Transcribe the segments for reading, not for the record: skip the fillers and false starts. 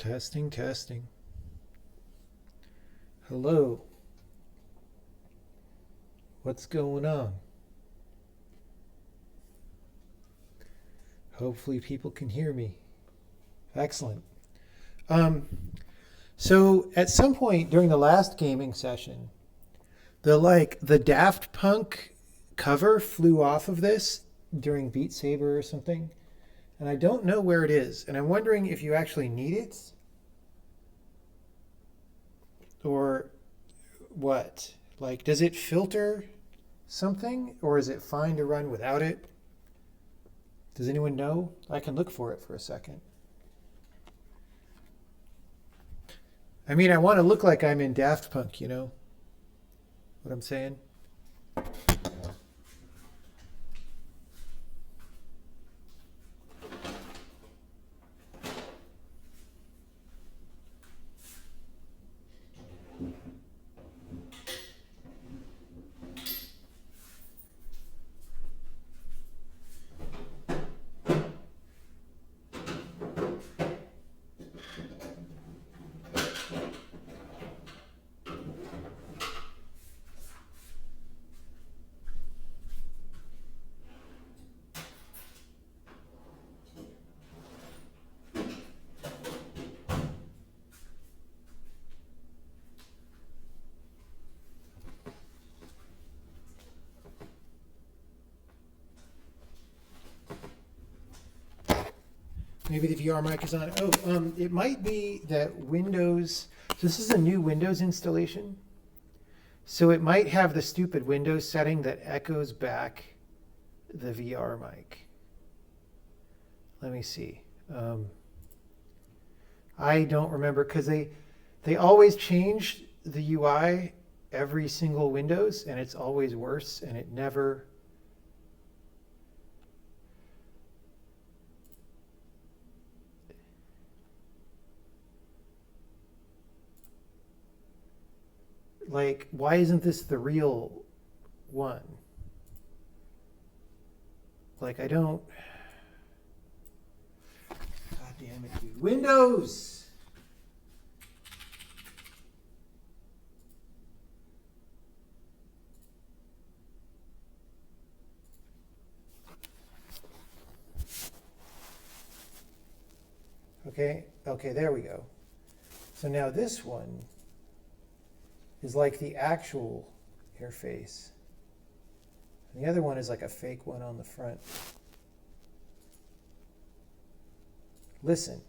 Testing, testing. Hello. What's going on? Hopefully people can hear me. Excellent. So at some point during the last gaming session, the Daft Punk cover flew off of this during Beat Saber or something, and I don't know where it is, and I'm wondering if you actually need it or what. Like, does it filter something, or is it fine to run without it? Does anyone know? I can look for it for a second. I mean, I want to look like I'm in Daft Punk, you know what I'm saying? Maybe the VR mic is on. Oh, it might be that Windows. This is a new Windows installation, so it might have the stupid Windows setting that echoes back the VR mic. Let me see. I don't remember because they always change the UI every single Windows, and it's always worse, and it never. Like, why isn't this the real one? Like, I don't. God damn it, dude. Windows! Okay, there we go. So now this one is like the actual interface. And the other one is like a fake one on the front. Listen.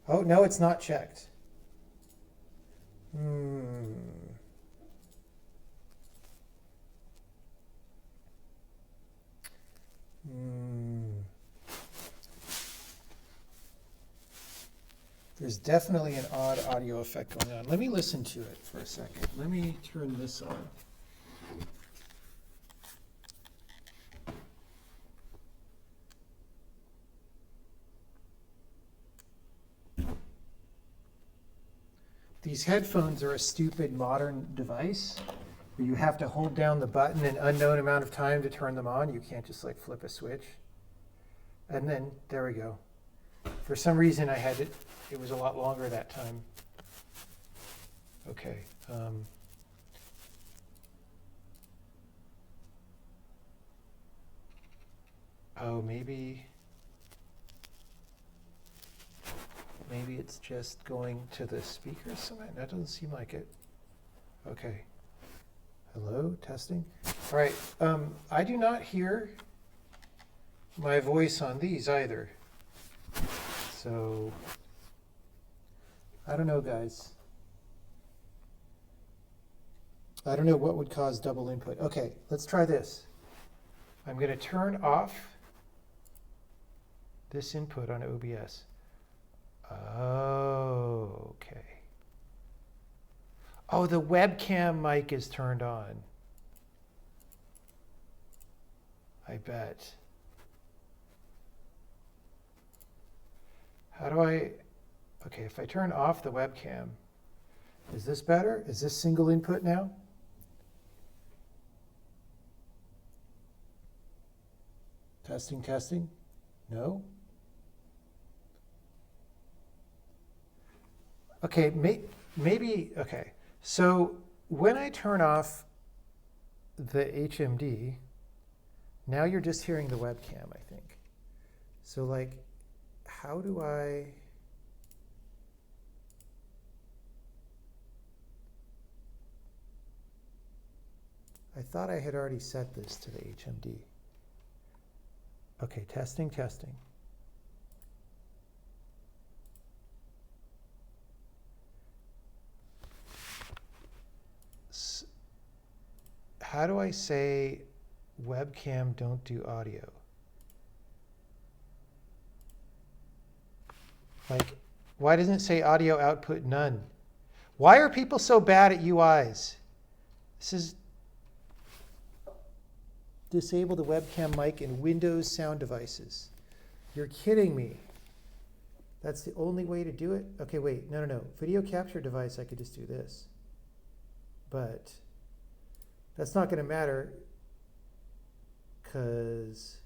Oh, no, it's not checked. There's definitely an odd audio effect going on. Let me listen to it for a second. Let me turn this on. These headphones are a stupid modern device where you have to hold down the button an unknown amount of time to turn them on. You can't just like flip a switch. And then, there we go. For some reason I had it was a lot longer that time. Okay. Oh, maybe it's just going to the speakers somehow. That doesn't seem like it. Okay. Hello, testing. All right. I do not hear my voice on these either. So, I don't know, guys. I don't know what would cause double input. Okay, let's try this. I'm going to turn off this input on OBS. Oh, okay. Oh, the webcam mic is turned on. I bet. How do I, okay, if I turn off the webcam, is this better? Is this single input now? Testing, testing. No? Okay, maybe, okay. So when I turn off the HMD, now you're just hearing the webcam, I think. So like, how do I thought I had already set this to the HMD. Okay, testing, testing. How do I say webcam don't do audio? Like, why doesn't it say audio output none? Why are people so bad at UIs? This is disable the webcam mic in Windows sound devices. You're kidding me. That's the only way to do it? Okay, wait, no. Video capture device, I could just do this. But that's not going to matter because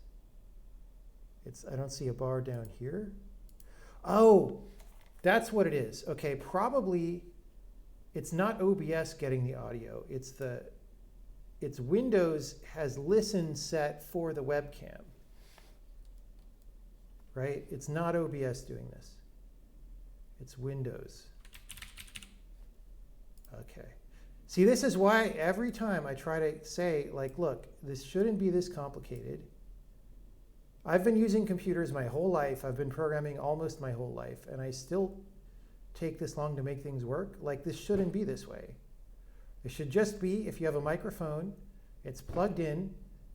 I don't see a bar down here. Oh, that's what it is. Okay, probably it's not OBS getting the audio. It's Windows has listen set for the webcam. Right? It's not OBS doing this. It's Windows. Okay. See, this is why every time I try to say, like, look, this shouldn't be this complicated. I've been using computers my whole life. I've been programming almost my whole life, and I still take this long to make things work. Like, this shouldn't be this way. It should just be, if you have a microphone, it's plugged in.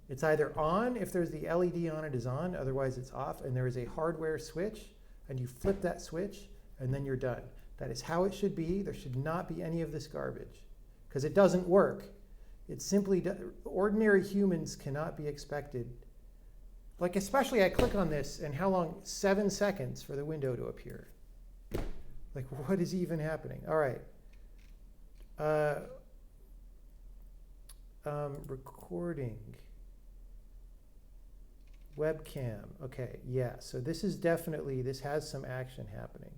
It's either on if there's the LED on it is on, otherwise it's off, and there is a hardware switch, and you flip that switch, and then you're done. That is how it should be. There should not be any of this garbage, because it doesn't work. It simply, ordinary humans cannot be expected. Like, especially I click on this, and how long? 7 seconds for the window to appear. Like, what is even happening? All right. Recording. Webcam. Okay, yeah. So this is definitely, this has some action happening.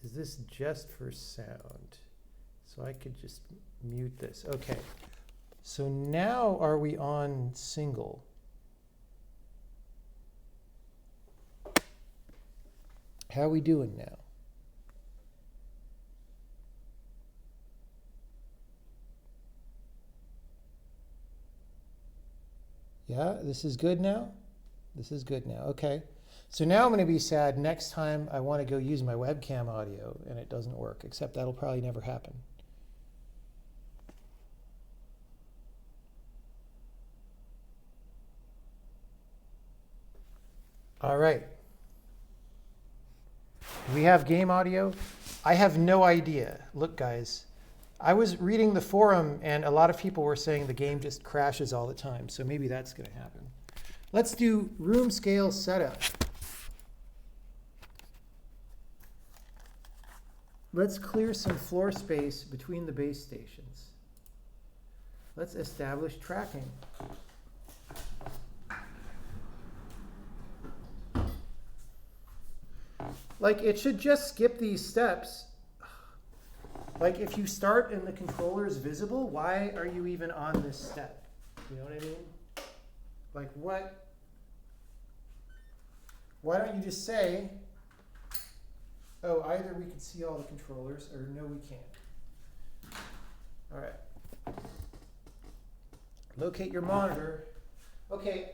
Is this just for sound? So I could just mute this. Okay. So now are we on single? How are we doing now? Yeah, this is good now? This is good now. Okay. So now I'm going to be sad next time I want to go use my webcam audio and it doesn't work, except that'll probably never happen. All right. Do we have game audio? I have no idea. Look, guys, I was reading the forum and a lot of people were saying the game just crashes all the time. So maybe that's going to happen. Let's do room scale setup. Let's clear some floor space between the base stations. Let's establish tracking. Like, it should just skip these steps. Like, if you start and the controller is visible, why are you even on this step? You know what I mean? Like, what? Why don't you just say, oh, either we can see all the controllers, or no, we can't. All right. Locate your monitor. Okay,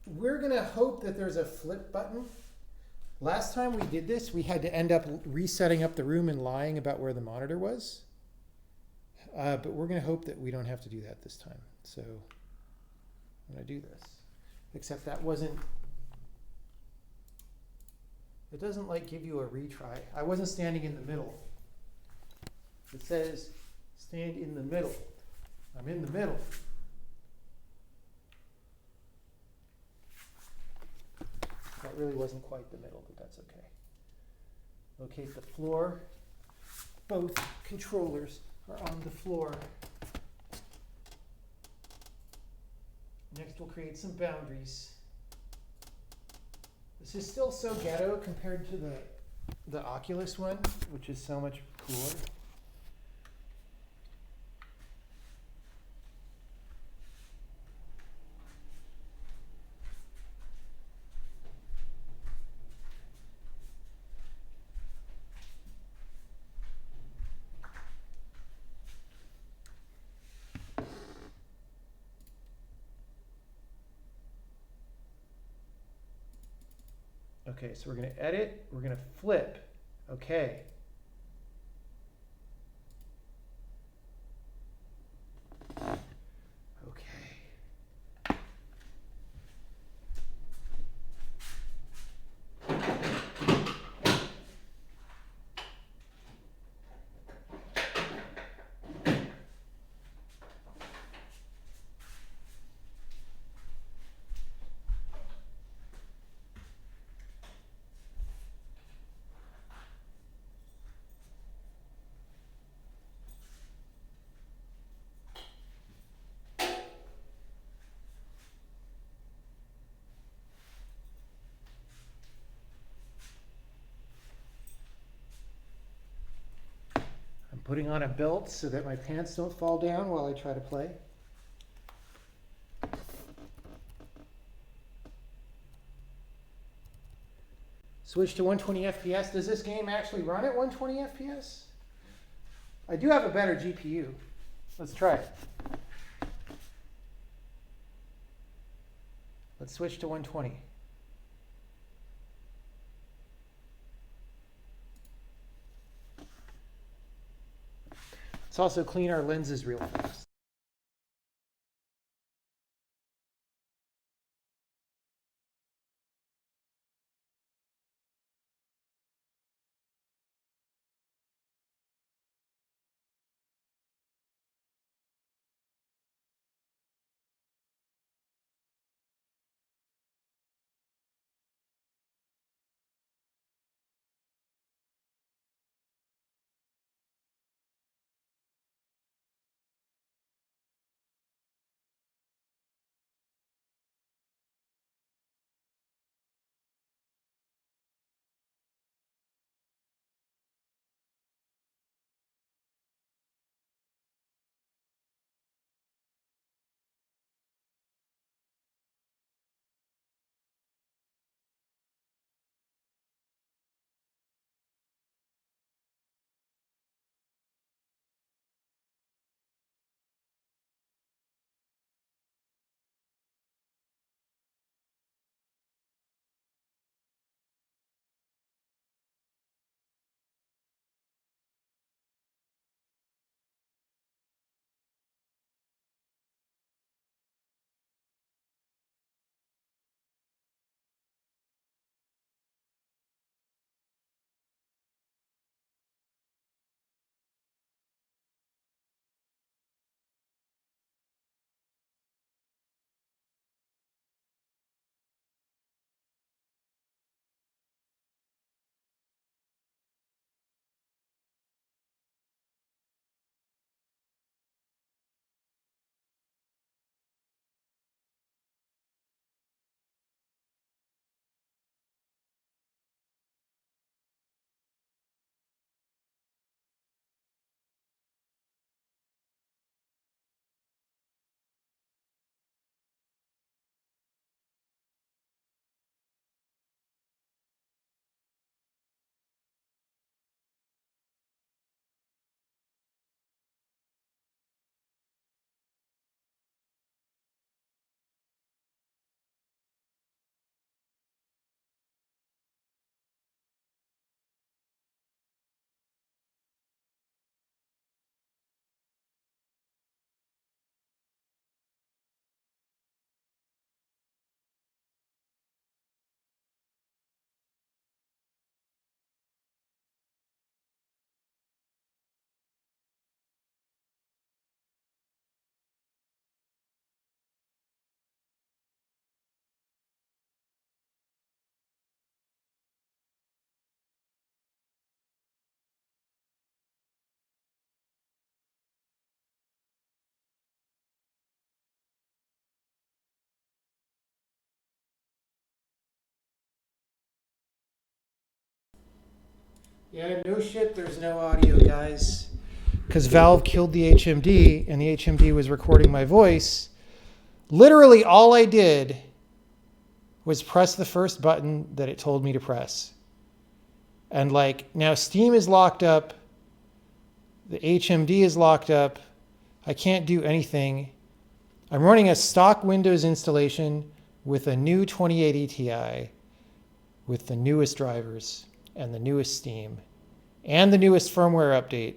we're going to hope that there's a flip button. Last time we did this, we had to end up resetting up the room and lying about where the monitor was. But we're going to hope that we don't have to do that this time. So I'm going to do this. Except that wasn't, it doesn't like give you a retry. I wasn't standing in the middle. It says stand in the middle. I'm in the middle. That really wasn't quite the middle, but that's okay. Locate the floor. Both controllers are on the floor. Next, we'll create some boundaries. This is still so ghetto compared to the Oculus one, which is so much cooler. Okay, so we're going to edit, we're going to flip. Okay. Okay. I'm putting on a belt so that my pants don't fall down while I try to play. Switch to 120 FPS. Does this game actually run at 120 FPS? I do have a better GPU. Let's try it. Let's switch to 120. Let's also clean our lenses real fast. Yeah, no shit, there's no audio, guys. Because Valve killed the HMD, and the HMD was recording my voice. Literally, all I did was press the first button that it told me to press. And like, now Steam is locked up. The HMD is locked up. I can't do anything. I'm running a stock Windows installation with a new 2080 Ti with the newest drivers and the newest Steam and the newest firmware update.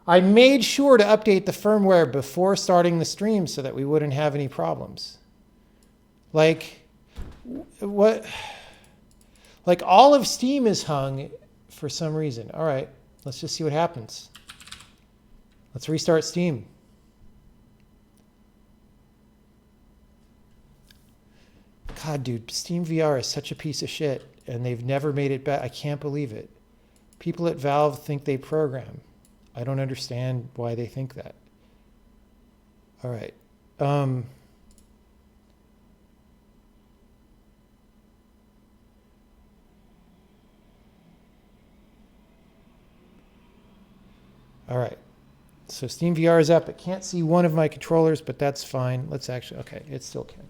I made sure to update the firmware before starting the stream so that we wouldn't have any problems. Like, what? Like, all of Steam is hung for some reason. All right, let's just see what happens. Let's restart Steam. God, dude, Steam VR is such a piece of shit, and they've never made it back. I can't believe it. People at Valve think they program. I don't understand why they think that. All right. All right. So Steam VR is up. It can't see one of my controllers, but that's fine. Let's actually, okay, it still can.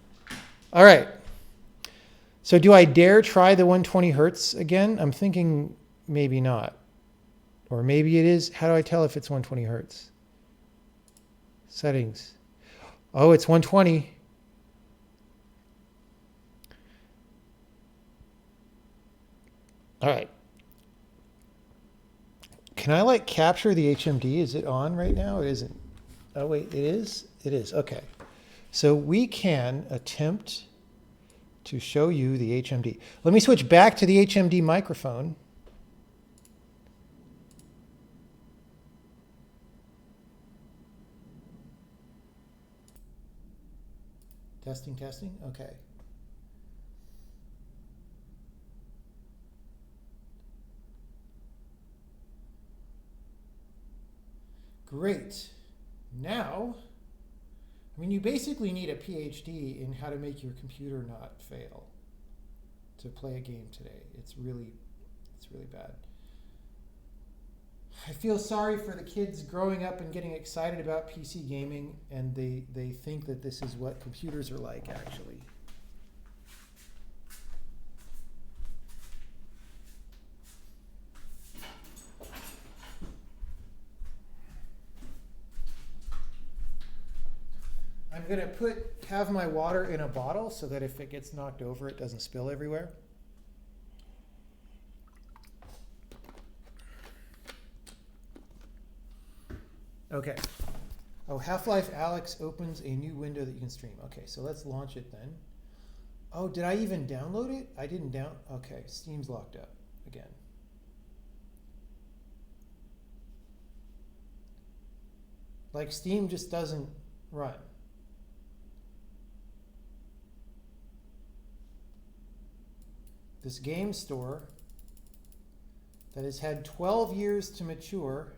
All right. So do I dare try the 120 hertz again? I'm thinking maybe not. Or maybe it is. How do I tell if it's 120 hertz? Settings. Oh, it's 120. All right. Can I like capture the HMD? Is it on right now? It isn't. Oh, wait, it is? It is. Okay. So we can attempt to show you the HMD. Let me switch back to the HMD microphone. Testing, testing. Okay. Great. Now, I mean, you basically need a PhD in how to make your computer not fail to play a game today. It's really bad. I feel sorry for the kids growing up and getting excited about PC gaming, and they think that this is what computers are like, actually. I'm going to have my water in a bottle so that if it gets knocked over, it doesn't spill everywhere. Okay. Oh, Half-Life Alyx opens a new window that you can stream. Okay, so let's launch it then. Oh, did I even download it? I didn't okay, Steam's locked up again. Like, Steam just doesn't run. This game store that has had 12 years to mature,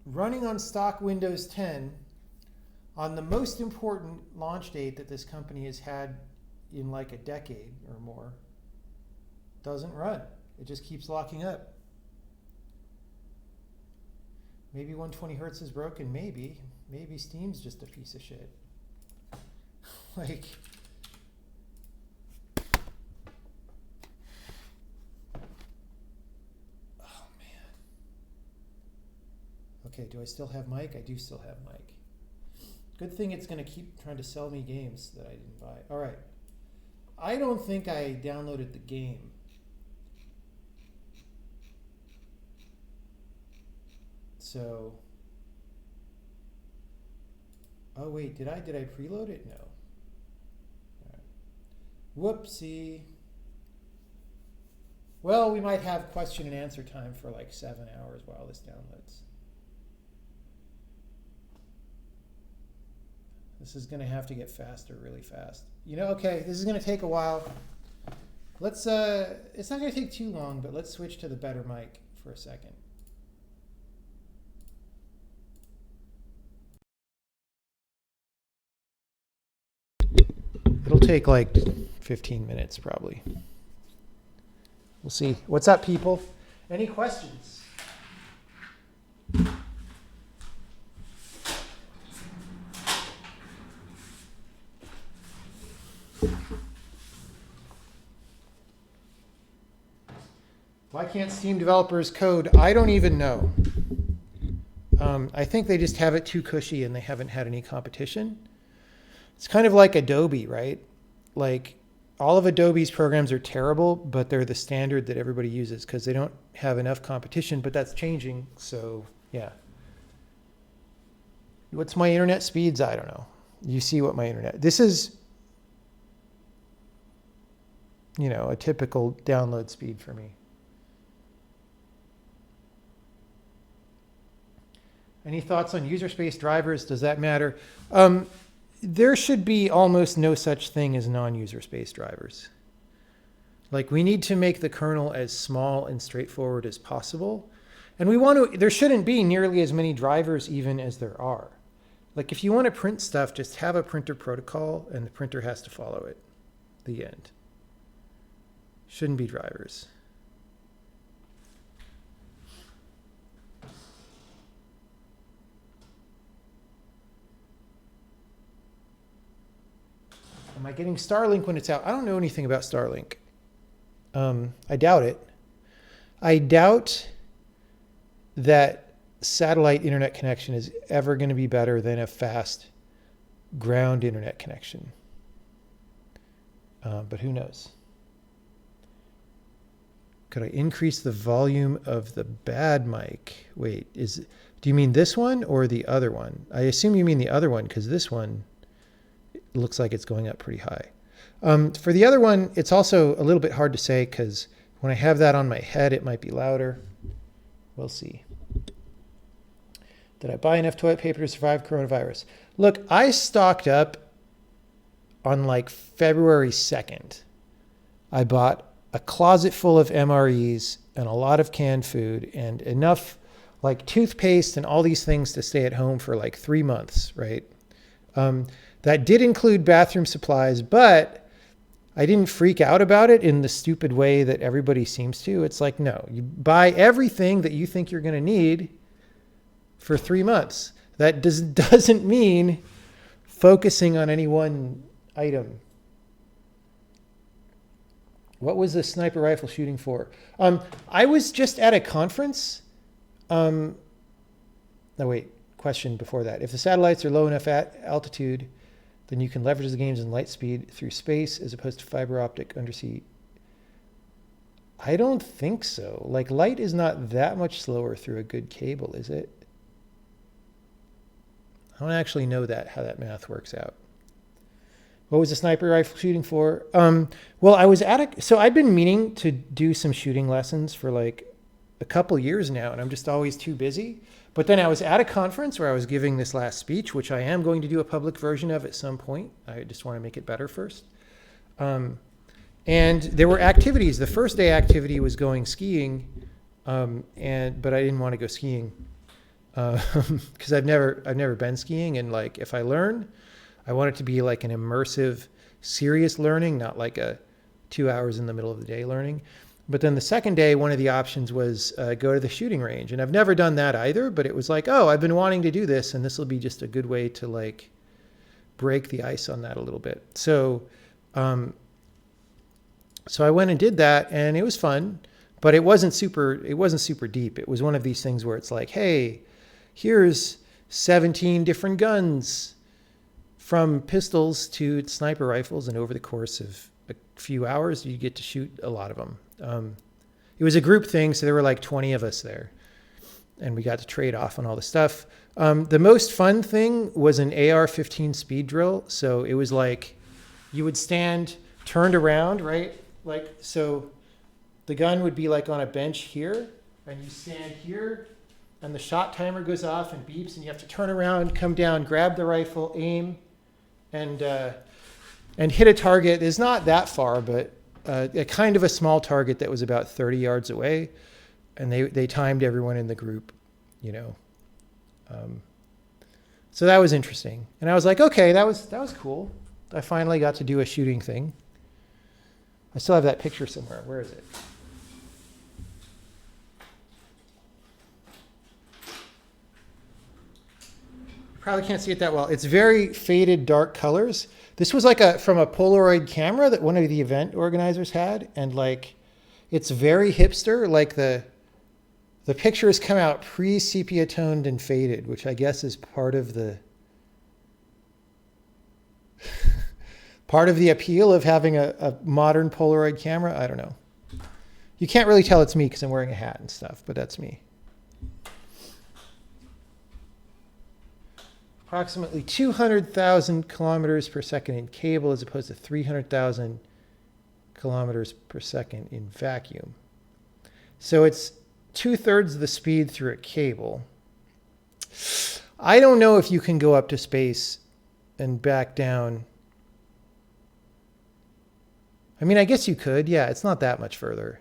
running on stock Windows 10 on the most important launch date that this company has had in like a decade or more, doesn't run. It just keeps locking up. Maybe 120 hertz is broken, maybe. Maybe Steam's just a piece of shit. Like, oh man. Okay, do I still have mic? I do still have mic. Good thing it's going to keep trying to sell me games that I didn't buy. All right. I don't think I downloaded the game. So, oh wait, did I preload it? No. All right. Whoopsie. Well, we might have question and answer time for like 7 hours while this downloads. This is going to have to get faster really fast. You know, okay, this is going to take a while. Let's, it's not going to take too long, but let's switch to the better mic for a second. take like 15 minutes probably. We'll see. What's up, people? Any questions? Why can't Steam developers code? I don't even know. I think they just have it too cushy and they haven't had any competition. It's kind of like Adobe, right? Like all of Adobe's programs are terrible, but they're the standard that everybody uses because they don't have enough competition, but that's changing. So yeah. What's my internet speeds? I don't know. You see what my internet, this is, you know, a typical download speed for me. Any thoughts on user space drivers? Does that matter? There should be almost no such thing as non-user space drivers. Like we need to make the kernel as small and straightforward as possible. And we want to, there shouldn't be nearly as many drivers even as there are. Like if you want to print stuff, just have a printer protocol and the printer has to follow it. The end. Shouldn't be drivers. Am I getting Starlink when it's out? I don't know anything about Starlink. I doubt it. I doubt that satellite internet connection is ever going to be better than a fast ground internet connection. But who knows? Could I increase the volume of the bad mic? Wait, do you mean this one or the other one? I assume you mean the other one because this one looks like it's going up pretty high. For the other one, it's also a little bit hard to say because when I have that on my head, it might be louder. We'll see. Did I buy enough toilet paper to survive coronavirus? Look, I stocked up on like February 2nd. I bought a closet full of MREs and a lot of canned food and enough like toothpaste and all these things to stay at home for like 3 months, right? That did include bathroom supplies, but I didn't freak out about it in the stupid way that everybody seems to. It's like, no, you buy everything that you think you're going to need for 3 months. That doesn't mean focusing on any one item. What was the sniper rifle shooting for? I was just at a conference. No, wait, question before that. If the satellites are low enough altitude, then you can leverage the games in light speed through space as opposed to fiber optic undersea. I don't think so. Like light is not that much slower through a good cable, is it? I don't actually know how that math works out. What was the sniper rifle shooting for? Well, I was so I'd been meaning to do some shooting lessons for like a couple years now, and I'm just always too busy. But then I was at a conference where I was giving this last speech, which I am going to do a public version of at some point. I just want to make it better first. And there were activities. The first day activity was going skiing, but I didn't want to go skiing because I've never been skiing. And like if I learn, I want it to be like an immersive, serious learning, not like a 2 hours in the middle of the day learning. But then the second day, one of the options was go to the shooting range. And I've never done that either, but it was like, oh, I've been wanting to do this, and this will be just a good way to like break the ice on that a little bit. So I went and did that, and it was fun, but it wasn't super deep. It was one of these things where it's like, hey, here's 17 different guns from pistols to sniper rifles, and over the course of a few hours, you get to shoot a lot of them. It was a group thing, so there were like 20 of us there, and we got to trade off on all the stuff. The most fun thing was an AR-15 speed drill. So it was like you would stand turned around, right? Like, so the gun would be like on a bench here, and you stand here, and the shot timer goes off and beeps, and you have to turn around, come down, grab the rifle, aim, and hit a target. It's not that far, but a kind of a small target that was about 30 yards away, and they timed everyone in the group, you know. So that was interesting, and I was like, okay, that was cool. I finally got to do a shooting thing. I still have that picture somewhere. Where is it? You probably can't see it that well. It's very faded, dark colors. This was like from a Polaroid camera that one of the event organizers had, and like, it's very hipster. Like the pictures come out pre-sepia toned and faded, which I guess is part of the appeal of having a modern Polaroid camera. I don't know. You can't really tell it's me because I'm wearing a hat and stuff, but that's me. Approximately 200,000 kilometers per second in cable as opposed to 300,000 kilometers per second in vacuum. So it's 2/3 of the speed through a cable. I don't know if you can go up to space and back down. I mean, I guess you could. Yeah, it's not that much further.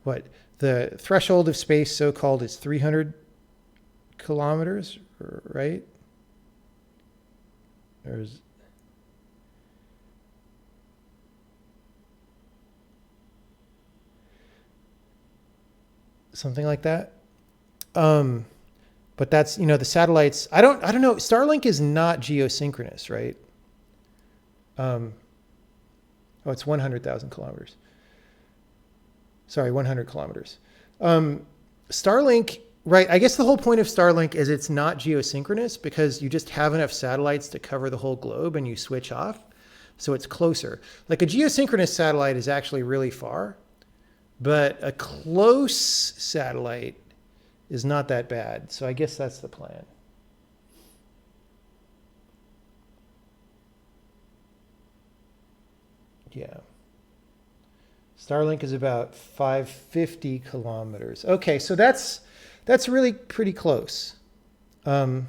What? The threshold of space, so-called, is 300 kilometers, right? There's something like that. But that's, the satellites. I don't know. Starlink is not geosynchronous, right? Oh, it's 100,000 kilometers. Sorry, 100 kilometers. Starlink, right? I guess the whole point of Starlink is it's not geosynchronous because you just have enough satellites to cover the whole globe and you switch off. So it's closer. Like a geosynchronous satellite is actually really far, but a close satellite is not that bad. So I guess that's the plan. Yeah. Starlink is about 550 kilometers. Okay, so that's really pretty close. So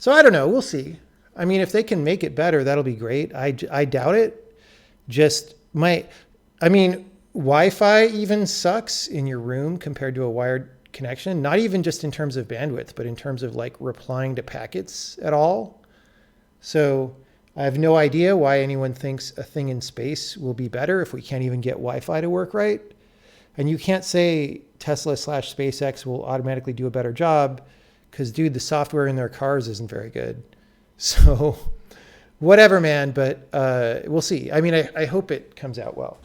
I don't know. We'll see. I mean, if they can make it better, that'll be great. I doubt it. Wi-Fi even sucks in your room compared to a wired connection. Not even just in terms of bandwidth, but in terms of like replying to packets at all. So I have no idea why anyone thinks a thing in space will be better if we can't even get Wi-Fi to work right. And you can't say Tesla/SpaceX will automatically do a better job because, dude, the software in their cars isn't very good. So whatever, man, but we'll see. I mean, I hope it comes out well.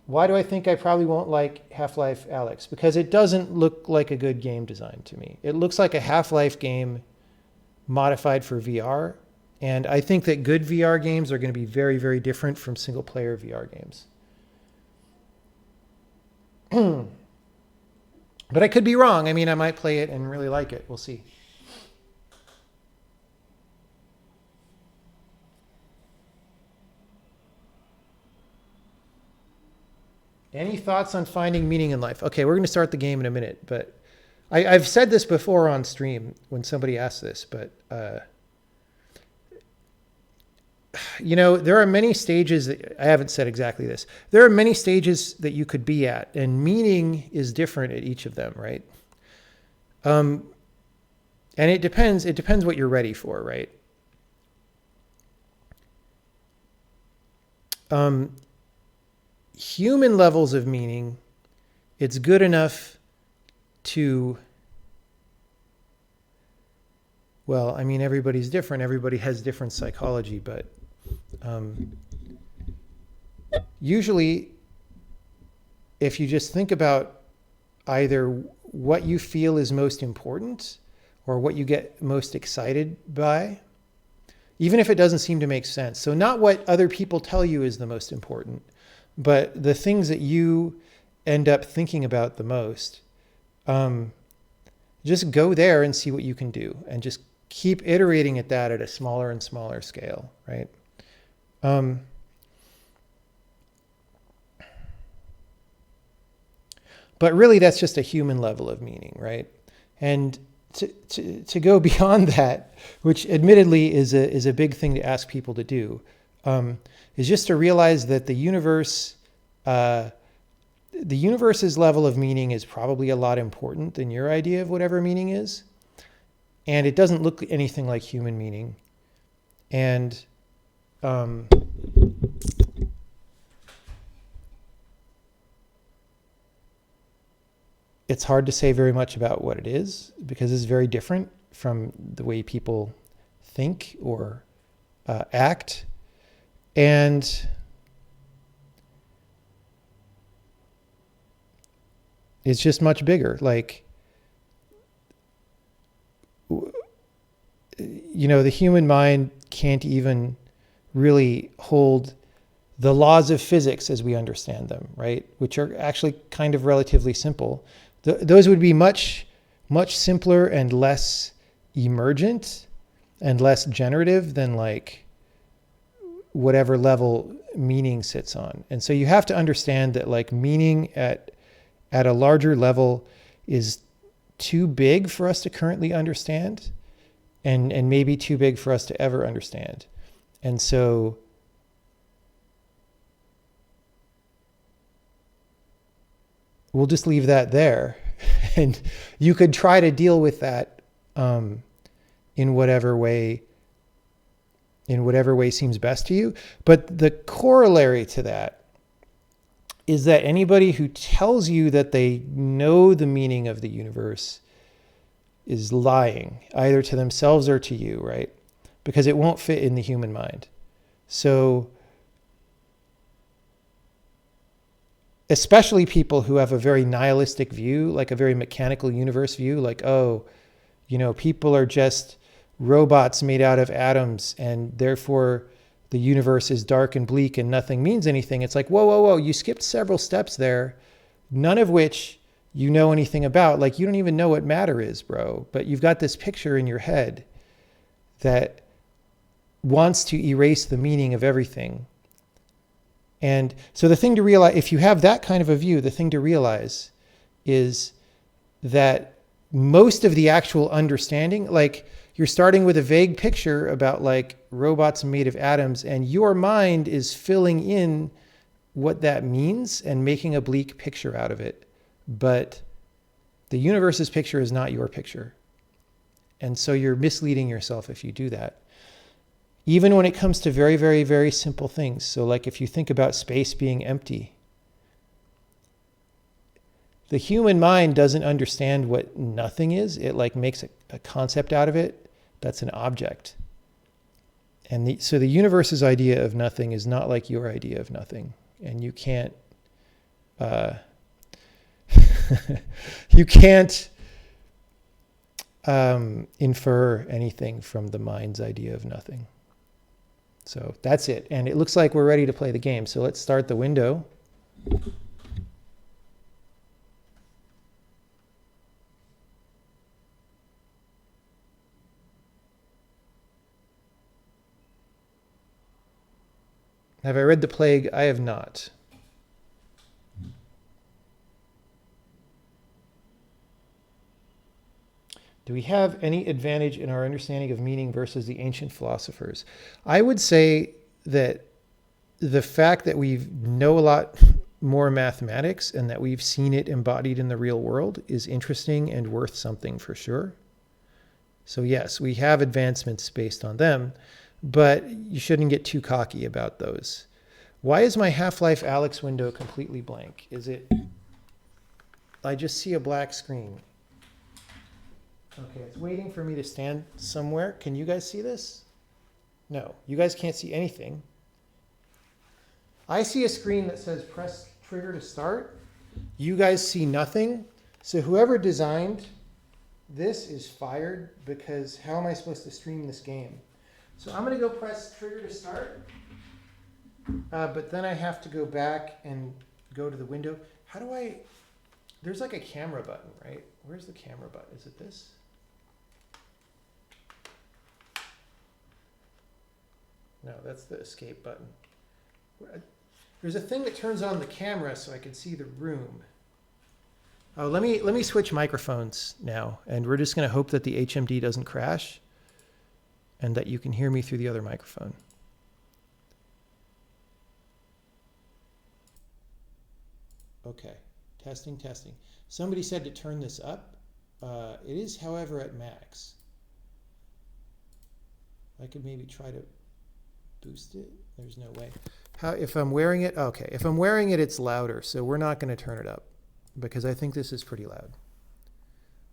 Why do I think I probably won't like Half-Life Alyx? Because it doesn't look like a good game design to me. It looks like a Half-Life game modified for VR. And I think that good VR games are going to be very, very different from single-player VR games. But I could be wrong. I mean, I might play it and really like it. We'll see. Any thoughts on finding meaning in life? Okay, we're going to start the game in a minute, but I've said this before on stream when somebody asked this, but there are many stages that I haven't said exactly this. There are many stages that you could be at, and meaning is different at each of them, right? And it depends what you're ready for, right? Human levels of meaning, it's good enough to, well, I mean, everybody's different. Everybody has different psychology, but usually if you just think about either what you feel is most important or what you get most excited by, even if it doesn't seem to make sense. So not what other people tell you is the most important, but the things that you end up thinking about the most. Just go there and see what you can do and just keep iterating at that at a smaller and smaller scale, right? But really that's just a human level of meaning, right? And to go beyond that, which admittedly is a big thing to ask people to do, is just to realize that the universe's level of meaning is probably a lot important than your idea of whatever meaning is. And it doesn't look anything like human meaning. And it's hard to say very much about what it is because it's very different from the way people think or act. And it's just much bigger. Like, you know, the human mind can't even really hold the laws of physics as we understand them, right? Which are actually kind of relatively simple. Those would be much, much simpler and less emergent and less generative than like whatever level meaning sits on. And so you have to understand that like meaning at a larger level is too big for us to currently understand, and maybe too big for us to ever understand. And so we'll just leave that there. And you could try to deal with that in whatever way seems best to you. But the corollary to that is that anybody who tells you that they know the meaning of the universe is lying, either to themselves or to you, right? Because it won't fit in the human mind. So especially people who have a very nihilistic view, like a very mechanical universe view, like, oh, you know, people are just robots made out of atoms and therefore the universe is dark and bleak and nothing means anything. It's like, whoa, you skipped several steps there, none of which you know anything about. Like, you don't even know what matter is, bro. But you've got this picture in your head that wants to erase the meaning of everything. And so the thing to realize, if you have that kind of a view, the thing to realize is that most of the actual understanding, like, you're starting with a vague picture about like robots made of atoms, and your mind is filling in what that means and making a bleak picture out of it. But the universe's picture is not your picture. And so you're misleading yourself if you do that. Even when it comes to very, very, very simple things. So like if you think about space being empty, the human mind doesn't understand what nothing is. It like makes a concept out of it. That's an object. And so the universe's idea of nothing is not like your idea of nothing. And you can't, you can't infer anything from the mind's idea of nothing. So that's it. And it looks like we're ready to play the game. So let's start the window. Have I read The Plague? I have not. Do we have any advantage in our understanding of meaning versus the ancient philosophers? I would say that the fact that we know a lot more mathematics and that we've seen it embodied in the real world is interesting and worth something for sure. So yes, we have advancements based on them, but you shouldn't get too cocky about those. Why is my Half-Life Alyx window completely blank? Is it, I just see a black screen. Okay, it's waiting for me to stand somewhere. Can you guys see this? No, you guys can't see anything. I see a screen that says press trigger to start. You guys see nothing. So whoever designed this is fired, because how am I supposed to stream this game? So I'm going to go press trigger to start. But then I have to go back and go to the window. How do I, there's like a camera button, right? Where's the camera button? Is it this? No, that's the escape button. There's a thing that turns on the camera so I can see the room. Oh, let me switch microphones now, and we're just going to hope that the HMD doesn't crash and that you can hear me through the other microphone. Okay, testing. Somebody said to turn this up. It is, however, at max. I could maybe try to boost it? There's no way. If I'm wearing it, okay. If I'm wearing it, it's louder, so we're not going to turn it up because I think this is pretty loud.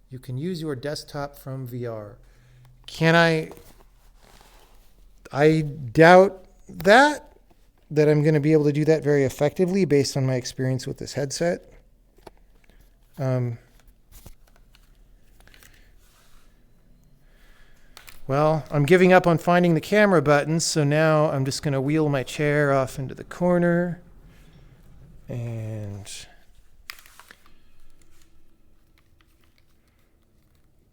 You can use your desktop from VR. Can I? I doubt that I'm going to be able to do that very effectively based on my experience with this headset. Well, I'm giving up on finding the camera buttons, so now I'm just going to wheel my chair off into the corner. And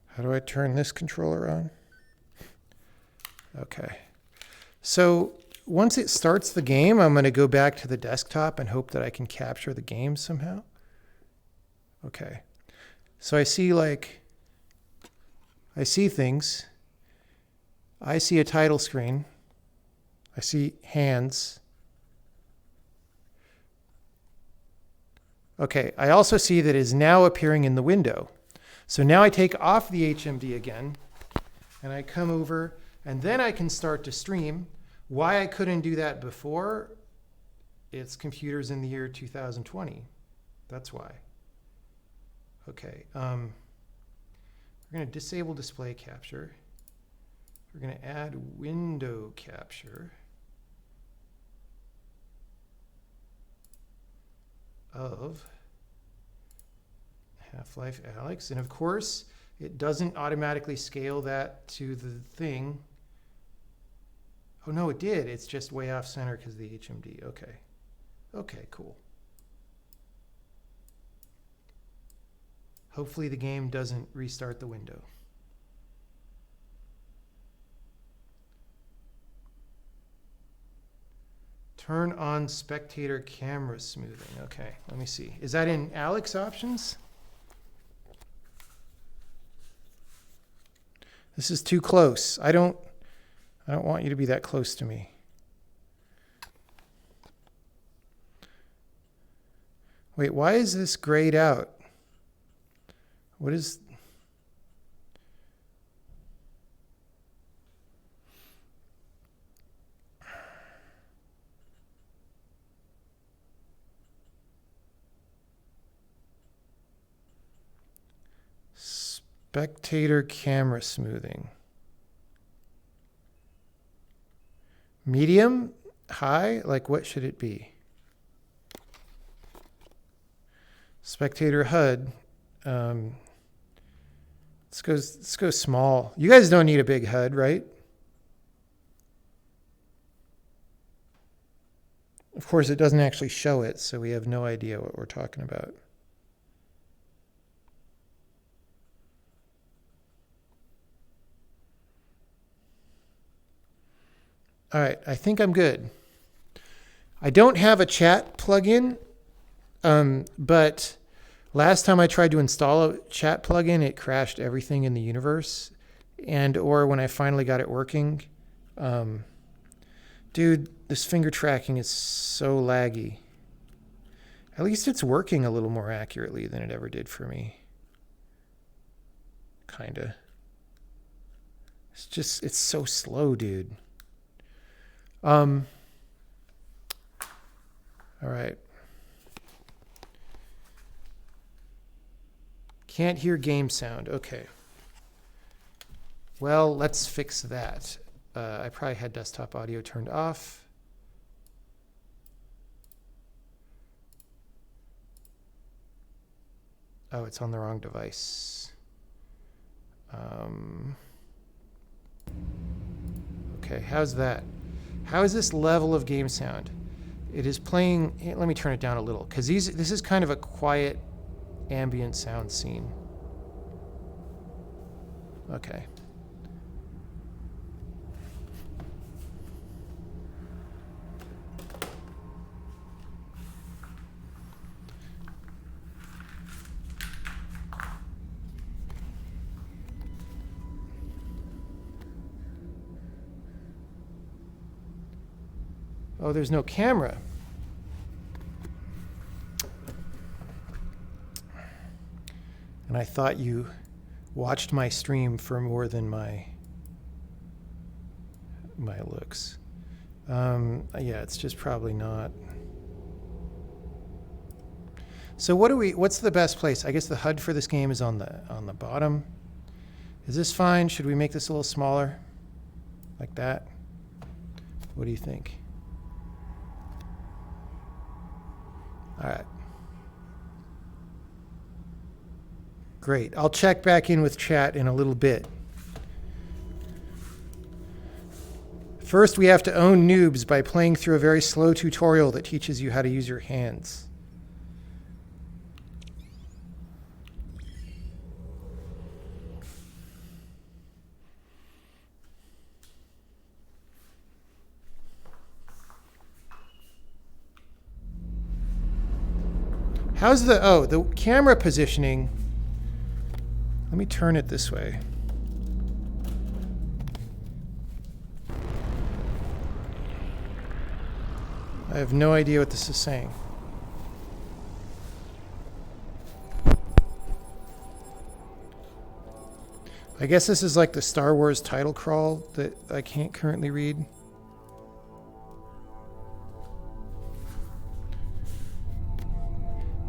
how do I turn this controller on? Okay. So once it starts the game, I'm going to go back to the desktop and hope that I can capture the game somehow. Okay. So I see things. I see a title screen. I see hands. Okay, I also see that it is now appearing in the window. So now I take off the HMD again, and I come over, and then I can start to stream. Why I couldn't do that before? It's computers in the year 2020. That's why. Okay, we're going to disable display capture. We're going to add window capture of Half-Life Alyx. And of course, it doesn't automatically scale that to the thing. Oh, no, it did. It's just way off center because of the HMD. Okay. Okay, cool. Hopefully the game doesn't restart the window. Turn on spectator camera smoothing. Okay, let me see. Is that in Alyx options? This is too close. I don't want you to be that close to me. Wait, why is this grayed out? What is... Spectator camera smoothing. Medium? High? Like what should it be? Spectator HUD. Let's go small. You guys don't need a big HUD, right? Of course, it doesn't actually show it, so we have no idea what we're talking about. All right, I think I'm good. I don't have a chat plugin, but last time I tried to install a chat plugin, it crashed everything in the universe. Or when I finally got it working, dude, this finger tracking is so laggy. At least it's working a little more accurately than it ever did for me. Kinda. It's so slow, dude. All right. Can't hear game sound. Okay. Well, let's fix that. I probably had desktop audio turned off. Oh, it's on the wrong device. Okay, how's that? How is this level of game sound? It is playing, let me turn it down a little, because this is kind of a quiet ambient sound scene. Okay. Oh, there's no camera. And I thought you watched my stream for more than my looks. Yeah, it's just probably not. So what's the best place? I guess the HUD for this game is on the bottom. Is this fine? Should we make this a little smaller? Like that? What do you think? All right. Great. I'll check back in with chat in a little bit. First, we have to own noobs by playing through a very slow tutorial that teaches you how to use your hands. How's the camera positioning? Let me turn it this way. I have no idea what this is saying. I guess this is like the Star Wars title crawl that I can't currently read.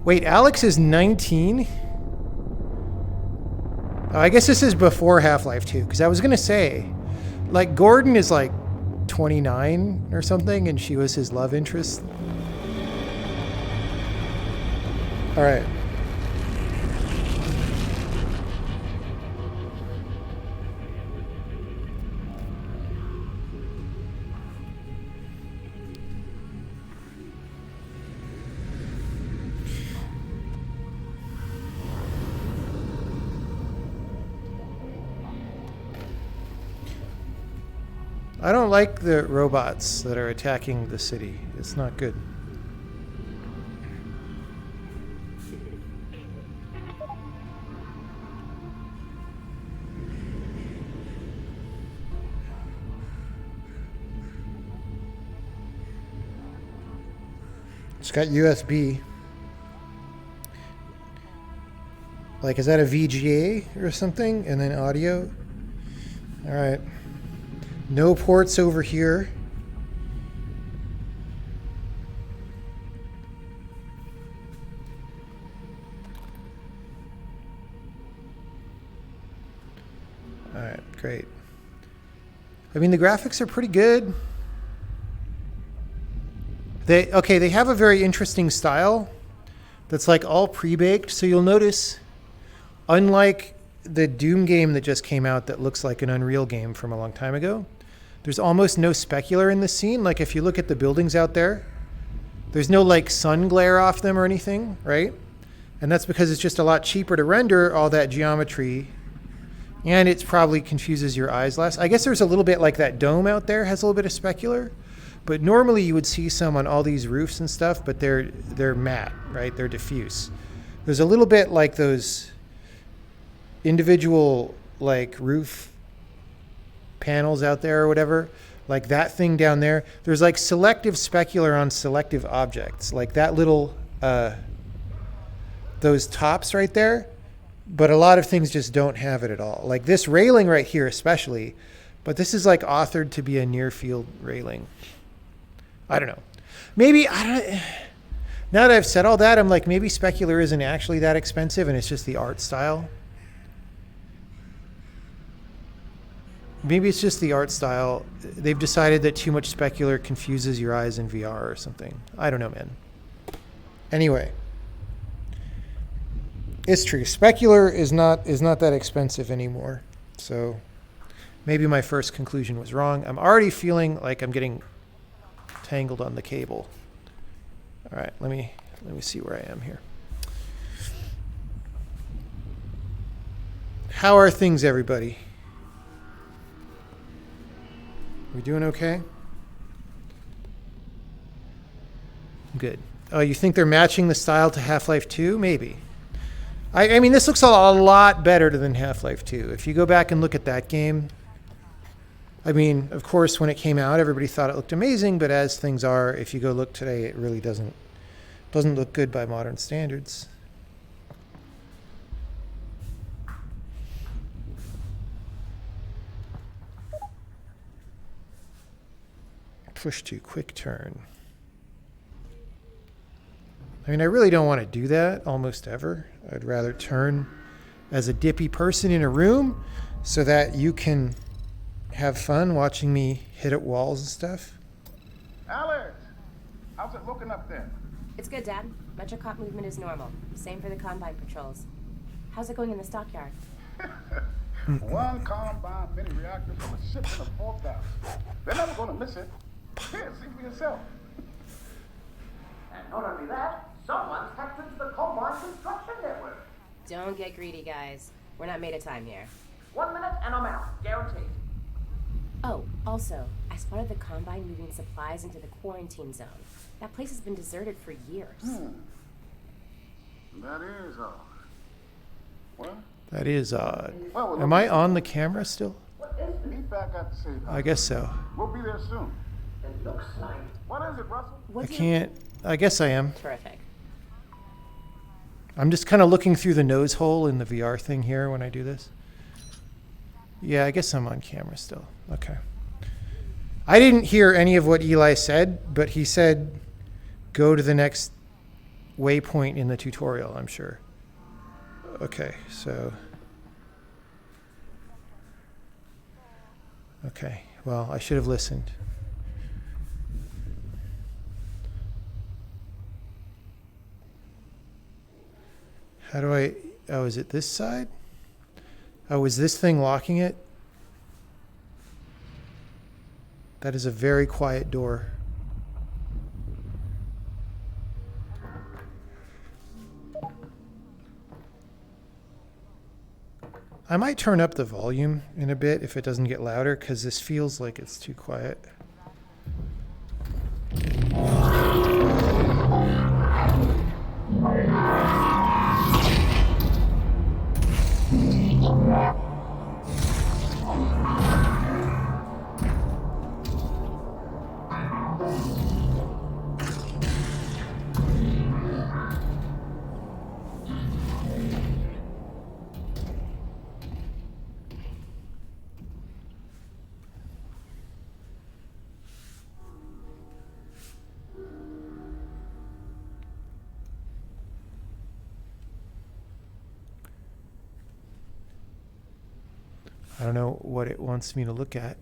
Wait, Alyx is 19? Oh, I guess this is before Half-Life 2, because I was going to say, like, Gordon is like 29 or something, and she was his love interest. All right. I don't like the robots that are attacking the city. It's not good. It's got USB. Like, is that a VGA or something? And then audio? All right. No ports over here. All right, great. I mean, the graphics are pretty good. They have a very interesting style that's like all pre-baked. So you'll notice, unlike the Doom game that just came out that looks like an Unreal game from a long time ago, there's almost no specular in the scene. Like if you look at the buildings out there, there's no like sun glare off them or anything, right? And that's because it's just a lot cheaper to render all that geometry, and it probably confuses your eyes less. I guess there's a little bit like that dome out there has a little bit of specular, but normally you would see some on all these roofs and stuff, but they're matte, right? They're diffuse. There's a little bit like those individual like roof panels out there or whatever, like that thing down there. There's like selective specular on selective objects, like that little those tops right there, but a lot of things just don't have it at all. Like this railing right here especially, but this is like authored to be a near field railing. I don't know. Maybe, now that I've said all that, I'm like, maybe specular isn't actually that expensive and it's just the art style. Maybe it's just the art style. They've decided that too much specular confuses your eyes in VR or something. I don't know, man. Anyway, it's true. Specular is not that expensive anymore. So maybe my first conclusion was wrong. I'm already feeling like I'm getting tangled on the cable. All right, let me see where I am here. How are things, everybody? We doing okay? Good. Oh, you think they're matching the style to Half-Life 2? Maybe. I mean, this looks a lot better than Half-Life 2. If you go back and look at that game, I mean, of course, when it came out, everybody thought it looked amazing, but as things are, if you go look today, it really doesn't look good by modern standards. Push to quick turn. I mean, I really don't want to do that almost ever. I'd rather turn as a dippy person in a room so that you can have fun watching me hit at walls and stuff. Alyx, how's it looking up there? It's good, Dad. Metrocop movement is normal. Same for the Combine patrols. How's it going in the stockyard? One Combine mini reactor from a shipment of 4,000. They're never going to miss it. Here, see for yourself. And not only that, someone's hacked into the Combine construction network. Don't get greedy, guys. We're not made of time here. 1 minute and I'm out, guaranteed. Oh, also, I spotted the Combine moving supplies into the quarantine zone. That place has been deserted for years. That is odd. What? That is odd. Well, Am I on the camera still? What is it? Meet back at the safe house. I guess so. We'll be there soon. It looks like... What is it, Russell? I can't. I guess I am. Terrific. I'm just kind of looking through the nose hole in the VR thing here when I do this. Yeah, I guess I'm on camera still. Okay. I didn't hear any of what Eli said, but he said go to the next waypoint in the tutorial, I'm sure. Okay, so... Okay, well, I should have listened. How do I... Oh, is it this side? Oh, is this thing locking it? That is a very quiet door. I might turn up the volume in a bit if it doesn't get louder, because this feels like it's too quiet. I don't know what it wants me to look at.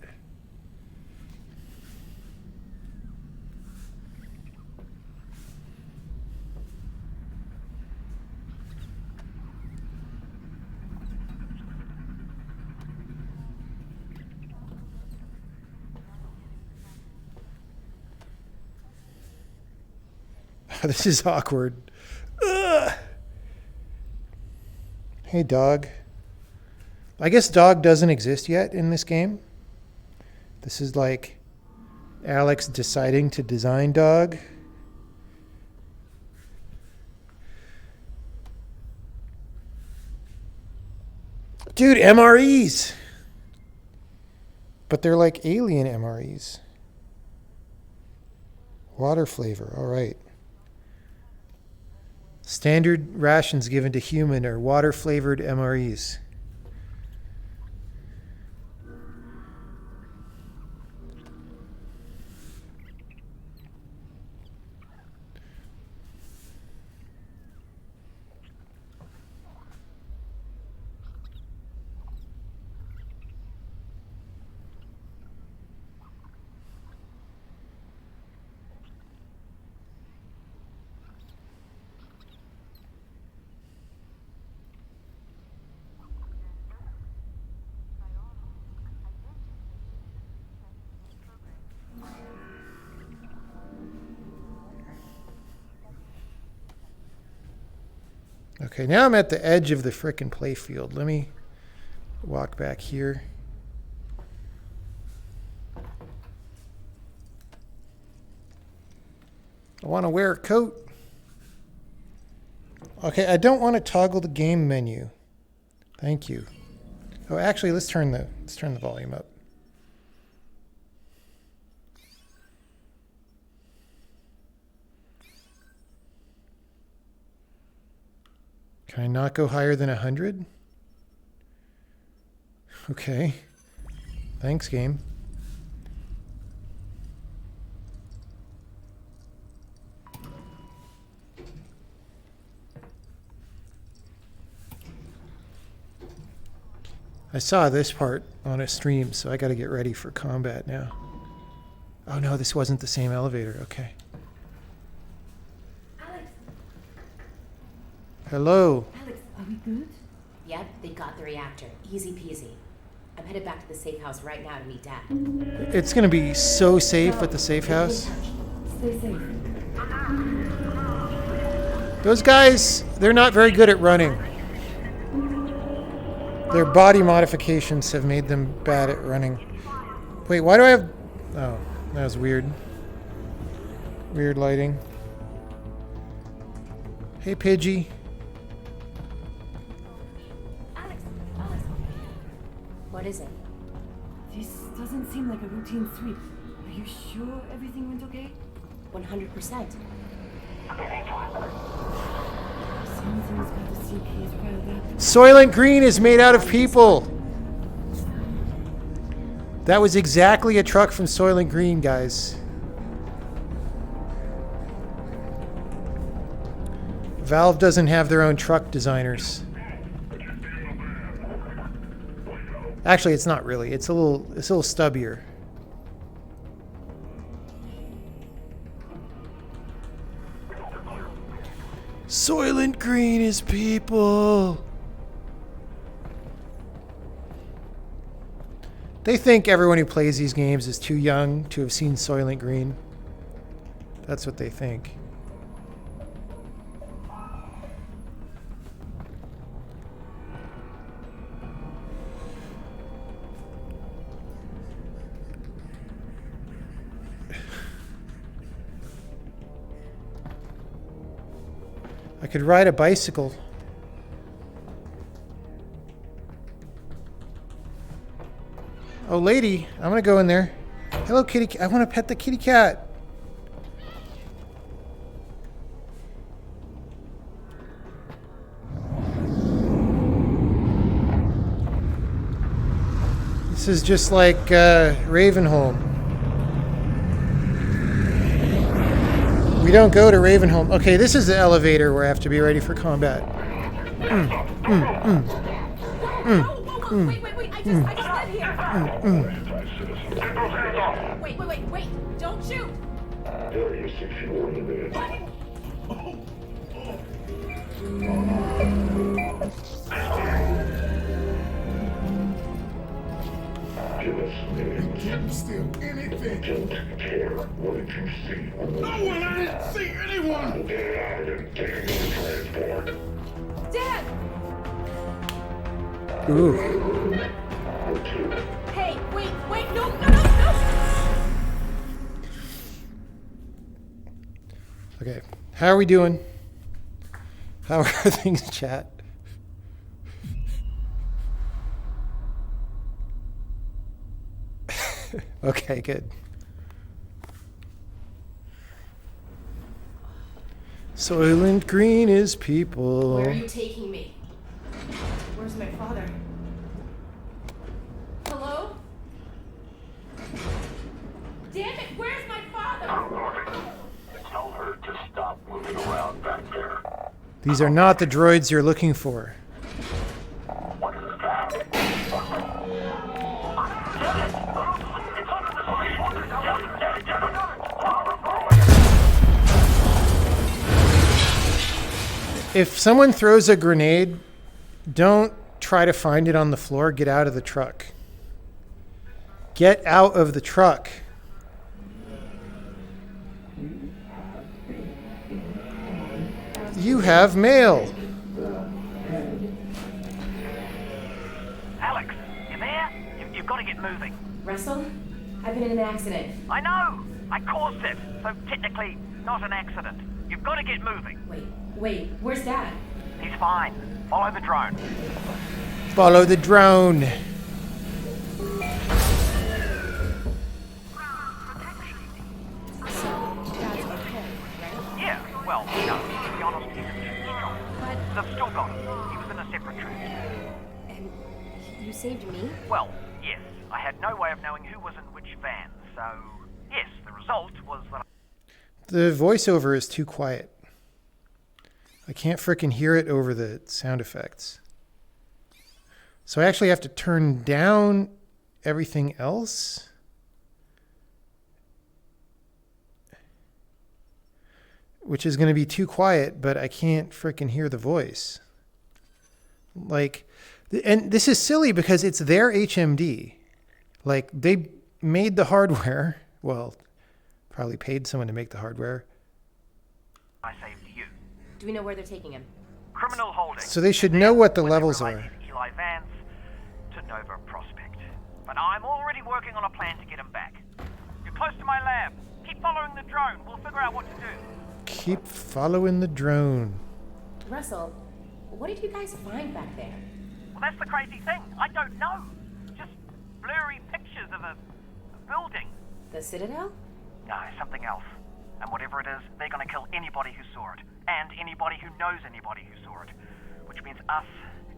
This is awkward. Ugh. Hey, dog. I guess dog doesn't exist yet in this game. This is like Alyx deciding to design dog. Dude, MREs! But they're like alien MREs. Water flavor, all right. Standard rations given to human are water-flavored MREs. Okay, now I'm at the edge of the frickin' playfield. Let me walk back here. I want to wear a coat. Okay, I don't want to toggle the game menu. Thank you. Oh, actually, let's turn the volume up. Can I not go higher than 100? Okay. Thanks, game. I saw this part on a stream, so I got to get ready for combat now. Oh no, this wasn't the same elevator. Okay. Alyx, Hello. Alyx, are we good? Yep, they got the reactor. Easy peasy. I'm headed back to the safe house right now to meet Dad. It's going to be so safe at the safe house. Stay safe. Those guys, they're not very good at running. Their body modifications have made them bad at running. Wait, why do I have... Oh, that was weird. Weird lighting. Hey, Pidgey. Alyx, what is it? This doesn't seem like a routine sweep. Are you sure everything went okay? 100%. Something's got the CPs riled up. Soylent Green is made out of people. That was exactly a truck from Soylent Green, guys. Valve doesn't have their own truck designers. Actually, it's not really. It's a little stubbier. Soylent Green is people. They think everyone who plays these games is too young to have seen Soylent Green. That's what they think. I could ride a bicycle. Oh, lady, I'm gonna go in there. Hello, kitty. I want to pet the kitty cat. This is just like Ravenholm. We don't go to Ravenholm. Okay, this is the elevator where I have to be ready for combat. Wait, I just got here. Wait, don't shoot. Can't steal anything. Don't care. What did you see? No one! I didn't see anyone! Dad! Ooh. Hey, wait, no! Okay, how are we doing? How are things, chat? Okay, good. Soylent Green is people. Where are you taking me? Where's my father? Hello? Damn it, where's my father? Tell her to stop moving around back there. These are not the droids you're looking for. What is that? If someone throws a grenade, don't try to find it on the floor. Get out of the truck. Get out of the truck. You have mail. Alyx, you there? You've got to get moving. Russell? I've been in an accident. I know! I caused it, so technically not an accident. You've got to get moving. Wait, where's Dad? He's fine. Follow the drone. Follow the drone. So, Dad's okay, right? Yeah, well, no, to be honest, he's in strong. But, They've still got him. He was in a separate track. and you saved me? Well, yes, I had no way of knowing who was in which van, so yes, the result was that The voiceover is too quiet. I can't frickin' hear it over the sound effects. So I actually have to turn down everything else. Which is going to be too quiet, but I can't freaking hear the voice. Like, and this is silly because it's their HMD. Like, they made the hardware. Well, probably paid someone to make the hardware. I saved you. Do we know where they're taking him? Criminal holding. So they should know what the When they levels related are. Eli Vance to Nova Prospect. But I'm already working on a plan to get him back. You're close to my lab. Keep following the drone. We'll figure out what to do. Keep following the drone. Russell, what did you guys find back there? Well, that's the crazy thing. I don't know. Just blurry pictures of a building. The Citadel? No, something else. And whatever it is, they're going to kill anybody who saw it. And anybody who knows anybody who saw it. Which means us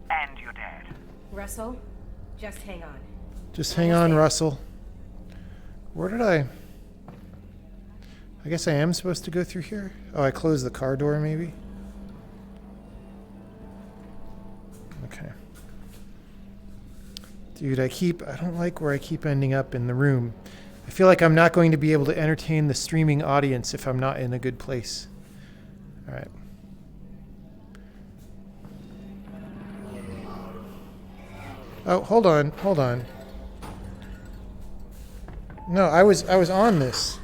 and your dad. Russell, just hang on. Just hang on, Russell. Where did I guess I am supposed to go through here? Oh, I closed the car door, maybe? Okay. Dude, I don't like where I keep ending up in the room. I feel like I'm not going to be able to entertain the streaming audience if I'm not in a good place. All right. Oh, hold on. No, I was on this.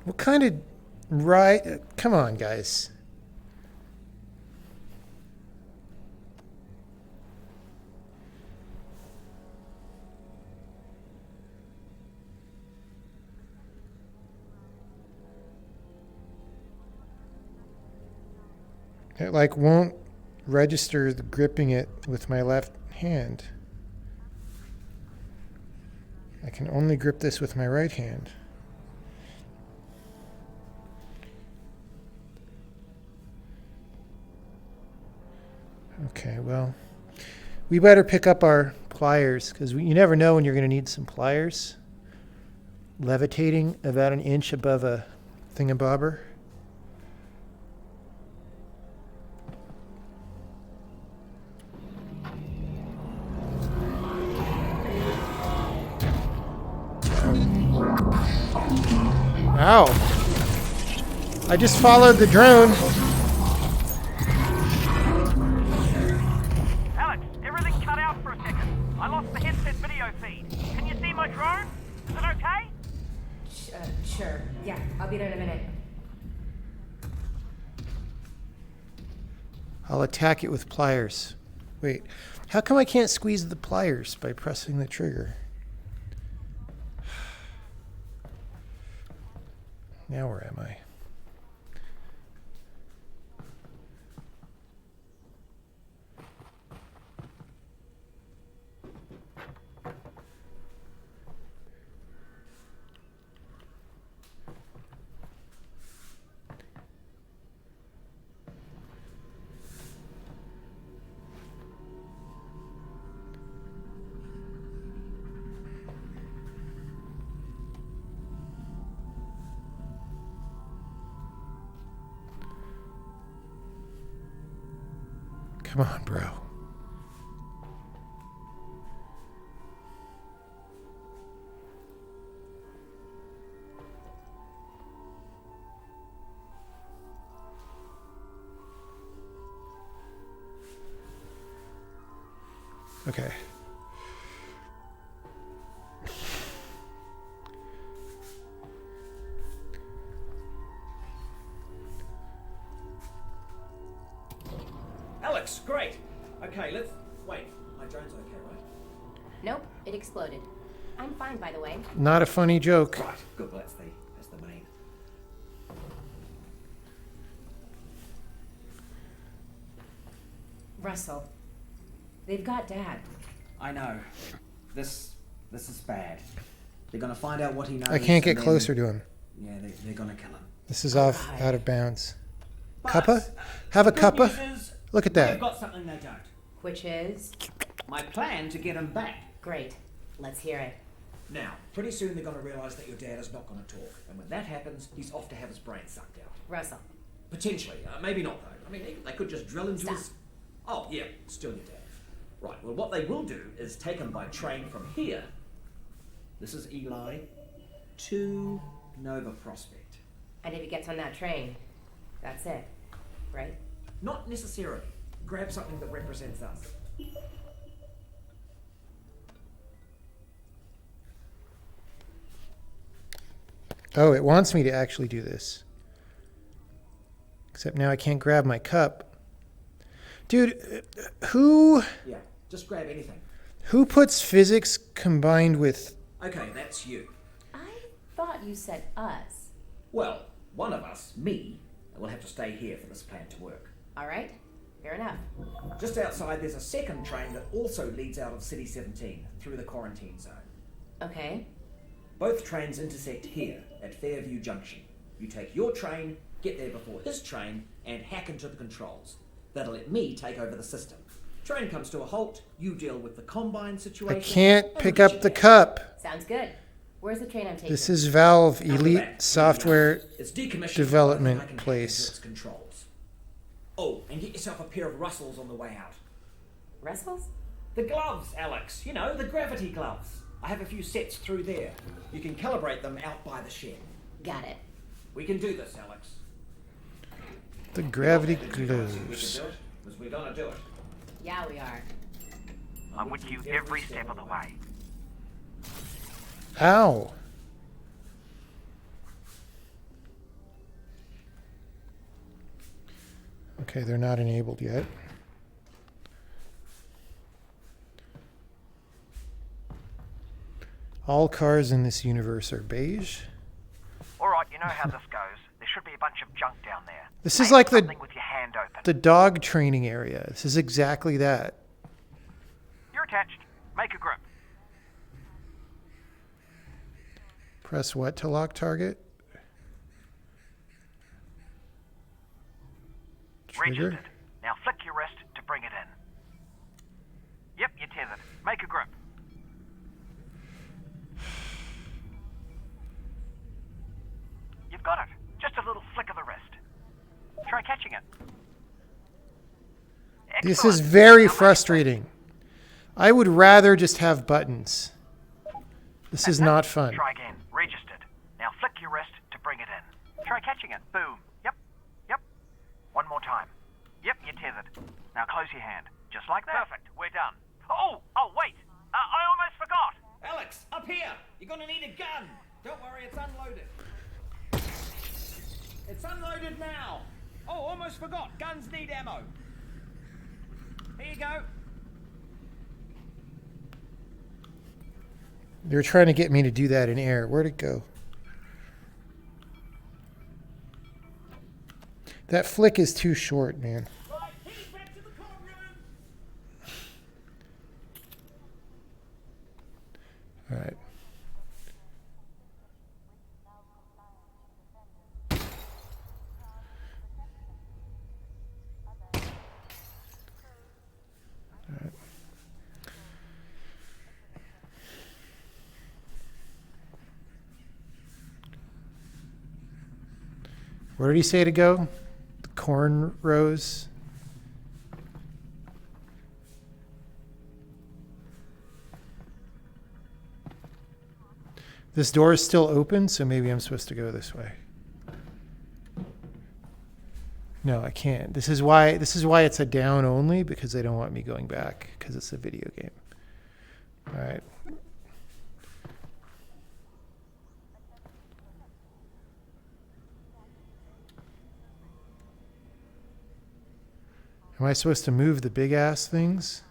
What kind of come on, guys. It like won't register the gripping it with my left hand. I can only grip this with my right hand. Okay, well, we better pick up our pliers because you never know when you're going to need some pliers. Levitating about an inch above a thingamabobber. Ow. I just followed the drone. Alyx, everything cut out for a second. I lost the headset video feed. Can you see my drone? Is it okay? Sure. Yeah, I'll be there in a minute. I'll attack it with pliers. Wait, how come I can't squeeze the pliers by pressing the trigger? Now where am I? Come on, bro. Okay. Alyx, great. Okay, let's wait. My drone's okay, right? Nope, it exploded. I'm fine, by the way. Not a funny joke. Right. Good. Well, that's the main. Russell, they've got Dad. I know. This is bad. They're gonna find out what he knows. I can't get and closer then, to him. Yeah, they're gonna kill him. This is off out of bounds. But Cuppa? Have a the good cuppa? news is Look at that. We've got something they don't. Which is? My plan to get him back. Great. Let's hear it. Now, pretty soon they're gonna realise that your dad is not gonna talk, and when that happens, he's off to have his brain sucked out. Russell, Potentially. Maybe not, though. I mean, they could just drill into his... Oh, yeah, still your dad. Right, well, what they will do is take him by train from here. This is Eli to Nova Prospect. And if he gets on that train, that's it, right? Not necessarily. Grab something that represents us. Oh, it wants me to actually do this. Except now I can't grab my cup. Dude, who Yeah, just grab anything. puts physics combined with... Okay, that's you. I thought you said us. Well, one of us, me, will have to stay here for this plan to work. All right, fair enough. Just outside, there's a second train that also leads out of City 17 through the quarantine zone. Okay. Both trains intersect here at Fairview Junction. You take your train, get there before his train, and hack into the controls. That'll let me take over the system. Train comes to a halt, you deal with the Combine situation. I can't and pick we get up the you cup. Sounds good. Where's the train I'm taking? This is Valve After Elite that, Software it's decommissioned, Development but I can hack Place. into its controls. Oh, and get yourself a pair of Russells on the way out. Russells? The gloves, Alyx. You know, the gravity gloves. I have a few sets through there. You can calibrate them out by the shed. Got it. We can do this, Alyx. The gravity We can gloves. do it, because we're gonna do it. Yeah, we are. I'm with you every step of the way. Ow. Okay, they're not enabled yet. All cars in this universe are beige. Alright, you know how this goes. There should be a bunch of junk down there. This is Aim like something with your hand open. the dog training area. This is exactly that. You're attached. Make a grip. Press what to lock target? Trigger? Registered. Now flick your wrist to bring it in. Yep, you're tethered. Make a grip. You've got it. Just a little flick of the wrist. Try catching it. This Excellent. is very Now make it. frustrating. I would rather just have buttons. This is not fun. Try again. Registered. Now flick your wrist to bring it in. Try catching it. Boom. Yep. Yep. One more time. Yep, you're tethered. Now close your hand. Just like that. Perfect. We're done. Oh, wait. I almost forgot. Alyx, up here! You're gonna need a gun! Don't worry, it's unloaded. It's unloaded now! Oh, almost forgot. Guns need ammo. Here you go. They're trying to get me to do that in air. Where'd it go? That flick is too short, man. Right, head back to the comm room! All right. Where did he say to go? The corn rows. This door is still open, so maybe I'm supposed to go this way. No, I can't. This is why it's a down only, because they don't want me going back, because it's a video game. All right. Am I supposed to move the big ass things?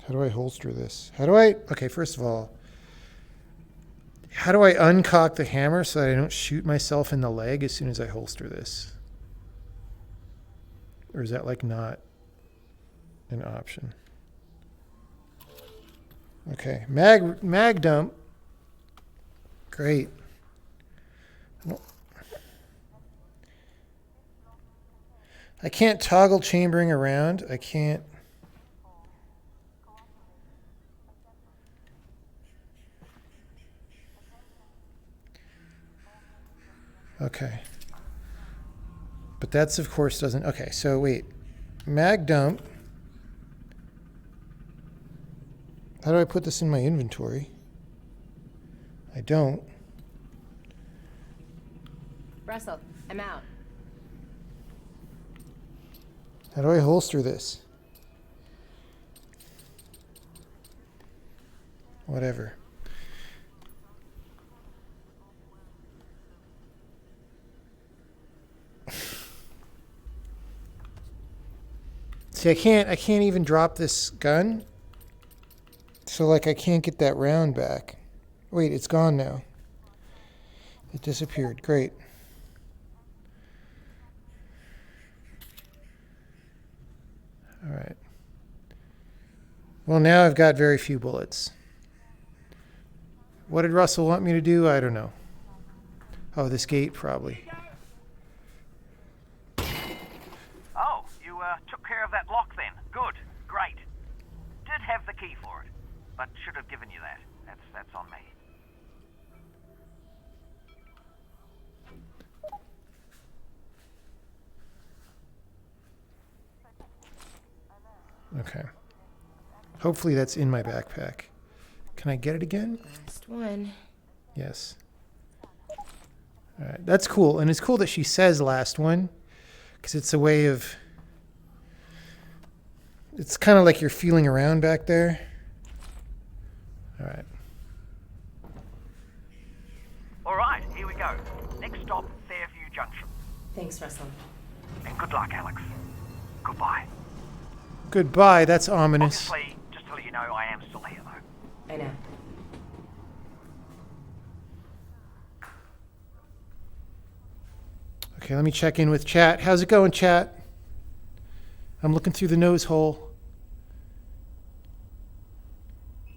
How do I holster this? Okay, first of all, how do I uncock the hammer so that I don't shoot myself in the leg as soon as I holster this? Or is that like not an option? Okay, mag dump. Great. I can't toggle chambering around. I can't. Okay. But that's, of course, doesn't... Okay, so wait. Mag dump. How do I put this in my inventory? I don't. Russell, I'm out. How do I holster this? Whatever. See, I can't even drop this gun. So like I can't get that round back. Wait, it's gone now. It disappeared. Great. All right. Well, now I've got very few bullets. What did Russell want me to do? I don't know. Oh, this gate probably. Oh, you took care of that lock then. Good. Great. Did have the key for it, but should have given you that. That's on me. Okay. Hopefully that's in my backpack. Can I get it again? Last one. Yes. All right. That's cool. And it's cool that she says last one, because it's a way of... It's kind of like you're feeling around back there. All right. All right, here we go. Next stop, Fairview Junction. Thanks, Russell. And good luck, Alyx. Goodbye. Goodbye. That's ominous. Obviously, just to let you know, I am still here, though. I know. Okay, let me check in with chat. How's it going, chat? I'm looking through the nose hole.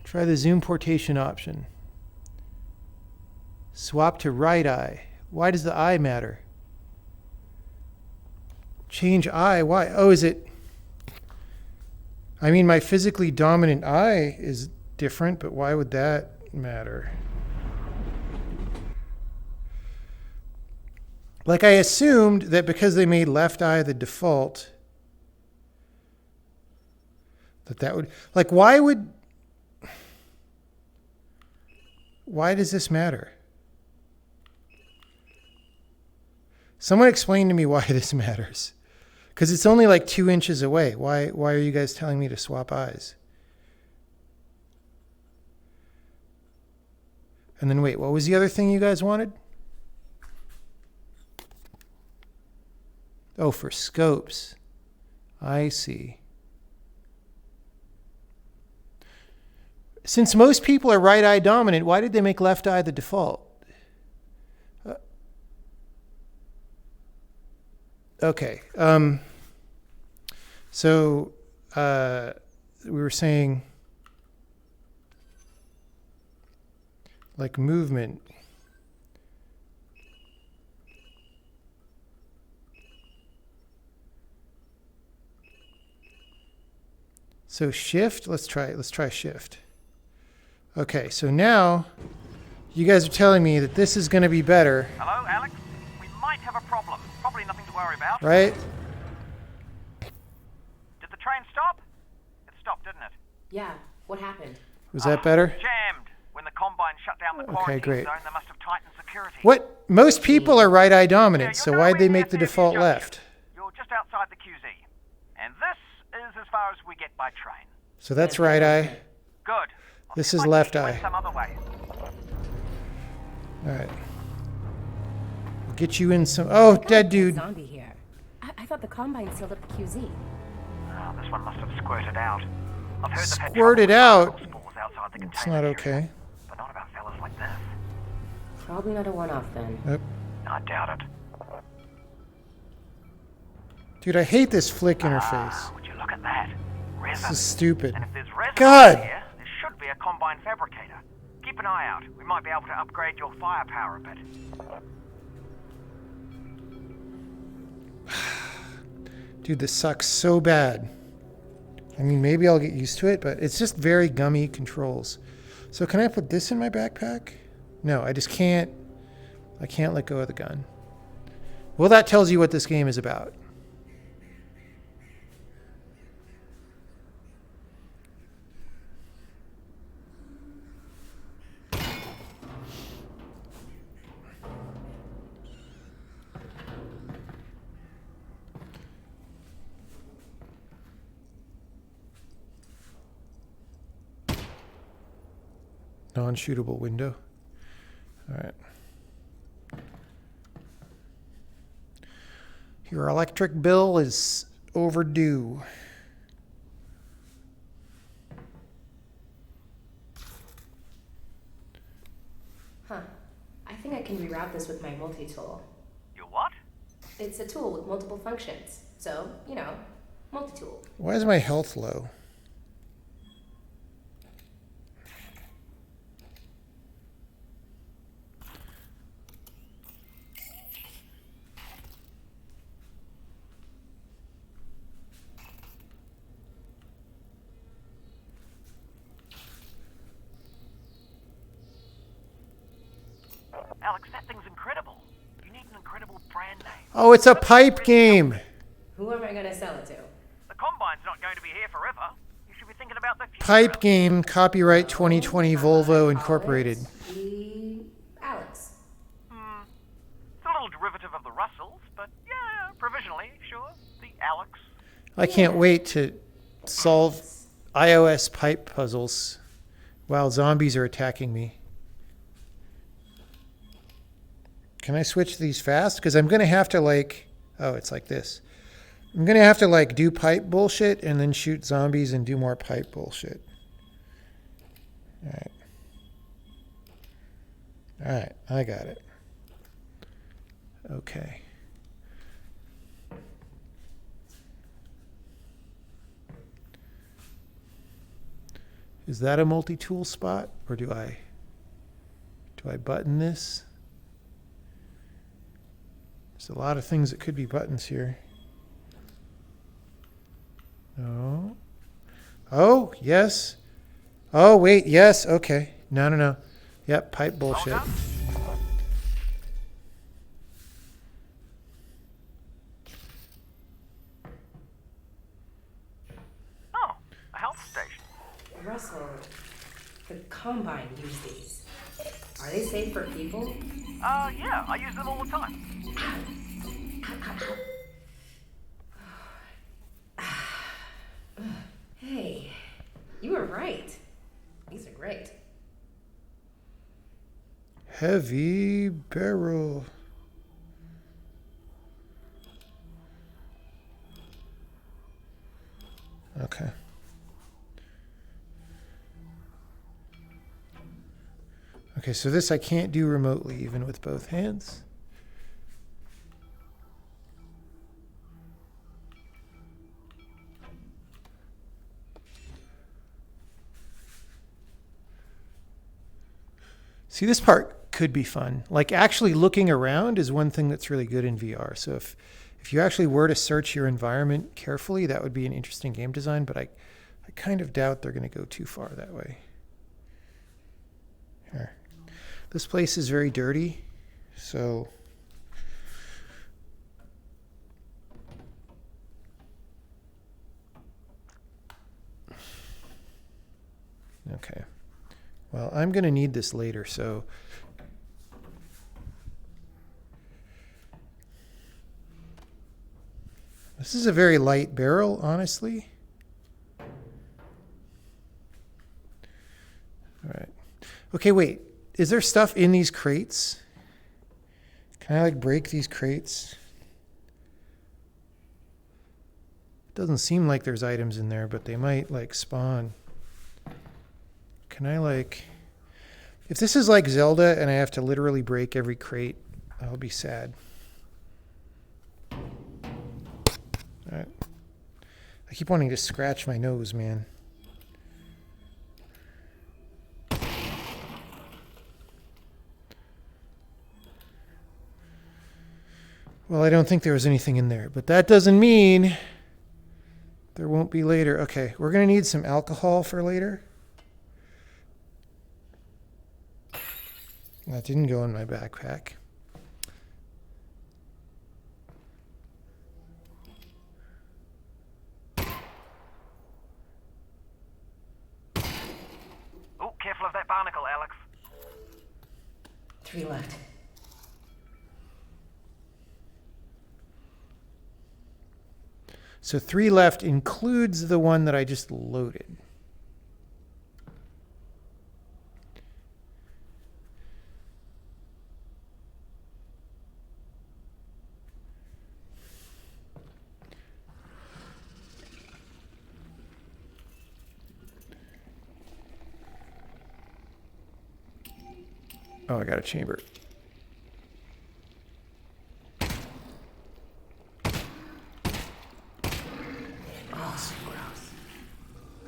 Try the zoom portation option. Swap to right eye. Why does the eye matter? Change eye. Why? Oh, is it... I mean, my physically dominant eye is different, but why would that matter? Like, I assumed that because they made left eye the default, that would... Like, why does this matter? Someone explain to me why this matters. Because it's only like 2 inches away. Why are you guys telling me to swap eyes? And then wait, what was the other thing you guys wanted? Oh, for scopes. I see. Since most people are right eye dominant, why did they make left eye the default? Okay. So we were saying like movement. So shift, let's try shift. Okay, so now you guys are telling me that this is going to be better. Hello, Alyx? We might have a problem. Probably nothing to worry about. Right? Did the train stop? It stopped, didn't it? Yeah, what happened? Was that better? Jammed. When the Combine shut down the quarantine great. zone, they must have tightened security. What? Most people are right eye dominant, Yeah, so you're why'd nowhere they near make the Fairview default Junction. left? You're just outside the QZ. And this is as far as we get by train. So that's right eye. Good. I'll This see if is I can left get you in eye. Some other way. All right. We'll get you in some... Oh, dead dude. Zombie here. I thought the Combine sealed up the QZ. Oh, this one must have squirted out. I've heard they've had Squirted trouble with out? spores outside the It's container not area, okay. But not about fellas like this. Probably not a one-off then. Nope. I doubt it. Dude, I hate this flick interface. Would you look at that? Resin. This is stupid. And if there's resin God! here, there should be a Combine fabricator. Keep an eye out. We might be able to upgrade your firepower a bit. Dude, this sucks so bad. I mean, maybe I'll get used to it, but it's just very gummy controls. So can I put this in my backpack? No, I just can't. I can't let go of the gun. Well, that tells you what this game is about. Non-shootable window. All right. Your electric bill is overdue. Huh. I think I can reroute this with my multi-tool. You what? It's a tool with multiple functions. So, you know, multi-tool. Why is my health low? Alyx, that thing's incredible. You need an incredible brand name. Oh, it's a pipe game. Who am I gonna sell it to? The Combine's not going to be here forever. You should be thinking about the future. Pipe game, copyright 2020 Volvo Incorporated. Alyx. It's a little derivative of the Russells, but yeah, provisionally, sure. The Alyx. I can't wait to solve iOS pipe puzzles while zombies are attacking me. Can I switch these fast? Because I'm going to have to oh, it's like this. I'm going to have to do pipe bullshit and then shoot zombies and do more pipe bullshit. All right. All right, I got it. Okay. Is that a multi-tool spot, or do I button this? There's a lot of things that could be buttons here. No. Oh, yes. Oh, wait, yes, okay. No. Yep, pipe bullshit. Oh, a health station. Russell, the Combine use these. Are they safe for people? Yeah, I use them all the time. Hey, you were right. These are great. Heavy barrel. Okay. Okay, so this I can't do remotely, even with both hands. See, this part could be fun. Like, actually looking around is one thing that's really good in VR. So if you actually were to search your environment carefully, that would be an interesting game design, but I kind of doubt they're going to go too far that way. Here. This place is very dirty, so okay. Well, I'm going to need this later, so this is a very light barrel, honestly. All right. Okay, wait. Is there stuff in these crates? Can I break these crates? It doesn't seem like there's items in there, but they might spawn. Can I if this is like Zelda and I have to literally break every crate, I'll be sad. All right. I keep wanting to scratch my nose, man. Well, I don't think there was anything in there, but that doesn't mean there won't be later. Okay, we're going to need some alcohol for later. That didn't go in my backpack. barnacle, Alyx. 3 left. So 3 left includes the one that I just loaded. Oh, I got a chamber.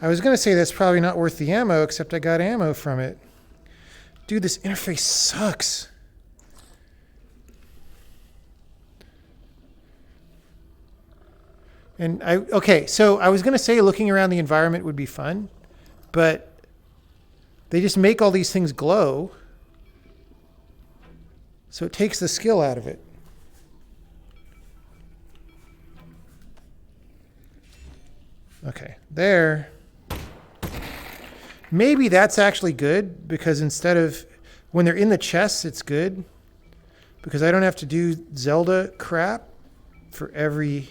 I was going to say that's probably not worth the ammo, except I got ammo from it. Dude, this interface sucks. And okay, so I was going to say looking around the environment would be fun, but they just make all these things glow. So it takes the skill out of it. Okay, there. Maybe that's actually good, because instead of, when they're in the chests, it's good. Because I don't have to do Zelda crap for every...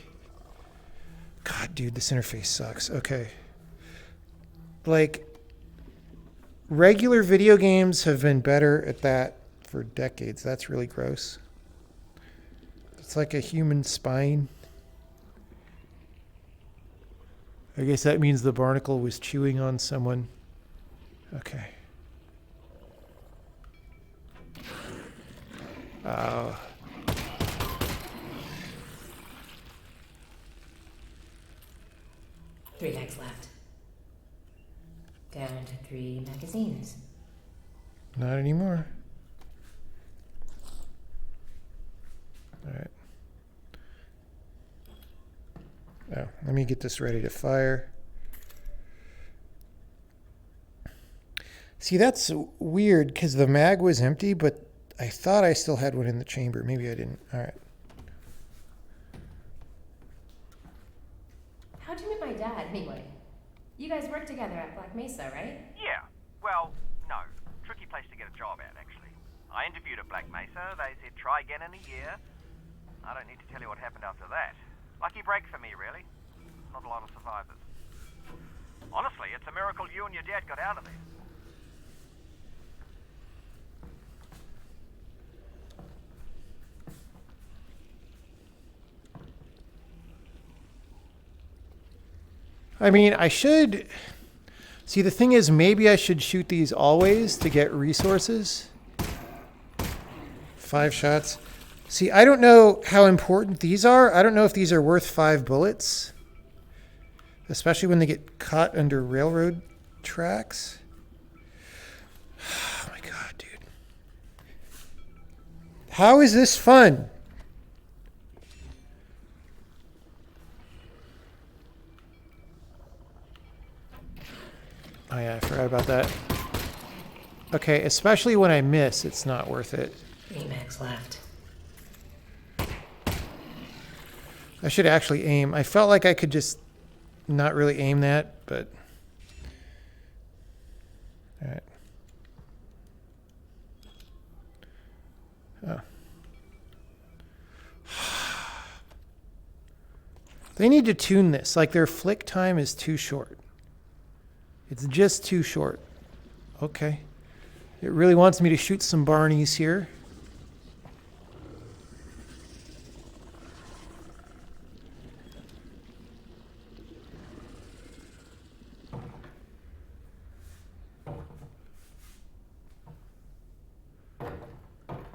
God, dude, this interface sucks. Okay. Like, regular video games have been better at that for decades. That's really gross. It's like a human spine. I guess that means the barnacle was chewing on someone. Okay. Three mags left. Down to 3 magazines. Not anymore. All right. Oh, let me get this ready to fire. See, that's weird because the mag was empty, but I thought I still had one in the chamber. Maybe I didn't. All right. How'd you meet my dad, anyway? You guys work together at Black Mesa, right? Yeah. Well, no. Tricky place to get a job at, actually. I interviewed at Black Mesa. They said try again in a year. I don't need to tell you what happened after that. Lucky break for me, really. Not a lot of survivors. Honestly, it's a miracle you and your dad got out of there. I mean, I should... See, the thing is, maybe I should shoot these always to get resources. 5 shots. See, I don't know how important these are. I don't know if these are worth 5 bullets. Especially when they get caught under railroad tracks. Oh my god, dude. How is this fun? Oh yeah, I forgot about that. Okay, especially when I miss, it's not worth it. 3 mags left. I should actually aim. I felt like I could just not really aim that, but... Alright. Oh. They need to tune this. Like, their flick time is too short. It's just too short. Okay. It really wants me to shoot some Barneys here.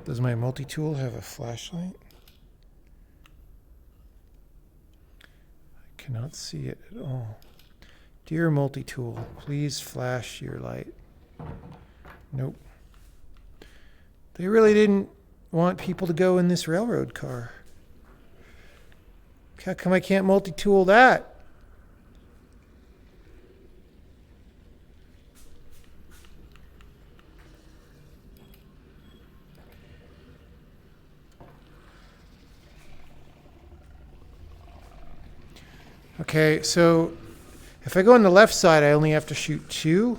Does my multi-tool have a flashlight? I cannot see it at all. Dear multi-tool, please flash your light. Nope. They really didn't want people to go in this railroad car. How come I can't multi-tool that? Okay, so if I go on the left side, I only have to shoot 2.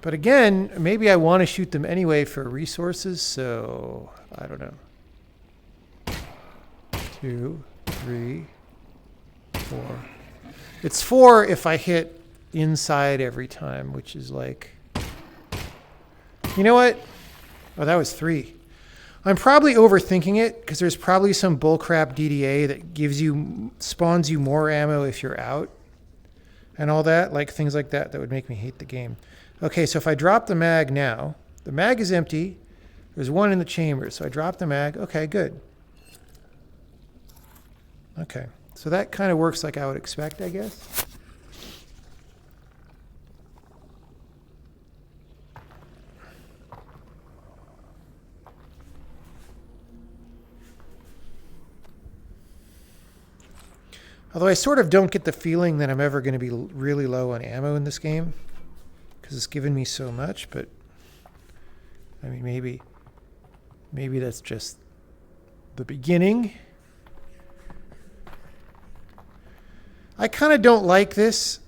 But again, maybe I want to shoot them anyway for resources, so I don't know. 2, 3, 4. It's 4 if I hit inside every time, which is like... You know what? Oh, that was 3. I'm probably overthinking it because there's probably some bullcrap DDA that spawns you more ammo if you're out and all that, like things like that would make me hate the game. Okay, so if I drop the mag now, the mag is empty. There's 1 in the chamber, so I drop the mag. Okay, good. Okay, so that kind of works like I would expect, I guess. Although I sort of don't get the feeling that I'm ever going to be really low on ammo in this game because it's given me so much, but I mean, maybe that's just the beginning. I kind of don't like this.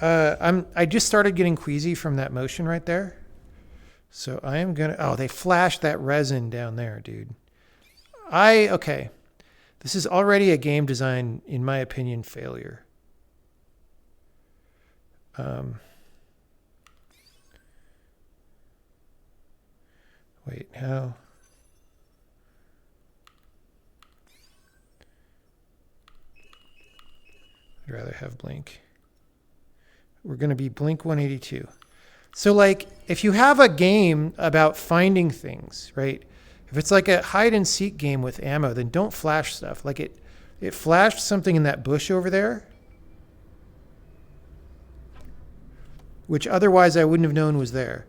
I just started getting queasy from that motion right there. So I am going to... Oh, they flashed that resin down there, dude. Okay. This is already a game design, in my opinion, failure. Wait, how? I'd rather have blink. We're going to be blink 182. So like, if you have a game about finding things, right? If it's like a hide and seek game with ammo, then don't flash stuff. Like it flashed something in that bush over there, which otherwise I wouldn't have known was there.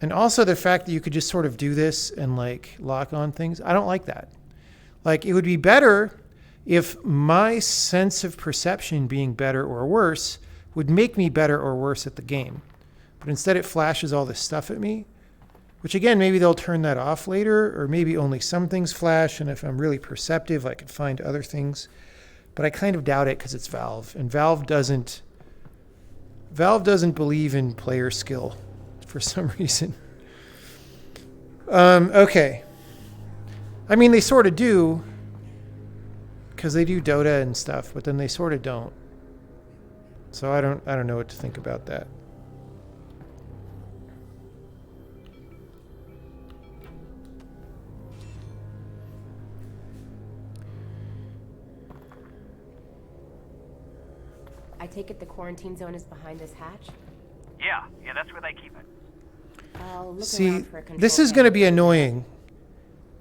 And also the fact that you could just sort of do this and like lock on things. I don't like that. Like, it would be better if my sense of perception being better or worse would make me better or worse at the game. But instead it flashes all this stuff at me, which again, maybe they'll turn that off later, or maybe only some things flash, and if I'm really perceptive, I could find other things. But I kind of doubt it because it's Valve, and Valve doesn't believe in player skill for some reason. Okay. I mean, they sort of do, because they do Dota and stuff, but then they sort of don't. So I don't know what to think about that. I take it the quarantine zone is behind this hatch? Yeah, that's where they keep it. I'll look See, around for a control this is going to panel. be annoying.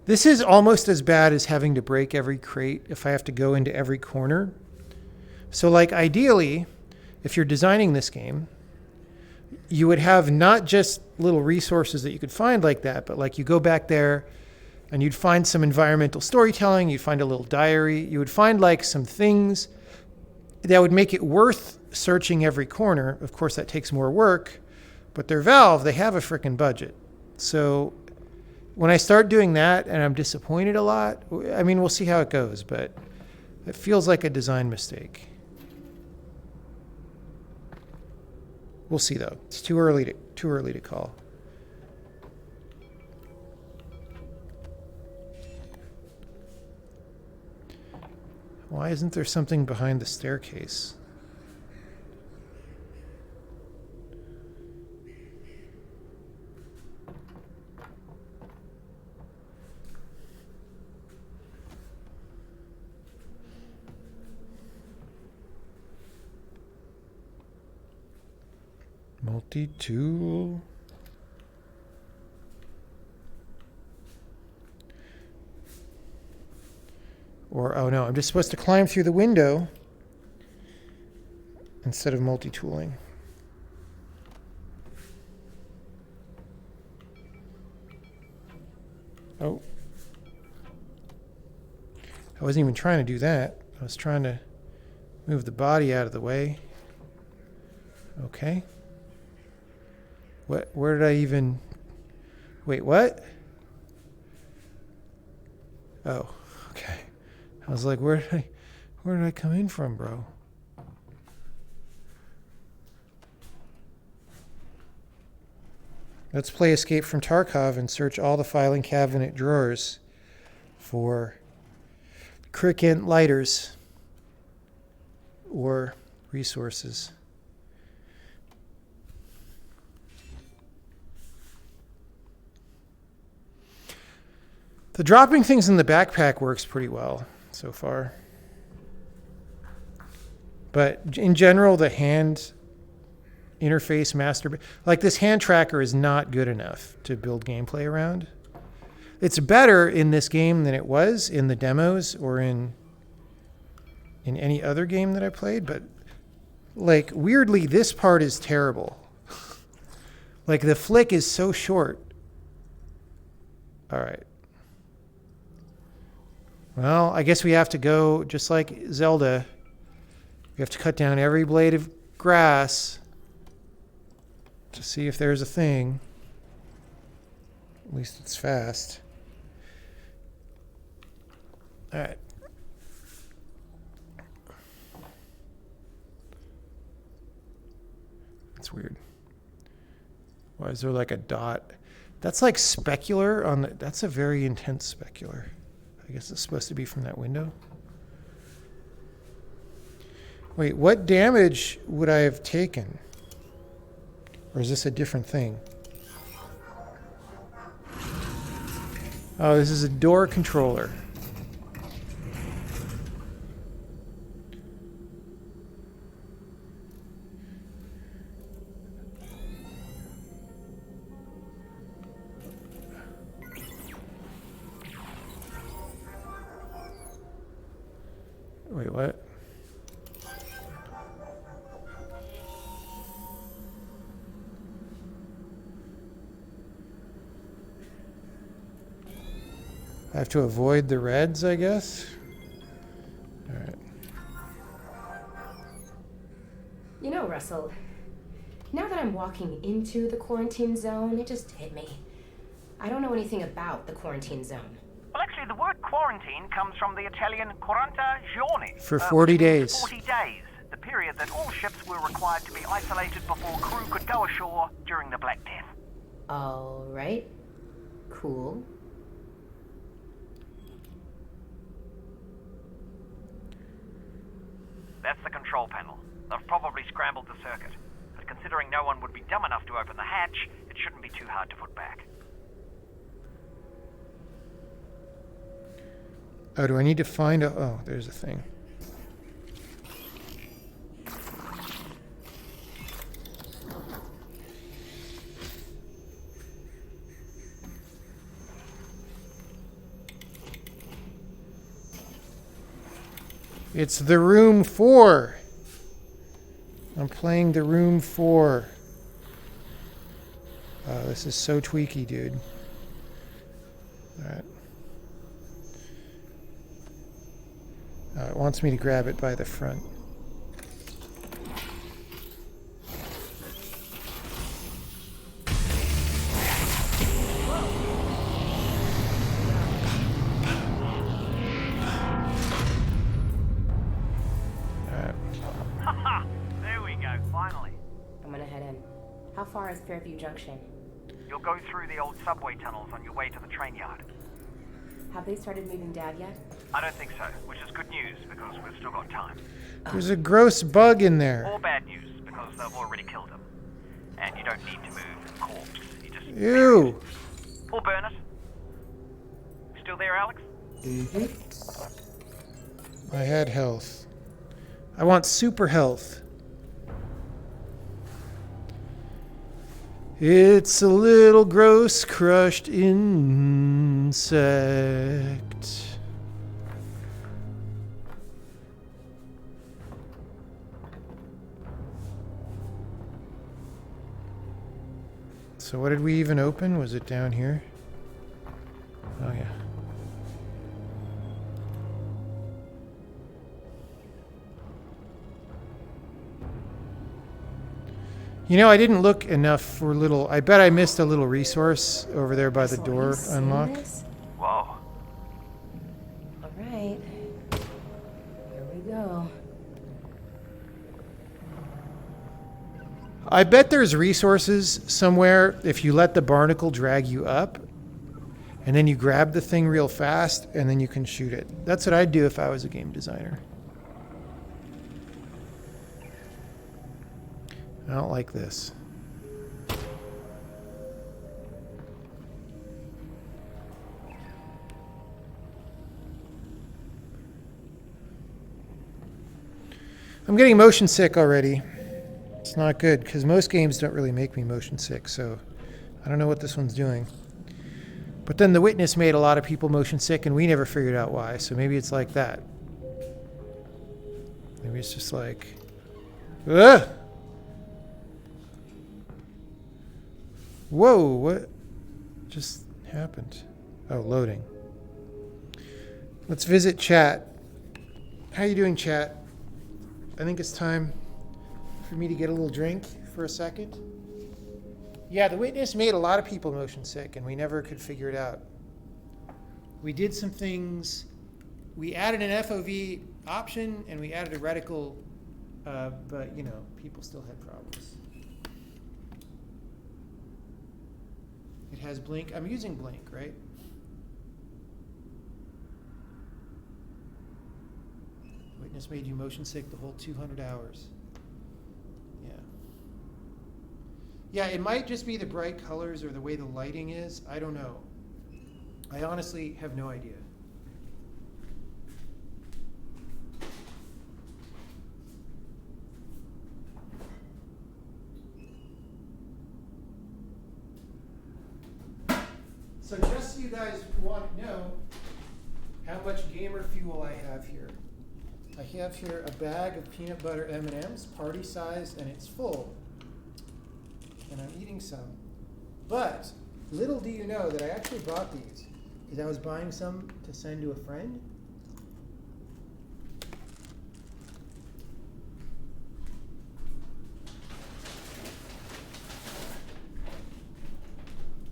This is almost as bad as having to break every crate if I have to go into every corner. So like ideally, if you're designing this game, you would have not just little resources that you could find like that, but like you go back there and you'd find some environmental storytelling, you'd find a little diary, you would find like some things that would make it worth searching every corner. Of course, that takes more work, but they're Valve, they have a freaking budget. So when I start doing that and I'm disappointed a lot, I mean, we'll see how it goes, but it feels like a design mistake. We'll see though. It's too early to call. Why isn't there something behind the staircase? Multi-tool. Or, oh no, I'm just supposed to climb through the window instead of multi-tooling. Oh. I wasn't even trying to do that. I was trying to move the body out of the way. Okay. Where did I even... Wait, what? Oh, okay. I was like, where did I come in from, bro? Let's play Escape from Tarkov and search all the filing cabinet drawers for cricket lighters or resources. The dropping things in the backpack works pretty well so far. But in general, the hand interface master, like this hand tracker is not good enough to build gameplay around. It's better in this game than it was in the demos or in any other game that I played, but like weirdly, this part is terrible. Like the flick is so short. All right. Well, I guess we have to go just like Zelda. We have to cut down every blade of grass to see if there's a thing. At least it's fast. All right. That's weird. Why is there like a dot? That's like specular on the, that's a very intense specular. I guess it's supposed to be from that window. Wait, what damage would I have taken? Or is this a different thing? Oh, this is a door controller. Wait, what? I have to avoid the reds, I guess. All right. You know, Russell, now that I'm walking into the quarantine zone, it just hit me. I don't know anything about the quarantine zone. Well, actually, the word quarantine comes from the Italian 40 giorni. For 40 days. 40 days, the period that all ships were required to be isolated before crew could go ashore during the Black Death. All right. Cool. That's the control panel. They've probably scrambled the circuit. But considering no one would be dumb enough to open the hatch, it shouldn't be too hard to put back. Oh, do I need to find a... Oh, there's a thing. It's the room 4. I'm playing the room 4. Oh, this is so tweaky, dude. All right. It wants me to grab it by the front. There we go, finally. I'm gonna head in. How far is Fairview Junction? You'll go through the old subway tunnels on your way to the train yard. Have they started moving Dad yet? I don't think so, which is good news because we've still got time. There's a gross bug in there. Or bad news because they've already killed him. And you don't need to move the corpse. You just Ew. or burn it. Still there, Alyx? I had health. I want super health. It's a little gross crushed insect. So what did we even open? Was it down here? Oh yeah. You know, I didn't look enough for little... I bet I missed a little resource over there by the Russell, door have you seen unlock. this? Whoa. All right. Here we go. I bet there's resources somewhere if you let the barnacle drag you up and then you grab the thing real fast and then you can shoot it. That's what I'd do if I was a game designer. I don't like this. I'm getting motion sick already. It's not good because most games don't really make me motion sick, so I don't know what this one's doing. But then The Witness made a lot of people motion sick and we never figured out why, so maybe it's like that. Maybe it's just like, ugh! Whoa, what just happened? Oh, loading. Let's visit chat. How you doing, chat? I think it's time for me to get a little drink for a second. Yeah, The Witness made a lot of people motion sick, and we never could figure it out. We did some things. We added an FOV option, and we added a reticle, but, you know, people still had problems. It has blink. I'm using blink, right? Witness made you motion sick the whole 200 hours. Yeah. Yeah, it might just be the bright colors or the way the lighting is. I don't know. I honestly have no idea. So just so you guys want to know how much gamer fuel I have here. I have here a bag of peanut butter M&Ms, party size, and it's full. And I'm eating some. But little do you know that I actually bought these because I was buying some to send to a friend.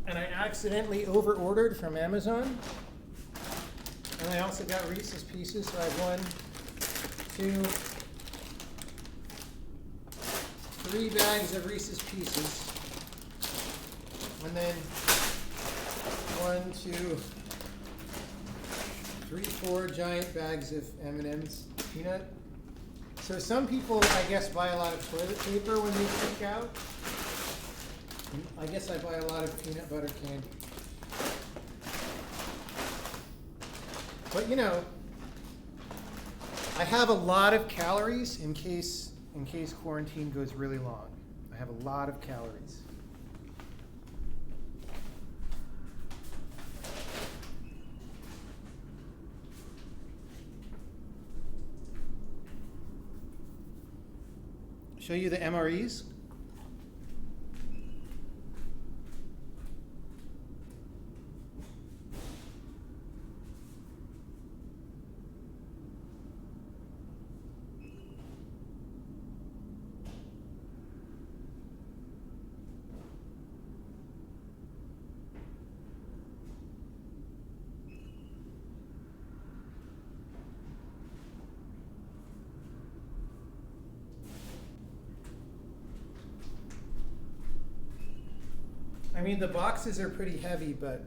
And I accidentally over-ordered from Amazon. And I also got Reese's Pieces, so I have 1, 2, 3 bags of Reese's Pieces. And then 1, 2, 3, 4 giant bags of M&M's peanut. So some people, I guess, buy a lot of toilet paper when they freak out. And I guess I buy a lot of peanut butter candy. But you know, I have a lot of calories in case quarantine goes really long. I have a lot of calories. Show you the MREs. I mean, the boxes are pretty heavy, but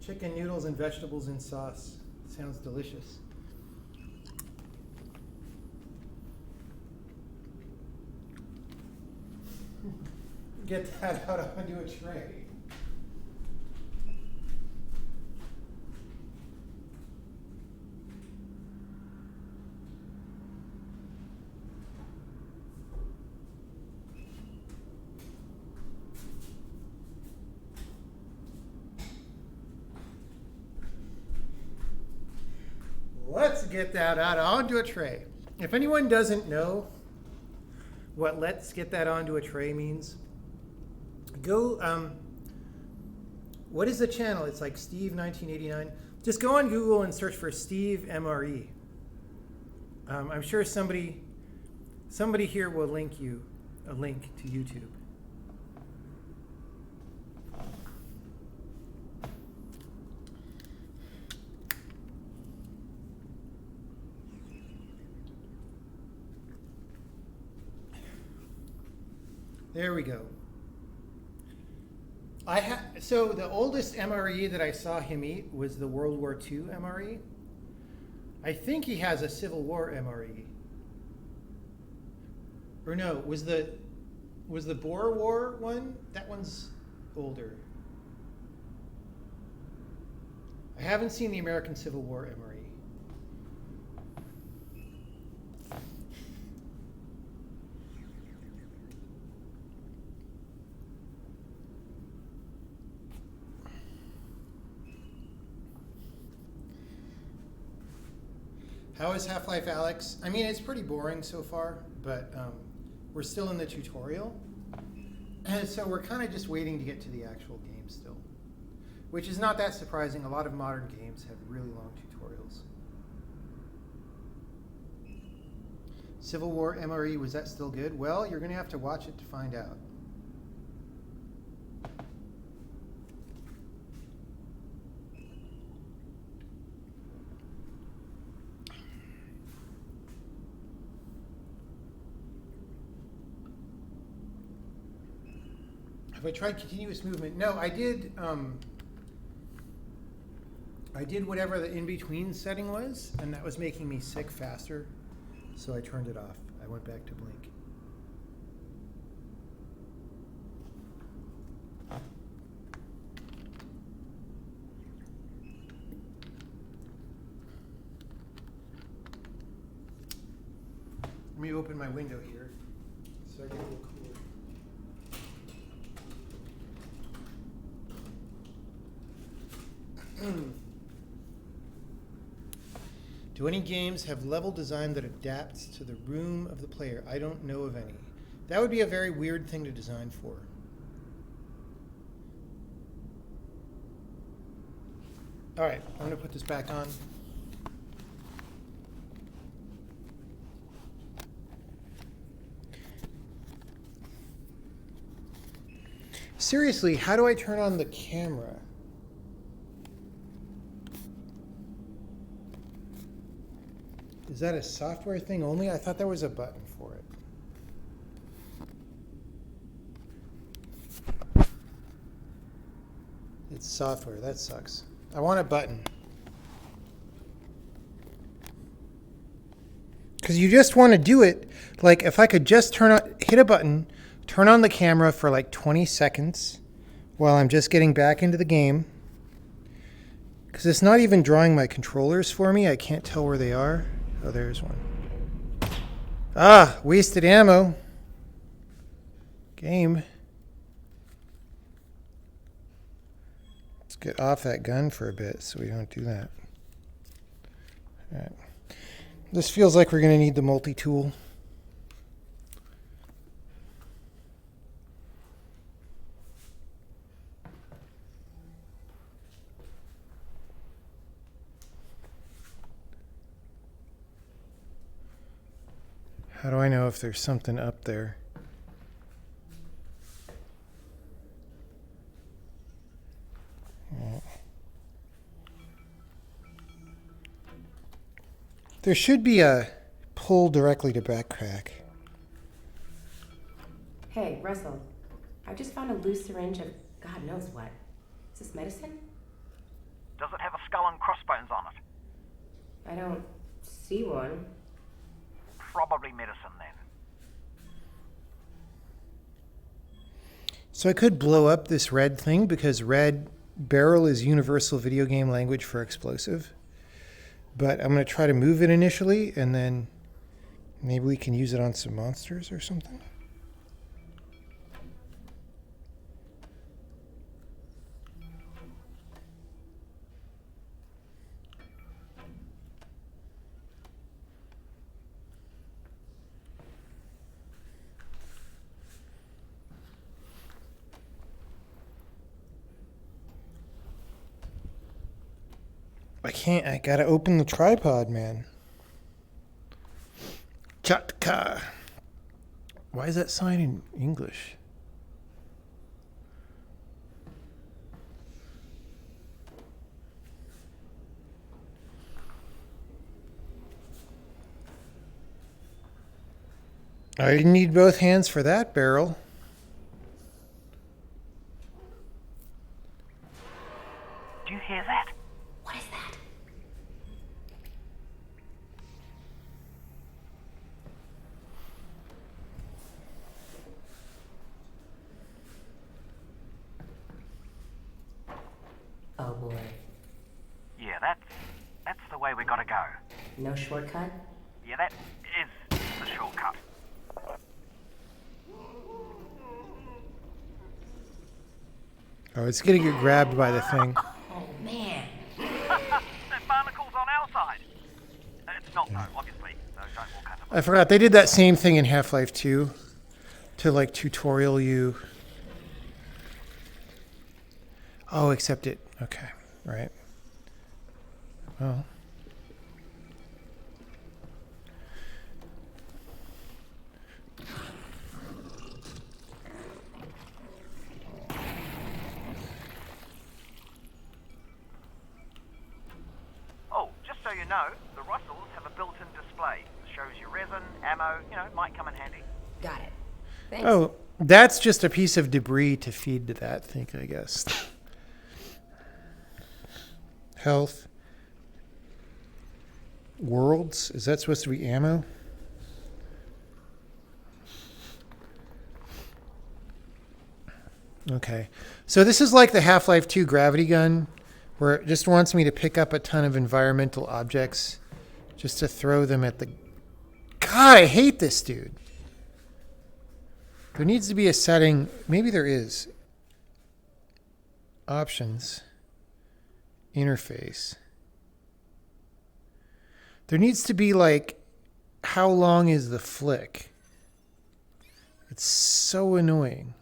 chicken noodles and vegetables in sauce sounds delicious. Get that out onto a tray. Let's get that out onto a tray. If anyone doesn't know what "let's get that onto a tray" means, go, what is the channel? It's like Steve 1989. Just go on Google and search for Steve MRE. I'm sure somebody here will link you a link to YouTube. There we go. So the oldest MRE that I saw him eat was the World War II MRE. I think he has a Civil War MRE. Or no, was the Boer War one? That one's older. I haven't seen the American Civil War MRE. How is Half-Life Alyx? I mean, it's pretty boring so far, but we're still in the tutorial. And so we're kind of just waiting to get to the actual game still, which is not that surprising. A lot of modern games have really long tutorials. Civil War MRE, was that still good? Well, you're going to have to watch it to find out. Have I tried continuous movement? No, I did. I did whatever the in-between setting was, and that was making me sick faster, so I turned it off. I went back to blink. Let me open my window here so I get a little cooler. Do any games have level design that adapts to the room of the player? I don't know of any. That would be a very weird thing to design for. All right, I'm going to put this back on. Seriously, how do I turn on the camera? Is that a software thing only? I thought there was a button for it. It's software. That sucks. I want a button. Because you just want to do it. Like, if I could just hit a button, turn on the camera for like 20 seconds while I'm just getting back into the game. Because it's not even drawing my controllers for me. I can't tell where they are. Oh, there's one. Ah, wasted ammo. Game. Let's get off that gun for a bit so we don't do that. All right. This feels like we're going to need the multi-tool. How do I know if there's something up there? There should be a pull directly to backpack. Hey, Russell. I just found a loose syringe of God knows what. Is this medicine? Does it have a skull and crossbones on it? I don't see one. Probably medicine then. So I could blow up this red thing because red barrel is universal video game language for explosive. But I'm going to try to move it initially, and then maybe we can use it on some monsters or something. I can't. I gotta open the tripod, man. Chatka. Why is that sign in English? I didn't need both hands for that barrel. way we gotta go. No shortcut? Yeah, that is the shortcut. Oh, it's gonna get grabbed by the thing. Oh, man. That barnacle's on our side. It's not, though, obviously, so don't walk under. I forgot, they did that same thing in Half-Life 2 to like tutorial you. Oh, except it, okay, right. Well. Oh, just so you know, the Russells have a built-in display. Shows you resin, ammo, might come in handy. Got it. Thanks. Oh, that's just a piece of debris to feed to that thing, I guess. Health. Worlds? Is that supposed to be ammo? Okay. So this is like the Half-Life 2 gravity gun, where it just wants me to pick up a ton of environmental objects just to throw them at the... God, I hate this dude. There needs to be a setting. Maybe there is. Options. Interface. There needs to be like, how long is the flick? It's so annoying.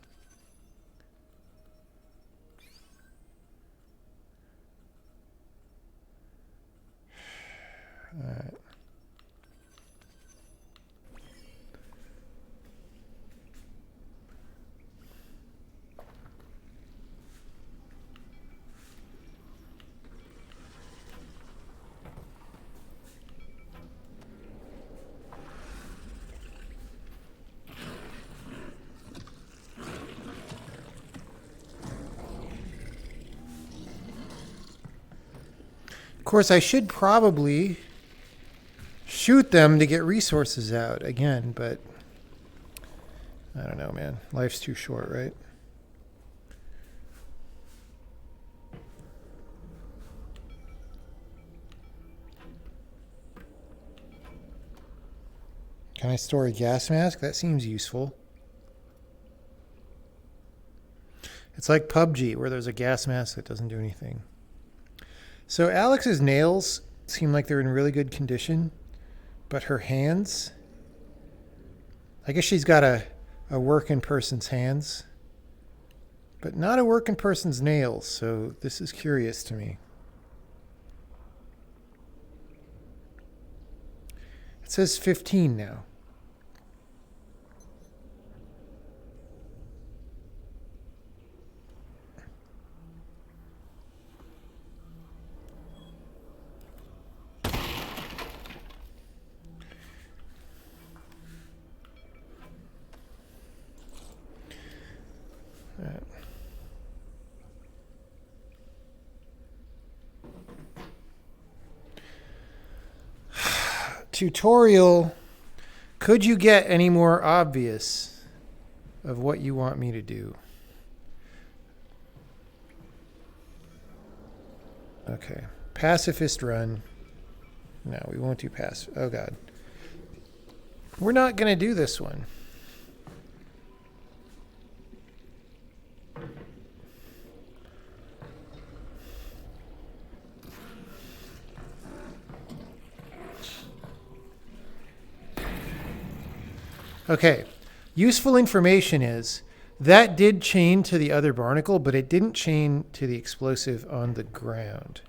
All right. Of course, I should probably shoot them to get resources out again, but I don't know, man. Life's too short, right? Can I store a gas mask? That seems useful. It's like PUBG, where there's a gas mask that doesn't do anything. So Alyx's nails seem like they're in really good condition, but her hands, I guess she's got a working person's hands, but not a working person's nails, so this is curious to me. It says 15 now. Tutorial, could you get any more obvious of what you want me to do? Okay. Pacifist run. No, we won't do pacifist. Oh, God. We're not going to do this one. Okay, useful information is that did chain to the other barnacle, but it didn't chain to the explosive on the ground.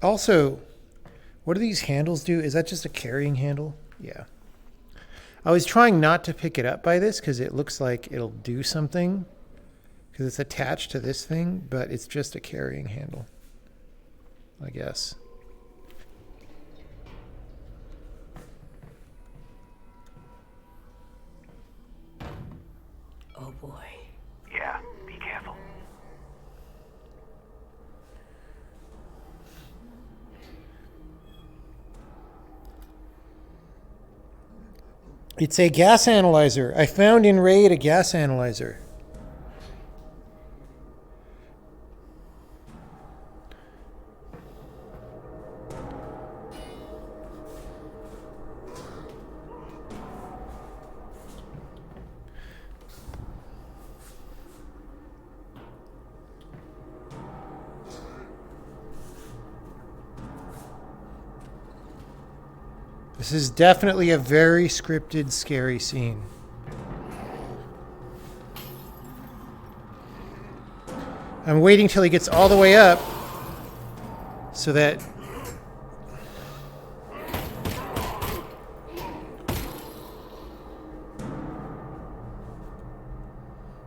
Also, what do these handles do? Is that just a carrying handle? Yeah. I was trying not to pick it up by this because it looks like it'll do something because it's attached to this thing, but it's just a carrying handle, I guess. Oh boy. Yeah, be careful. It's a gas analyzer. I found in Raid a gas analyzer. This is definitely a very scripted, scary scene. I'm waiting till he gets all the way up so that...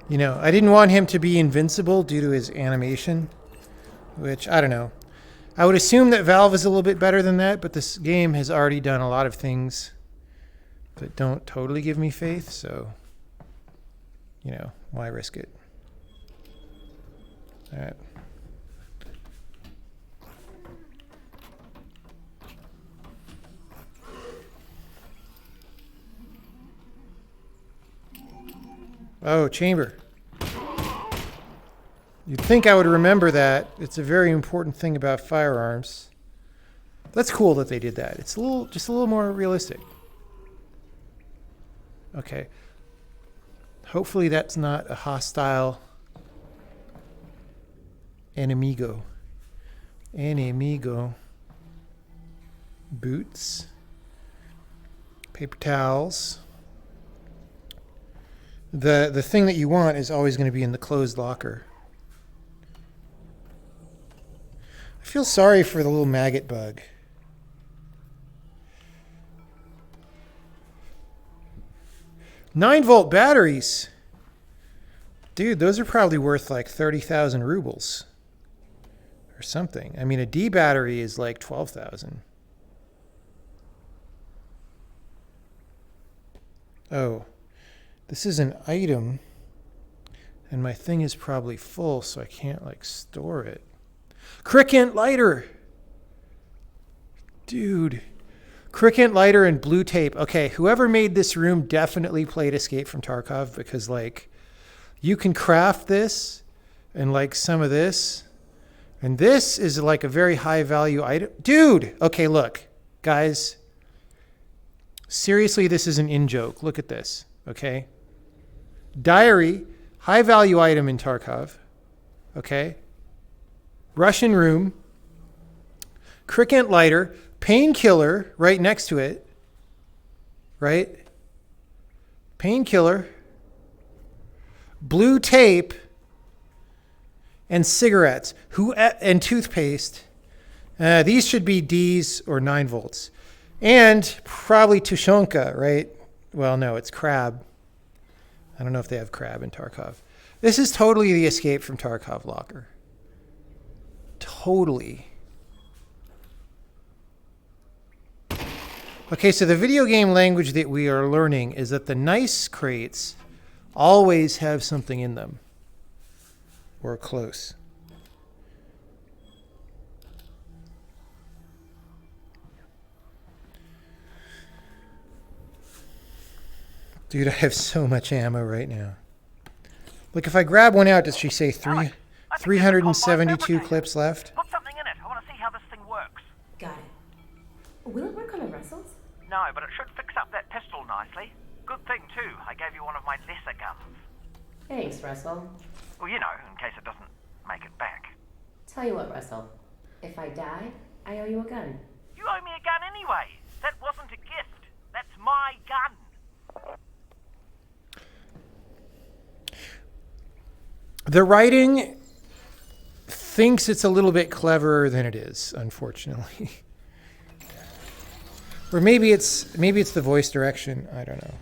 You know, I didn't want him to be invincible due to his animation, which, I don't know. I would assume that Valve is a little bit better than that, but this game has already done a lot of things that don't totally give me faith, so, you know, why risk it? All right. Oh, chamber. You'd think I would remember that. It's a very important thing about firearms. That's cool that they did that. It's just a little more realistic. Okay. Hopefully that's not a hostile enemigo. Enemigo. Boots. Paper towels. The thing that you want is always going to be in the closed locker. I feel sorry for the little maggot bug. 9-volt batteries. Dude, those are probably worth like 30,000 rubles. Or something. I mean, a D battery is like 12,000. Oh. This is an item, and my thing is probably full, so I can't, like, store it. Cricket lighter! Dude. Cricket lighter and blue tape. Okay, whoever made this room definitely played Escape from Tarkov, because, like, you can craft this, and, like, some of this, and this is, like, a very high-value item. Dude! Okay, look. Guys. Seriously, this is an in-joke. Look at this, okay? Diary, high value item in Tarkov. Okay. Russian room. Cricket lighter. Painkiller right next to it. Right? Painkiller. Blue tape. And cigarettes. And toothpaste. These should be Ds or 9 volts. And probably Tushonka, right? Well, no, it's crab. I don't know if they have crab in Tarkov. This is totally the Escape from Tarkov locker. Totally. Okay, so the video game language that we are learning is that the nice crates always have something in them. Or close. Dude, I have so much ammo right now. Look, if I grab one out, does she say 372 clips left? Put something in it. I want to see how this thing works. Got it. Will it work on the Russells? No, but it should fix up that pistol nicely. Good thing, too. I gave you one of my lesser guns. Thanks, Russell. Well, you know, in case it doesn't make it back. Tell you what, Russell. If I die, I owe you a gun. You owe me a gun anyway. That wasn't a gift. That's my gun. The writing thinks it's a little bit cleverer than it is, unfortunately. Or maybe it's the voice direction. I don't know.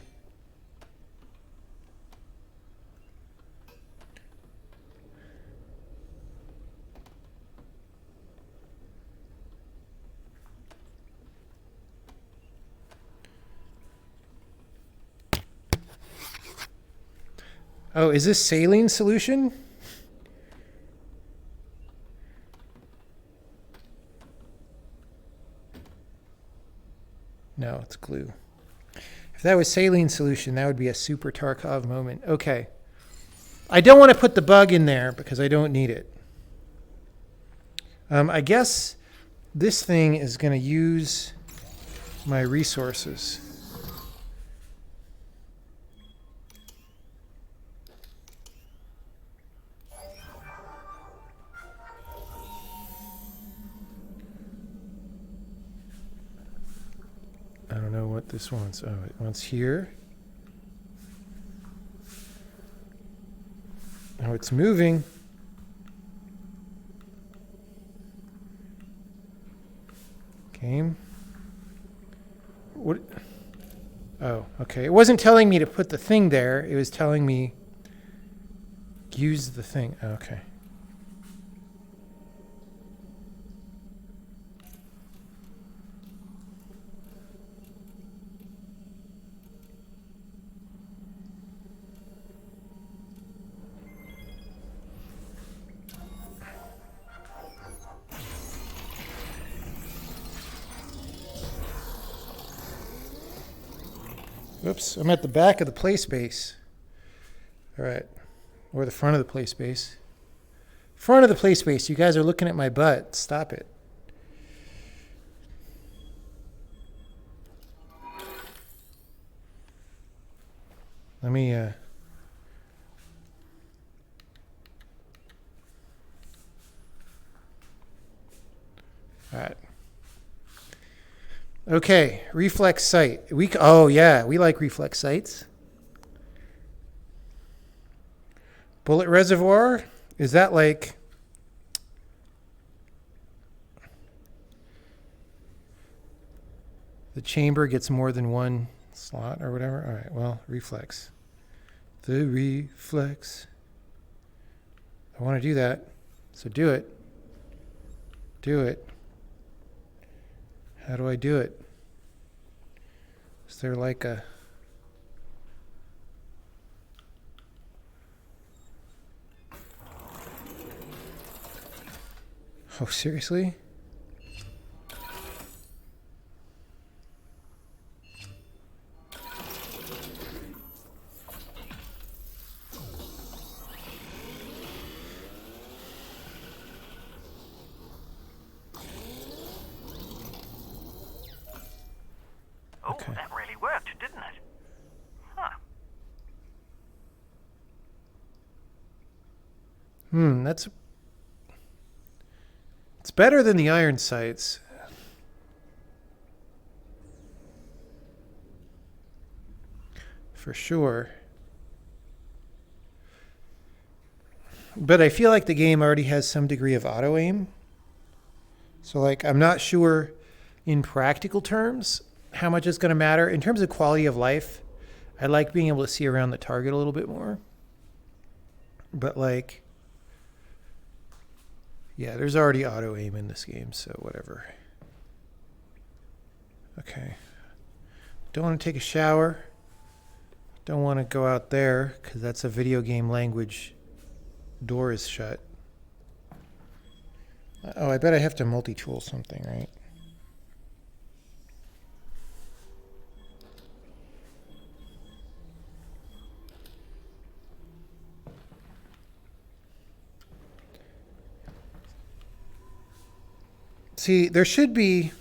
Oh, is this saline solution? No, it's glue. If that was saline solution, that would be a super Tarkov moment. Okay. I don't want to put the bug in there because I don't need it. I guess this thing is going to use my resources. I don't this wants. Oh, it wants here. Oh, it's moving. Game. What? Oh, okay. It wasn't telling me to put the thing there. It was telling me use the thing. Okay. Oops, I'm at the back of the play space. All right. Or the front of the play space. Front of the play space. You guys are looking at my butt. Stop it. Let me, all right. Okay, reflex sight. Oh yeah, we like reflex sights. Bullet reservoir, is that like the chamber gets more than one slot or whatever? All right, well, reflex. The reflex. I want to do that, so do it. Do it. How do I do it? Is there like a... Oh, seriously? Oh, that really worked, didn't it? Huh. That's... It's better than the iron sights. For sure. But I feel like the game already has some degree of auto-aim. So, like, I'm not sure in practical terms how much it's going to matter. In terms of quality of life, I like being able to see around the target a little bit more. But, like... Yeah, there's already auto-aim in this game, so whatever. Okay. Don't want to take a shower. Don't want to go out there, because that's a video game language. Door is shut. Oh, I bet I have to multi-tool something, right? See, there should be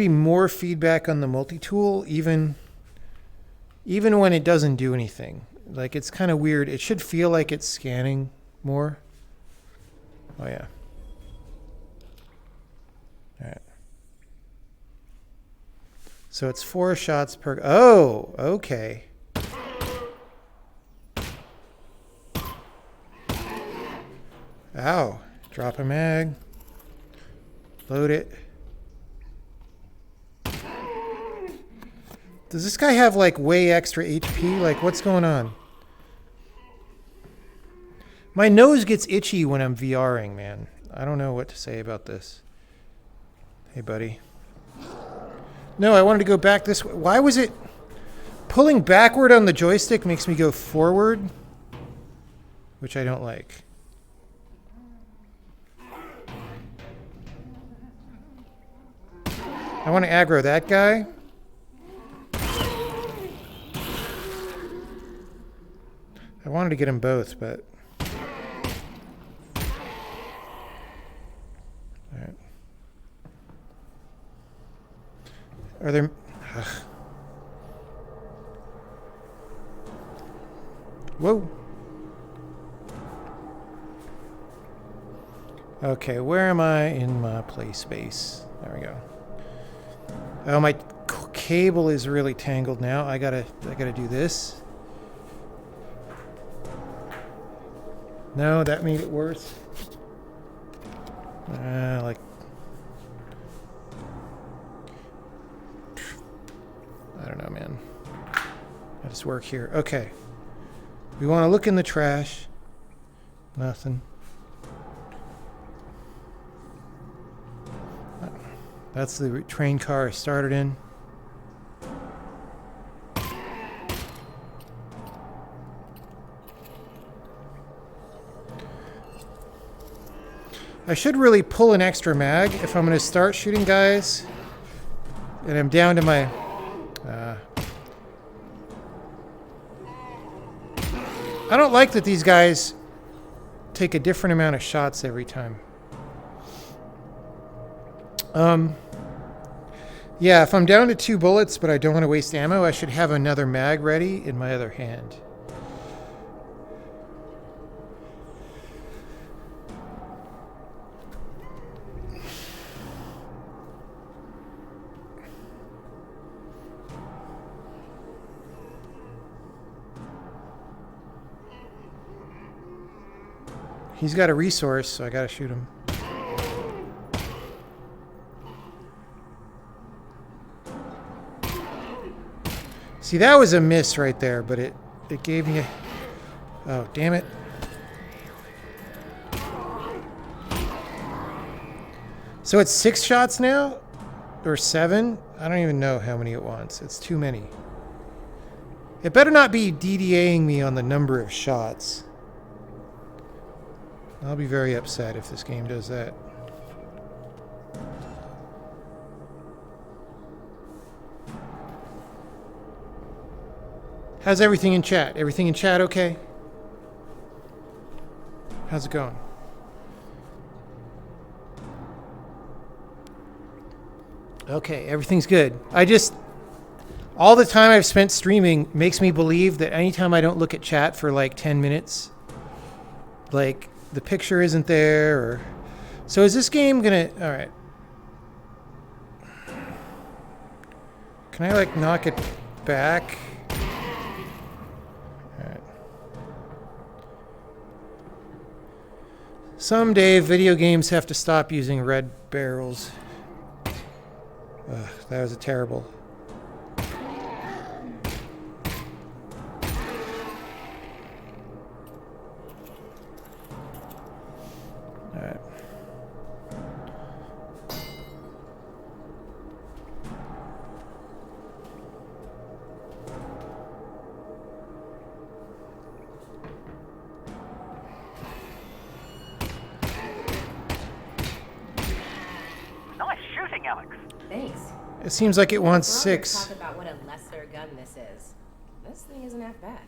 more feedback on the multi-tool, even when it doesn't do anything. Like, it's kind of weird. It should feel like it's scanning more. Oh yeah. All right. So it's 4 shots per. Oh, okay. Ow. Drop a mag. Load it. Does this guy have like way extra HP? Like, what's going on? My nose gets itchy when I'm VRing, man. I don't know what to say about this. Hey, buddy. No, I wanted to go back this way. Why was it... Pulling backward on the joystick makes me go forward, which I don't like. I want to aggro that guy. I wanted to get them both, but... All right. Are there... Ugh. Whoa. Okay, where am I in my play space? There we go. Oh, my cable is really tangled now. I gotta do this. No, that made it worse. Like. I don't know, man. I just work here. Okay. We want to look in the trash. Nothing. That's the train car I started in. I should really pull an extra mag if I'm going to start shooting guys. And I'm down to my... I don't like that these guys take a different amount of shots every time. Yeah, if I'm down to 2 bullets, but I don't want to waste ammo, I should have another mag ready in my other hand. He's got a resource, so I gotta shoot him. See, that was a miss right there, but it gave me a... Oh, damn it. So it's 6 shots now? Or 7? I don't even know how many it wants. It's too many. It better not be DDAing me on the number of shots. I'll be very upset if this game does that. How's everything in chat? Everything in chat okay? How's it going? Okay, everything's good. All the time I've spent streaming makes me believe that anytime I don't look at chat for like 10 minutes, like the picture isn't there, or... So is this game gonna... Alright. Can I like knock it back? Alright. Someday video games have to stop using red barrels. Ugh, that was a terrible... Alright. Nice shooting, Alyx. Thanks. It seems like it wants We're all gonna 6. talk about what a lesser gun this is. This thing isn't half bad.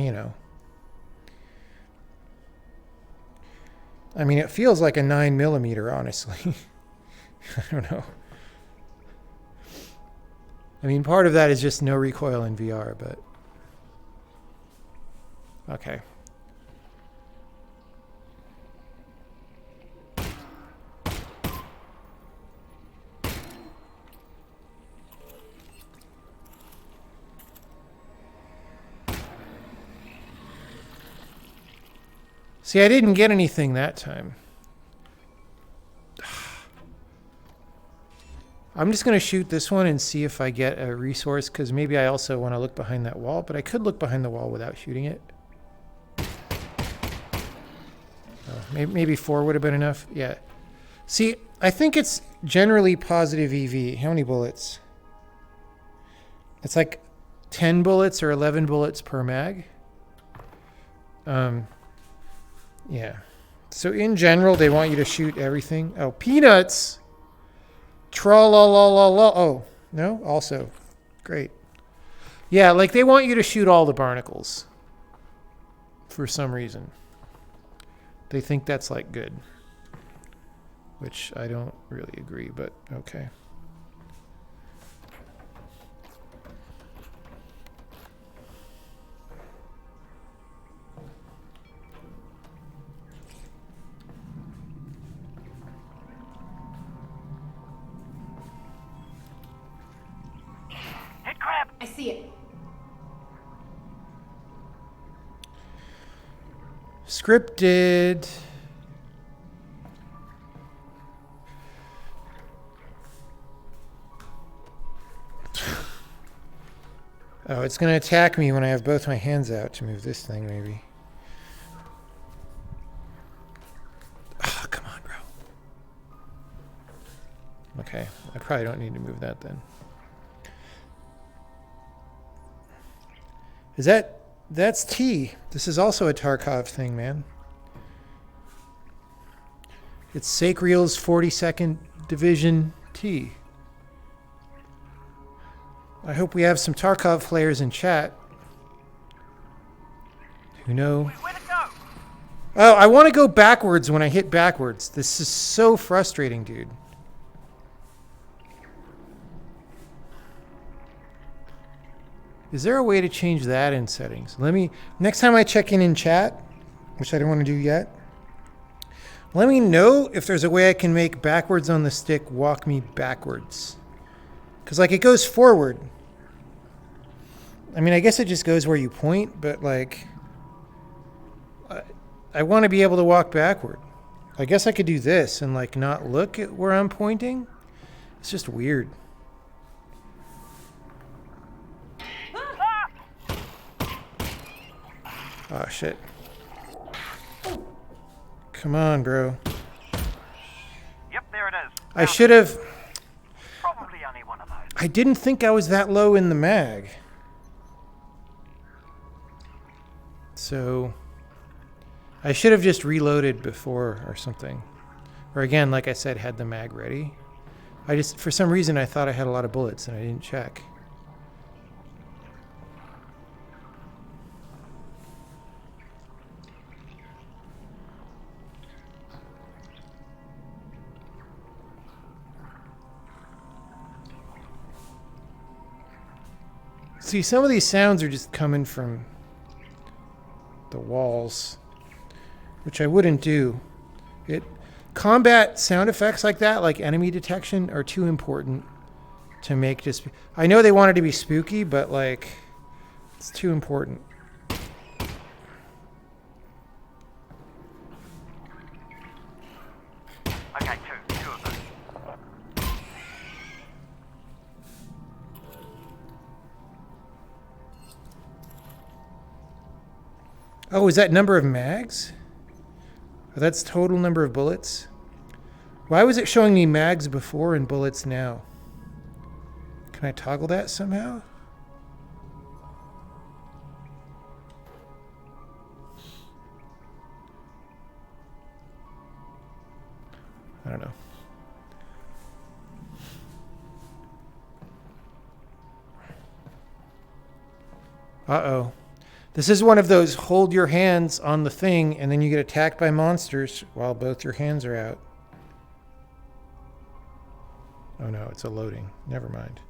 You know. I mean, it feels like a 9mm, honestly. I don't know. I mean, part of that is just no recoil in VR, but... Okay. See, I didn't get anything that time. I'm just going to shoot this one and see if I get a resource, because maybe I also want to look behind that wall, but I could look behind the wall without shooting it. Maybe 4 would have been enough. Yeah. See, I think it's generally positive EV. How many bullets? It's like 10 bullets or 11 bullets per mag. Yeah. So in general, they want you to shoot everything. Oh, peanuts! Tra-la-la-la-la. Oh, no? Also. Great. Yeah, like they want you to shoot all the barnacles. For some reason. They think that's like good. Which I don't really agree, but okay. see it. Scripted. Oh, it's going to attack me when I have both my hands out to move this thing, maybe. Oh, come on, bro. Okay, I probably don't need to move that then. That's T. This is also a Tarkov thing, man. It's Sacriel's 42nd Division T. I hope we have some Tarkov players in chat who know. Where to go? Oh, I want to go backwards when I hit backwards. This is so frustrating, dude. Is there a way to change that in settings? Next time I check in chat, which I don't want to do yet, let me know if there's a way I can make backwards on the stick walk me backwards. Because, like, it goes forward. I mean, I guess it just goes where you point, but, like, I want to be able to walk backward. I guess I could do this and, like, not look at where I'm pointing. It's just weird. Oh, shit. Come on, bro. Yep, there it is. I should have... Probably only one of those. I didn't think I was that low in the mag. So... I should have just reloaded before or something. Or again, like I said, had the mag ready. For some reason, I thought I had a lot of bullets and I didn't check. See, some of these sounds are just coming from the walls, which I wouldn't do. Combat sound effects like that, like enemy detection, are too important to make just... I know they wanted to be spooky, but, like, it's too important. Okay, two of them. Oh, is that number of mags? Oh, that's total number of bullets? Why was it showing me mags before and bullets now? Can I toggle that somehow? I don't know. Uh-oh. This is one of those hold your hands on the thing and then you get attacked by monsters while both your hands are out. Oh no, it's a loading. Never mind.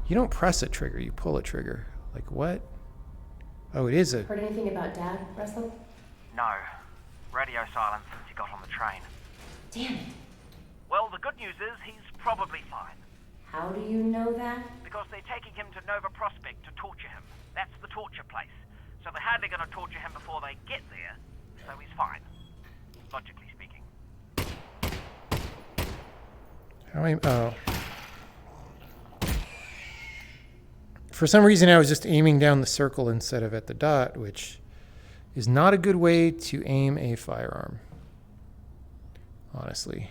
You don't press a trigger, you pull a trigger. Like what? Oh, it is a... Heard anything about Dad, Russell? No. Radio silence since he got on the train. Damn it. Well, the good news is he's probably fine. How do you know that? Because they're taking him to Nova Prospect to torture him. That's the torture place. So they're hardly going to torture him before they get there. So he's fine. Logically speaking. Oh. For some reason, I was just aiming down the circle instead of at the dot, which is not a good way to aim a firearm, honestly.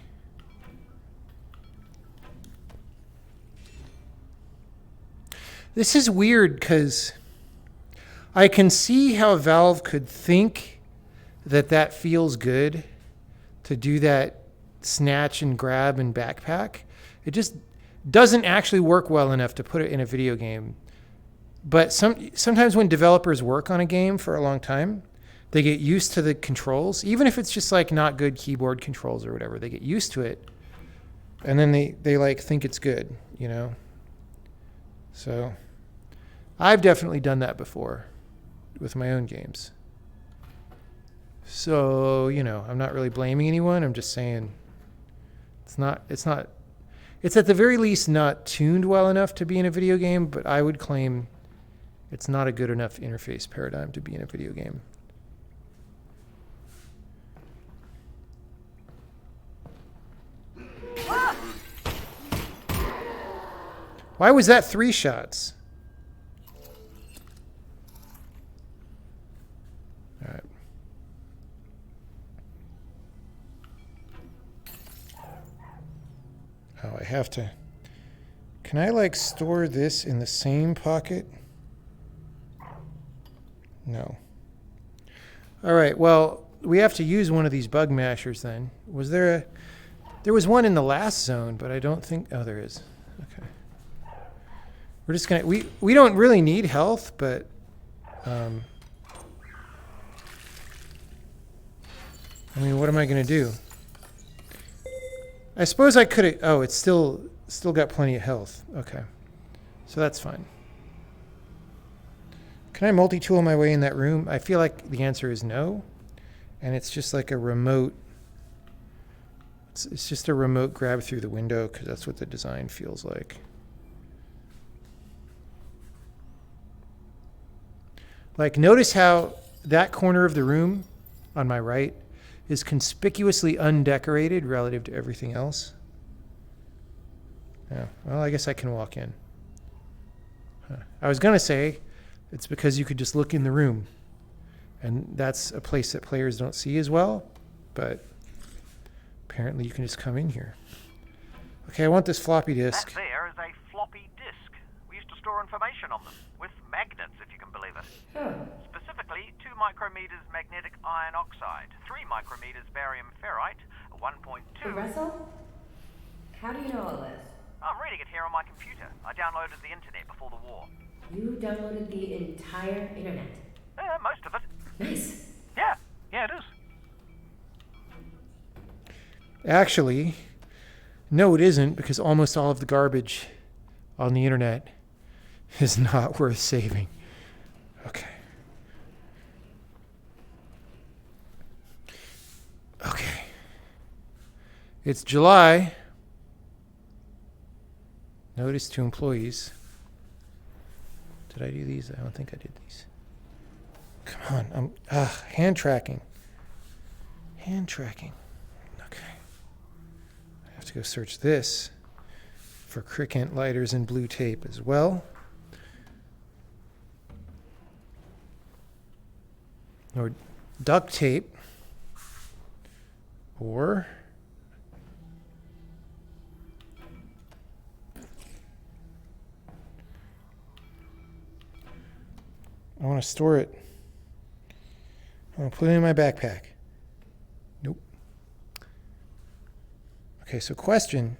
This is weird because I can see how Valve could think that that feels good to do that snatch and grab and backpack. It just doesn't actually work well enough to put it in a video game. But sometimes when developers work on a game for a long time, they get used to the controls, even if it's just like not good keyboard controls or whatever. They get used to it, and then they like think it's good, you know? So I've definitely done that before with my own games. So, you know, I'm not really blaming anyone. I'm just saying it's at the very least not tuned well enough to be in a video game, but I would claim it's not a good enough interface paradigm to be in a video game. Why was that 3 shots? All right. Oh, I have to. Can I like store this in the same pocket? No. All right. Well, we have to use one of these bug mashers then. There was one in the last zone, but I don't think. Oh, there is. Okay. We're just gonna. We don't really need health, but. I mean, what am I gonna do? I suppose I could have. Oh, it's still got plenty of health. Okay, so that's fine. Can I multi-tool my way in that room? I feel like the answer is no, and it's just like a remote. It's just a remote grab through the window because that's what the design feels like. Like, notice how that corner of the room on my right is conspicuously undecorated relative to everything else. Yeah, well, I guess I can walk in. I was going to say it's because you could just look in the room, and that's a place that players don't see as well, but apparently you can just come in here. Okay, I want this floppy disk. That there is a floppy disk. We used to store information on them, with magnets, if you can believe it. Specifically, 2 micrometers magnetic iron oxide, 3 micrometers barium ferrite, 1.2... Russell? How do you know all this? I'm reading it here on my computer. I downloaded the internet before the war. You downloaded the entire internet. Most of it. Nice. Yeah, it is. Actually, no, it isn't, because almost all of the garbage on the internet is not worth saving. Okay. Okay. It's July. Notice to employees. Did I do these? I don't think I did these. Come on. Hand tracking. Hand tracking. Okay. I have to go search this for cricket lighters and blue tape as well. Or duct tape. Or I want to store it. I want to put it in my backpack. Nope. Okay, so question.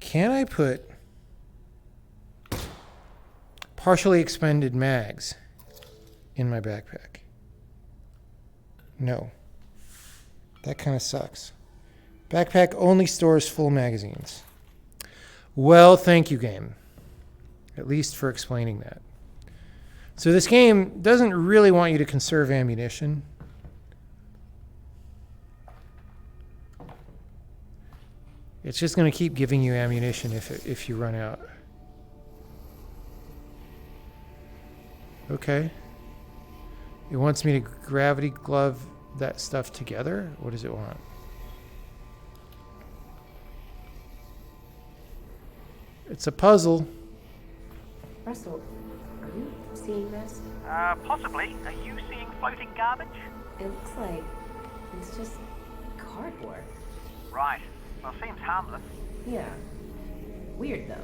Can I put partially expended mags in my backpack? No. That kind of sucks. Backpack only stores full magazines. Well, thank you, game. At least for explaining that. So this game doesn't really want you to conserve ammunition. It's just going to keep giving you ammunition if you run out. Okay. It wants me to gravity glove that stuff together? What does it want? It's a puzzle. Russell, are you seeing this? Possibly. Are you seeing floating garbage? It looks like it's just cardboard. Right. Well, seems harmless. Yeah. Weird, though.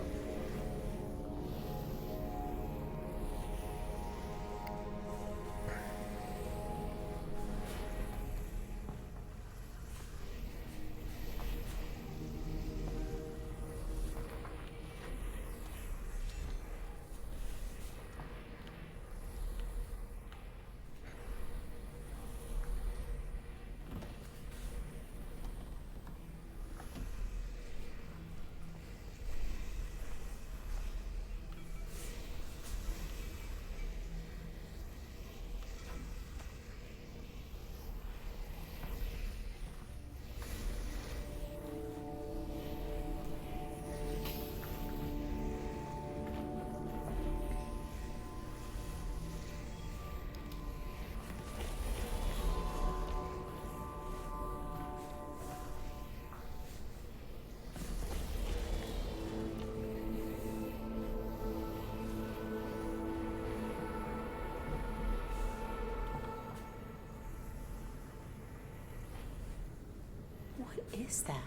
is that?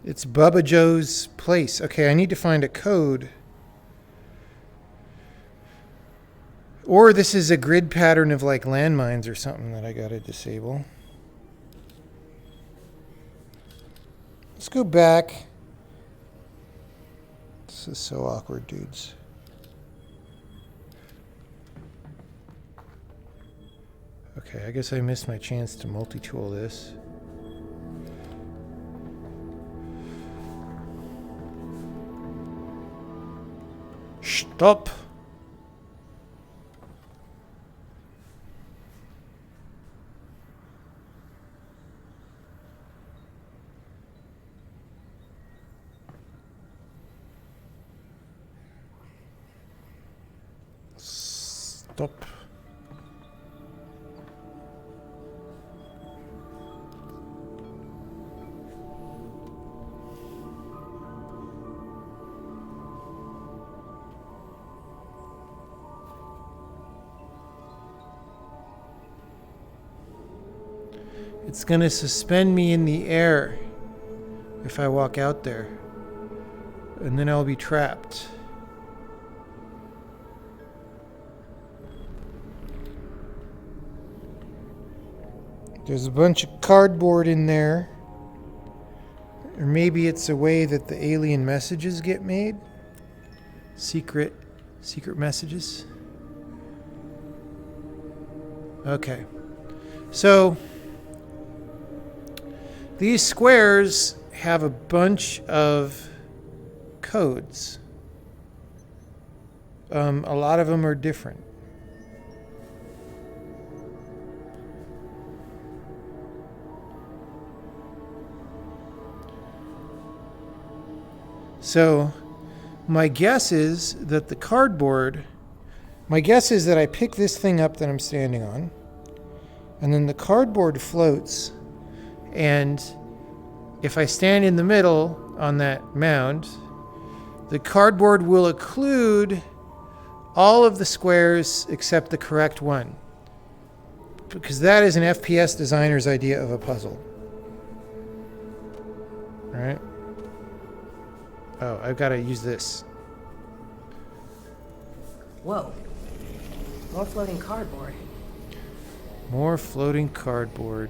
It's Bubba Joe's place. Okay, I need to find a code. Or this is a grid pattern of like landmines or something that I gotta disable. Let's go back. This is so awkward, dudes. Okay, I guess I missed my chance to multi-tool this. Stop! Stop. It's gonna suspend me in the air if I walk out there, and then I'll be trapped. There's a bunch of cardboard in there. Or maybe it's a way that the alien messages get made. Secret messages. Okay. So these squares have a bunch of codes. A lot of them are different. So my guess is that the cardboard, my guess is that I pick this thing up that I'm standing on, and then the cardboard floats, and if I stand in the middle on that mound, the cardboard will occlude all of the squares except the correct one, because that is an FPS designer's idea of a puzzle. All right. Oh, I've got to use this. Whoa. More floating cardboard. More floating cardboard.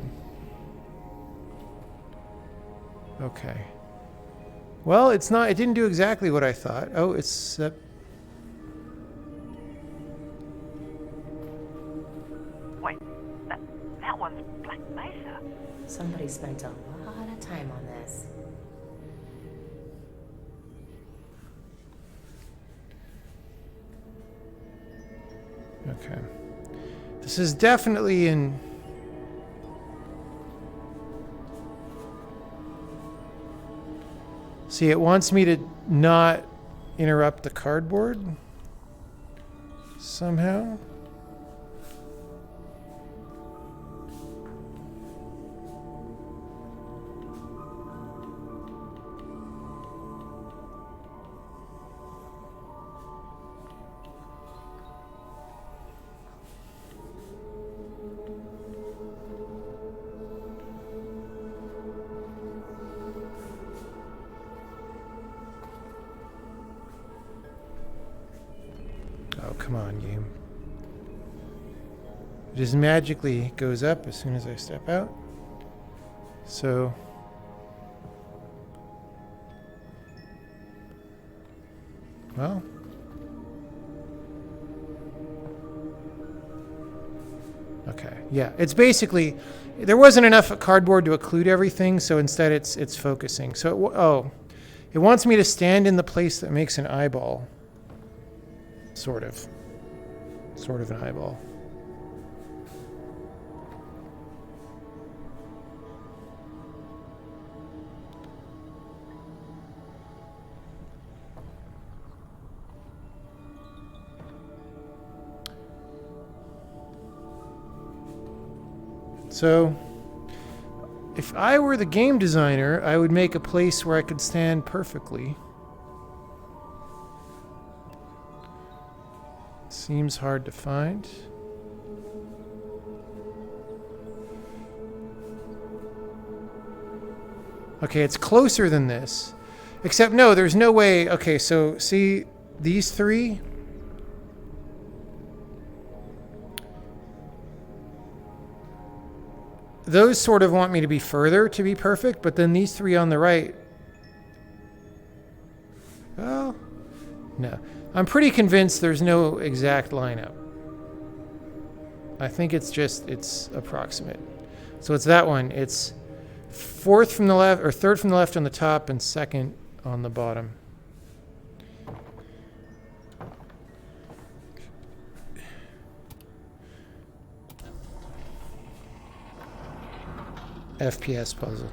Okay. Well, it didn't do exactly what I thought. Oh, it's... Wait, that one's Black Mesa. Somebody spent a lot of time on this. Okay. This is definitely in... See, it wants me to not interrupt the cardboard somehow. Oh, come on, game. It just magically goes up as soon as I step out. So... Well... Okay, yeah. It's basically... There wasn't enough cardboard to occlude everything, so instead it's focusing. So, it wants me to stand in the place that makes an eyeball. Sort of an eyeball. So, if I were the game designer, I would make a place where I could stand perfectly. Seems hard to find. Okay, it's closer than this. Except, no, there's no way. Okay, so see these three? Those sort of want me to be further to be perfect, but then these three on the right. Well, no. I'm pretty convinced there's no exact lineup. I think it's approximate. So it's that one. It's fourth from the left, or third from the left on the top, and second on the bottom. FPS puzzle.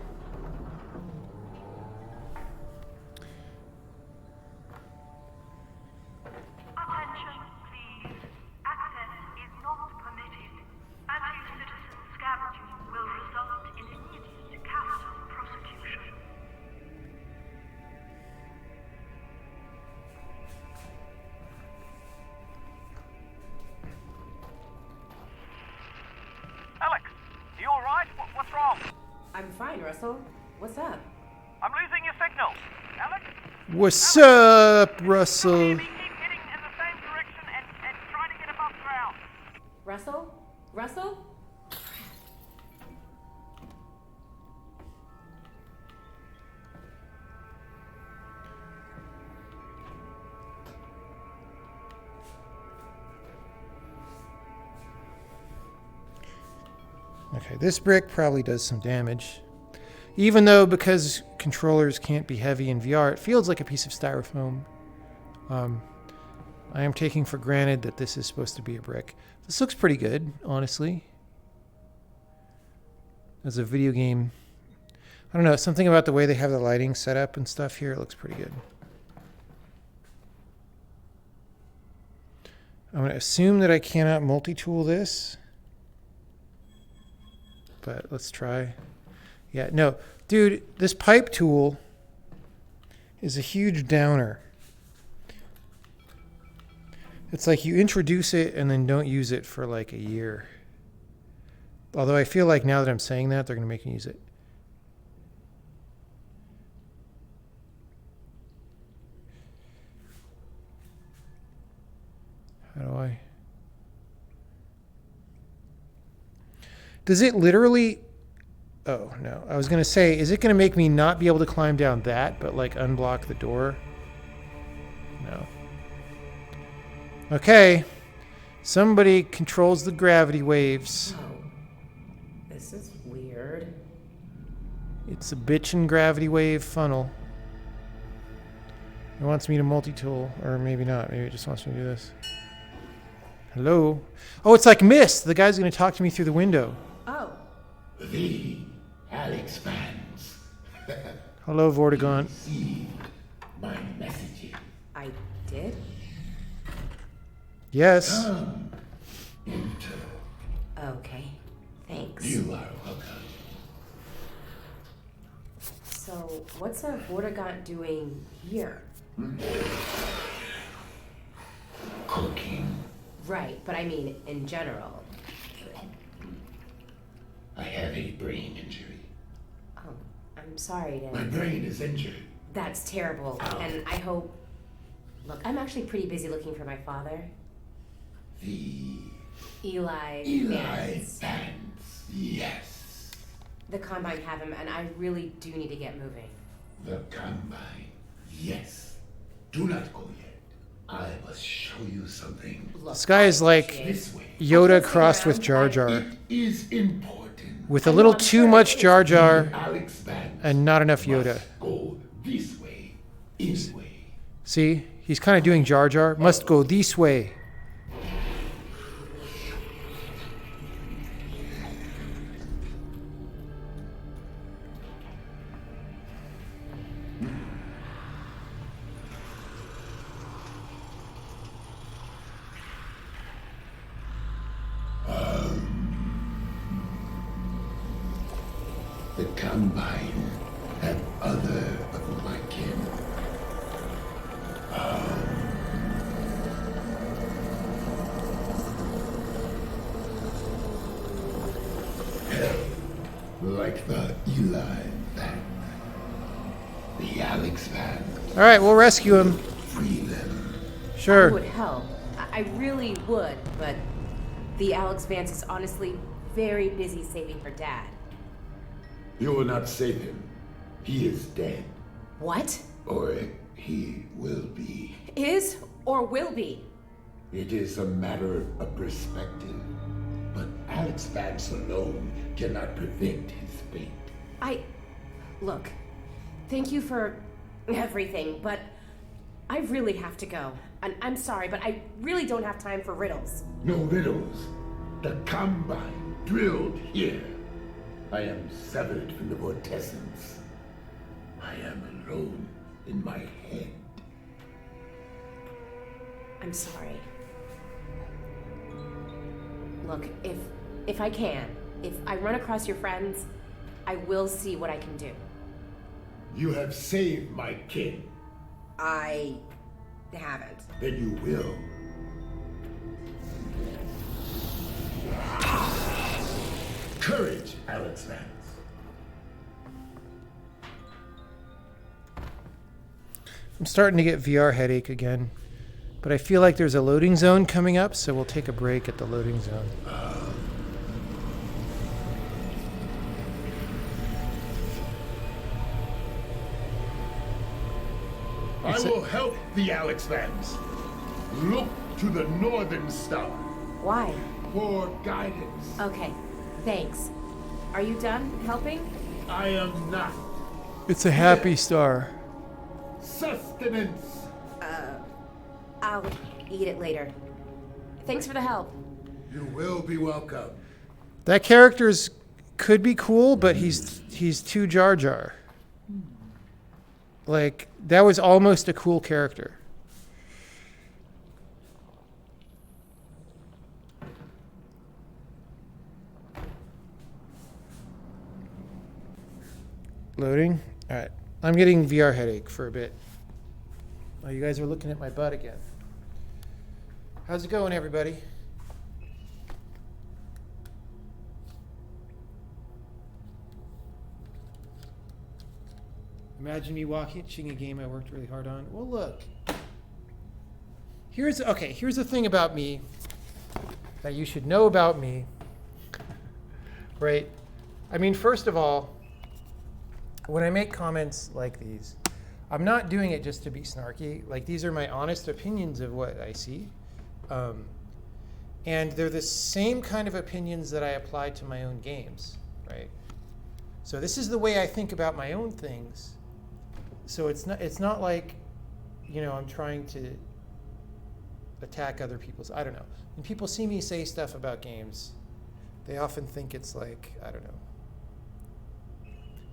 Attention, please. Access is not permitted. Anti-citizen scavenging will result in immediate capital prosecution. Alyx, you all right? What's wrong? I'm fine, Russell. What's up? I'm losing your signal. Alyx, What's up, we Russell? keep heading in the same direction and trying to get above ground. Russell? Russell? Okay, this brick probably does some damage. Even though, because controllers can't be heavy in VR, it feels like a piece of styrofoam. I am taking for granted that this is supposed to be a brick. This looks pretty good, honestly. As a video game, I don't know, something about the way they have the lighting set up and stuff here, it looks pretty good. I'm going to assume that I cannot multi-tool this. But let's try. Yeah, no. Dude, this pipe tool is a huge downer. It's like you introduce it and then don't use it for like a year. Although I feel like now that I'm saying that, they're going to make me use it. How do I? Does it literally... Oh, no. I was going to say, is it going to make me not be able to climb down that, but like unblock the door? No. Okay. Somebody controls the gravity waves. Oh. This is weird. It's a bitchin' gravity wave funnel. It wants me to multi-tool, or maybe not. Maybe it just wants me to do this. Hello? Oh, it's like Mist. The guy's going to talk to me through the window. Oh. The Alyx fans. Hello, Vortigaunt. Received my messages. I did? Yes. Come, enter. Okay. Thanks. You are welcome. So, what's a Vortigaunt doing here? Cooking. Right, but I mean in general. I have a brain injury. Oh, I'm sorry My to... brain is injured. That's terrible, and I hope... Look, I'm actually pretty busy looking for my father. The Eli Eli Vance. fans. Yes. The Combine have him, and I really do need to get moving. The Combine. Yes. Do not go yet. I must show you something. Look, This guy is like This way. Yoda crossed with Jar Jar. It is important. With a little too much Jar Jar Alyx fans and not enough Yoda. must go this way. Anyway. See? He's kind of doing Jar Jar. Must go this way. The Combine and other of my kin. Like the Eli fan. Alyx Vance. All right, we'll rescue him. Free them. I Sure. would help. I really would, but the Alyx Vance is honestly very busy saving her dad. You will not save him. He is dead. What? Or he will be. Is or will be? It is a matter of perspective. But Alyx Vance alone cannot prevent his fate. Look, thank you for everything, but I really have to go. And I'm sorry, but I really don't have time for riddles. No riddles. The Combine drilled here. I am severed from the vortessence. I am alone in my head. I'm sorry. Look, if I can, if I run across your friends, I will see what I can do. You have saved my kin. I haven't. Then you will. Courage, Alyx Vance. I'm starting to get VR headache again. But I feel like there's a loading zone coming up, so we'll take a break at the loading zone. I will help the Alyx Vance. Look to the northern star Why? for guidance. Okay, thanks. Are you done helping? I am not. It's a happy star. Sustenance. I'll eat it later. Thanks for the help. You will be welcome. That character's could be cool, but he's too Jar Jar. Like, that was almost a cool character. Loading. All right. I'm getting VR headache for a bit. Oh, you guys are looking at my butt again. How's it going, everybody? Imagine me watching a game I worked really hard on. Well, look. Here's the thing about me that you should know about me. Right? I mean, first of all, when I make comments like these, I'm not doing it just to be snarky. Like, these are my honest opinions of what I see. And they're the same kind of opinions that I apply to my own games, right? So this is the way I think about my own things. So it's not like, I'm trying to attack other people's, I don't know. When people see me say stuff about games, they often think it's like, I don't know,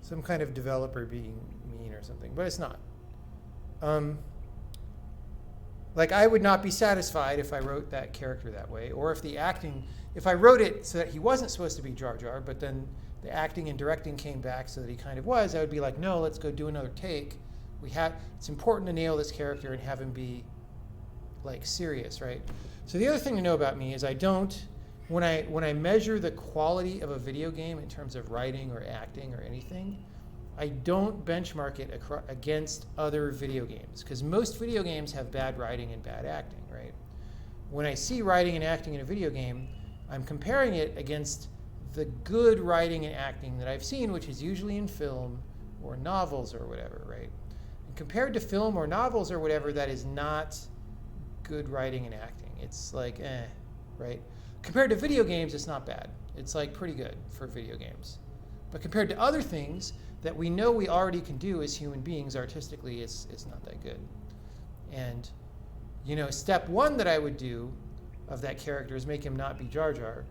some kind of developer being mean or something, but it's not. Like, I would not be satisfied if I wrote that character that way, or if I wrote it so that he wasn't supposed to be Jar Jar, but then the acting and directing came back so that he kind of was, I would be like, no, let's go do another take. It's important to nail this character and have him be, like, serious, right? So the other thing to know about me is when I measure the quality of a video game in terms of writing or acting or anything, I don't benchmark it against other video games, because most video games have bad writing and bad acting, right? When I see writing and acting in a video game, I'm comparing it against the good writing and acting that I've seen, which is usually in film or novels or whatever, right? And compared to film or novels or whatever, that is not good writing and acting. It's like, right? Compared to video games, it's not bad. It's like pretty good for video games. But compared to other things that we know we already can do as human beings artistically, it's not that good. And, step one that I would do of that character is make him not be Jar Jar.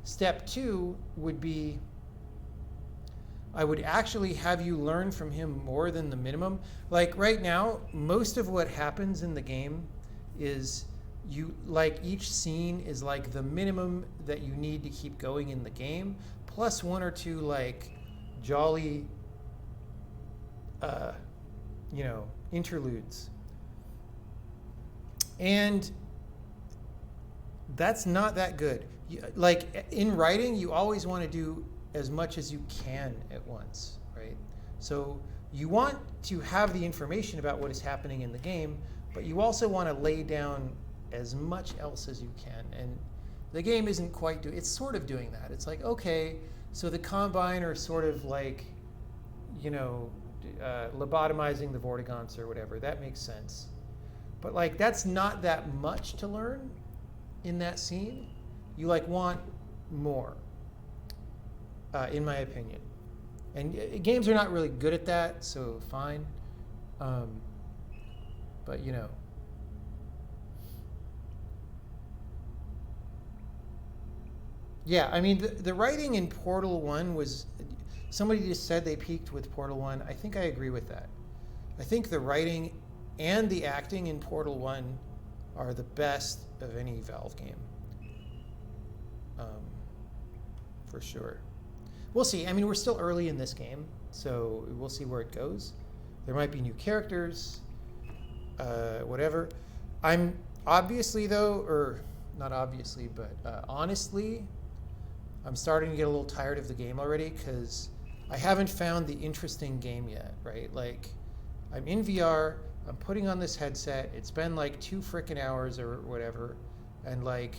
Step two would be, I would actually have you learn from him more than the minimum. Like right now, most of what happens in the game is each scene is like the minimum that you need to keep going in the game, plus one or two like jolly, interludes. And that's not that good. Like in writing, you always want to do as much as you can at once, right? So you want to have the information about what is happening in the game, but you also want to lay down as much else as you can. And the game isn't quite doing, it's sort of doing that. It's like, okay, so the Combine are sort of like, lobotomizing the Vortigaunts or whatever. That makes sense. But like, that's not that much to learn in that scene. You like want more, in my opinion. And games are not really good at that, so fine. But yeah, I mean, the writing in Portal 1 was, somebody just said they peaked with Portal 1. I think I agree with that. I think the writing and the acting in Portal 1 are the best of any Valve game. For sure. We'll see. I mean, we're still early in this game, so we'll see where it goes. There might be new characters, whatever. I'm obviously, though, or not obviously, but honestly, I'm starting to get a little tired of the game already because I haven't found the interesting game yet, right? Like, I'm in VR, I'm putting on this headset, it's been like 2 frickin' hours or whatever, and like,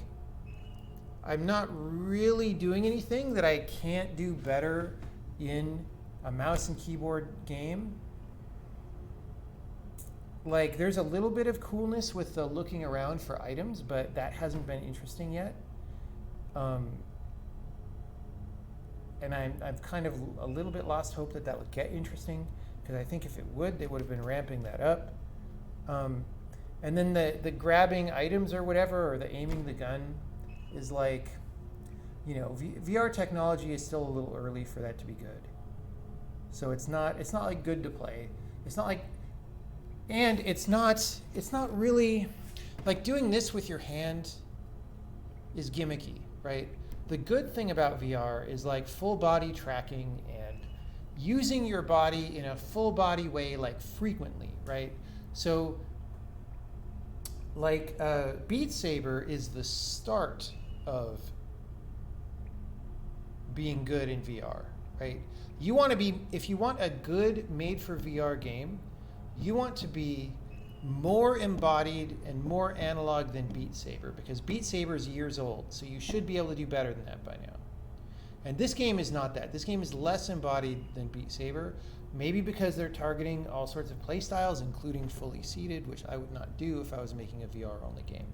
I'm not really doing anything that I can't do better in a mouse and keyboard game. Like, there's a little bit of coolness with the looking around for items, but that hasn't been interesting yet. And I've kind of a little bit lost hope that would get interesting, because I think if it would, they would have been ramping that up. And then the grabbing items or whatever, or the aiming the gun, is like, VR technology is still a little early for that to be good. So it's not like good to play. It's not like, and it's not really, like doing this with your hand is gimmicky, right? The good thing about VR is like full body tracking and using your body in a full body way, like frequently, right? So like Beat Saber is the start of being good in VR, right? You want to be, if you want a good made for VR game, you want to be more embodied and more analog than Beat Saber, because Beat Saber is years old, so you should be able to do better than that by now. And this game is not that. This game is less embodied than Beat Saber, maybe because they're targeting all sorts of play styles, including fully seated, which I would not do if I was making a VR-only game.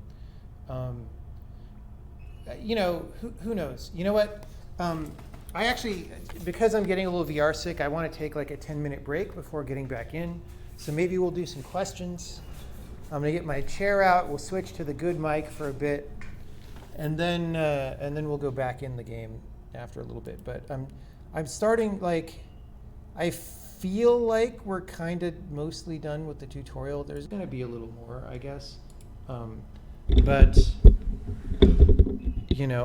Who knows? You know what? I actually, because I'm getting a little VR sick, I want to take like a 10-minute break before getting back in. So maybe we'll do some questions. I'm gonna get my chair out. We'll switch to the good mic for a bit, and then we'll go back in the game after a little bit. But I'm starting, like, I feel like we're kind of mostly done with the tutorial. There's gonna be a little more, I guess, but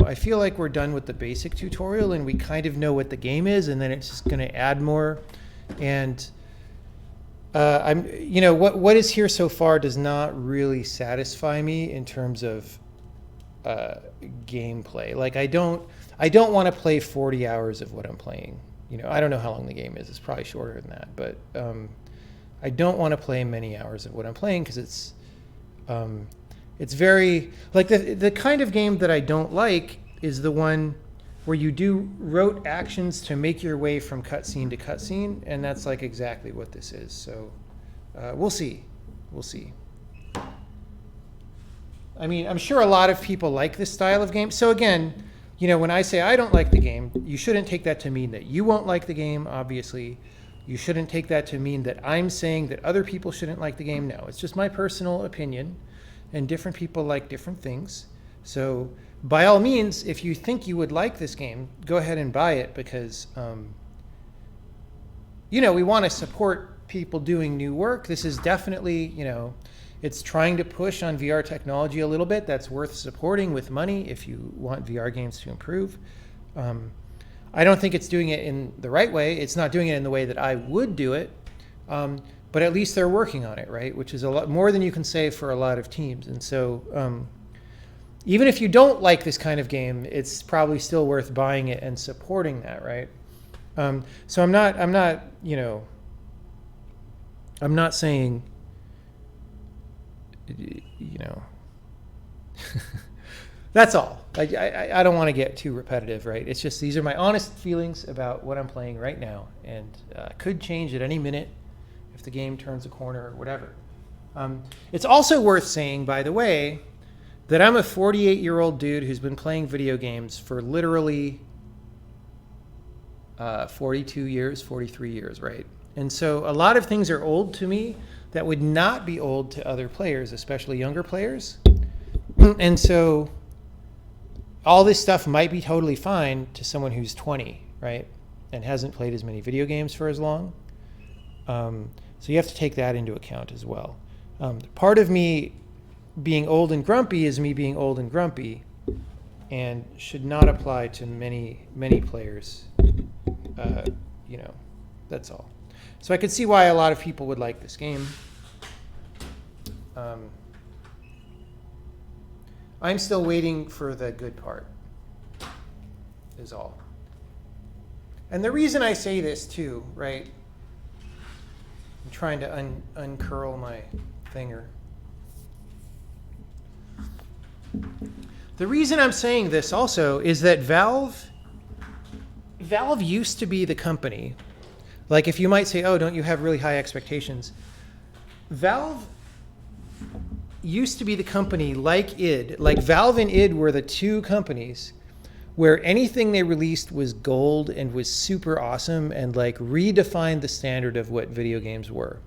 I feel like we're done with the basic tutorial and we kind of know what the game is, and then it's just gonna add more. And what is here so far does not really satisfy me in terms of gameplay. Like, I don't want to play 40 hours of what I'm playing. I don't know how long the game is. It's probably shorter than that, but I don't want to play many hours of what I'm playing, because it's very, like, the kind of game that I don't like is the one where you do rote actions to make your way from cutscene to cutscene, and that's like exactly what this is. So we'll see. I mean, I'm sure a lot of people like this style of game. So again, when I say I don't like the game, you shouldn't take that to mean that you won't like the game, obviously. You shouldn't take that to mean that I'm saying that other people shouldn't like the game. No, it's just my personal opinion, and different people like different things. So by all means, if you think you would like this game, go ahead and buy it, because, we want to support people doing new work. This is definitely, it's trying to push on VR technology a little bit. That's worth supporting with money if you want VR games to improve. I don't think it's doing it in the right way. It's not doing it in the way that I would do it. But at least they're working on it, right? Which is a lot more than you can say for a lot of teams. And so, even if you don't like this kind of game, it's probably still worth buying it and supporting that, right? So I'm not, I'm not saying, you know, that's all. I don't want to get too repetitive, right? It's just these are my honest feelings about what I'm playing right now, and could change at any minute if the game turns a corner or whatever. It's also worth saying, by the way, that I'm a 48-year-old dude who's been playing video games for literally 42 years, 43 years, right? And so a lot of things are old to me that would not be old to other players, especially younger players. And so all this stuff might be totally fine to someone who's 20, right? And hasn't played as many video games for as long. So you have to take that into account as well. Part of me being old and grumpy is me being old and grumpy, and should not apply to many players. You know, that's all. So I could see why a lot of people would like this game. I'm still waiting for the good part, is all. And the reason I say this too, right? I'm trying to uncurl my finger. The reason I'm saying this also is that Valve used to be the company. Like, if you might say, oh, don't you have really high expectations? Valve used to be the company like id. Like, Valve and id were the two companies where anything they released was gold and was super awesome and like redefined the standard of what video games were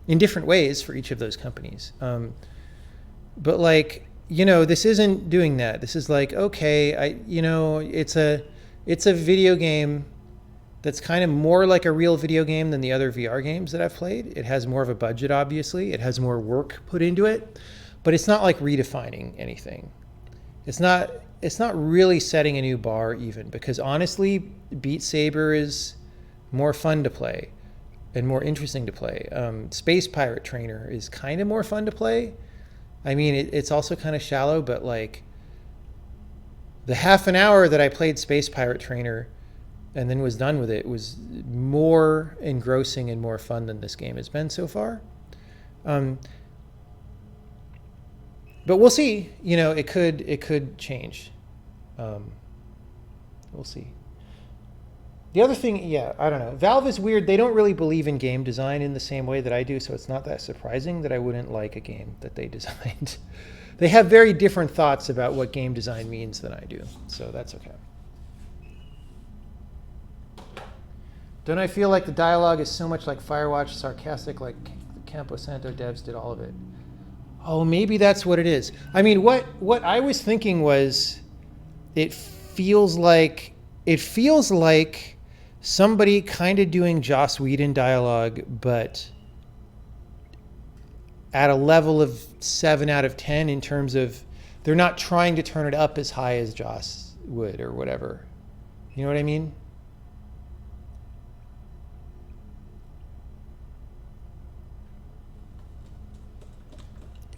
in different ways for each of those companies. But like, you know, this isn't doing that. This is like, okay, it's a video game that's kind of more like a real video game than the other VR games that I've played. It has more of a budget, obviously. It has more work put into it, but it's not like redefining anything. It's not really setting a new bar even, because honestly, Beat Saber is more fun to play and more interesting to play. Space Pirate Trainer is kind of more fun to play. I mean, it's also kind of shallow, but like the half an hour that I played Space Pirate Trainer and then was done with it was more engrossing and more fun than this game has been so far. But we'll see. You know, it could change. We'll see. The other thing, yeah, I don't know. Valve is weird. They don't really believe in game design in the same way that I do, so it's not that surprising that I wouldn't like a game that they designed. They have very different thoughts about what game design means than I do, so that's okay. Don't I feel like the dialogue is so much like Firewatch, sarcastic, like the Campo Santo devs did all of it? Oh, maybe that's what it is. I mean, what I was thinking was, it feels like somebody kind of doing Joss Whedon dialogue, but at a level of 7 out of 10 in terms of they're not trying to turn it up as high as Joss would or whatever. You know what I mean?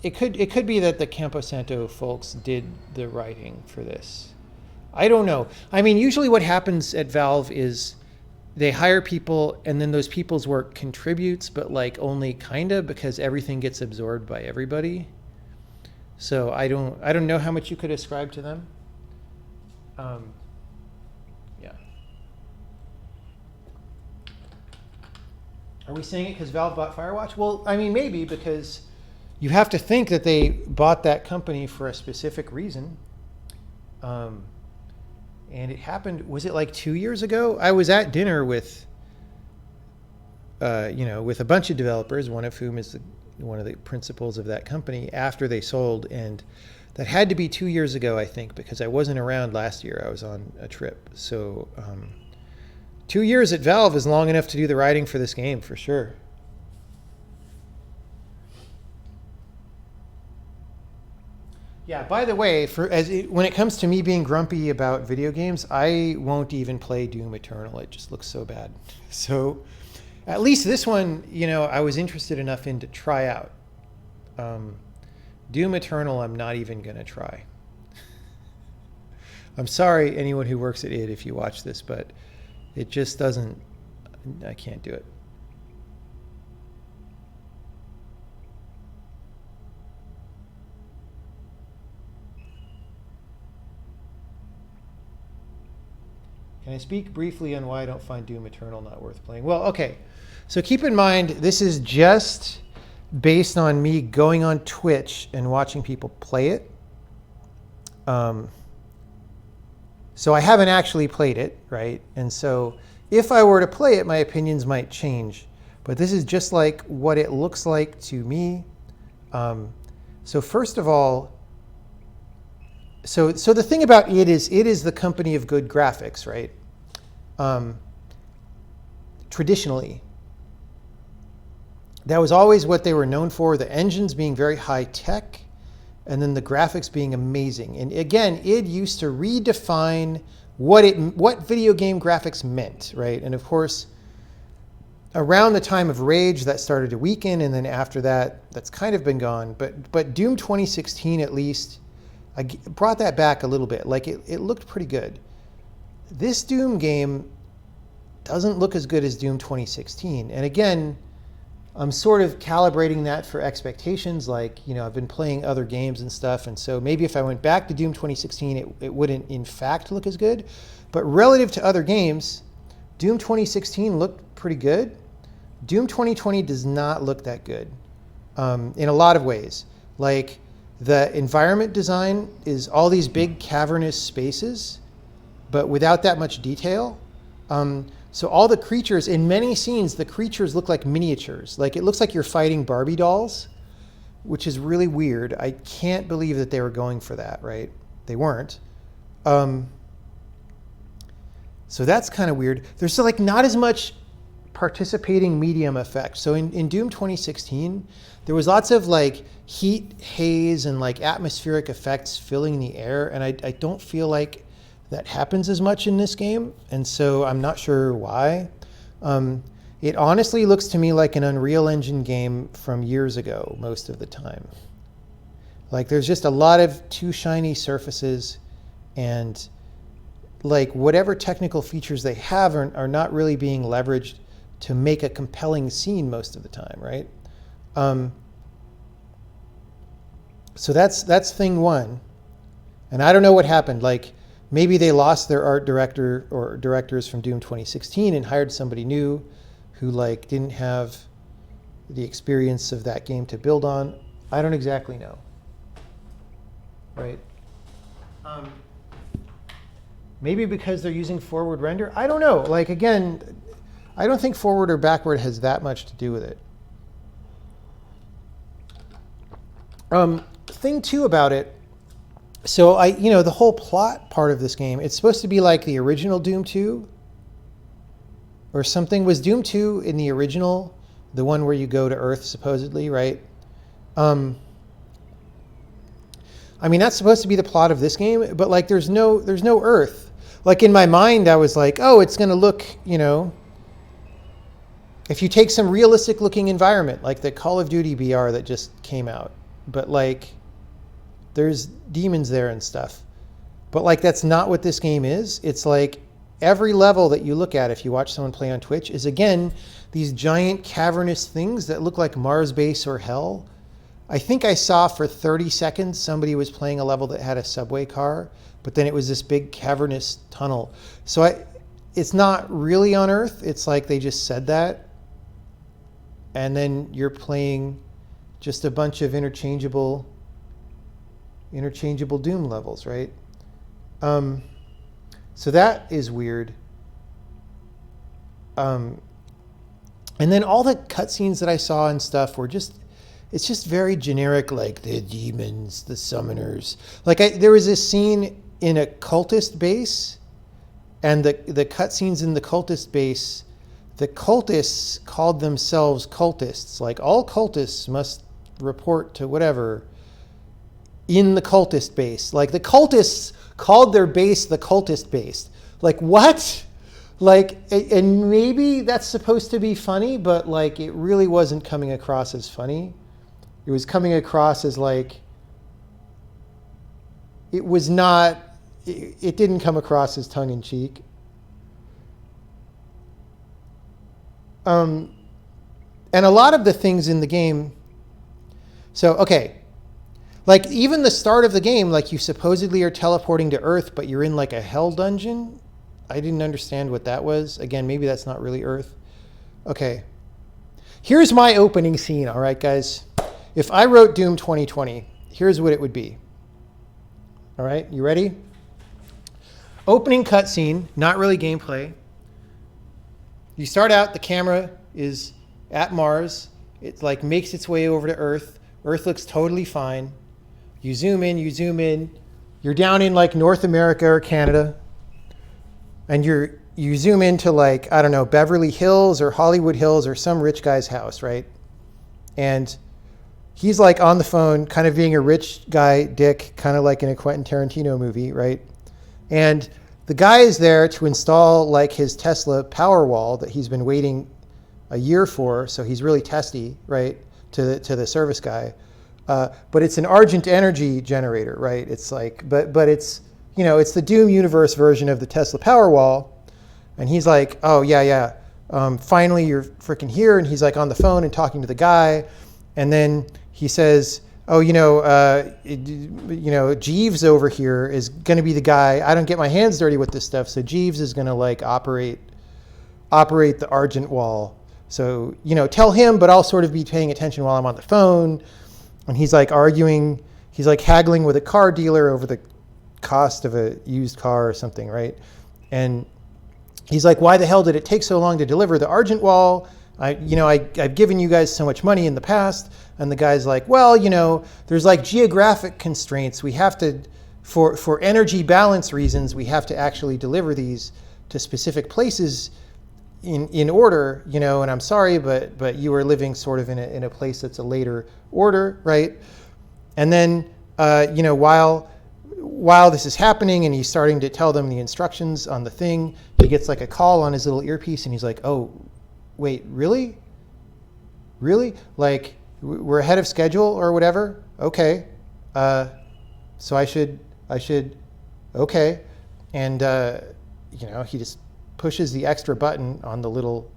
It could be that the Campo Santo folks did the writing for this. I don't know. I mean, usually what happens at Valve is they hire people and then those people's work contributes, but like only kind of, because everything gets absorbed by everybody. So I don't know how much you could ascribe to them. Yeah. Are we saying it because Valve bought Firewatch? Well, I mean, maybe, because you have to think that they bought that company for a specific reason. And it happened, was it like 2 years ago? I was at dinner with, with a bunch of developers, one of whom is one of the principals of that company, after they sold. And that had to be 2 years ago, I think, because I wasn't around last year. I was on a trip. So 2 years at Valve is long enough to do the writing for this game, for sure. Yeah, by the way, when it comes to me being grumpy about video games, I won't even play Doom Eternal. It just looks so bad. So at least this one, I was interested enough in to try out. Doom Eternal, I'm not even going to try. I'm sorry, anyone who works at id, if you watch this, but it just doesn't, I can't do it. Can I speak briefly on why I don't find Doom Eternal not worth playing? Well, okay. So keep in mind, this is just based on me going on Twitch and watching people play it. So I haven't actually played it, right? And so if I were to play it, my opinions might change. But this is just like what it looks like to me. So first of all, so the thing about it is the company of good graphics, right? Traditionally, that was always what they were known for, the engines being very high tech, and then the graphics being amazing. And again, id used to redefine what video game graphics meant, right? And of course, around the time of Rage, that started to weaken, and then after that, that's kind of been gone. But Doom 2016, at least, I brought that back a little bit. Like, it looked pretty good. This Doom game doesn't look as good as Doom 2016. And again, I'm sort of calibrating that for expectations. Like, I've been playing other games and stuff, and so maybe if I went back to Doom 2016, it wouldn't in fact look as good. But relative to other games, Doom 2016 looked pretty good. Doom 2020 does not look that good in a lot of ways. Like, the environment design is all these big cavernous spaces, but without that much detail. So all the creatures, in many scenes, the creatures look like miniatures. Like, it looks like you're fighting Barbie dolls, which is really weird. I can't believe that they were going for that, right? They weren't. So that's kind of weird. There's like not as much participating medium effect. So in Doom 2016, there was lots of like heat, haze, and like atmospheric effects filling the air. And I don't feel like that happens as much in this game, and so I'm not sure why. It honestly looks to me like an Unreal Engine game from years ago most of the time. Like, there's just a lot of too shiny surfaces, and like whatever technical features they have are not really being leveraged to make a compelling scene most of the time, right? So that's thing one. And I don't know what happened. Like, maybe they lost their art director or directors from Doom 2016 and hired somebody new who like didn't have the experience of that game to build on. I don't exactly know. Right? Maybe because they're using forward render. I don't know. Like, again, I don't think forward or backward has that much to do with it. Thing two about it. So the whole plot part of this game, it's supposed to be like the original Doom 2 or something. Was Doom 2 in the original, the one where you go to Earth supposedly, right? I mean, that's supposed to be the plot of this game, but like there's no Earth. Like, in my mind, I was like, oh, it's going to look, if you take some realistic looking environment, like the Call of Duty BR that just came out, but like, there's demons there and stuff. But like, that's not what this game is. It's like every level that you look at, if you watch someone play on Twitch, is again, these giant cavernous things that look like Mars Base or Hell. I think I saw for 30 seconds, somebody was playing a level that had a subway car, but then it was this big cavernous tunnel. So it's not really on Earth. It's like they just said that. And then you're playing just a bunch of interchangeable Doom levels, right? So that is weird. And then all the cutscenes that I saw and stuff were it's just very generic, like the demons, the summoners. Like, there was this scene in a cultist base, and the cutscenes in the cultist base, the cultists called themselves cultists. Like, all cultists must report to whatever in the cultist base. Like, the cultists called their base the cultist base. Like, what? Like, and maybe that's supposed to be funny, but like, it really wasn't coming across as funny. It was coming across as like, it didn't come across as tongue in cheek. And a lot of the things in the game, so, okay, like even the start of the game, like you supposedly are teleporting to Earth, but you're in like a hell dungeon. I didn't understand what that was. Again, maybe that's not really Earth. Okay. Here's my opening scene, all right, guys? If I wrote Doom 2020, here's what it would be. All right, you ready? Opening cutscene, not really gameplay. You start out, the camera is at Mars. It like makes its way over to Earth. Earth looks totally fine. You zoom in, you zoom in. You're down in like North America or Canada. And you zoom into like, I don't know, Beverly Hills or Hollywood Hills or some rich guy's house, right? And he's like on the phone, kind of being a rich guy dick, kind of like in a Quentin Tarantino movie, right? And the guy is there to install like his Tesla Powerwall that he's been waiting a year for, so he's really testy, right, to the service guy. But it's an Argent Energy generator, right? It's like, but it's, you know, it's the Doom universe version of the Tesla Powerwall. And he's like, oh yeah, finally you're freaking here. And he's like on the phone and talking to the guy. And then he says, oh, Jeeves over here is going to be the guy. I don't get my hands dirty with this stuff. So Jeeves is going to like operate the Argent Wall. So, tell him, but I'll sort of be paying attention while I'm on the phone. And he's like arguing, he's like haggling with a car dealer over the cost of a used car or something, right? And he's like, why the hell did it take so long to deliver the Argent Wall? I've given you guys so much money in the past. And the guy's like, well, there's like geographic constraints. We have to, for energy balance reasons, we have to actually deliver these to specific places in order, and I'm sorry, but you are living sort of in a place that's a later order, right? And then, while this is happening and he's starting to tell them the instructions on the thing, he gets like a call on his little earpiece and he's like, oh, wait, really? Like, we're ahead of schedule or whatever? Okay. So I should, okay. And, he just pushes the extra button on the little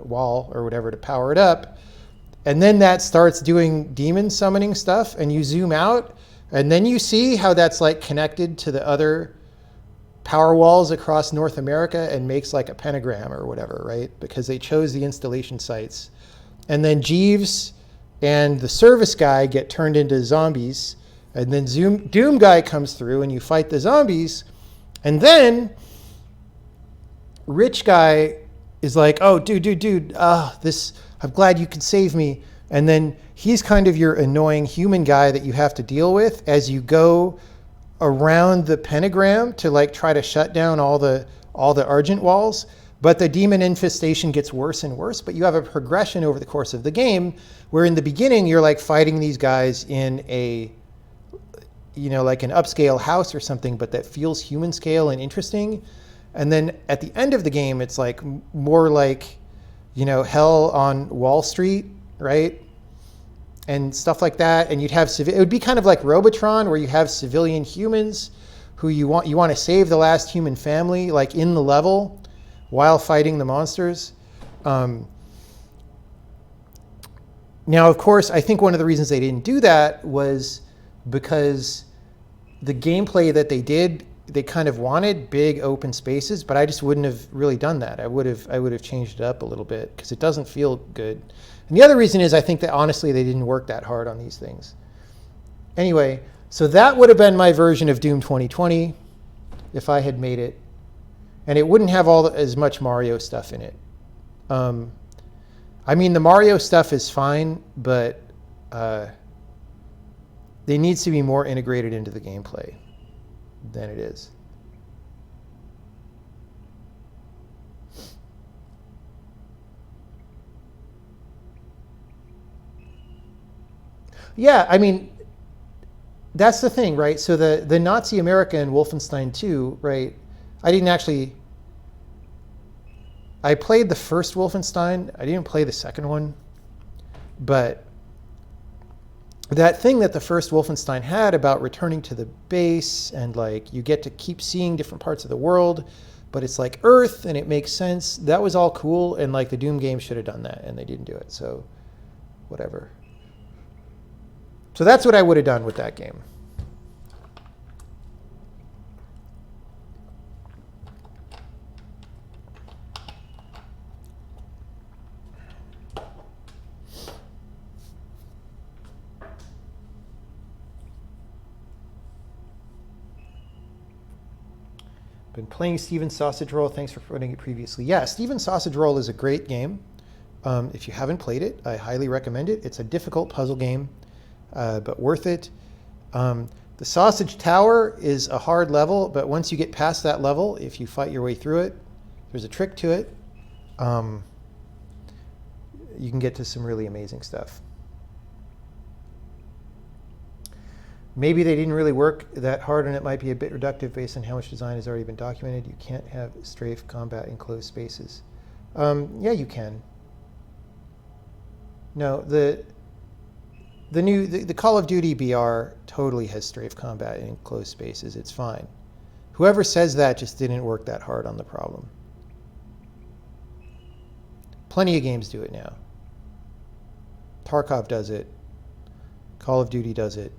wall or whatever to power it up. And then that starts doing demon summoning stuff, and you zoom out, and then you see how that's like connected to the other power walls across North America and makes like a pentagram or whatever, right? Because they chose the installation sites. And then Jeeves and the service guy get turned into zombies, and then Doom guy comes through and you fight the zombies. And then rich guy is like, oh, dude, I'm glad you could save me. And then he's kind of your annoying human guy that you have to deal with as you go around the pentagram to like try to shut down all the Argent walls. But the demon infestation gets worse and worse. But you have a progression over the course of the game where in the beginning you're like fighting these guys in a, like an upscale house or something, but that feels human scale and interesting. And then at the end of the game, it's like more like, hell on Wall Street, right? And stuff like that. And you'd have, it would be kind of like Robotron, where you have civilian humans who you want to save the last human family, like in the level while fighting the monsters. Now, of course, I think one of the reasons they didn't do that was because the gameplay that they did, they kind of wanted big open spaces, but I just wouldn't have really done that. I would have changed it up a little bit because it doesn't feel good. And the other reason is I think that honestly they didn't work that hard on these things. Anyway, so that would have been my version of Doom 2020 if I had made it, and it wouldn't have as much Mario stuff in it. I mean, the Mario stuff is fine, but it needs to be more integrated into the gameplay than it is. Yeah, I mean, that's the thing, right? So the Nazi America in Wolfenstein 2, right? I played the first Wolfenstein. I didn't play the second one. But that thing that the first Wolfenstein had about returning to the base and like you get to keep seeing different parts of the world, but it's like Earth and it makes sense. That was all cool, and like the Doom game should have done that and they didn't do it. So whatever. So that's what I would have done with that game. Been playing Steven's Sausage Roll. Thanks for putting it previously. Yeah, Steven's Sausage Roll is a great game. If you haven't played it, I highly recommend it. It's a difficult puzzle game, but worth it. The Sausage Tower is a hard level, but once you get past that level, if you fight your way through it, there's a trick to it. You can get to some really amazing stuff. Maybe they didn't really work that hard, and it might be a bit reductive based on how much design has already been documented. You can't have strafe combat in closed spaces. Yeah, you can. No, the Call of Duty BR totally has strafe combat in closed spaces. It's fine. Whoever says that just didn't work that hard on the problem. Plenty of games do it now. Tarkov does it. Call of Duty does it.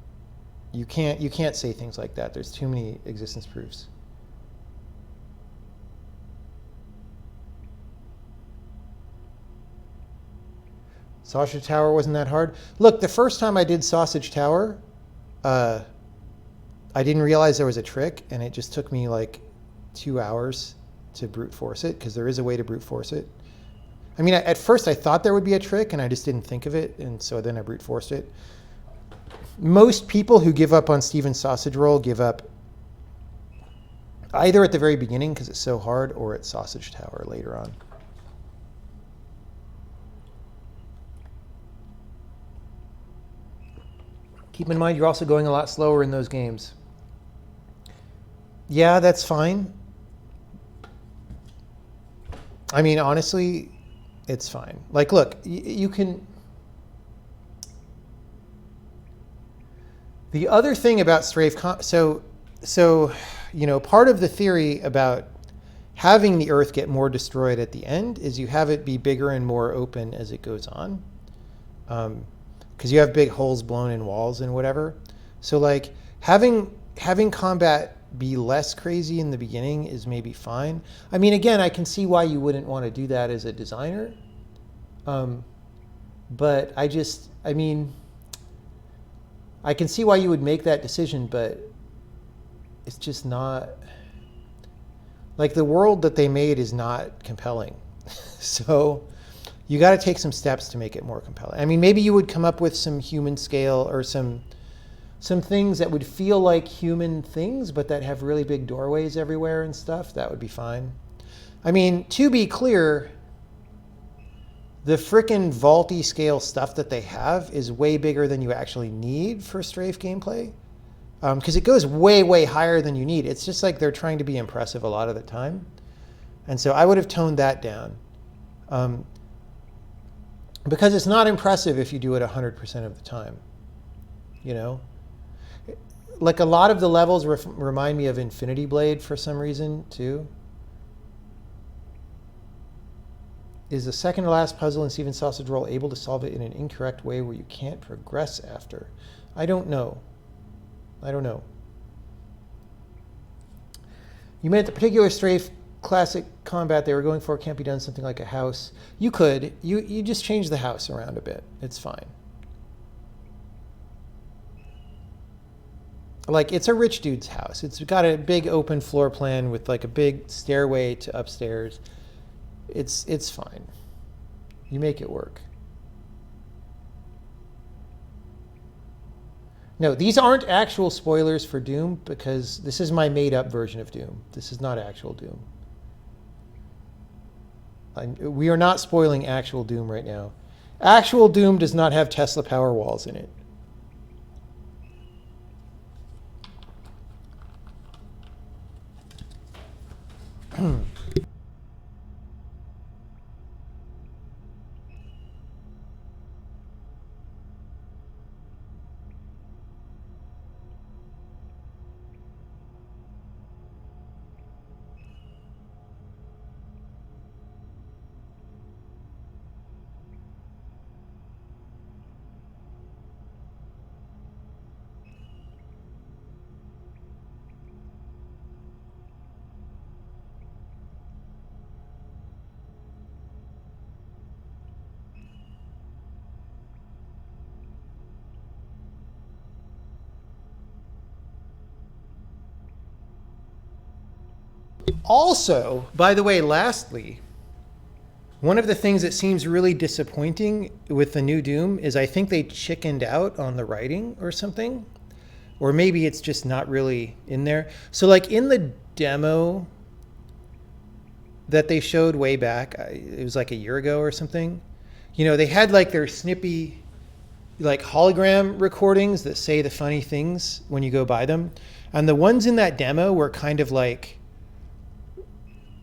You can't say things like that. There's too many existence proofs. Sausage Tower wasn't that hard. Look, the first time I did Sausage Tower, I didn't realize there was a trick, and it just took me like 2 hours to brute force it, because there is a way to brute force it. I mean, at first I thought there would be a trick, and I just didn't think of it, and so then I brute forced it. Most people who give up on Steven's Sausage Roll give up either at the very beginning because it's so hard, or at Sausage Tower later on. Keep in mind, you're also going a lot slower in those games. Yeah, that's fine. I mean, honestly, it's fine. Like, look, you can... The other thing about strafe... So, you know, part of the theory about having the Earth get more destroyed at the end is you have it be bigger and more open as it goes on. Because you have big holes blown in walls and whatever. So, like, having combat be less crazy in the beginning is maybe fine. I mean, again, I can see why you wouldn't want to do that as a designer. But I mean, I can see why you would make that decision, but it's just not, like, the world that they made is not compelling. So you got to take some steps to make it more compelling. I mean, maybe you would come up with some human scale or some things that would feel like human things, but that have really big doorways everywhere and stuff. That would be fine. I mean, to be clear, the frickin' vaulty scale stuff that they have is way bigger than you actually need for strafe gameplay. Because it goes way, way higher than you need. It's just like they're trying to be impressive a lot of the time. And so I would have toned that down. Because it's not impressive if you do it 100% of the time. You know? Like, a lot of the levels remind me of Infinity Blade for some reason, too. Is the second to last puzzle in Steven's Sausage Roll able to solve it in an incorrect way where you can't progress after? I don't know. I don't know. You meant the particular strafe classic combat they were going for can't be done something like a house. You could. You just change the house around a bit. It's fine. Like, it's a rich dude's house. It's got a big open floor plan with like a big stairway to upstairs. It's fine. You make it work. No, these aren't actual spoilers for Doom, because this is my made-up version of Doom. This is not actual Doom. We are not spoiling actual Doom right now. Actual Doom does not have Tesla power walls in it. Also, by the way, lastly, one of the things that seems really disappointing with the new Doom is I think they chickened out on the writing or something. Or maybe it's just not really in there. So like in the demo that they showed way back, it was like a year ago or something, you know, they had like their snippy like hologram recordings that say the funny things when you go by them. And the ones in that demo were kind of like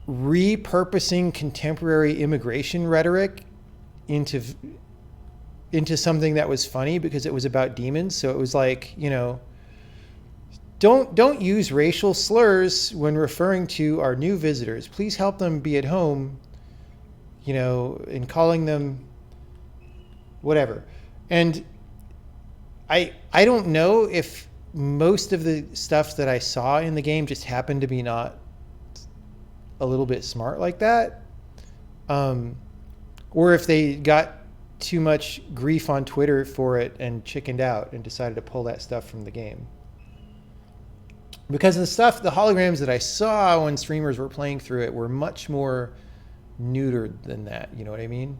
repurposing contemporary immigration rhetoric into something that was funny because it was about demons. So it was like, you know, don't use racial slurs when referring to our new visitors. Please help them be at home, you know, in calling them whatever. And I don't know if most of the stuff that I saw in the game just happened to be not a little bit smart like that. Or if they got too much grief on Twitter for it and chickened out and decided to pull that stuff from the game. Because the holograms that I saw when streamers were playing through it were much more neutered than that. You know what I mean?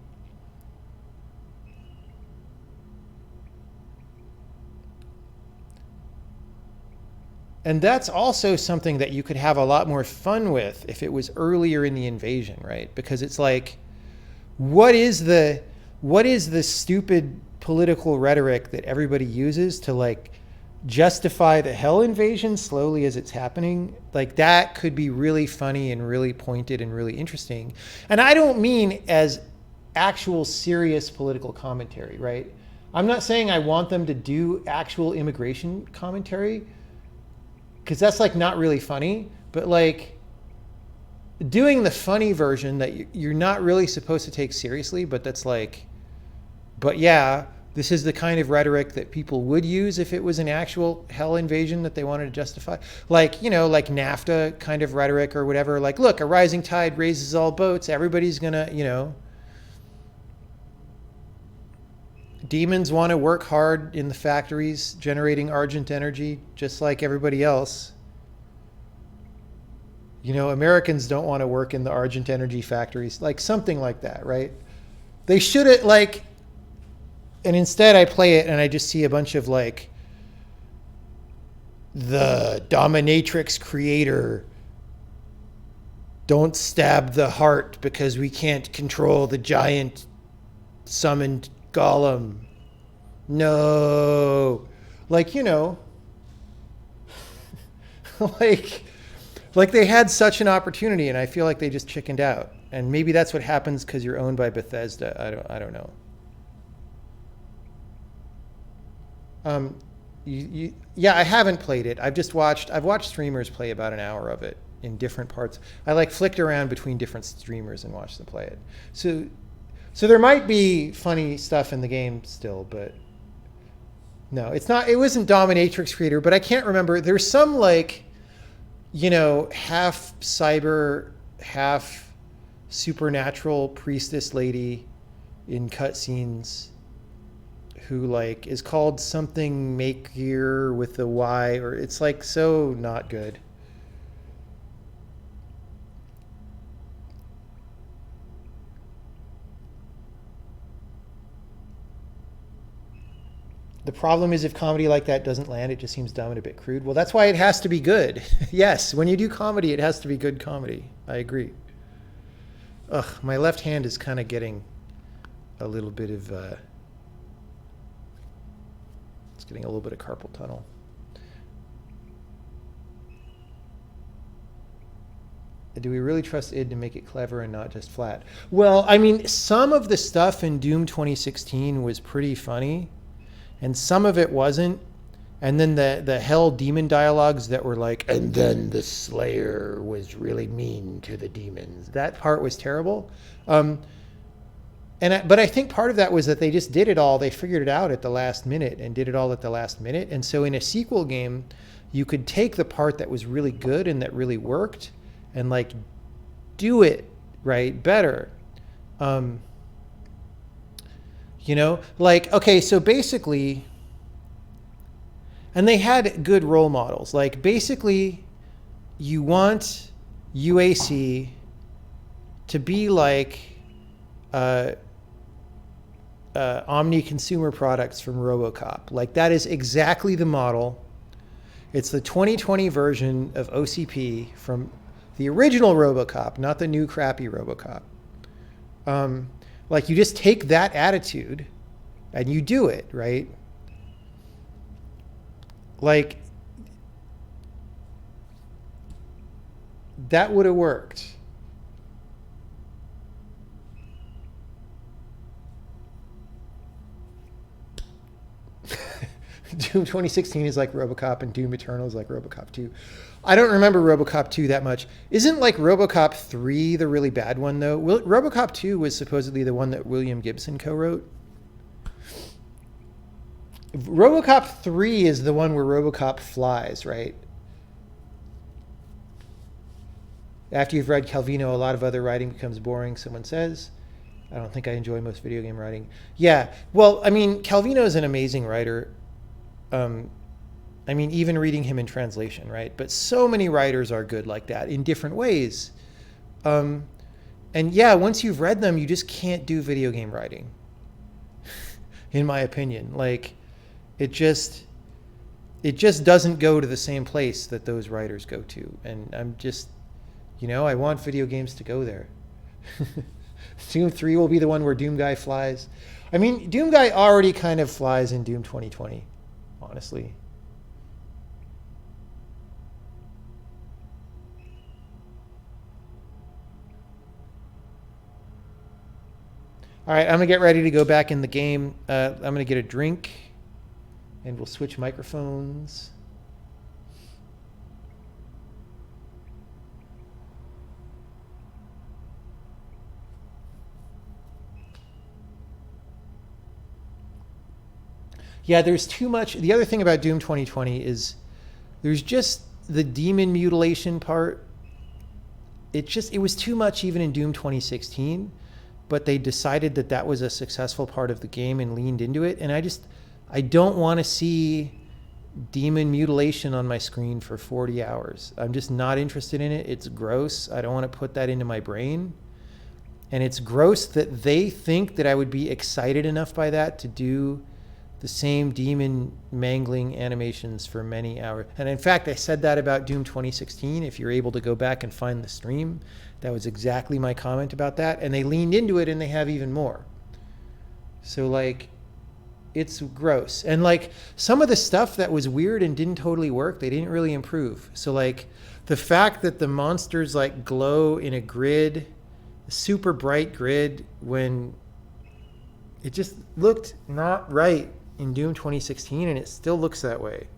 And that's also something that you could have a lot more fun with if it was earlier in the invasion, right? Because it's like, what is the stupid political rhetoric that everybody uses to like justify the hell invasion slowly as it's happening? Like that could be really funny and really pointed and really interesting. And I don't mean as actual serious political commentary, right? I'm not saying I want them to do actual immigration commentary, because that's like not really funny, but like doing the funny version that you're not really supposed to take seriously, but that's like, but yeah, this is the kind of rhetoric that people would use if it was an actual hell invasion that they wanted to justify. Like, you know, like NAFTA kind of rhetoric or whatever. Like, look, a rising tide raises all boats. Everybody's gonna, you know. Demons want to work hard in the factories generating Argent energy, just like everybody else. You know, Americans don't want to work in the Argent energy factories. Like something like that, right? They should have, like, and instead I play it and I just see a bunch of like the dominatrix creator, don't stab the heart because we can't control the giant summoned golem. No. Like, you know, like they had such an opportunity and I feel like they just chickened out. And maybe that's what happens because you're owned by Bethesda. I don't know. Yeah, I haven't played it. I've watched streamers play about an hour of it in different parts. I like flicked around between different streamers and watched them play it. So there might be funny stuff in the game still, but no, it's not. It wasn't Dominatrix Creator, but I can't remember. There's some like, you know, half cyber, half supernatural priestess lady in cutscenes who like is called something Makegear with a Y, or it's like so not good. The problem is if comedy like that doesn't land, it just seems dumb and a bit crude. Well, that's why it has to be good. Yes, when you do comedy, it has to be good comedy. I agree. Ugh, my left hand is kind of getting a little bit of, it's getting a little bit of carpal tunnel. Do we really trust id to make it clever and not just flat? Well, I mean, some of the stuff in Doom 2016 was pretty funny. And some of it wasn't. And then the hell demon dialogues that were like, and then the Slayer was really mean to the demons. That part was terrible. But I think part of that was that they just did it all. They figured it out at the last minute and did it all at the last minute. And so in a sequel game, you could take the part that was really good and that really worked and like do it right better. You know, like, okay, so basically, and they had good role models. Like, basically, you want UAC to be like Omni consumer products from RoboCop. Like, that is exactly the model. It's the 2020 version of OCP from the original RoboCop, not the new crappy RoboCop. Like, you just take that attitude and you do it, right? Like, that would have worked. Doom 2016 is like RoboCop, and Doom Eternal is like RoboCop 2. I don't remember RoboCop 2 that much. Isn't like RoboCop 3 the really bad one, though? RoboCop 2 was supposedly the one that William Gibson co-wrote. RoboCop 3 is the one where RoboCop flies, right? After you've read Calvino, a lot of other writing becomes boring, someone says. I don't think I enjoy most video game writing. Yeah, well, I mean, Calvino is an amazing writer. I mean, even reading him in translation, right? But so many writers are good like that in different ways. And yeah, once you've read them, you just can't do video game writing, in my opinion. Like, it just doesn't go to the same place that those writers go to. And I'm just, you know, I want video games to go there. Doom 3 will be the one where Doom Guy flies. I mean, Doom Guy already kind of flies in Doom 2020, honestly. All right, I'm going to get ready to go back in the game. I'm going to get a drink, and we'll switch microphones. Yeah, there's too much. The other thing about Doom 2020 is there's just the demon mutilation part. It was too much even in Doom 2016, but they decided that that was a successful part of the game and leaned into it. And I don't want to see demon mutilation on my screen for 40 hours. I'm just not interested in it. It's gross. I don't want to put that into my brain. And it's gross that they think that I would be excited enough by that to do the same demon mangling animations for many hours. And in fact, I said that about Doom 2016. If you're able to go back and find the stream, that was exactly my comment about that. And they leaned into it, and they have even more. So, like, it's gross. And, like, some of the stuff that was weird and didn't totally work, they didn't really improve. So, like, the fact that the monsters, like, glow in a grid, a super bright grid, when it just looked not right in Doom 2016, and it still looks that way.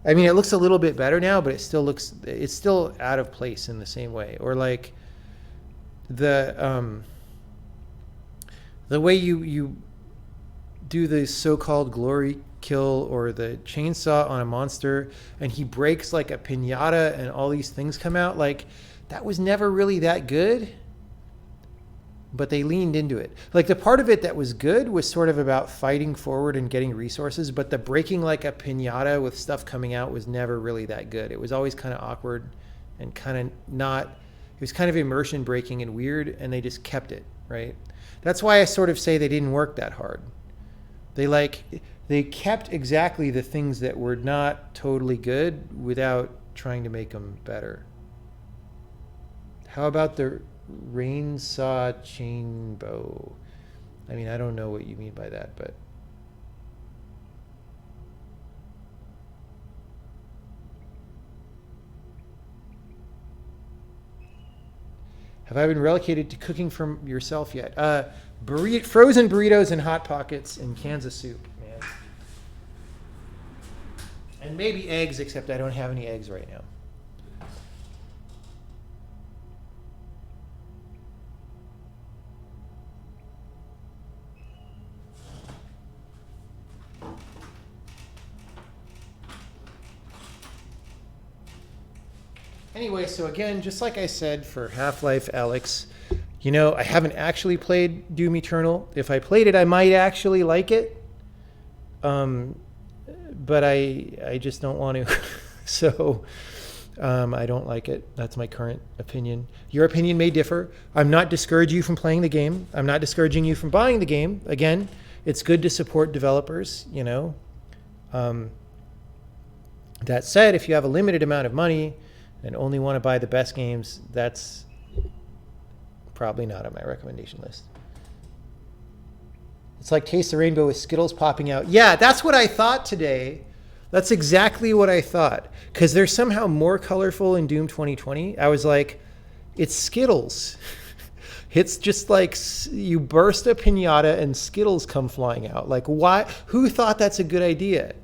I mean, it looks a little bit better now, but it's still out of place in the same way. Or like the way you do the so-called glory kill or the chainsaw on a monster, and he breaks like a piñata and all these things come out, like that was never really that good. But they leaned into it. Like, the part of it that was good was sort of about fighting forward and getting resources, but the breaking like a piñata with stuff coming out was never really that good. It was always kind of awkward and kind of not, it was kind of immersion breaking and weird, and they just kept it, right? That's why I sort of say they didn't work that hard. They kept exactly the things that were not totally good without trying to make them better. How about the rain saw chain bow? I mean, I don't know what you mean by that, but have I been relocated to cooking for yourself yet? Frozen burritos and Hot Pockets and cans of soup, man. And maybe eggs, except I don't have any eggs right now. Anyway, so again, just like I said for Half-Life Alyx, you know, I haven't actually played Doom Eternal. If I played it, I might actually like it. But I just don't want to. So I don't like it. That's my current opinion. Your opinion may differ. I'm not discouraging you from playing the game. I'm not discouraging you from buying the game. Again, it's good to support developers, you know. That said, if you have a limited amount of money and only want to buy the best games, that's probably not on my recommendation list. It's like Taste the Rainbow with Skittles popping out. Yeah, that's what I thought today. That's exactly what I thought. Because they're somehow more colorful in Doom 2020. I was like, it's Skittles. It's just like you burst a piñata and Skittles come flying out. Like, why? Who thought that's a good idea?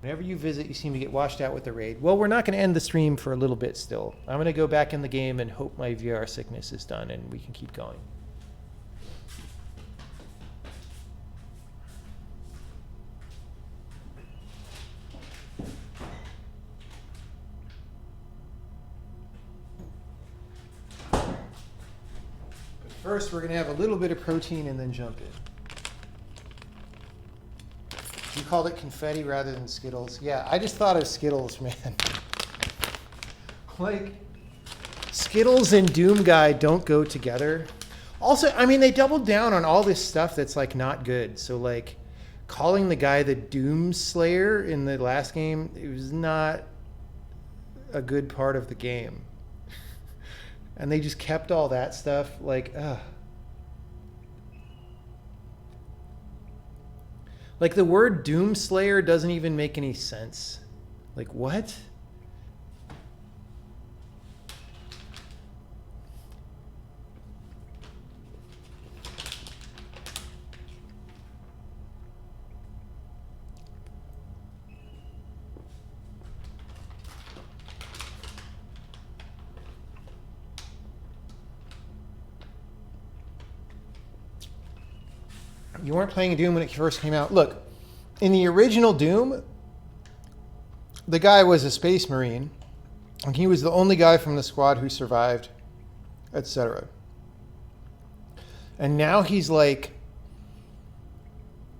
Whenever you visit, you seem to get washed out with the raid. Well, we're not going to end the stream for a little bit still. I'm going to go back in the game and hope my VR sickness is done and we can keep going. But first, we're going to have a little bit of protein and then jump in. You called it confetti rather than Skittles. Yeah, I just thought of Skittles, man. Like, Skittles and Doom Guy don't go together. Also, I mean, they doubled down on all this stuff that's, like, not good. So, like, calling the guy the Doom Slayer in the last game, it was not a good part of the game. And they just kept all that stuff, like, ugh. Like, the word Doomslayer doesn't even make any sense. Like, what? You weren't playing Doom when it first came out. Look, in the original Doom, the guy was a space marine, and he was the only guy from the squad who survived, etc. And now he's like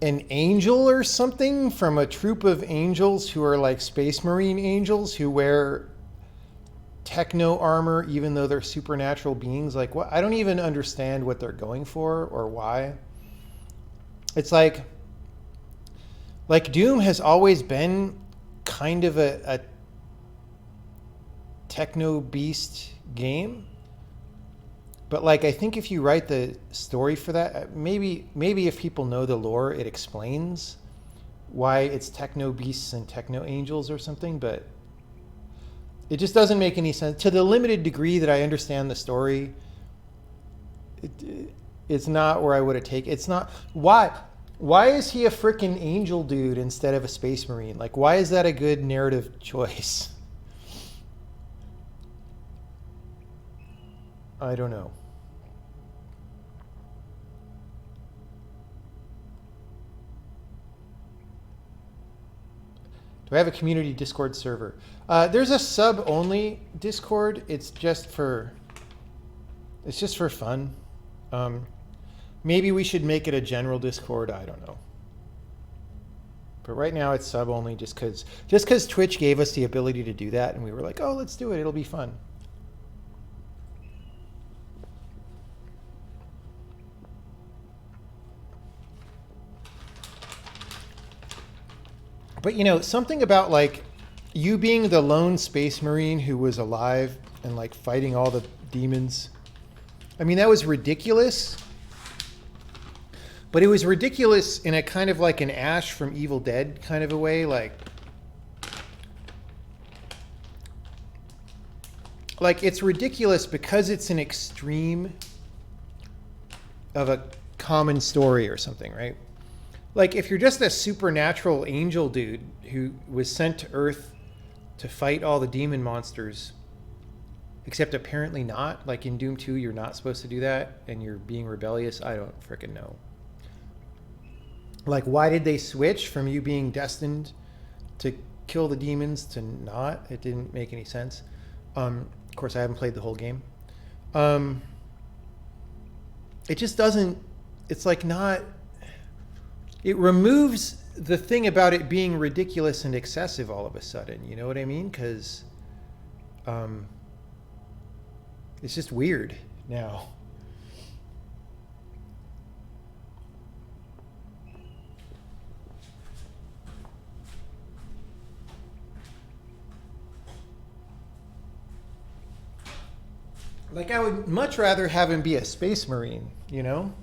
an angel or something from a troop of angels who are like space marine angels who wear techno armor even though they're supernatural beings. Like, what? I don't even understand what they're going for or why. It's like Doom has always been kind of a techno beast game. But like, I think if you write the story for that, maybe if people know the lore, it explains why it's techno beasts and techno angels or something, but it just doesn't make any sense. To the limited degree that I understand the story, it's not where I would have taken. It's not. Why is he a freaking angel dude instead of a space marine? Like, why is that a good narrative choice? I don't know. Do I have a community Discord server? There's a sub-only Discord. It's just for fun. Maybe we should make it a general Discord. I don't know. But right now it's sub-only just because Twitch gave us the ability to do that, and we were like, oh, let's do it. It'll be fun. But, you know, something about, like, you being the lone space marine who was alive and, like, fighting all the demons. I mean, that was ridiculous. But it was ridiculous in a kind of like an Ash from Evil Dead kind of a way. Like it's ridiculous because it's an extreme of a common story or something, right? Like, if you're just a supernatural angel dude who was sent to Earth to fight all the demon monsters, except apparently not. Like in Doom 2, you're not supposed to do that, and you're being rebellious. I don't frickin' know. Like, why did they switch from you being destined to kill the demons to not? It didn't make any sense. Of course, I haven't played the whole game. It just doesn't, it's like not, it removes the thing about it being ridiculous and excessive all of a sudden. You know what I mean? Because it's just weird now. Like, I would much rather have him be a space marine, you know?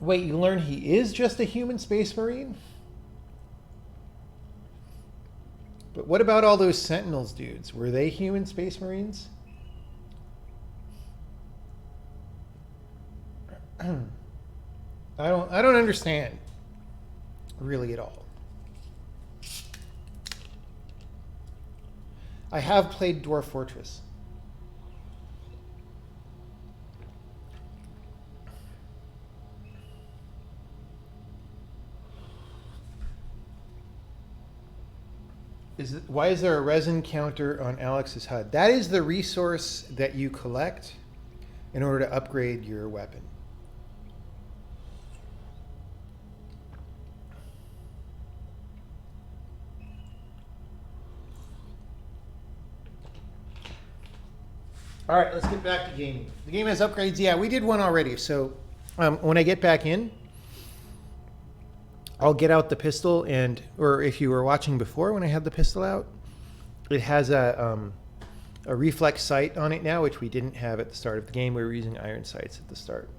Wait, you learn he is just a human space marine? But what about all those Sentinels dudes? Were they human space marines? I don't understand really at all. I have played Dwarf Fortress. Why is there a resin counter on Alyx's HUD? That is the resource that you collect in order to upgrade your weapon. All right, let's get back to gaming. The game has upgrades. Yeah, we did one already. So when I get back in, I'll get out the pistol, and or if you were watching before when I had the pistol out, it has a reflex sight on it now, which we didn't have at the start of the game. We were using iron sights at the start.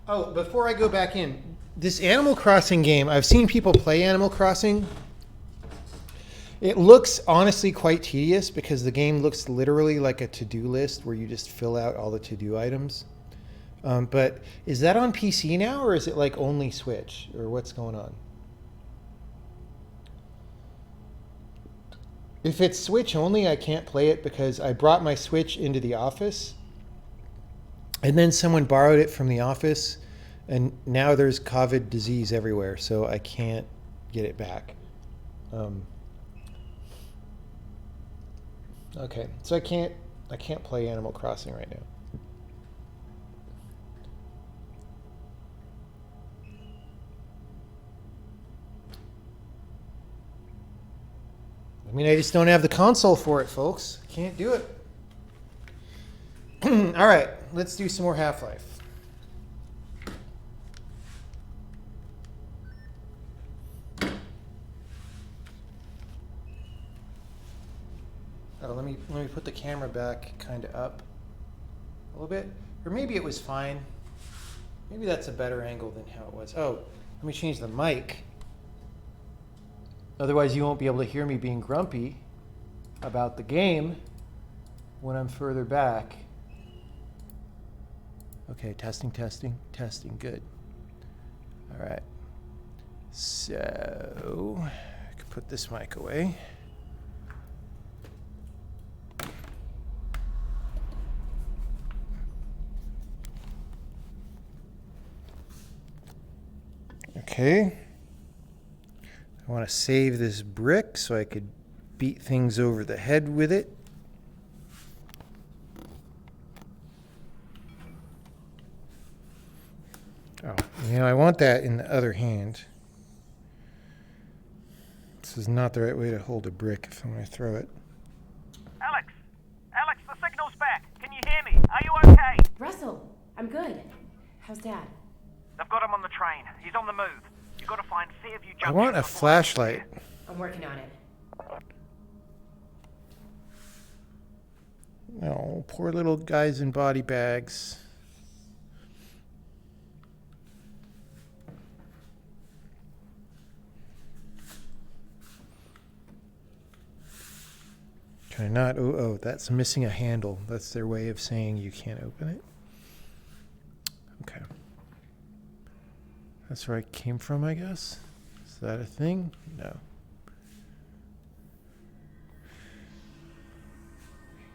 Oh, before I go back in, this Animal Crossing game, I've seen people play Animal Crossing. It looks honestly quite tedious because the game looks literally like a to-do list where you just fill out all the to-do items. But is that on PC now, or is it like only Switch, or what's going on? If it's Switch only, I can't play it because I brought my Switch into the office and then someone borrowed it from the office, and now there's COVID disease everywhere, so I can't get it back. Okay, so I can't play Animal Crossing right now. I mean, I just don't have the console for it, folks. Can't do it. All right, let's do some more Half-Life. Oh, let me put the camera back kind of up a little bit. Or maybe it was fine. Maybe that's a better angle than how it was. Oh, let me change the mic. Otherwise, you won't be able to hear me being grumpy about the game when I'm further back. Okay, testing, good. All right. So, I can put this mic away. Okay. I want to save this brick so I could beat things over the head with it. Oh, I want that in the other hand. This is not the right way to hold a brick if I'm going to throw it. Alyx, the signal's back. Can you hear me? Are you okay? Russell, I'm good. How's Dad? They've got him on the train. He's on the move. You've got to find Fairview Junction. I want a flashlight. I'm working on it. Oh, poor little guys in body bags. Can I not? Oh, that's missing a handle. That's their way of saying you can't open it. Okay. That's where I came from, I guess. Is that a thing? No.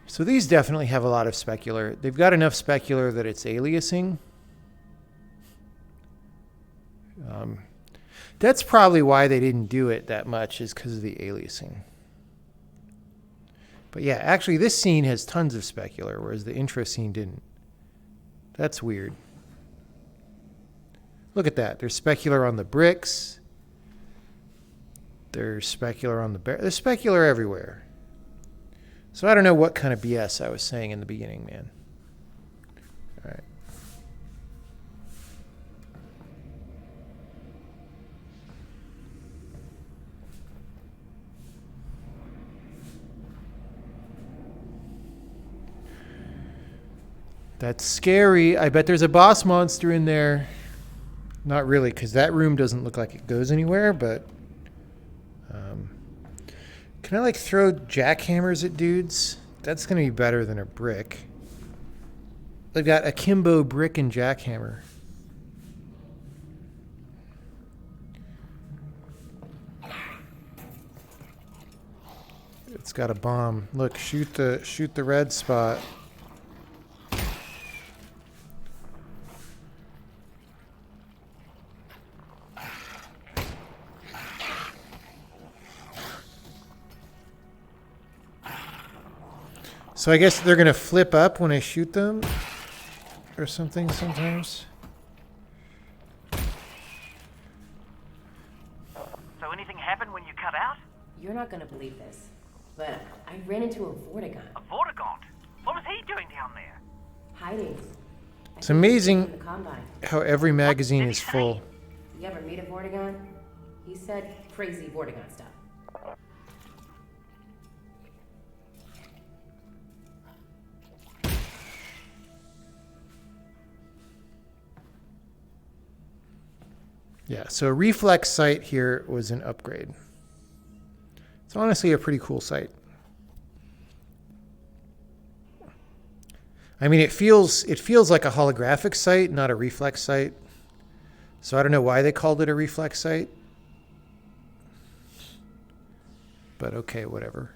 So these definitely have a lot of specular. They've got enough specular that it's aliasing. That's probably why they didn't do it that much, is because of the aliasing. But yeah, actually this scene has tons of specular, whereas the intro scene didn't. That's weird. Look at that. There's specular on the bricks. There's specular on the there's specular everywhere. So I don't know what kind of BS I was saying in the beginning, man. All right. That's scary. I bet there's a boss monster in there. Not really, because that room doesn't look like it goes anywhere, but... can I, like, throw jackhammers at dudes? That's going to be better than a brick. They've got akimbo brick and jackhammer. It's got a bomb. Look, shoot the red spot. So I guess they're going to flip up when I shoot them or something sometimes. So anything happened when you cut out? You're not gonna believe this, but I ran into a Vortigaunt. A Vortigaunt? What was he doing down there? Hiding. It's amazing In the Combine. how every magazine is full. You ever meet a Vortigaunt? He said crazy Vortigaunt stuff. Yeah, so reflex sight here was an upgrade. It's honestly a pretty cool sight. I mean, it feels like a holographic sight, not a reflex sight. So I don't know why they called it a reflex sight. But okay, whatever.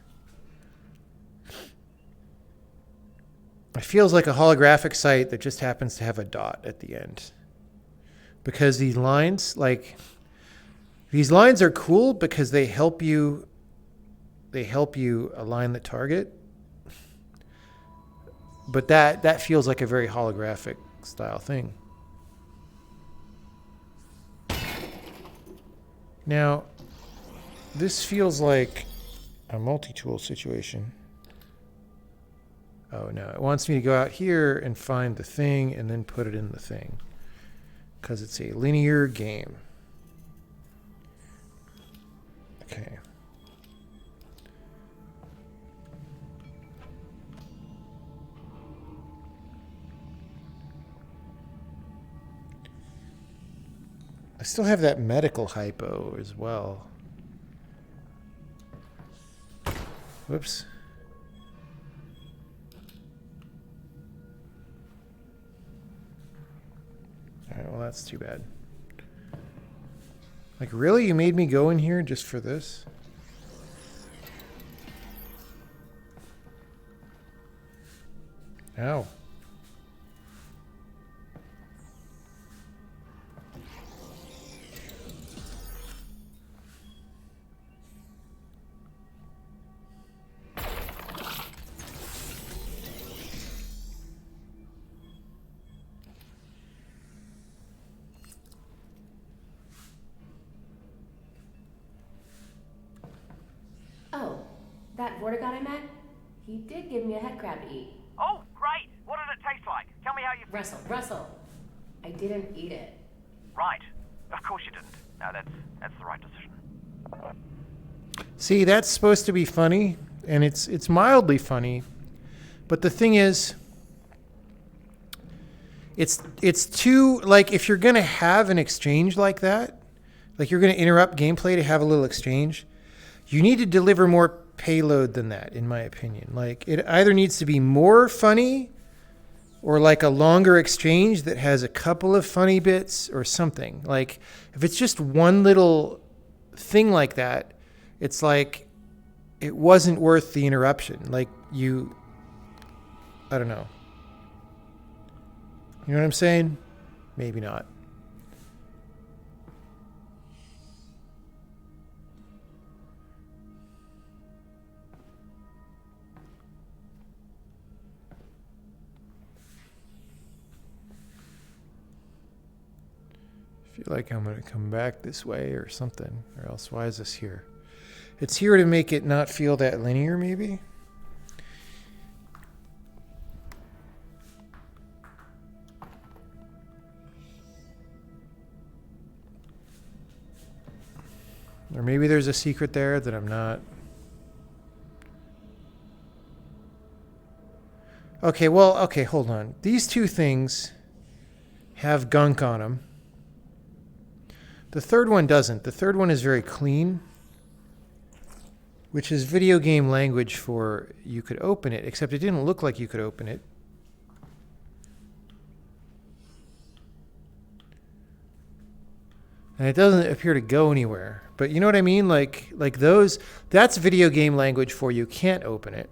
It feels like a holographic sight that just happens to have a dot at the end. Because these lines, these lines are cool because they help you align the target. But that feels like a very holographic style thing. Now, this feels like a multi-tool situation. Oh no, it wants me to go out here and find the thing and then put it in the thing. Because it's a linear game. Okay. I still have that medical hypo as well. Whoops. Alright, well that's too bad. Like, really? You made me go in here just for this? Ow. Oh, that Vortigaunt I met? He did give me a head crab to eat. Oh, great! What did it taste like? Tell me how you... Russell. I didn't eat it. Right. Of course you didn't. No, that's the right decision. See, that's supposed to be funny, and it's mildly funny. But the thing is, it's too, like, if you're going to have an exchange like that, like you're going to interrupt gameplay to have a little exchange, you need to deliver more payload than that, in my opinion. Like, it either needs to be more funny or like a longer exchange that has a couple of funny bits or something. Like if it's just one little thing like that, it's like it wasn't worth the interruption. Like I don't know. You know what I'm saying? Maybe not. I feel like I'm going to come back this way or something, or else why is this here? It's here to make it not feel that linear, maybe? Or maybe there's a secret there that I'm not. Okay, well, okay, hold on. These two things have gunk on them. The third one doesn't. The third one is very clean, which is video game language for you could open it, except it didn't look like you could open it. And it doesn't appear to go anywhere. But you know what I mean? Like those, that's video game language for you can't open it.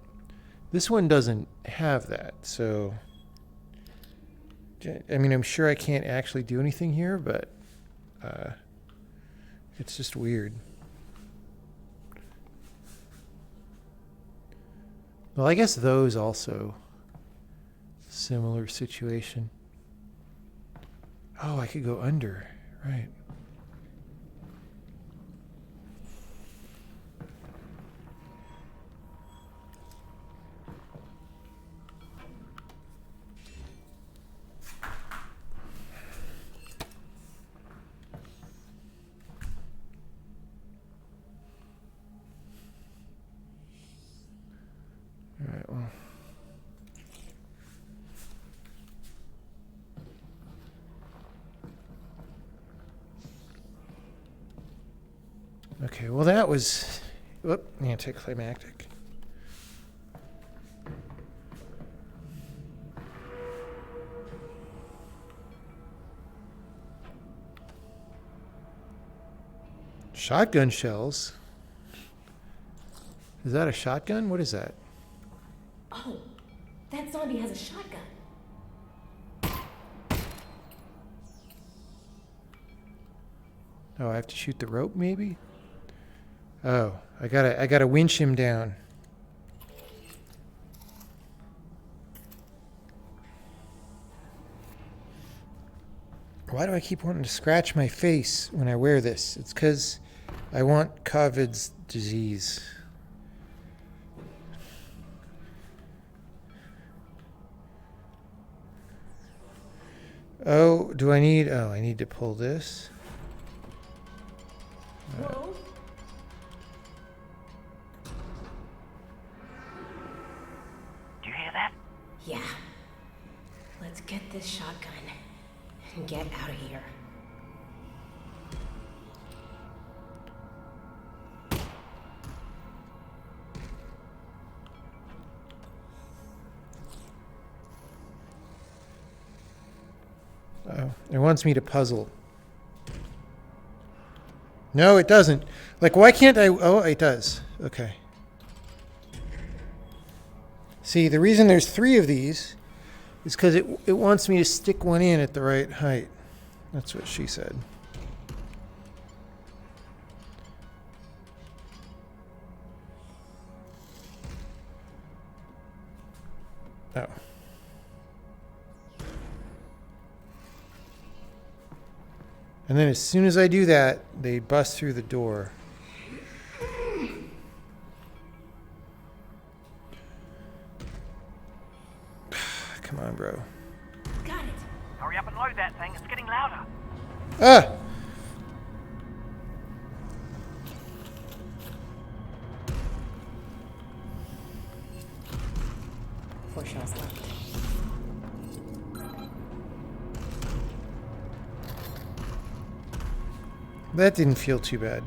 This one doesn't have that. So, I mean, I'm sure I can't actually do anything here, but it's just weird. Well, I guess those also similar situation. Oh, I could go under, right. All right, well. Okay, well that was anticlimactic. Shotgun shells? Is that a shotgun? What is that? Oh, that zombie has a shotgun. Oh, I have to shoot the rope, maybe? Oh, I gotta winch him down. Why do I keep wanting to scratch my face when I wear this? It's because I want COVID's disease. Oh, I need to pull this. Whoa. Do you hear that? Yeah. Let's get this shotgun and get out of here. Oh, it wants me to puzzle. No, it doesn't. Like, why can't I? Oh, it does. Okay. See, the reason there's 3 of these is because it wants me to stick one in at the right height. That's what she said. Oh. And then as soon as I do that, they bust through the door. Come on, bro. Got it. Hurry up and load that thing. It's getting louder. Ah! Four shells left. That didn't feel too bad.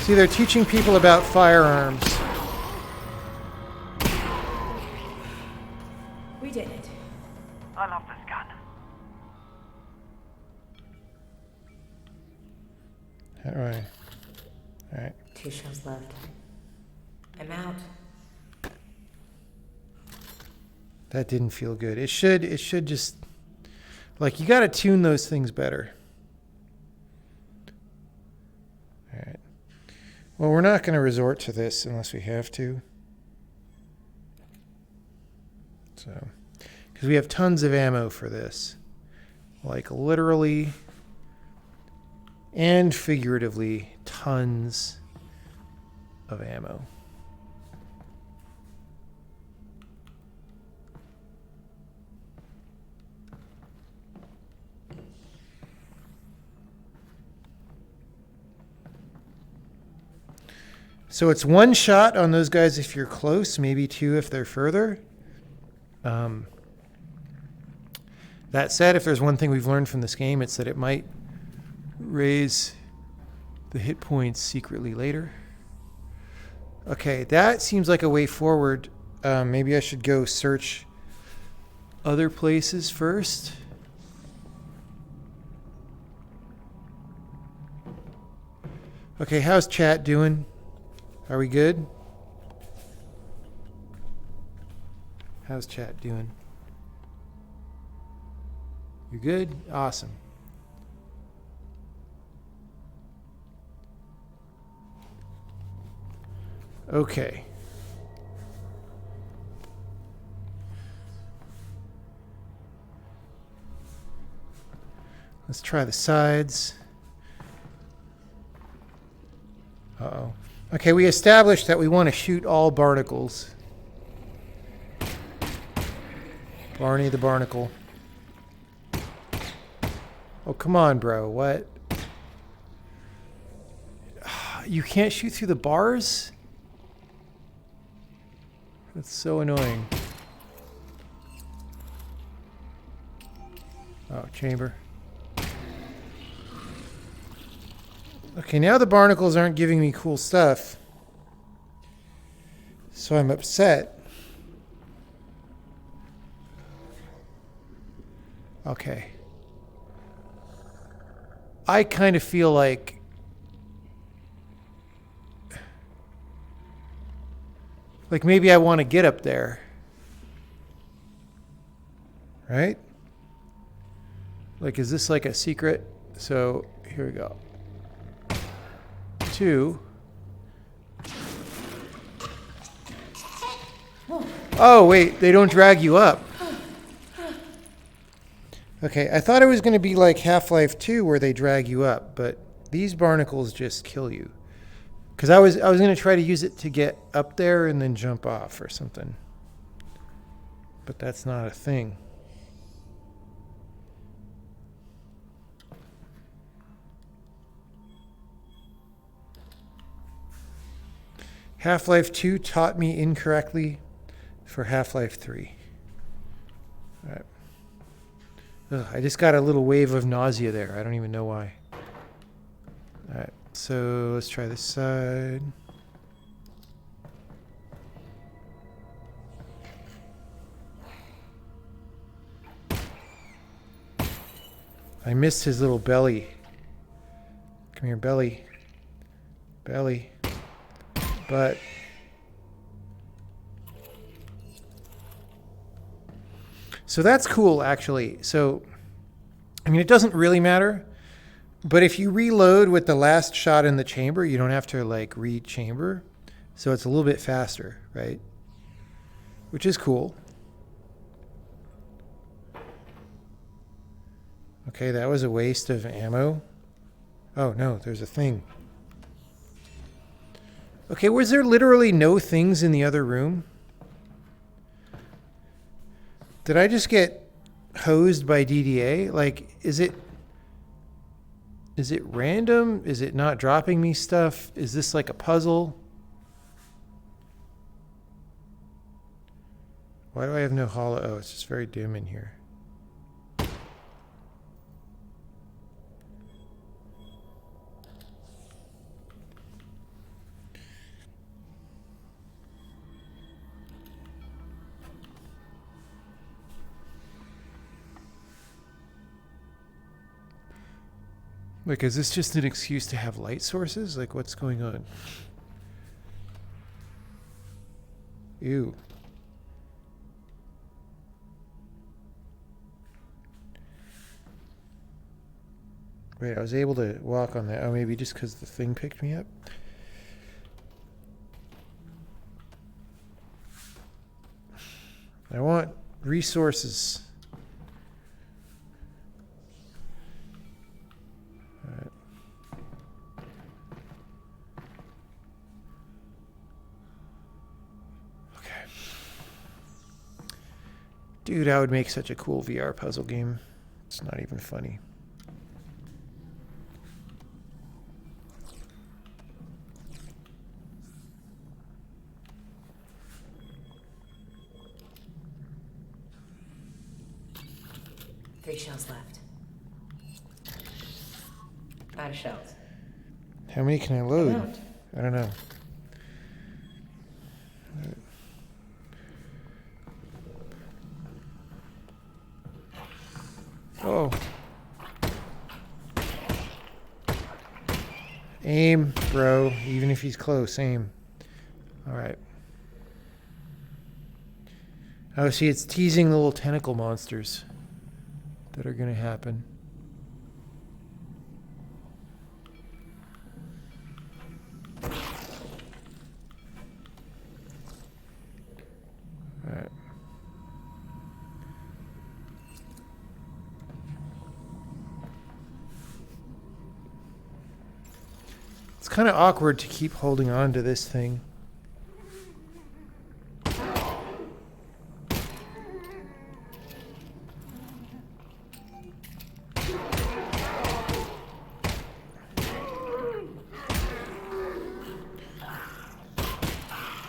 See, they're teaching people about firearms. We did it. I love this gun. How do I? All right. 2 shells left. I'm out. That didn't feel good. It should just, like, you got to tune those things better. All right. Well, we're not going to resort to this unless we have to. So, because we have tons of ammo for this. Like, literally and figuratively, tons of ammo. So it's 1 shot on those guys if you're close, maybe 2 if they're further. That said, if there's one thing we've learned from this game, it's that it might raise the hit points secretly later. Okay, that seems like a way forward. Maybe I should go search other places first. Okay, how's chat doing? Are we good? How's chat doing? You good? Awesome. Okay. Let's try the sides. Uh-oh. Okay, we established that we want to shoot all barnacles. Barney the barnacle. Oh, come on, bro. What? You can't shoot through the bars? That's so annoying. Oh, chamber. Okay, now the barnacles aren't giving me cool stuff. So I'm upset. Okay. I kind of feel like maybe I want to get up there. Right? Like, is this like a secret? So here we go. 2. Oh, wait, they don't drag you up. Okay, I thought it was going to be like Half-Life 2 where they drag you up, but these barnacles just kill you. Because I was going to try to use it to get up there and then jump off or something. But that's not a thing. Half-Life 2 taught me incorrectly for Half-Life 3. All right. Ugh, I just got a little wave of nausea there. I don't even know why. All right, so let's try this side. I missed his little belly. Come here, belly. Belly. But so that's cool, actually. So, I mean, it doesn't really matter, but if you reload with the last shot in the chamber, you don't have to like re-chamber. So it's a little bit faster, right? Which is cool. Okay, that was a waste of ammo. Oh no, there's a thing. Okay, was there literally no things in the other room? Did I just get hosed by DDA? Like, is it random? Is it not dropping me stuff? Is this like a puzzle? Why do I have no hollow? Oh, it's just very dim in here. Like, is this just an excuse to have light sources? Like, what's going on? Ew. Wait, I was able to walk on that. Oh, maybe just because the thing picked me up? I want resources. Alright. Okay. Dude, I would make such a cool VR puzzle game. It's not even funny. Three shells left. Out of shells. How many can I load? Amount. I don't know. Oh. Aim, bro. Even if he's close, aim. Alright. Oh, see, it's teasing the little tentacle monsters that are going to happen. Alright. It's kind of awkward to keep holding on to this thing.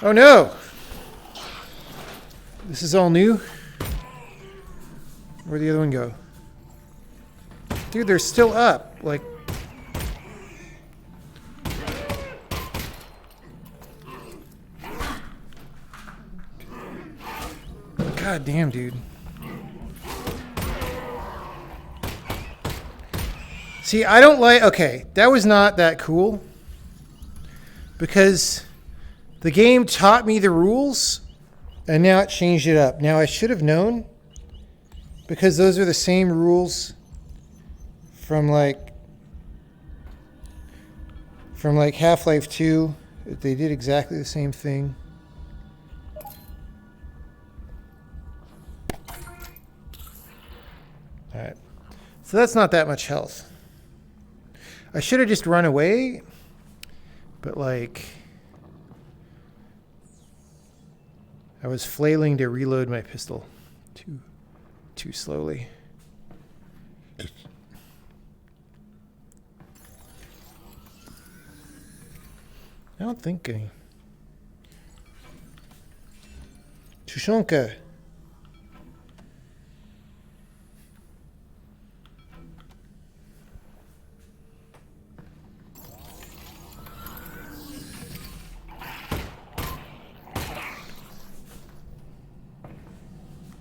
Oh no! This is all new? Where'd the other one go? Dude, they're still up. Like... God damn, dude. See, I don't like... Okay, that was not that cool. Because the game taught me the rules, and now it changed it up. Now, I should have known, because those are the same rules from like Half-Life 2. They did exactly the same thing. Alright. So that's not that much health. I should have just run away, but like... I was flailing to reload my pistol too slowly. I don't think any. Tushonka.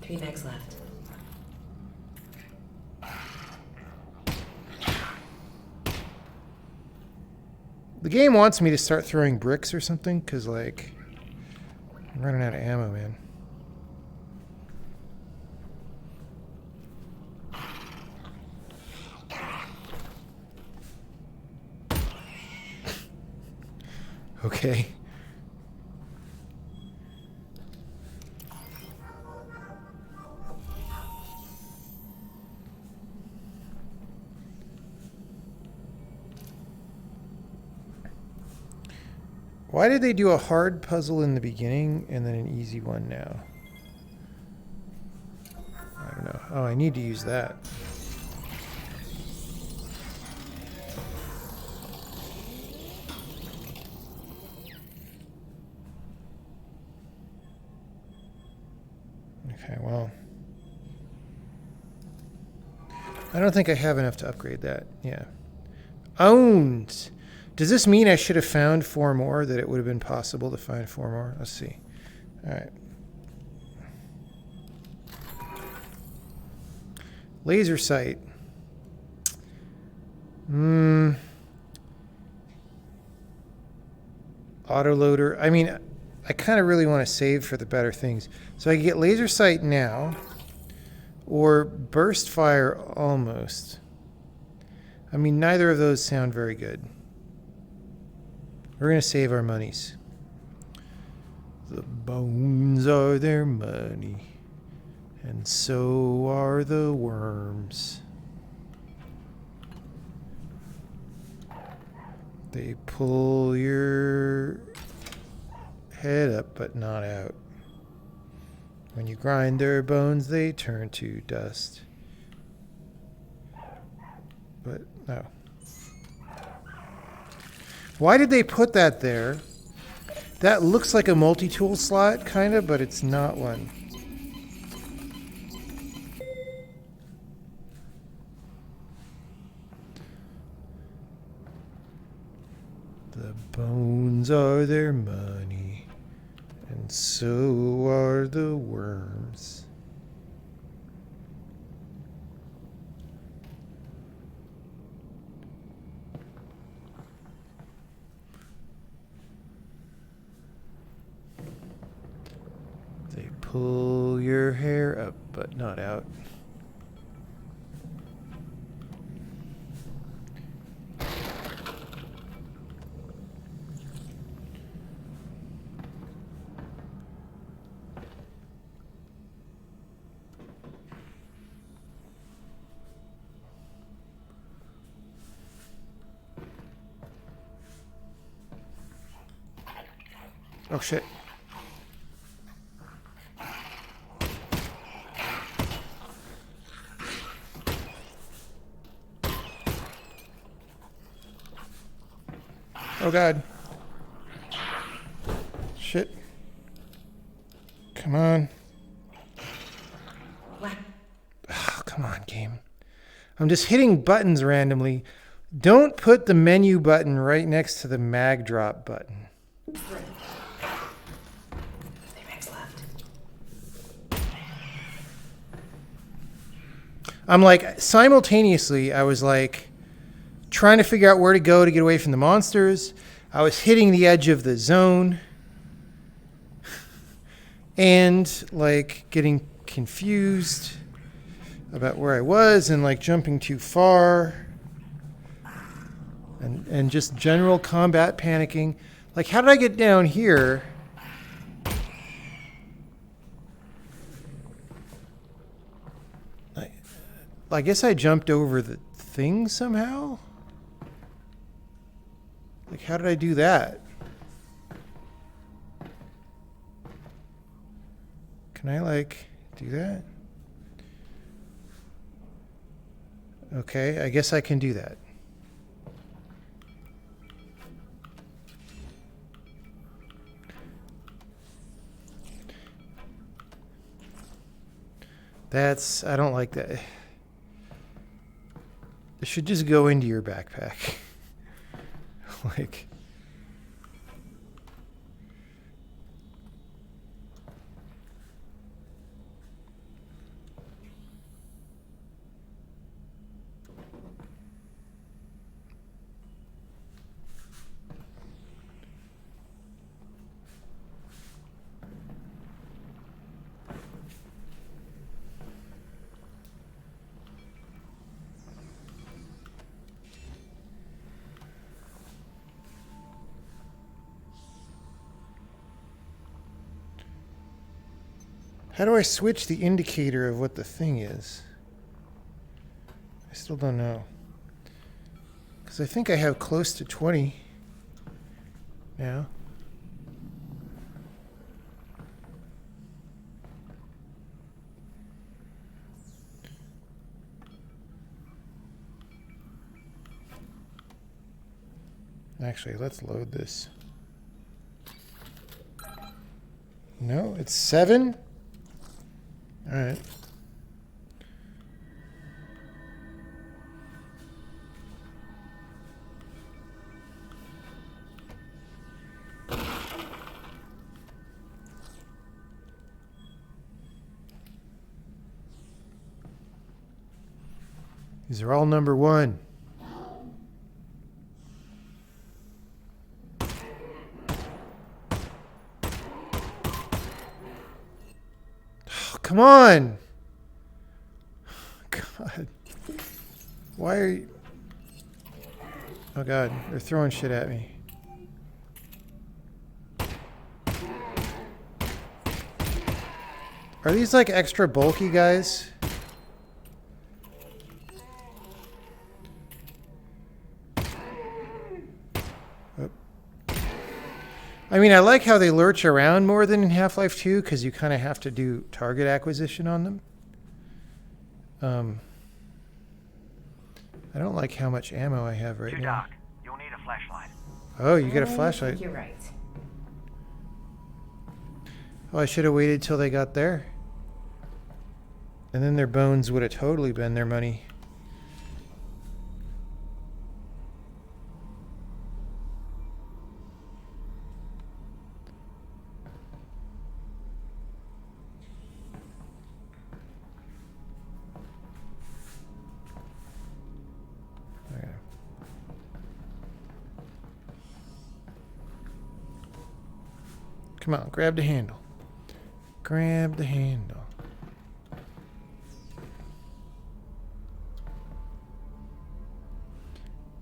Three mags left. The game wants me to start throwing bricks or something, because, like, I'm running out of ammo, man. Okay. Why did they do a hard puzzle in the beginning and then an easy one now? I don't know. Oh, I need to use that. Okay, well. I don't think I have enough to upgrade that. Yeah. Owned! Does this mean I should have found 4 more, that it would have been possible to find 4 more? Let's see. All right. Laser sight. Autoloader. I mean, I kind of really want to save for the better things. So I can get laser sight now. Or burst fire almost. I mean, neither of those sound very good. We're going to save our monies. The bones are their money. And so are the worms. They pull your head up but not out. When you grind their bones, they turn to dust. But no. Why did they put that there? That looks like a multi-tool slot, kind of, but it's not one. The bones are their money. And so are the worms. They pull your hair up, but not out. Oh shit. Oh god. Shit. Come on. What? Oh, come on, game. I'm just hitting buttons randomly. Don't put the menu button right next to the mag drop button. I'm like, simultaneously, I was like, trying to figure out where to go to get away from the monsters. I was hitting the edge of the zone. And, like, getting confused about where I was and, like, jumping too far. And just general combat panicking. Like, how did I get down here? I guess I jumped over the thing somehow? Like, how did I do that? Can I, like, do that? Okay, I guess I can do that. I don't like that. It should just go into your backpack. Like... How do I switch the indicator of what the thing is? I still don't know. Because I think I have close to 20 now. Actually, let's load this. No, it's 7? All right. These are all number 1. Come on. God. Why are you... Oh God, they're throwing shit at me. Are these like extra bulky guys? Oh. I mean, I like how they lurch around more than in Half-Life 2 because you kind of have to do target acquisition on them. I don't like how much ammo I have right Too now. dark. You'll need a flashlight. Oh, you get a I flashlight. think you're right. Oh, I should have waited till they got there. And then their bones would have totally been their money. Okay. Come on, grab the handle. Grab the handle.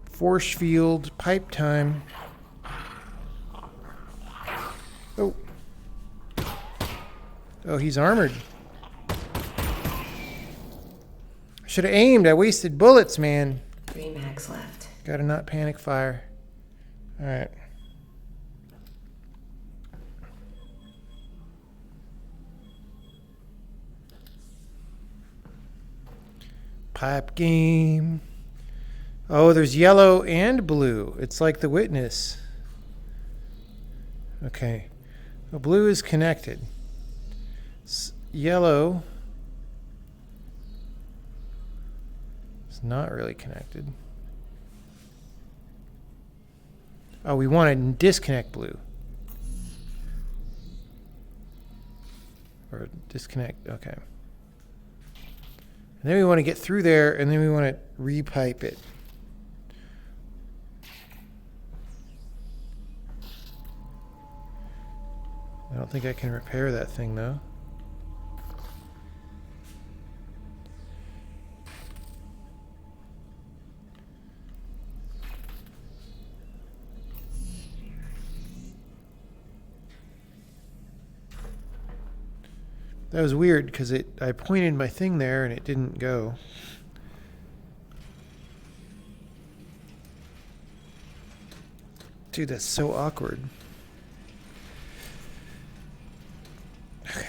Force field, pipe time. Oh. Oh, he's armored. I should have aimed. I wasted bullets, man. 3 mags left. Gotta not panic fire. Alright. Pipe game. Oh, there's yellow and blue. It's like the witness. Okay. Well, blue is connected. Yellow is not really connected. Oh, we want to disconnect blue. Or disconnect, okay. And then we want to get through there, and then we want to repipe it. I don't think I can repair that thing, though. That was weird because I pointed my thing there and it didn't go. Dude, that's so awkward. Okay.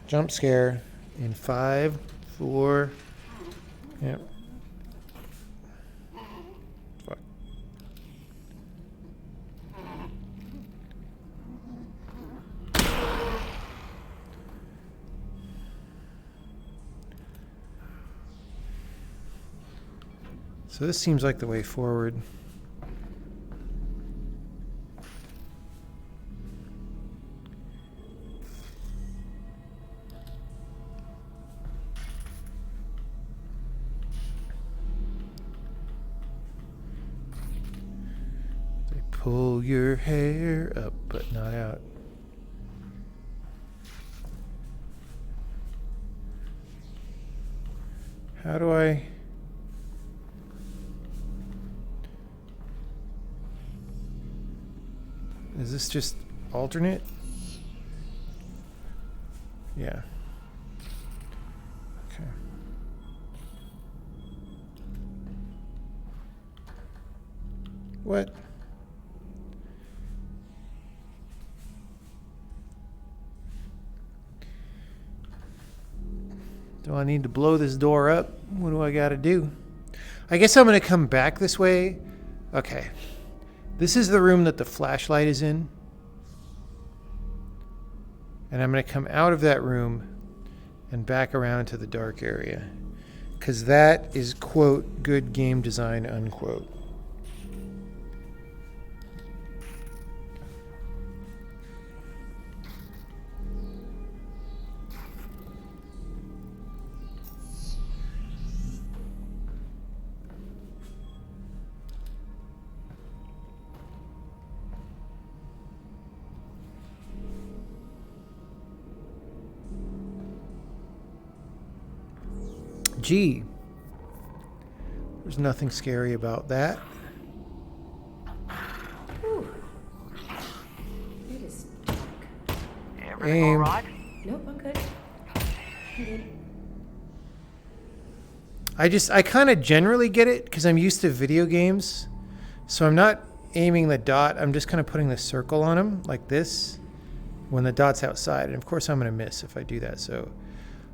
Jump scare in 5, 4. Yep. Fuck. So this seems like the way forward. They pull your hair up but not out. How do I... Is this just alternate? Yeah. Okay. What? Do I need to blow this door up? What do I gotta do? I guess I'm gonna come back this way. Okay. This is the room that the flashlight is in. And I'm going to come out of that room and back around to the dark area. Because that is, quote, good game design, unquote. G. There's nothing scary about that. Ooh. It is dark. Everything Aim. all right? Nope, I'm good. I'm good. I kind of generally get it because I'm used to video games. So I'm not aiming the dot. I'm just kind of putting the circle on him like this when the dot's outside. And of course I'm going to miss if I do that. So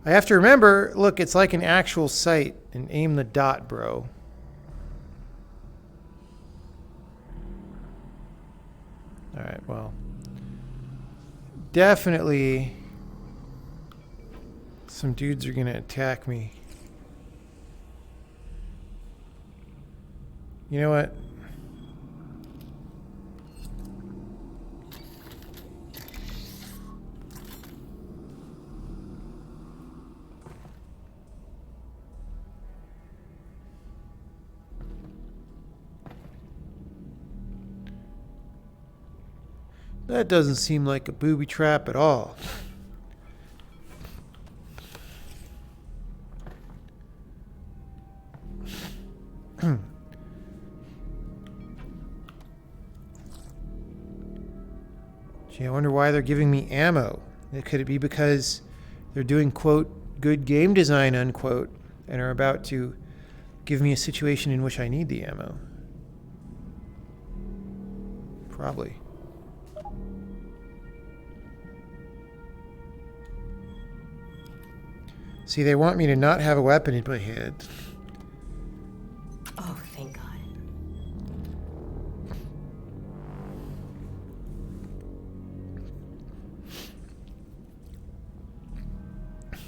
I have to remember, look, it's like an actual sight, and aim the dot, bro. All right, well, definitely some dudes are going to attack me. You know what? That doesn't seem like a booby trap at all. Gee, I wonder why they're giving me ammo. Could it be because they're doing, quote, good game design, unquote, and are about to give me a situation in which I need the ammo? Probably. See, they want me to not have a weapon in my head. Oh, thank God.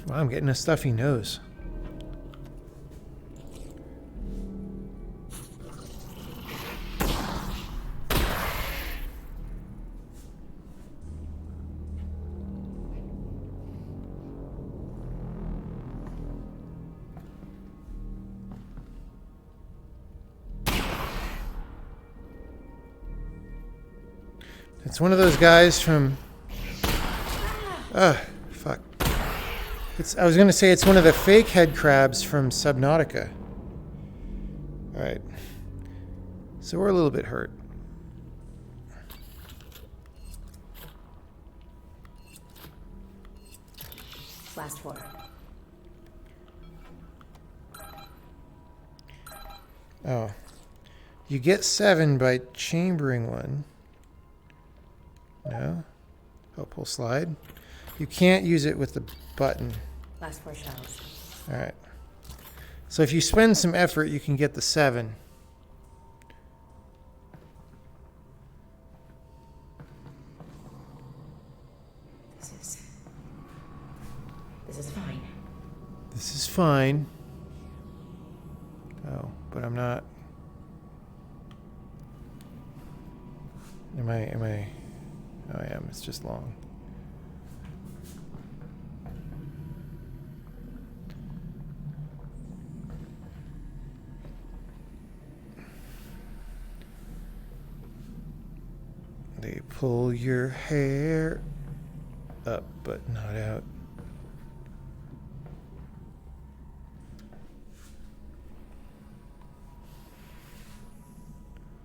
Wow, I'm getting a stuffy nose. It's one of those guys from... fuck. I was going to say it's one of the fake head crabs from Subnautica. Alright. So we're a little bit hurt. Last floor. Oh. You get 7 by chambering one. No? Oh, pull slide. You can't use it with the button. Last 4 shells. Alright. So if you spend some effort, you can get the 7. This is fine. This is fine. Oh, but I'm not... Am I... Oh, I am. It's just long. They pull your hair up, but not out.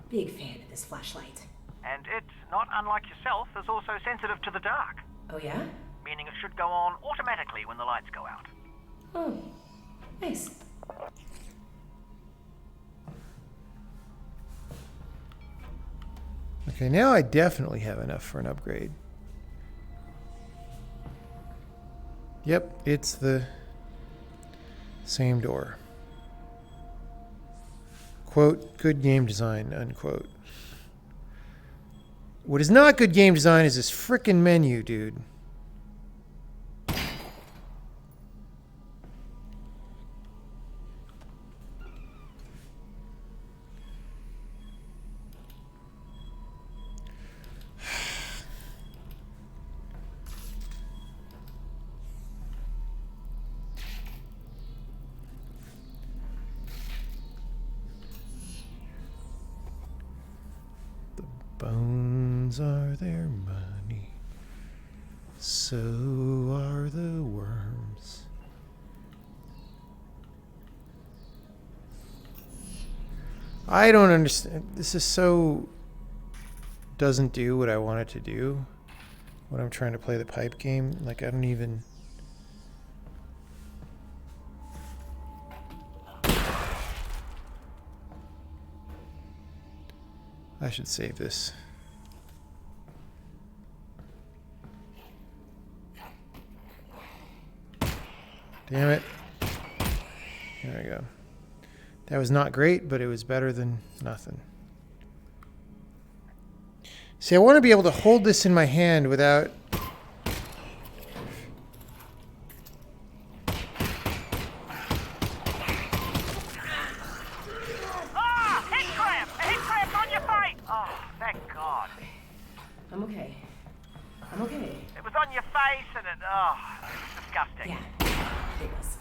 Big fan of this flashlight. And it, not unlike yourself, is also sensitive to the dark. Oh, yeah? Meaning it should go on automatically when the lights go out. Oh, nice. Okay, now I definitely have enough for an upgrade. Yep, it's the same door. Quote, good game design, unquote. What is not good game design is this frickin' menu, dude. Bones are their money, so are the worms. I don't understand. This is so... doesn't do what I want it to do when I'm trying to play the pipe game. Like, I don't even... I should save this. Damn it. There we go. That was not great, but it was better than nothing. See, I want to be able to hold this in my hand without... Ah! Head cramp! A head cramp on your face! Oh, thank God. I'm okay. I'm okay. It was on your face and it... Oh, it's disgusting. Yeah, it was.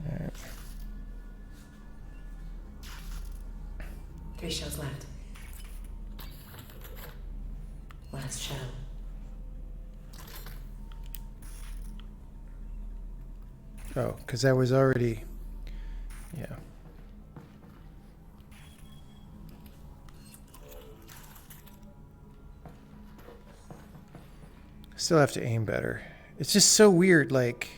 Alright. 3 shows left. Last show. Oh, because I was already... Yeah. Still have to aim better. It's just so weird, like...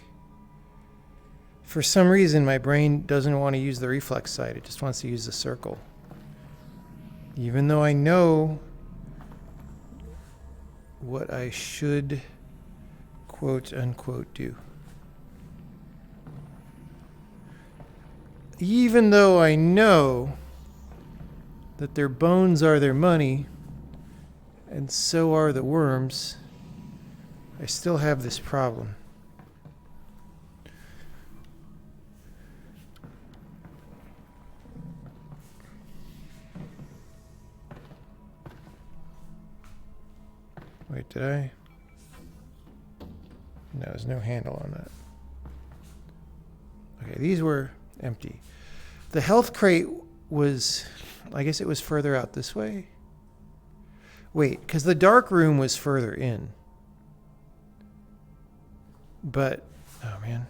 For some reason, my brain doesn't want to use the reflex sight. It just wants to use the circle. Even though I know what I should, quote unquote, do. Even though I know that their bones are their money, and so are the worms, I still have this problem. Wait, did I? No, there's no handle on that. Okay, these were empty. The health crate was, I guess it was further out this way. Wait, because the dark room was further in. But, oh man.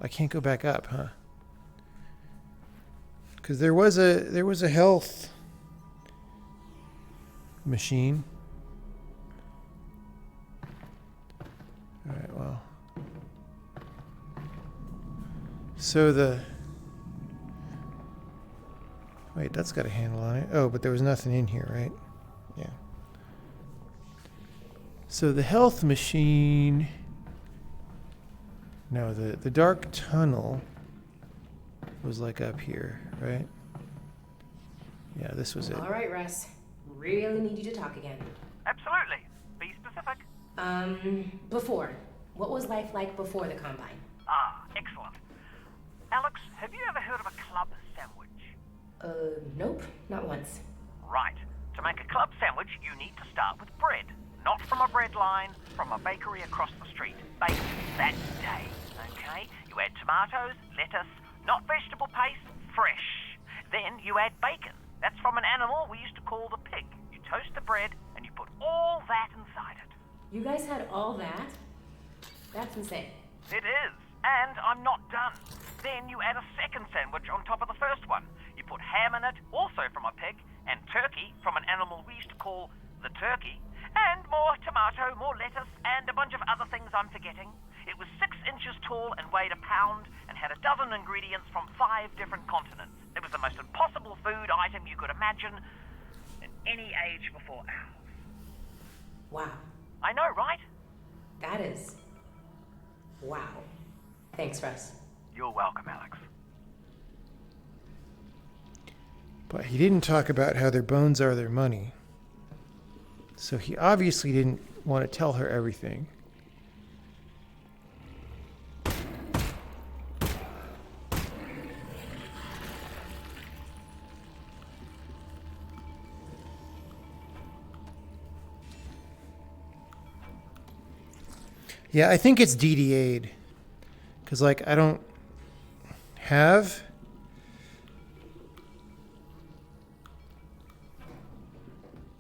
I can't go back up, huh? Because there was a health machine. All right, well. So wait, that's got a handle on it. Oh, but there was nothing in here, right? Yeah. So the health machine... No, the dark tunnel was like up here, right? Yeah, this was it. All right, Russ. Really need you to talk again. Absolutely. Be specific. Before. What was life like before the Combine? Ah, excellent. Alyx, have you ever heard of a club sandwich? Nope. Not once. Right. To make a club sandwich, you need to start with bread. Not from a bread line, from a bakery across the street. Baked that day, okay? You add tomatoes, lettuce, not vegetable paste, fresh. Then you add bacon. That's from an animal we used to call the pig. You toast the bread, and you put all that inside it. You guys had all that? That's insane. It is. And I'm not done. Then you add a second sandwich on top of the first one. You put ham in it, also from a pig, and turkey from an animal we used to call the turkey, and more tomato, more lettuce, and a bunch of other things I'm forgetting. It was 6 inches tall and weighed a pound and had a dozen ingredients from 5 different continents. It was the most impossible food item you could imagine in any age before ours. Wow. I know, right? That is... wow. Thanks, Russ. You're welcome, Alyx. But he didn't talk about how their bones are their money. So he obviously didn't want to tell her everything. Yeah, I think it's DDA'd. Because, like, I don't have...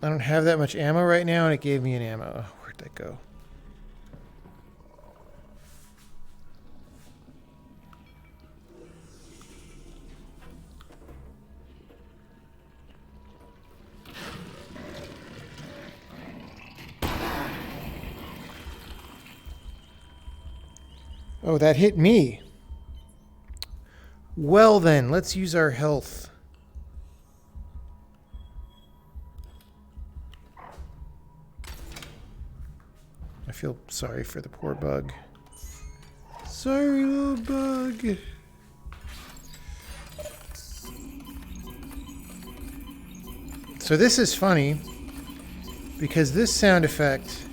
that much ammo right now, and it gave me an ammo. Where'd that go? Oh, that hit me. Well then, let's use our health. I feel sorry for the poor bug. Sorry, little bug. So this is funny because this sound effect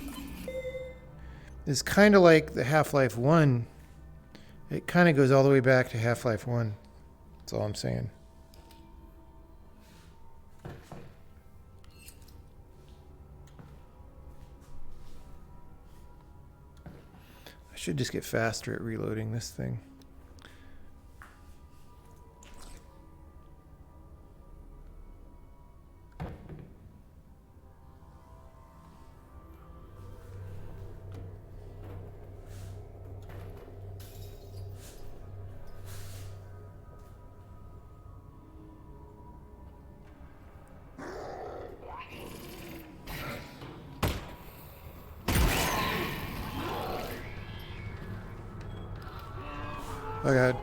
is kind of like the Half-Life 1. It kind of goes all the way back to Half-Life 1. That's all I'm saying. I should just get faster at reloading this thing. Oh god.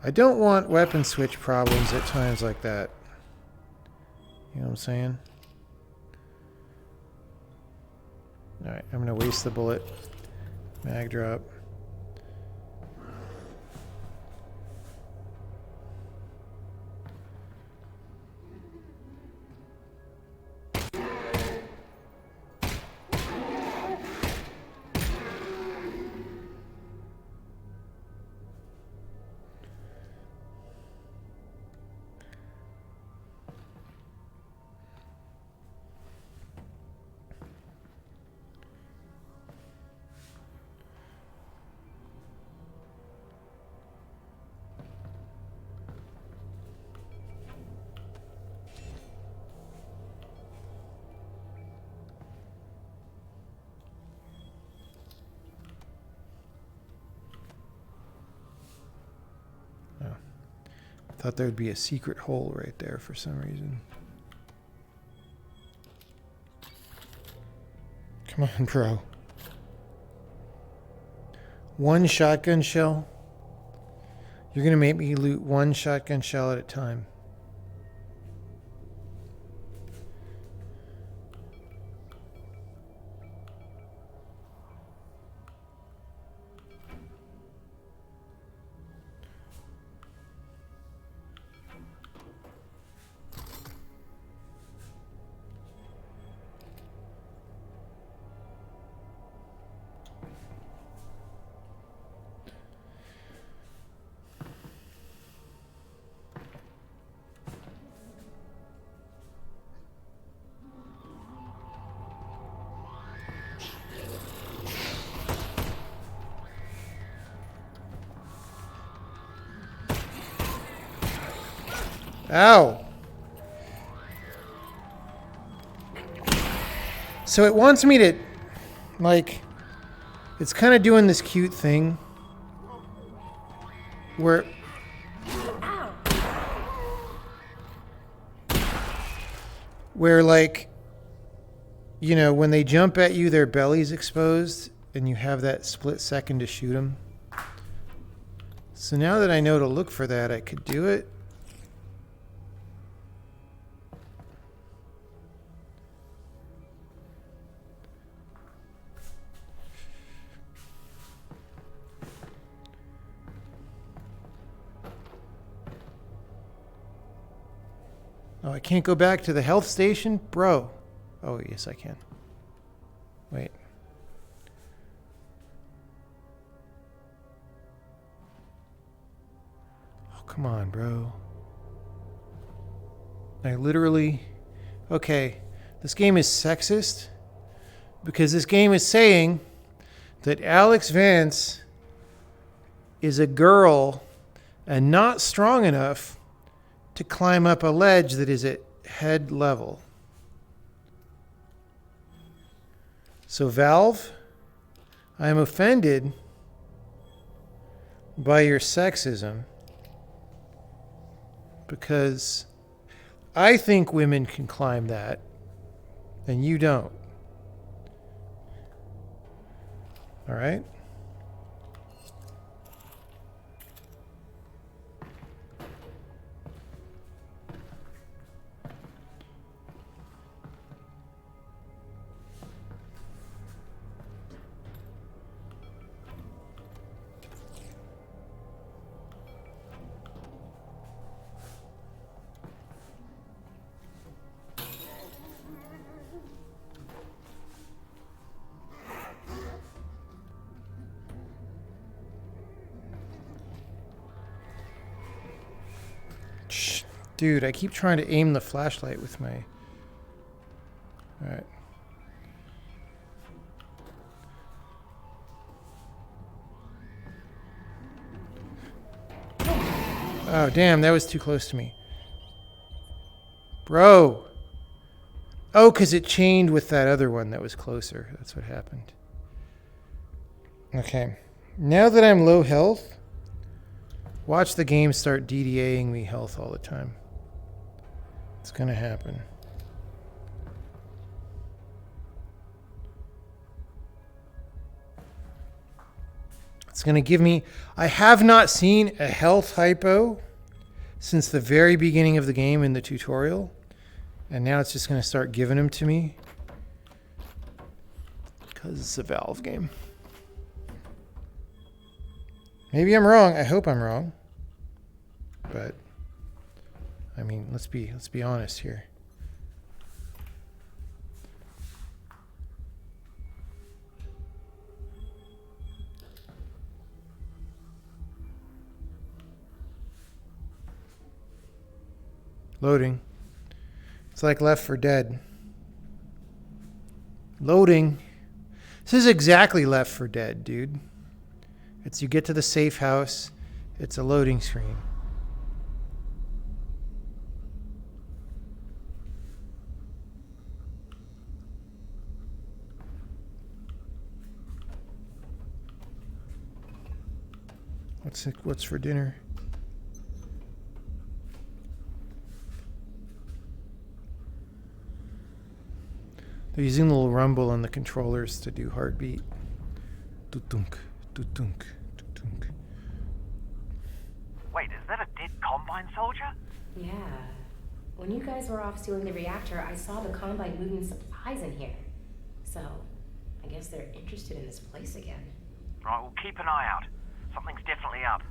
I don't want weapon switch problems at times like that. You know what I'm saying? Alright, I'm gonna waste the bullet. Mag drop. Thought there would be a secret hole right there for some reason. Come on, bro. One shotgun shell? You're gonna make me loot one shotgun shell at a time. Ow! So it wants me to, like, it's kind of doing this cute thing where like, you know, when they jump at you, their belly's exposed and you have that split second to shoot them. So now that I know to look for that, I could do it. Oh, I can't go back to the health station? Bro. Oh, yes, I can. Wait. Oh, come on, bro. I literally... Okay, this game is sexist because this game is saying that Alyx Vance is a girl and not strong enough to climb up a ledge that is at head level. So Valve, I am offended by your sexism because I think women can climb that and you don't. All right? Dude, I keep trying to aim the flashlight with my... Alright. Oh, damn, that was too close to me. Bro! Oh, because it chained with that other one that was closer. That's what happened. Okay. Now that I'm low health, watch the game start DDAing me health all the time. It's gonna happen. It's gonna give me... I have not seen a health hypo since the very beginning of the game in the tutorial. And now it's just gonna start giving them to me. Because it's a Valve game. Maybe I'm wrong. I hope I'm wrong. But... I mean, let's be honest here. Loading. It's like Left 4 Dead. Loading. This is exactly Left 4 Dead, dude. It's you get to the safe house, it's a loading screen. What's for dinner? They're using the little rumble on the controllers to do heartbeat. Tutunk, tutunk, tutunk. Wait, is that a dead Combine soldier? Yeah. When you guys were off stealing the reactor, I saw the Combine moving supplies in here. So, I guess they're interested in this place again. Right, we'll keep an eye out. Something's definitely up.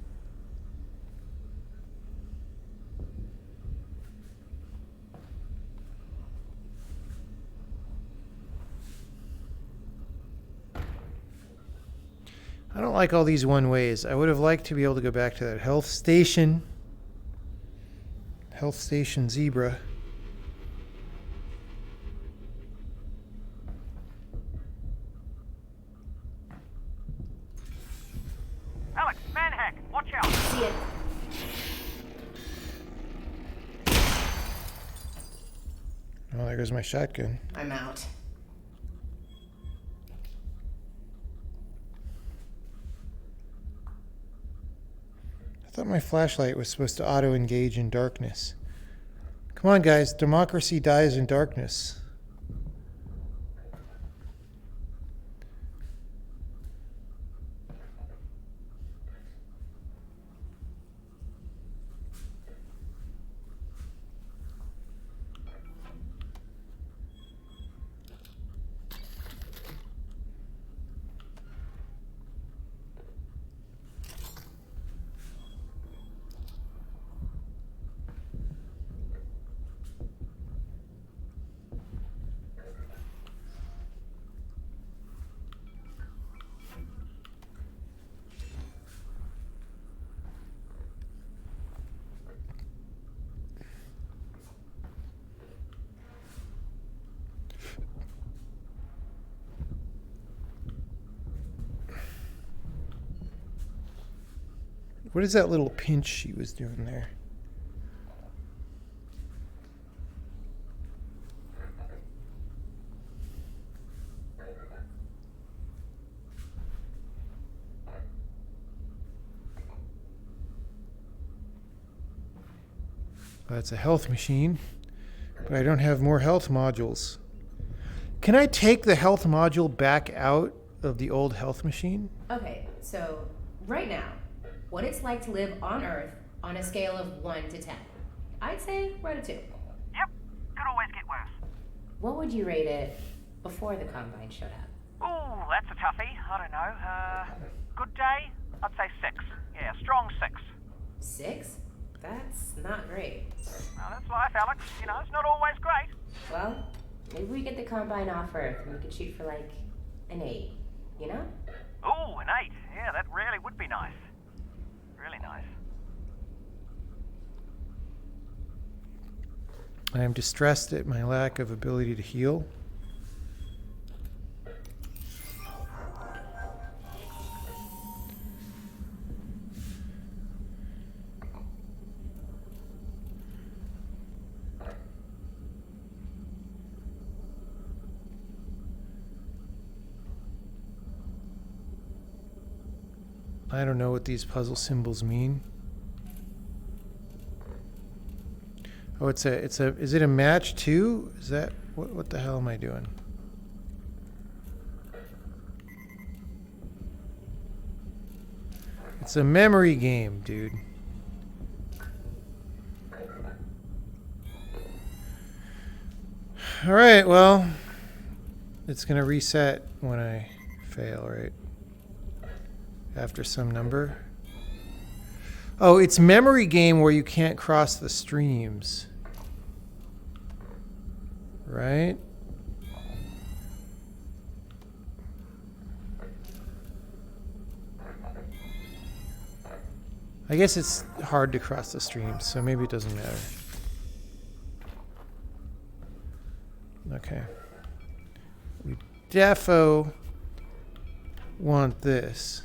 I don't like all these one ways. I would have liked to be able to go back to that health station. Health station zebra. Alyx, manhack, watch out! See it. Oh, there goes my shotgun. I'm out. I thought my flashlight was supposed to auto-engage in darkness. Come on, guys. Democracy dies in darkness. What is that little pinch she was doing there? That's a health machine, but I don't have more health modules. Can I take the health module back out of the old health machine? Okay, so right now, what it's like to live on Earth on a scale of 1 to 10. I'd say we're at a 2. Yep, could always get worse. What would you rate it before the Combine showed up? Ooh, that's a toughie. I don't know. Good day? I'd say 6. Yeah, strong 6. 6? That's not great. Well, that's life, Alyx. You know, it's not always great. Well, maybe we get the Combine off Earth and we could shoot for like an 8, you know? Ooh, an 8. Yeah, that really would be nice. Really nice. I am distressed at my lack of ability to heal. I don't know what these puzzle symbols mean. Oh, is it a match too? Is that, what the hell am I doing? It's a memory game, dude. All right, well, it's gonna reset when I fail, right? After some number. Oh, it's memory game where you can't cross the streams. Right? I guess it's hard to cross the streams, so maybe it doesn't matter. Okay. We defo want this.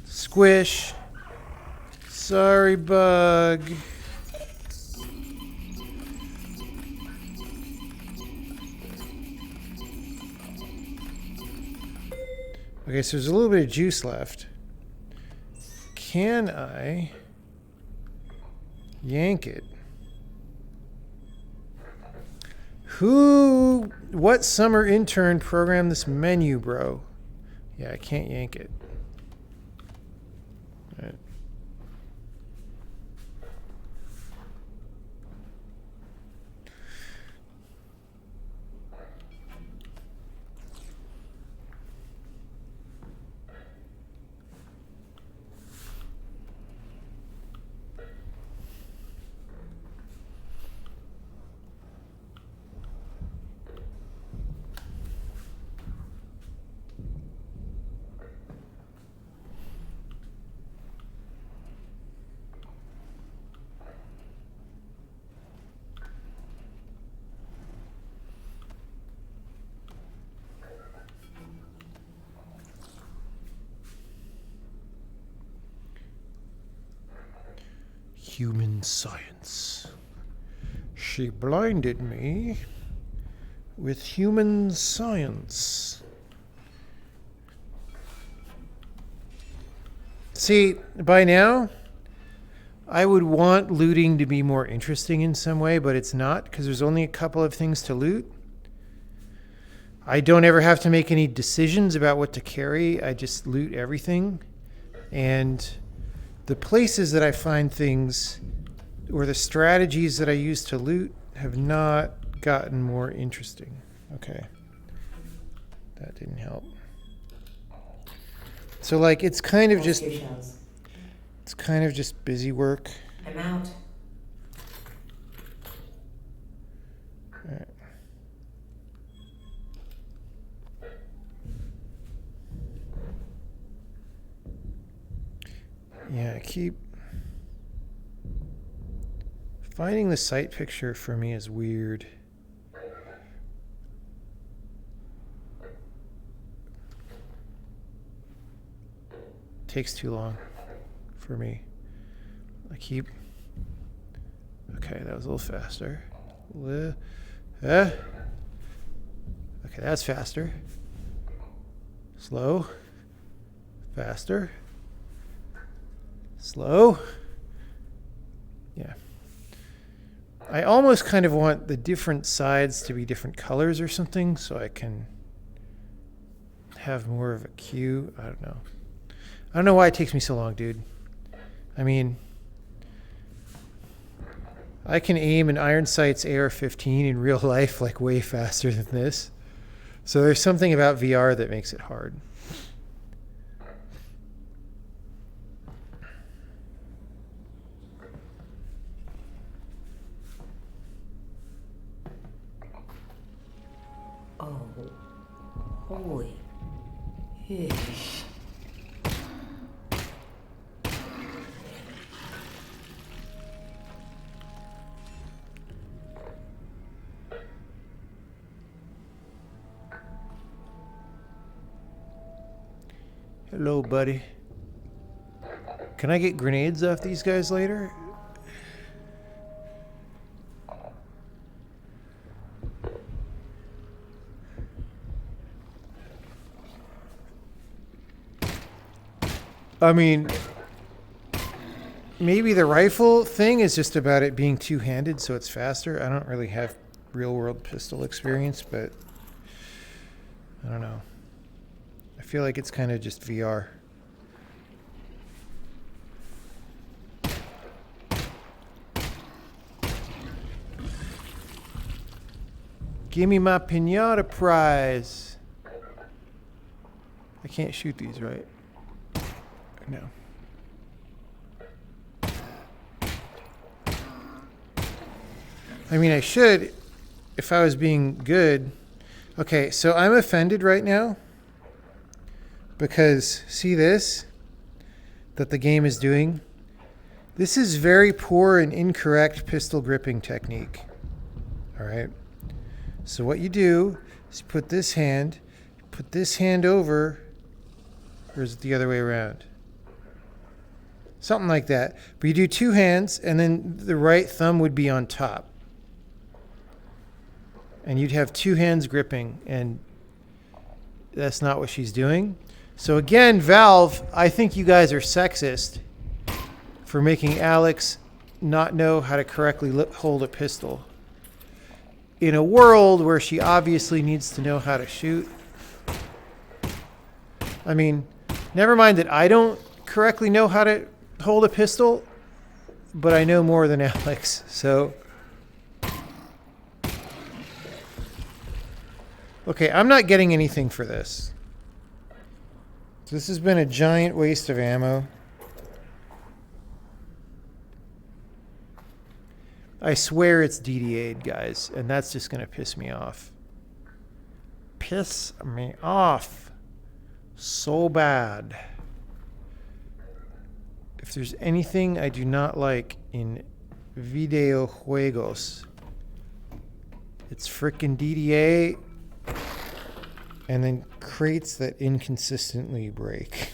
Squish. Sorry, bug. Okay, so there's a little bit of juice left. Can I yank it? What summer intern programmed this menu, bro? Yeah, I can't yank it. All right. Human science. She blinded me with human science. See, by now, I would want looting to be more interesting in some way, but it's not, because there's only a couple of things to loot. I don't ever have to make any decisions about what to carry. I just loot everything. And the places that I find things, or the strategies that I use to loot, have not gotten more interesting. Okay. That didn't help. So, like, it's kind of just... It's kind of just busy work. I'm out. All right. Yeah, I keep... Finding the site picture for me is weird. takes too long for me. I keep... Okay, that was a little faster. Okay, that's faster. Slow. Faster. Slow. Yeah. I almost kind of want the different sides to be different colors or something so I can have more of a cue. I don't know. I don't know why it takes me so long, dude. I mean, I can aim an Iron Sight's AR-15 in real life like way faster than this. So there's something about VR that makes it hard. Oh, holy. Ish. Hello, buddy. Can I get grenades off these guys later? I mean, maybe the rifle thing is just about it being two-handed, so it's faster. I don't really have real-world pistol experience, but I don't know. I feel like it's kind of just VR. Give me my pinata prize. I can't shoot these, right? No. I mean, I should if I was being good. Okay, so I'm offended right now because see this that the game is doing? This is very poor and incorrect pistol gripping technique. All right. So what you do is you put this hand over, or is it the other way around? Something like that. But you do two hands, and then the right thumb would be on top. And you'd have two hands gripping, and that's not what she's doing. So again, Valve, I think you guys are sexist for making Alyx not know how to correctly hold a pistol. In a world where she obviously needs to know how to shoot. I mean, never mind that I don't correctly know how to hold a pistol, but I know more than Alyx, so. Okay, I'm not getting anything for this. So this has been a giant waste of ammo. I swear it's DDA'd, guys, and that's just going to piss me off. Piss me off so bad. If there's anything I do not like in videojuegos, it's frickin' DDA and then crates that inconsistently break.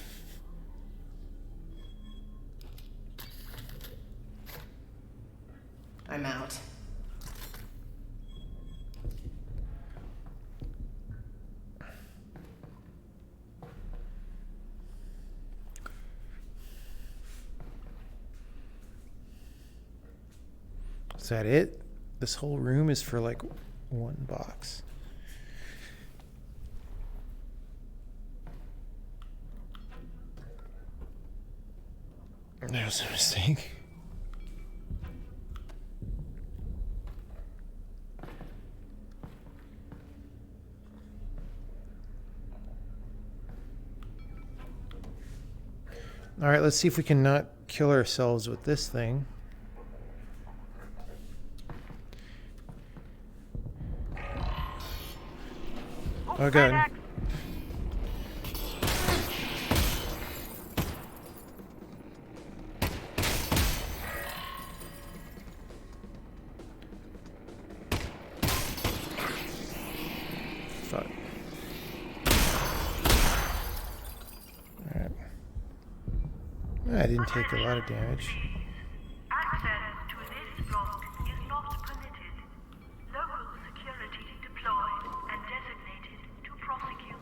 I'm out. Is that it? This whole room is for like one box. That was a mistake. All right, let's see if we can not kill ourselves with this thing. Oh, God. Fuck. All right. I didn't take a lot of damage. Access to this block is not permitted. Local security deployed and designated to prosecute.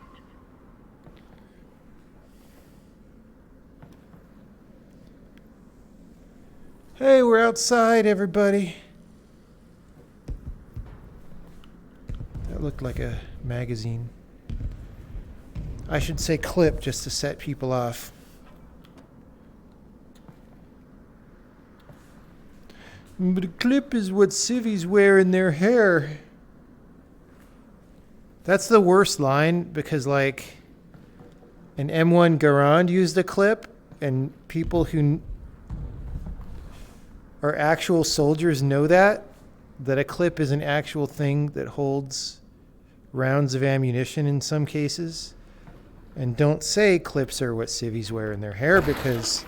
Hey, we're outside, everybody. That looked like a magazine. I should say clip just to set people off. But a clip is what civvies wear in their hair. That's the worst line because, like, an M1 Garand used a clip, and people who are actual soldiers know that a clip is an actual thing that holds rounds of ammunition in some cases. And don't say clips are what civvies wear in their hair because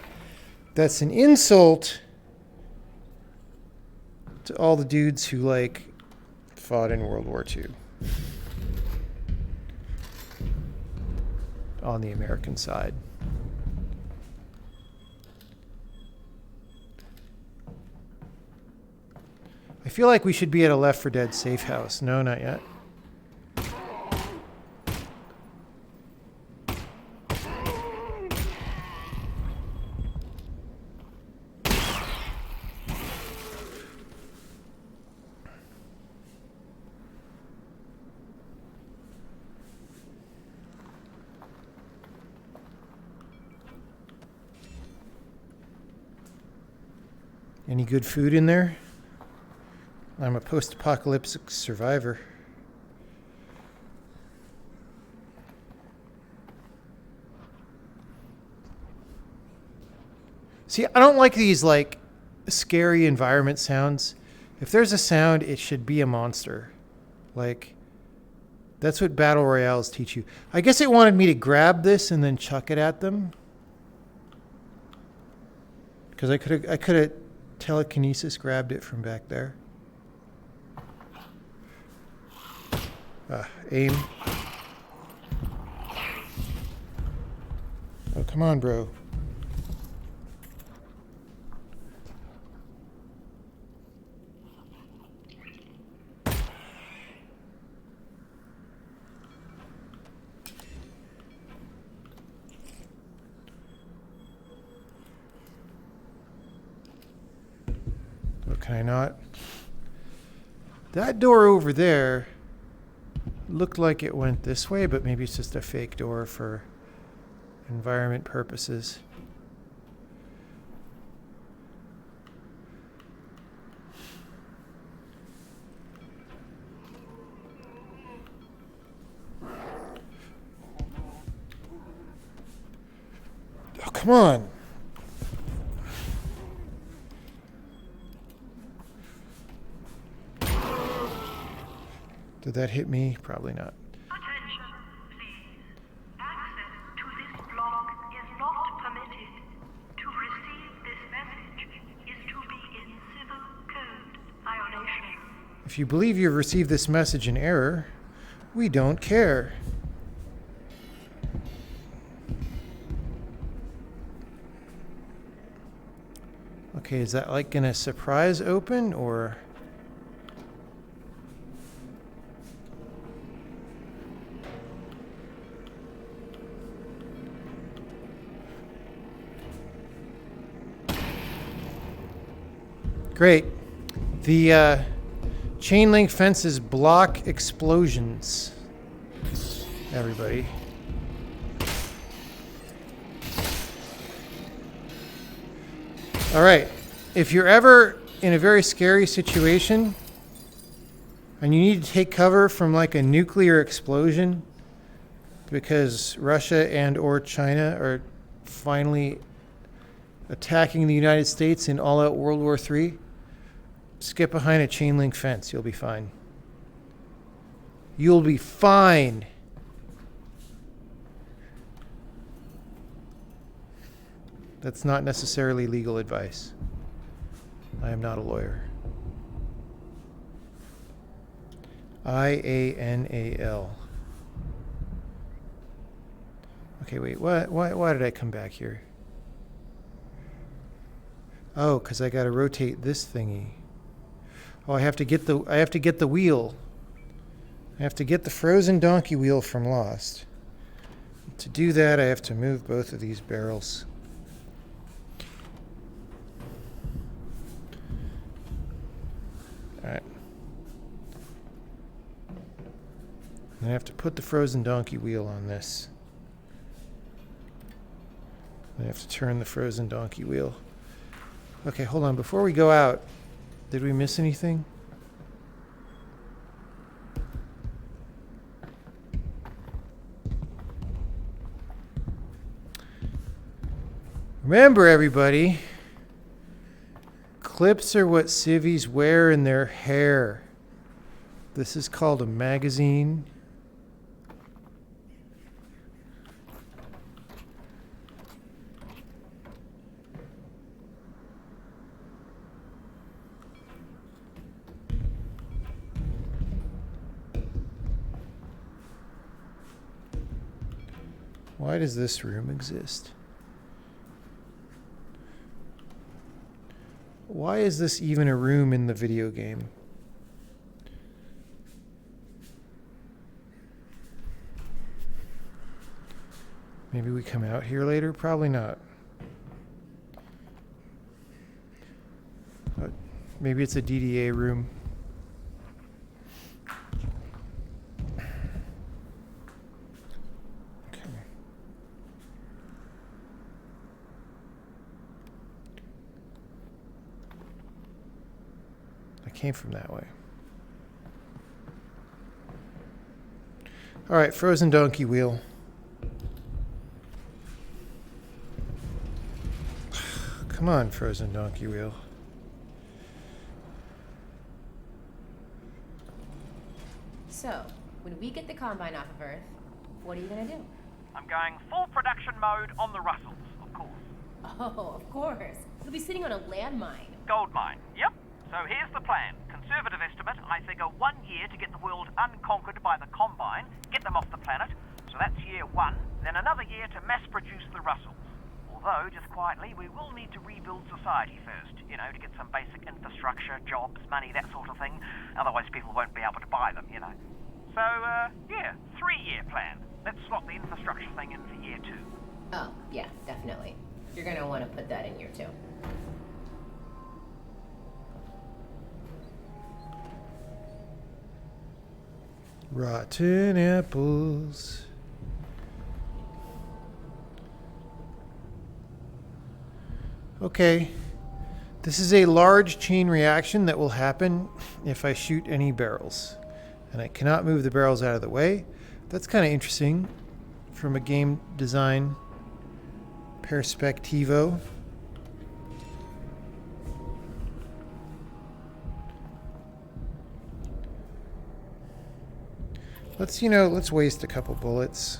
that's an insult to all the dudes who, like, fought in World War II on the American side. I feel like we should be at a Left 4 Dead safe house. No, not yet. Any good food in there? I'm a post-apocalyptic survivor. See, I don't like these, like, scary environment sounds. If there's a sound, it should be a monster. Like, that's what battle royales teach you. I guess it wanted me to grab this and then chuck it at them. Because I could have telekinesis grabbed it from back there. Aim. Oh, come on, bro. Oh, can I not? That door over there looked like it went this way, but maybe it's just a fake door for environment purposes. Oh, come on. Did that hit me? Probably not. Attention, please. Access to this block is not permitted. To receive this message is to be in civil code violation. If you believe you've received this message in error, we don't care. Okay, is that like gonna surprise open or? Great. The chain link fences block explosions. Everybody. All right. If you're ever in a very scary situation and you need to take cover from like a nuclear explosion because Russia and or China are finally attacking the United States in all-out World War III, skip behind a chain link fence. You'll be fine. You'll be fine. That's not necessarily legal advice. I am not a lawyer. IANAL. Okay, wait. Why did I come back here? Oh, because I got to rotate this thingy. Oh, I have to get the wheel. I have to get the frozen donkey wheel from Lost. To do that, I have to move both of these barrels. All right. I have to put the frozen donkey wheel on this. I have to turn the frozen donkey wheel. Okay, hold on. Before we go out, did we miss anything? Remember, everybody, clips are what civvies wear in their hair. This is called a magazine. Why does this room exist? Why is this even a room in the video game? Maybe we come out here later? Probably not. But maybe it's a DDA room. Came from that way. All right, frozen donkey wheel. Come on, frozen donkey wheel. So, when we get the Combine off of Earth, what are you gonna do? I'm going full production mode on the Russells, of course. Oh, of course. You'll be sitting on a landmine. Gold mine, yep. So here's the plan. Conservative estimate, I figure 1 year to get the world unconquered by the Combine, get them off the planet. So that's year 1. Then another year to mass produce the Russells. Although, just quietly, we will need to rebuild society first. You know, to get some basic infrastructure, jobs, money, that sort of thing. Otherwise people won't be able to buy them, you know. So, yeah, 3-year plan. Let's slot the infrastructure thing in for year 2. Oh, yeah, definitely. You're gonna want to put that in year 2. Rotten apples. Okay. This is a large chain reaction that will happen if I shoot any barrels. And I cannot move the barrels out of the way. That's kind of interesting from a game design perspectivo. Let's waste a couple bullets.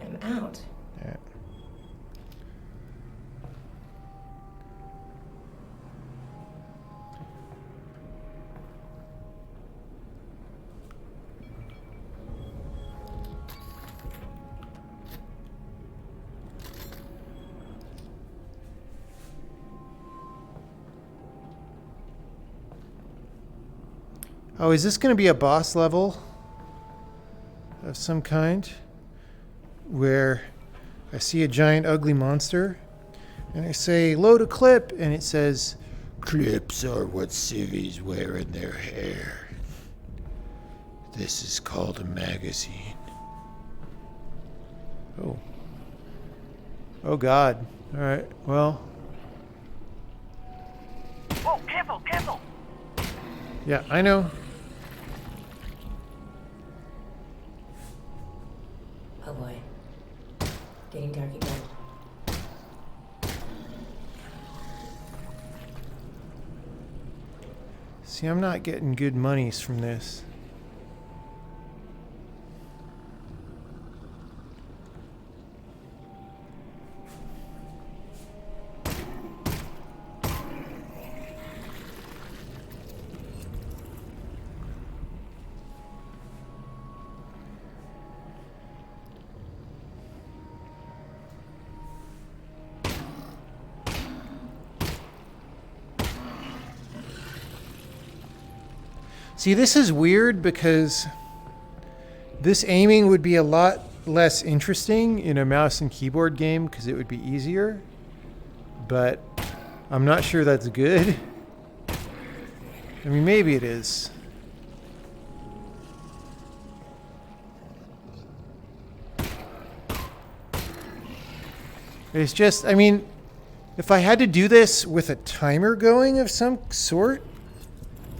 I'm out. Yeah. Oh, is this going to be a boss level of some kind? Where I see a giant ugly monster and I say, load a clip, and it says, clips are what civvies wear in their hair. This is called a magazine. Oh. Oh, God. All right, well. Whoa, careful, careful! Yeah, I know. Oh boy. Getting dark again. See, I'm not getting good monies from this. See, this is weird because this aiming would be a lot less interesting in a mouse and keyboard game because it would be easier. But I'm not sure that's good. I mean, maybe it is. It's just, I mean, if I had to do this with a timer going of some sort,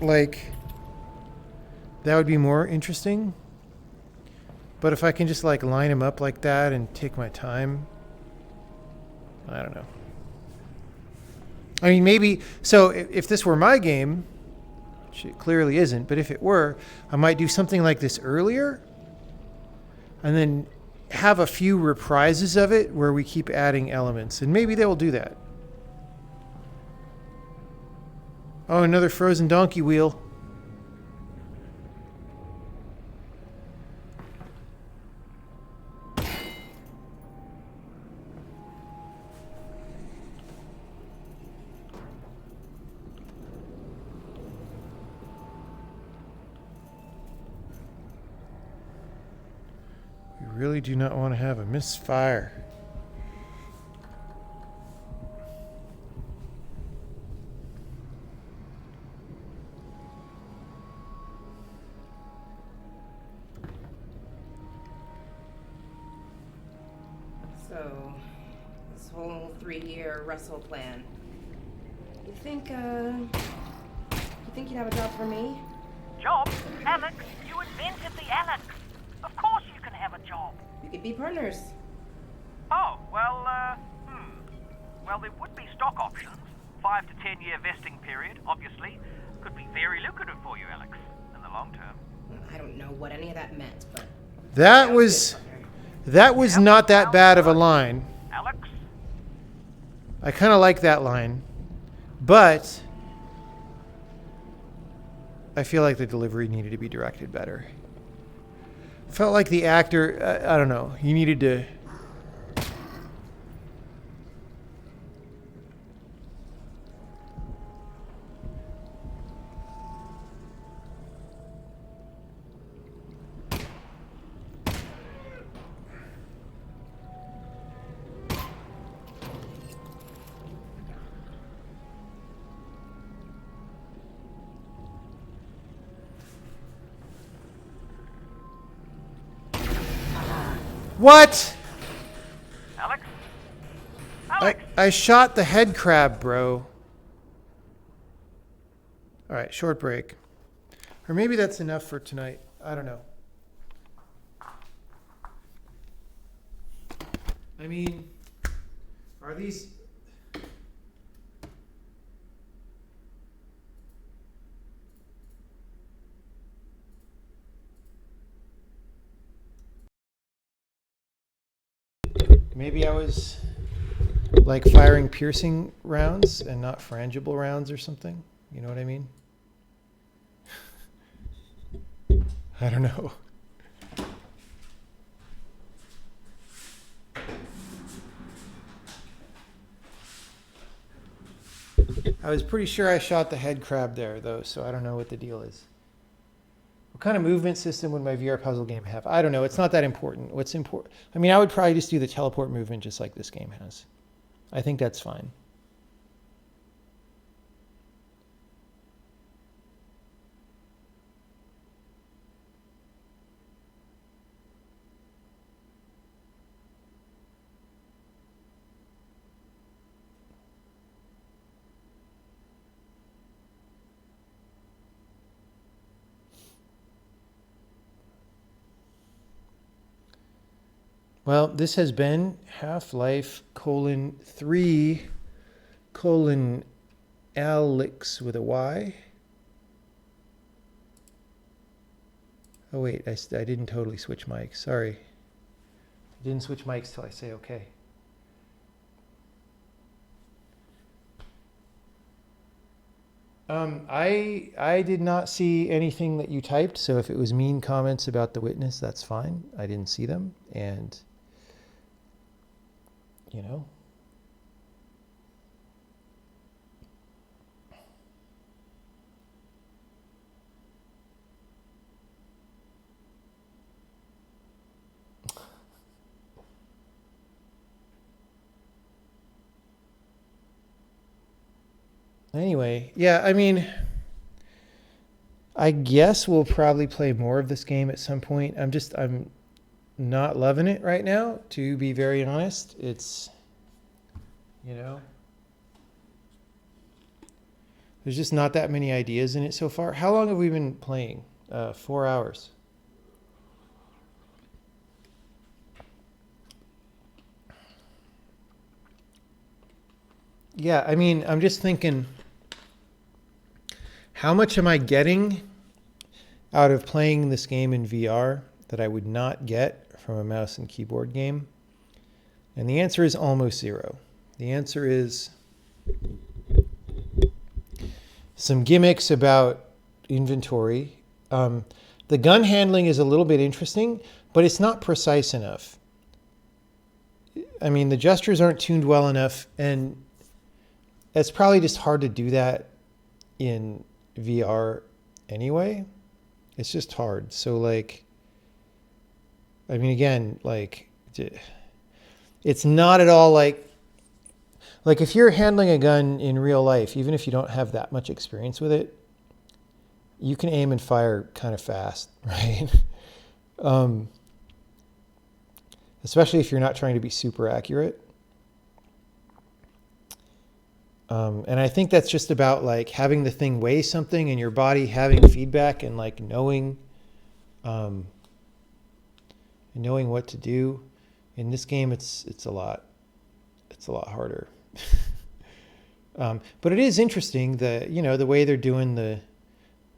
like, that would be more interesting. But if I can just like line them up like that and take my time, I don't know. I mean, maybe, so if this were my game, which it clearly isn't, but if it were, I might do something like this earlier and then have a few reprises of it where we keep adding elements, and maybe they will do that. Oh, another frozen donkey wheel. We really do not want to have a misfire. So, this whole 3-year Russell plan. You think you'd have a job for me? Job? Alyx? You invented the Alyx. Of course you can have a job. We could be partners. Oh, well, Well, there would be stock options. 5 to 10 year vesting period, obviously. Could be very lucrative for you, Alyx, in the long term. I don't know what any of that meant, but... That was not that bad of a line. Alyx? I kind of like that line, but I feel like the delivery needed to be directed better. Felt like the actor, I don't know, he needed to... What? Alyx? Alyx? I shot the head crab, bro. All right, short break. Or maybe that's enough for tonight. I don't know. I mean, are these... Maybe I was like firing piercing rounds and not frangible rounds or something. You know what I mean? I don't know. I was pretty sure I shot the head crab there, though, so I don't know what the deal is. What kind of movement system would my VR puzzle game have? I don't know. It's not that important. What's important? I mean, I would probably just do the teleport movement just like this game has. I think that's fine. Well, this has been Half-Life: 3 Alyx with a Y. Oh wait, I didn't totally switch mics. Sorry. I didn't switch mics till I say okay. I did not see anything that you typed, so if it was mean comments about the witness, that's fine. I didn't see them, and you know. Anyway, yeah, I mean, I guess we'll probably play more of this game at some point. I'm not loving it right now, to be very honest. It's, you know, there's just not that many ideas in it so far. How long have we been playing? 4 hours. Yeah, I mean, I'm just thinking, how much am I getting out of playing this game in VR that I would not get from a mouse and keyboard game? And the answer is almost zero. The answer is some gimmicks about inventory. The gun handling is a little bit interesting, but it's not precise enough. I mean, the gestures aren't tuned well enough, and it's probably just hard to do that in VR anyway. It's just hard. So, like, I mean, again, like, it's not at all like if you're handling a gun in real life, even if you don't have that much experience with it, you can aim and fire kind of fast, right? Especially if you're not trying to be super accurate. And I think that's just about like having the thing weigh something and your body having feedback and like knowing what to do. In this game, it's a lot harder. But it is interesting the way they're doing the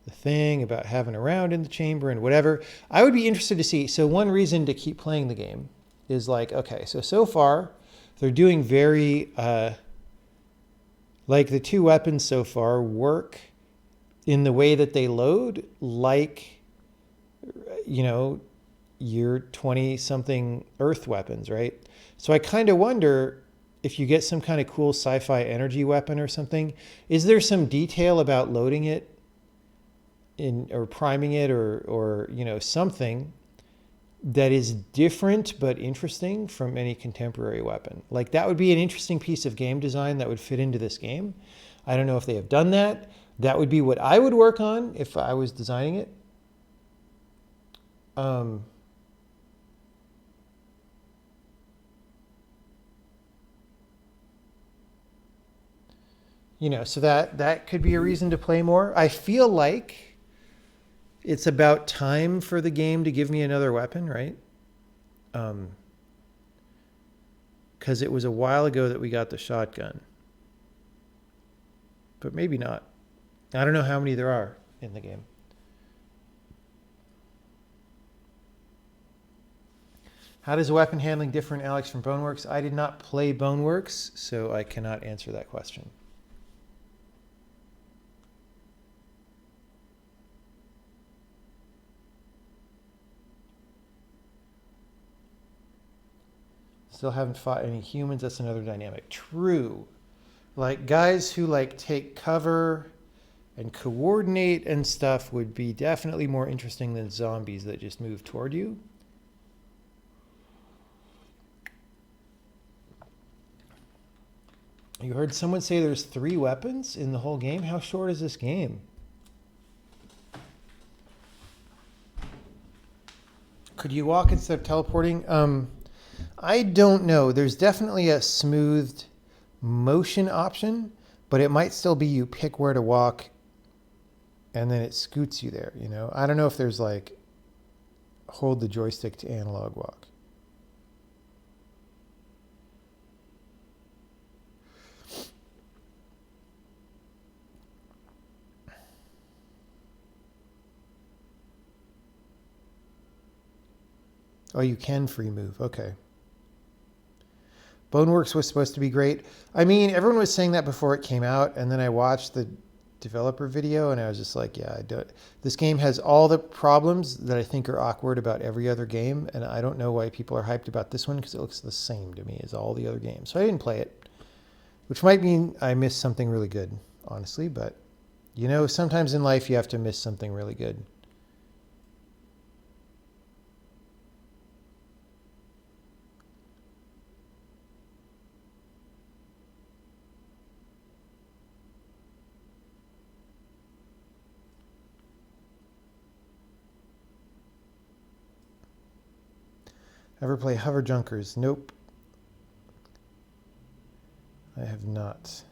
thing about having a round in the chamber and whatever. I would be interested to see. So one reason to keep playing the game is like, okay, so far they're doing very, like the two weapons so far work in the way that they load, like, your 20-something Earth weapons, right? So I kind of wonder if you get some kind of cool sci-fi energy weapon or something, is there some detail about loading it or priming it or something that is different but interesting from any contemporary weapon? Like, that would be an interesting piece of game design that would fit into this game. I don't know if they have done that. That would be what I would work on if I was designing it. So that could be a reason to play more. I feel like it's about time for the game to give me another weapon, right? Because it was a while ago that we got the shotgun. But maybe not. I don't know how many there are in the game. How does weapon handling differ, Alyx, from Boneworks? I did not play Boneworks, so I cannot answer that question. Still haven't fought any humans. That's another dynamic. True. Like, guys who like take cover and coordinate and stuff would be definitely more interesting than zombies that just move toward you. You heard someone say there's 3 weapons in the whole game? How short is this game? Could you walk instead of teleporting? I don't know. There's definitely a smoothed motion option, but it might still be you pick where to walk and then it scoots you there, I don't know if there's like hold the joystick to analog walk. Oh, you can free move. Okay. Boneworks was supposed to be great. I mean, everyone was saying that before it came out, and then I watched the developer video, and I was just like, yeah, this game has all the problems that I think are awkward about every other game, and I don't know why people are hyped about this one, because it looks the same to me as all the other games. So I didn't play it, which might mean I missed something really good, honestly, but, sometimes in life you have to miss something really good. Ever play Hover Junkers? Nope. I have not.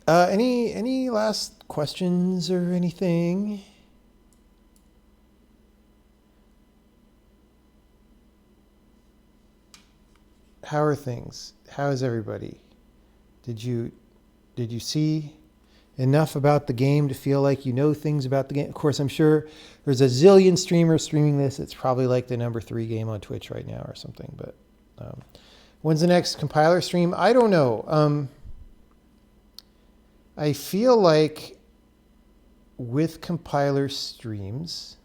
Any last questions or anything? How are things? How is everybody? Did you see enough about the game to feel like you know things about the game? Of course, I'm sure there's a zillion streamers streaming this. It's probably like the number 3 game on Twitch right now or something. But when's the next compiler stream? I don't know. I feel like with compiler streams,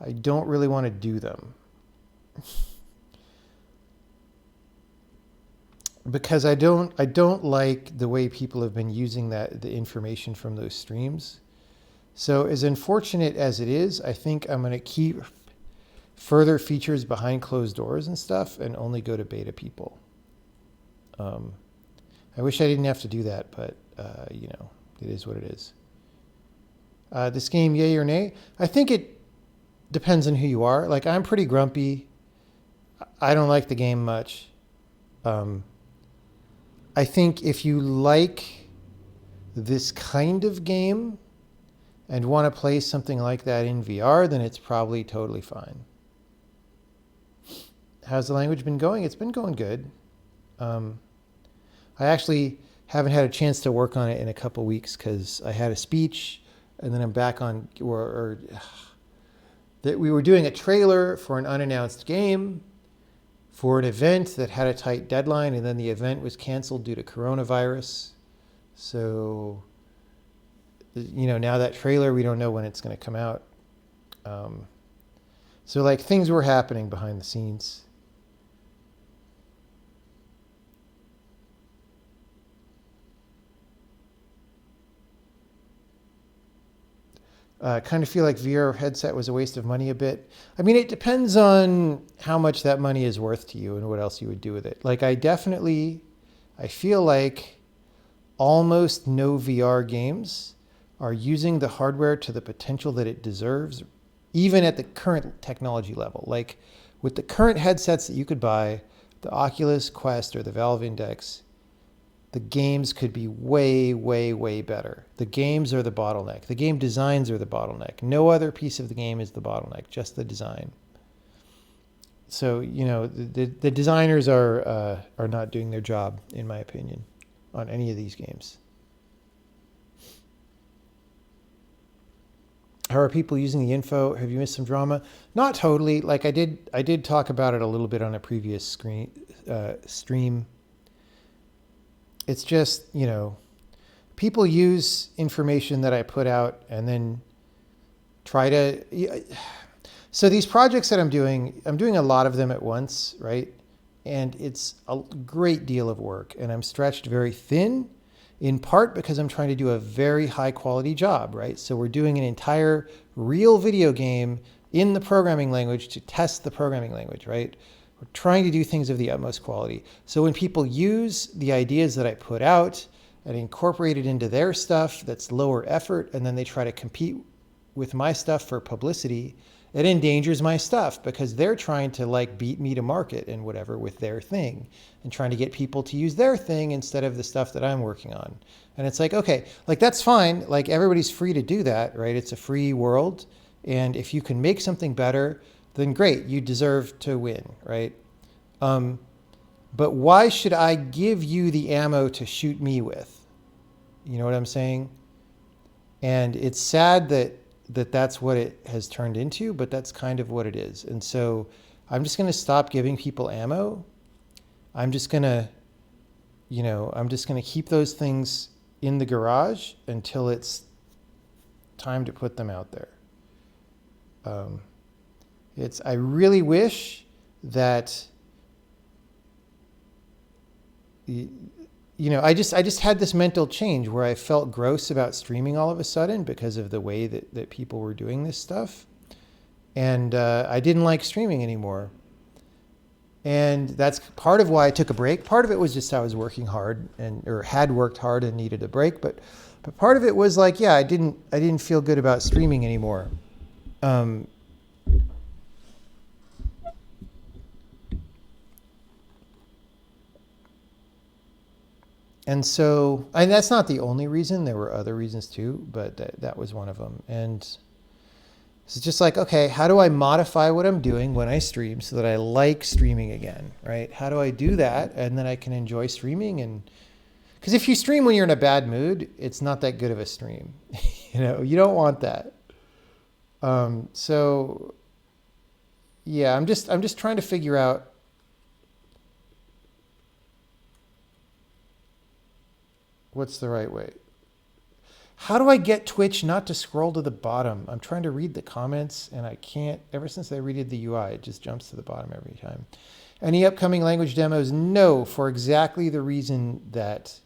I don't really want to do them. Because I don't like the way people have been using the information from those streams. So as unfortunate as it is, I think I'm going to keep further features behind closed doors and stuff and only go to beta people. I wish I didn't have to do that, but you know, it is what it is. This game, yay or nay? I think it depends on who you are. Like, I'm pretty grumpy. I don't like the game much. I think if you like this kind of game and want to play something like that in VR, then it's probably totally fine. How's the language been going? It's been going good. I actually haven't had a chance to work on it in a couple weeks because I had a speech and then I'm back on, that we were doing a trailer for an unannounced game for an event that had a tight deadline, and then the event was canceled due to coronavirus. So, you know, now that trailer, we don't know when it's going to come out. So, like, things were happening behind the scenes. Kind of feel like VR headset was a waste of money a bit. I mean, it depends on how much that money is worth to you and what else you would do with it. Like, I feel like almost no VR games are using the hardware to the potential that it deserves, even at the current technology level. Like, with the current headsets that you could buy, the Oculus Quest or the Valve Index, the games could be way, way, way better. The games are the bottleneck. The game designs are the bottleneck. No other piece of the game is the bottleneck, just the design. So, you know, the designers are not doing their job, in my opinion, on any of these games. How are people using the info? Have you missed some drama? Not totally. Like, I did talk about it a little bit on a previous stream. It's just, you know, people use information that I put out and then try to... So these projects that I'm doing a lot of them at once, right? And it's a great deal of work. And I'm stretched very thin, in part because I'm trying to do a very high quality job, right? So we're doing an entire real video game in the programming language to test the programming language, right? We're trying to do things of the utmost quality. So when people use the ideas that I put out and incorporate it into their stuff that's lower effort, and then they try to compete with my stuff for publicity, it endangers my stuff because they're trying to, like, beat me to market and whatever with their thing and trying to get people to use their thing instead of the stuff that I'm working on. And it's like, okay, like, that's fine. Like, everybody's free to do that, right? It's a free world. And if you can make something better, then great, you deserve to win, right? But why should I give you the ammo to shoot me with? You know what I'm saying? And it's sad that that's what it has turned into, but that's kind of what it is. And so I'm just going to stop giving people ammo. I'm just going to, you know, I'm just going to keep those things in the garage until it's time to put them out there. I really wish that, you know, I just had this mental change where I felt gross about streaming all of a sudden because of the way that people were doing this stuff. And I didn't like streaming anymore. And that's part of why I took a break. Part of it was just I was working hard or had worked hard and needed a break. But part of it was like, yeah, I didn't feel good about streaming anymore. And so, and that's not the only reason. There were other reasons too, but that was one of them. And it's just like, okay, how do I modify what I'm doing when I stream so that I like streaming again, right? How do I do that? And then I can enjoy streaming. And because if you stream when you're in a bad mood, it's not that good of a stream. You know, you don't want that. So yeah, I'm just trying to figure out what's the right way. How do I get Twitch not to scroll to the bottom? I'm trying to read the comments and I can't. Ever since I redid the UI, it just jumps to the bottom every time. Any upcoming language demos? No, for exactly the reason that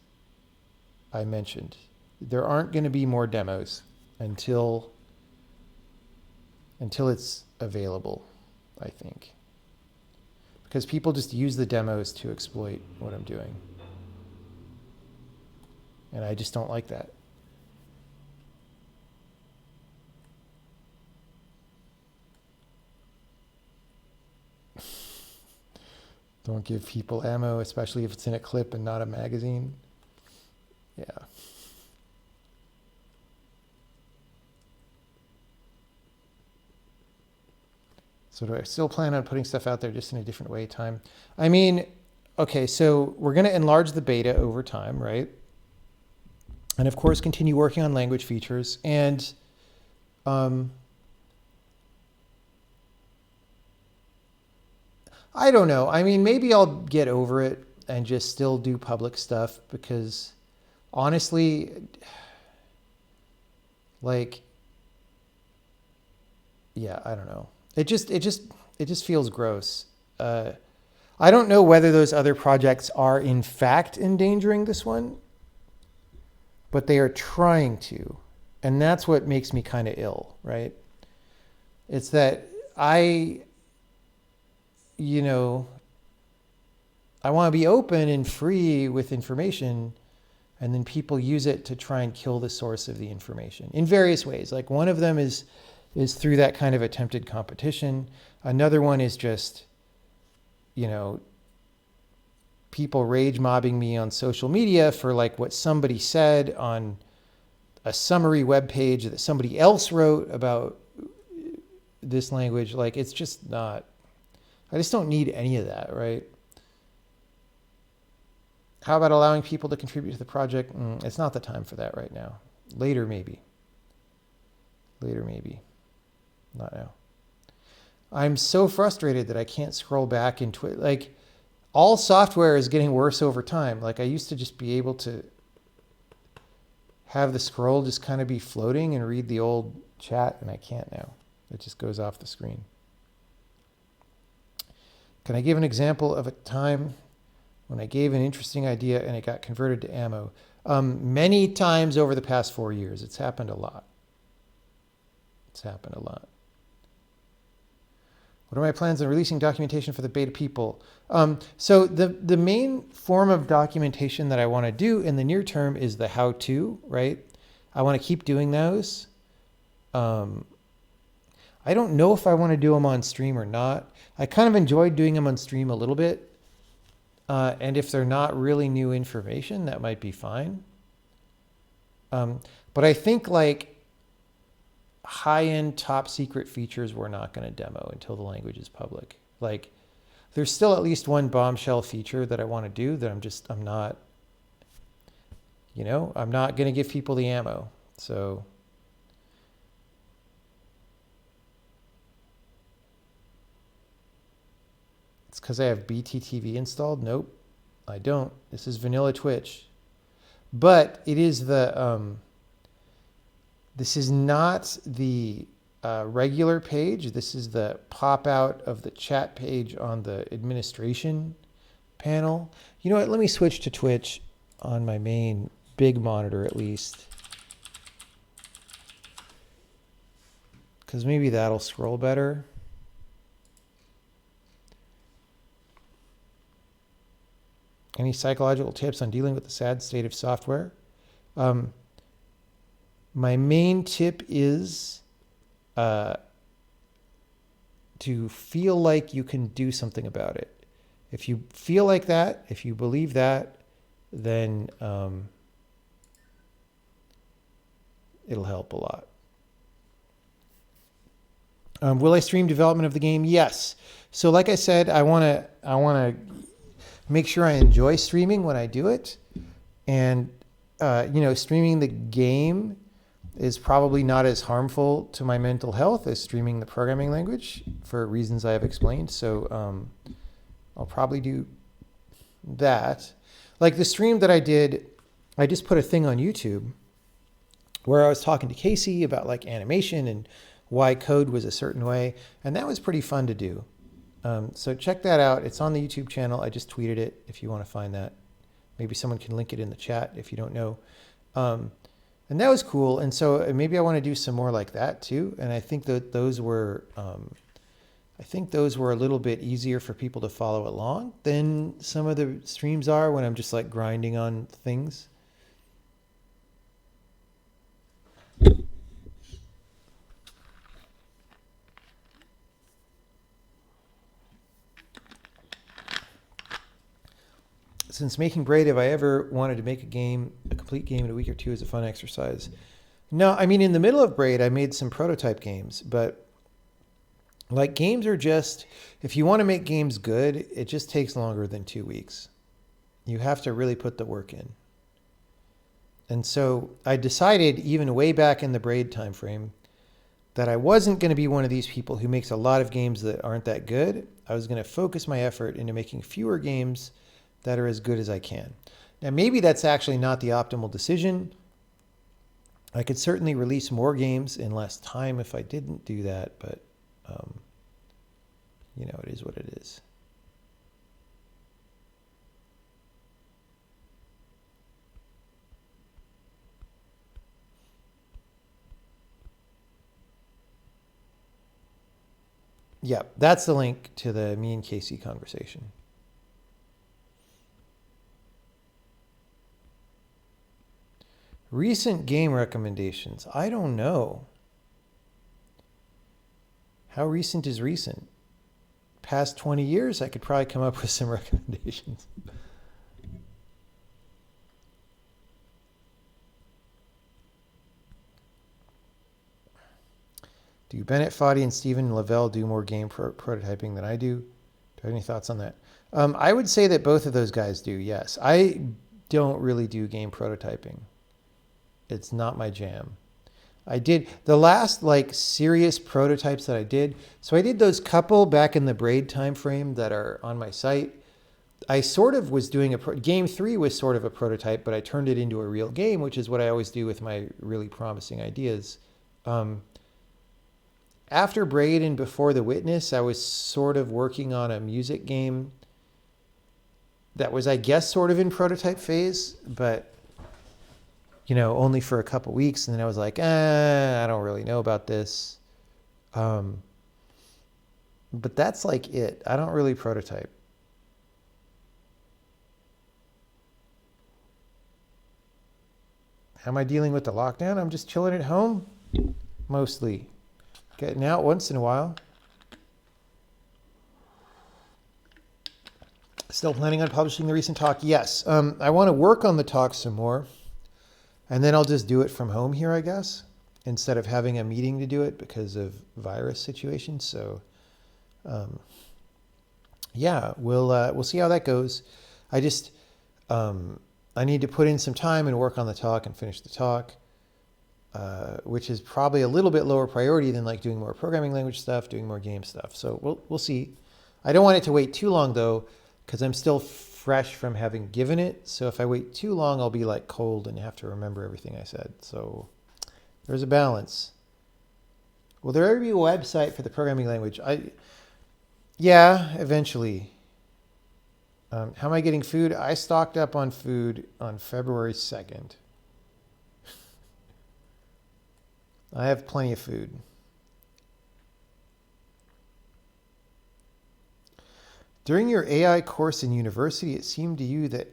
I mentioned. There aren't going to be more demos until it's available, I think. Because people just use the demos to exploit what I'm doing. And I just don't like that. Don't give people ammo, especially if it's in a clip and not a magazine. Yeah. So do I still plan on putting stuff out there just in a different way time? I mean, okay, so we're going to enlarge the beta over time, right? And of course, continue working on language features. And I don't know. I mean, maybe I'll get over it and just still do public stuff because honestly, like, yeah, I don't know. It just feels gross. I don't know whether those other projects are in fact endangering this one, but they are trying to. And that's what makes me kind of ill, right? It's that I want to be open and free with information, and then people use it to try and kill the source of the information in various ways. Like one of them is through that kind of attempted competition. Another one is just, people rage mobbing me on social media for like what somebody said on a summary web page that somebody else wrote about this language. Like, it's just not, I just don't need any of that, right? How about allowing people to contribute to the project? It's not the time for that right now. Later, maybe. Later, maybe. Not now. I'm so frustrated that I can't scroll back into it. Like, all software is getting worse over time. Like, I used to just be able to have the scroll just kind of be floating and read the old chat, and I can't now. It just goes off the screen. Can I give an example of a time when I gave an interesting idea and it got converted to ammo? Many times over the past 4 years. It's happened a lot. It's happened a lot. What are my plans on releasing documentation for the beta people? So the main form of documentation that I want to do in the near term is the how-to, right? I want to keep doing those. I don't know if I want to do them on stream or not. I kind of enjoyed doing them on stream a little bit. And if they're not really new information, that might be fine. But I think like high-end top secret features we're not going to demo until the language is public. Like, there's still at least one bombshell feature that I want to do that I'm not going to give people the ammo. So it's because I have BTTV installed? Nope, I don't. This is vanilla Twitch. But it is the this is not the regular page. This is the pop out of the chat page on the administration panel. You know what? Let me switch to Twitch on my main big monitor at least, because maybe that'll scroll better. Any psychological tips on dealing with the sad state of software? My main tip is to feel like you can do something about it. If you feel like that, if you believe that, then it'll help a lot. Will I stream development of the game? Yes. So like I said, I want to make sure I enjoy streaming when I do it. And, streaming the game is probably not as harmful to my mental health as streaming the programming language for reasons I have explained. So I'll probably do that. Like the stream that I did, I just put a thing on YouTube where I was talking to Casey about like animation and why code was a certain way. And that was pretty fun to do. So check that out. It's on the YouTube channel. I just tweeted it if you want to find that. Maybe someone can link it in the chat if you don't know. And that was cool. And so maybe I want to do some more like that too. And I think that those were a little bit easier for people to follow along than some of the streams are when I'm just like grinding on things. Since making Braid, have I ever wanted to make a complete game in a week or two as a fun exercise? No, I mean, in the middle of Braid, I made some prototype games, but like games are just, if you want to make games good, it just takes longer than 2 weeks. You have to really put the work in. And so I decided even way back in the Braid timeframe that I wasn't going to be one of these people who makes a lot of games that aren't that good. I was going to focus my effort into making fewer games that are as good as I can. Now, maybe that's actually not the optimal decision. I could certainly release more games in less time if I didn't do that, but it is what it is. Yeah, that's the link to the me and Casey conversation. Recent game recommendations. I don't know. How recent is recent? Past 20 years, I could probably come up with some recommendations. Do Bennett, Foddy, and Stephen Lavelle do more game prototyping than I do? Do you have any thoughts on that? I would say that both of those guys do, yes. I don't really do game prototyping. It's not my jam. I did the last like serious prototypes that I did. So I did those couple back in the Braid time frame that are on my site. I sort of was doing game 3 was sort of a prototype, but I turned it into a real game, which is what I always do with my really promising ideas. After Braid and before The Witness, I was sort of working on a music game that was, I guess, sort of in prototype phase, but only for a couple weeks. And then I was like, I don't really know about this. But that's like it. I don't really prototype. How am I dealing with the lockdown? I'm just chilling at home, mostly. Getting out once in a while. Still planning on publishing the recent talk? Yes. I want to work on the talk some more. And then I'll just do it from home here, I guess, instead of having a meeting to do it because of virus situations. So, yeah, we'll see how that goes. I just I need to put in some time and work on the talk and finish the talk, which is probably a little bit lower priority than like doing more programming language stuff, doing more game stuff. So we'll see. I don't want it to wait too long though, because I'm still fresh from having given it. So if I wait too long, I'll be like cold and have to remember everything I said. So there's a balance. Will there ever be a website for the programming language? Yeah, eventually. How am I getting food? I stocked up on food on February 2nd. I have plenty of food. During your AI course in university, it seemed to you that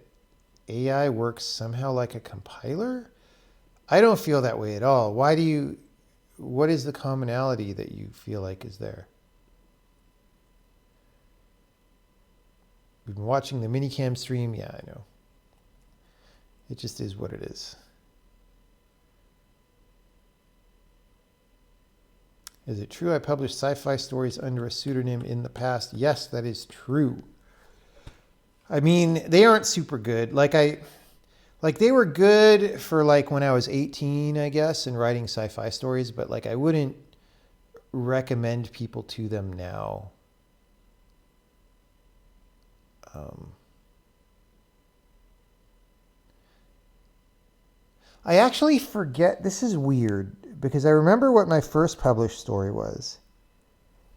AI works somehow like a compiler? I don't feel that way at all. What is the commonality that you feel like is there? We've been watching the minicam stream. Yeah, I know. It just is what it is. Is it true I published sci-fi stories under a pseudonym in the past? Yes, that is true. I mean, they aren't super good. Like they were good for like when I was 18, I guess, and writing sci-fi stories, but like I wouldn't recommend people to them now. I actually forget, this is weird, because I remember what my first published story was.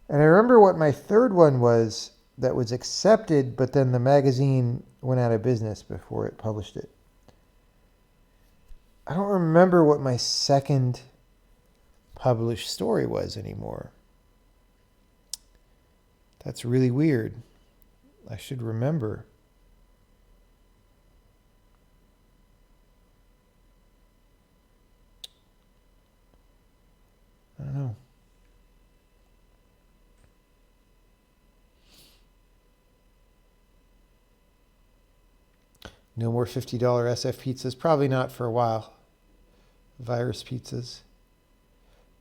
And I remember what my third one was that was accepted, but then the magazine went out of business before it published it. I don't remember what my second published story was anymore. That's really weird. I should remember. I don't know. No more $50 SF pizzas. Probably not for a while. Virus pizzas.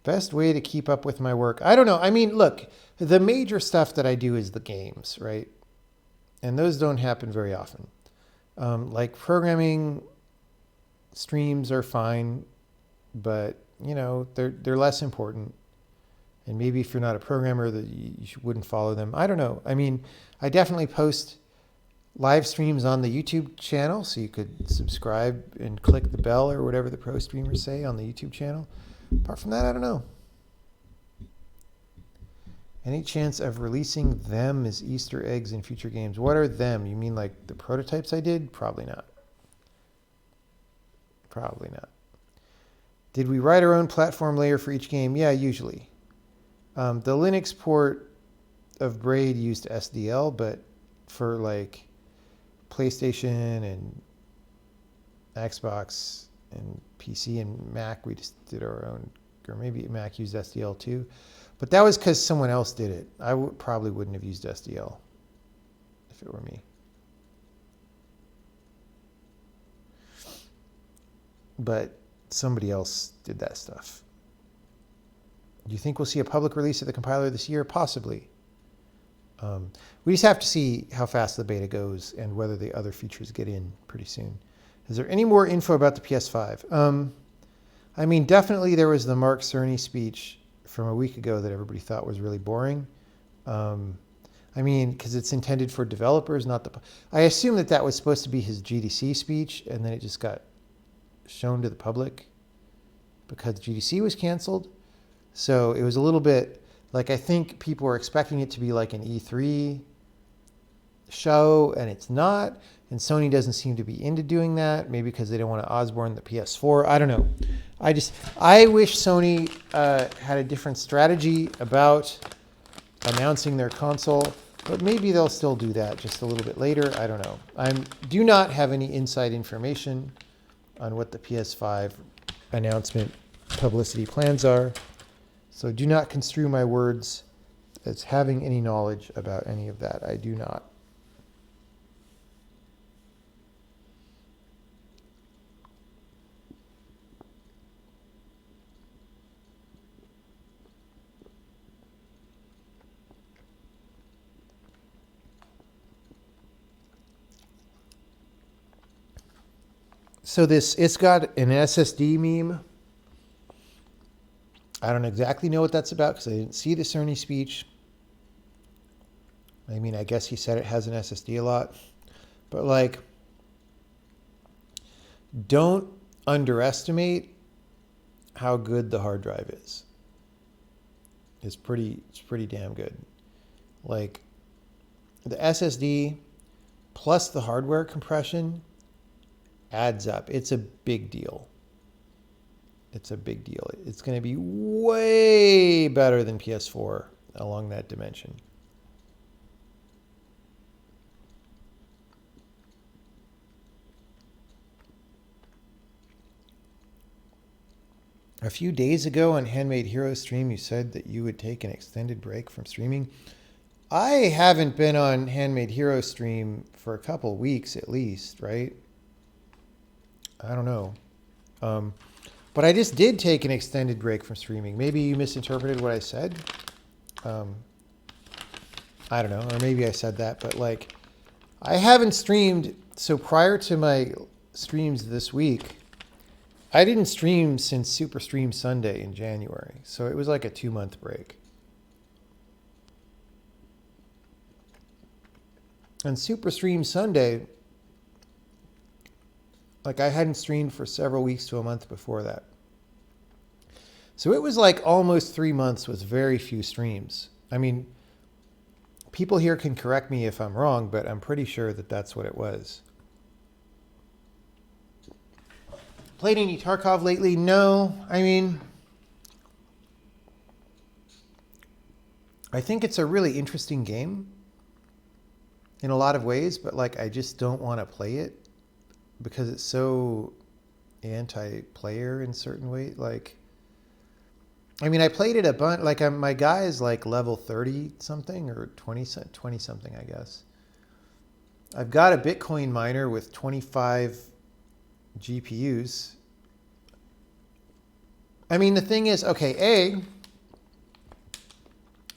Best way to keep up with my work. I don't know. I mean, look, the major stuff that I do is the games, right? And those don't happen very often. Like programming streams are fine, but you know, they're less important. And maybe if you're not a programmer, that you wouldn't follow them. I don't know. I mean, I definitely post live streams on the YouTube channel, so you could subscribe and click the bell or whatever the pro streamers say on the YouTube channel. Apart from that, I don't know. Any chance of releasing them as Easter eggs in future games? What are them? You mean like the prototypes I did? Probably not. Probably not. Did we write our own platform layer for each game? Yeah, usually. The Linux port of Braid used SDL, but for like PlayStation and Xbox and PC and Mac, we just did our own, or maybe Mac used SDL too. But that was because someone else did it. I probably wouldn't have used SDL if it were me. But somebody else did that stuff. Do you think we'll see a public release of the compiler this year? Possibly. We just have to see how fast the beta goes and whether the other features get in pretty soon. Is there any more info about the PS5? I mean, definitely there was the Mark Cerny speech from a week ago that everybody thought was really boring. I mean, because it's intended for developers, not the... I assume that that was supposed to be his GDC speech, and then it just got shown to the public because GDC was canceled. So it was a little bit... Like, I think people were expecting it to be like an E3 show, and it's not. And Sony doesn't seem to be into doing that, maybe because they don't want to Osborne the PS4. I don't know. I wish Sony had a different strategy about announcing their console, but maybe they'll still do that just a little bit later. I don't know. I do not have any inside information on what the PS5 announcement publicity plans are. So do not construe my words as having any knowledge about any of that. I do not. So it's got an SSD meme. I don't exactly know what that's about because I didn't see the Cerny speech. I mean, I guess he said it has an SSD a lot. But, like, don't underestimate how good the hard drive is. It's pretty damn good. Like, the SSD plus the hardware compression adds up. It's a big deal. It's a big deal. It's going to be way better than PS4 along that dimension. A few days ago on Handmade Heroes stream, you said that you would take an extended break from streaming. I haven't been on Handmade Hero stream for a couple weeks at least, right? I don't know. But I just did take an extended break from streaming. Maybe you misinterpreted what I said. I don't know, or maybe I said that, but like, I haven't streamed. So prior to my streams this week, I didn't stream since Super Stream Sunday in January. So it was like a 2-month break. And Super Stream Sunday, like I hadn't streamed for several weeks to a month before that. So it was like almost 3 months with very few streams. I mean, people here can correct me if I'm wrong, but I'm pretty sure that that's what it was. Played any Tarkov lately? No. I mean, I think it's a really interesting game in a lot of ways, but like I just don't want to play it because it's so anti-player in certain ways. Like, I mean, I played it a bunch. Like my guy is like level 30 something or 20 something, I guess. I've got a Bitcoin miner with 25 GPUs. I mean, the thing is, okay,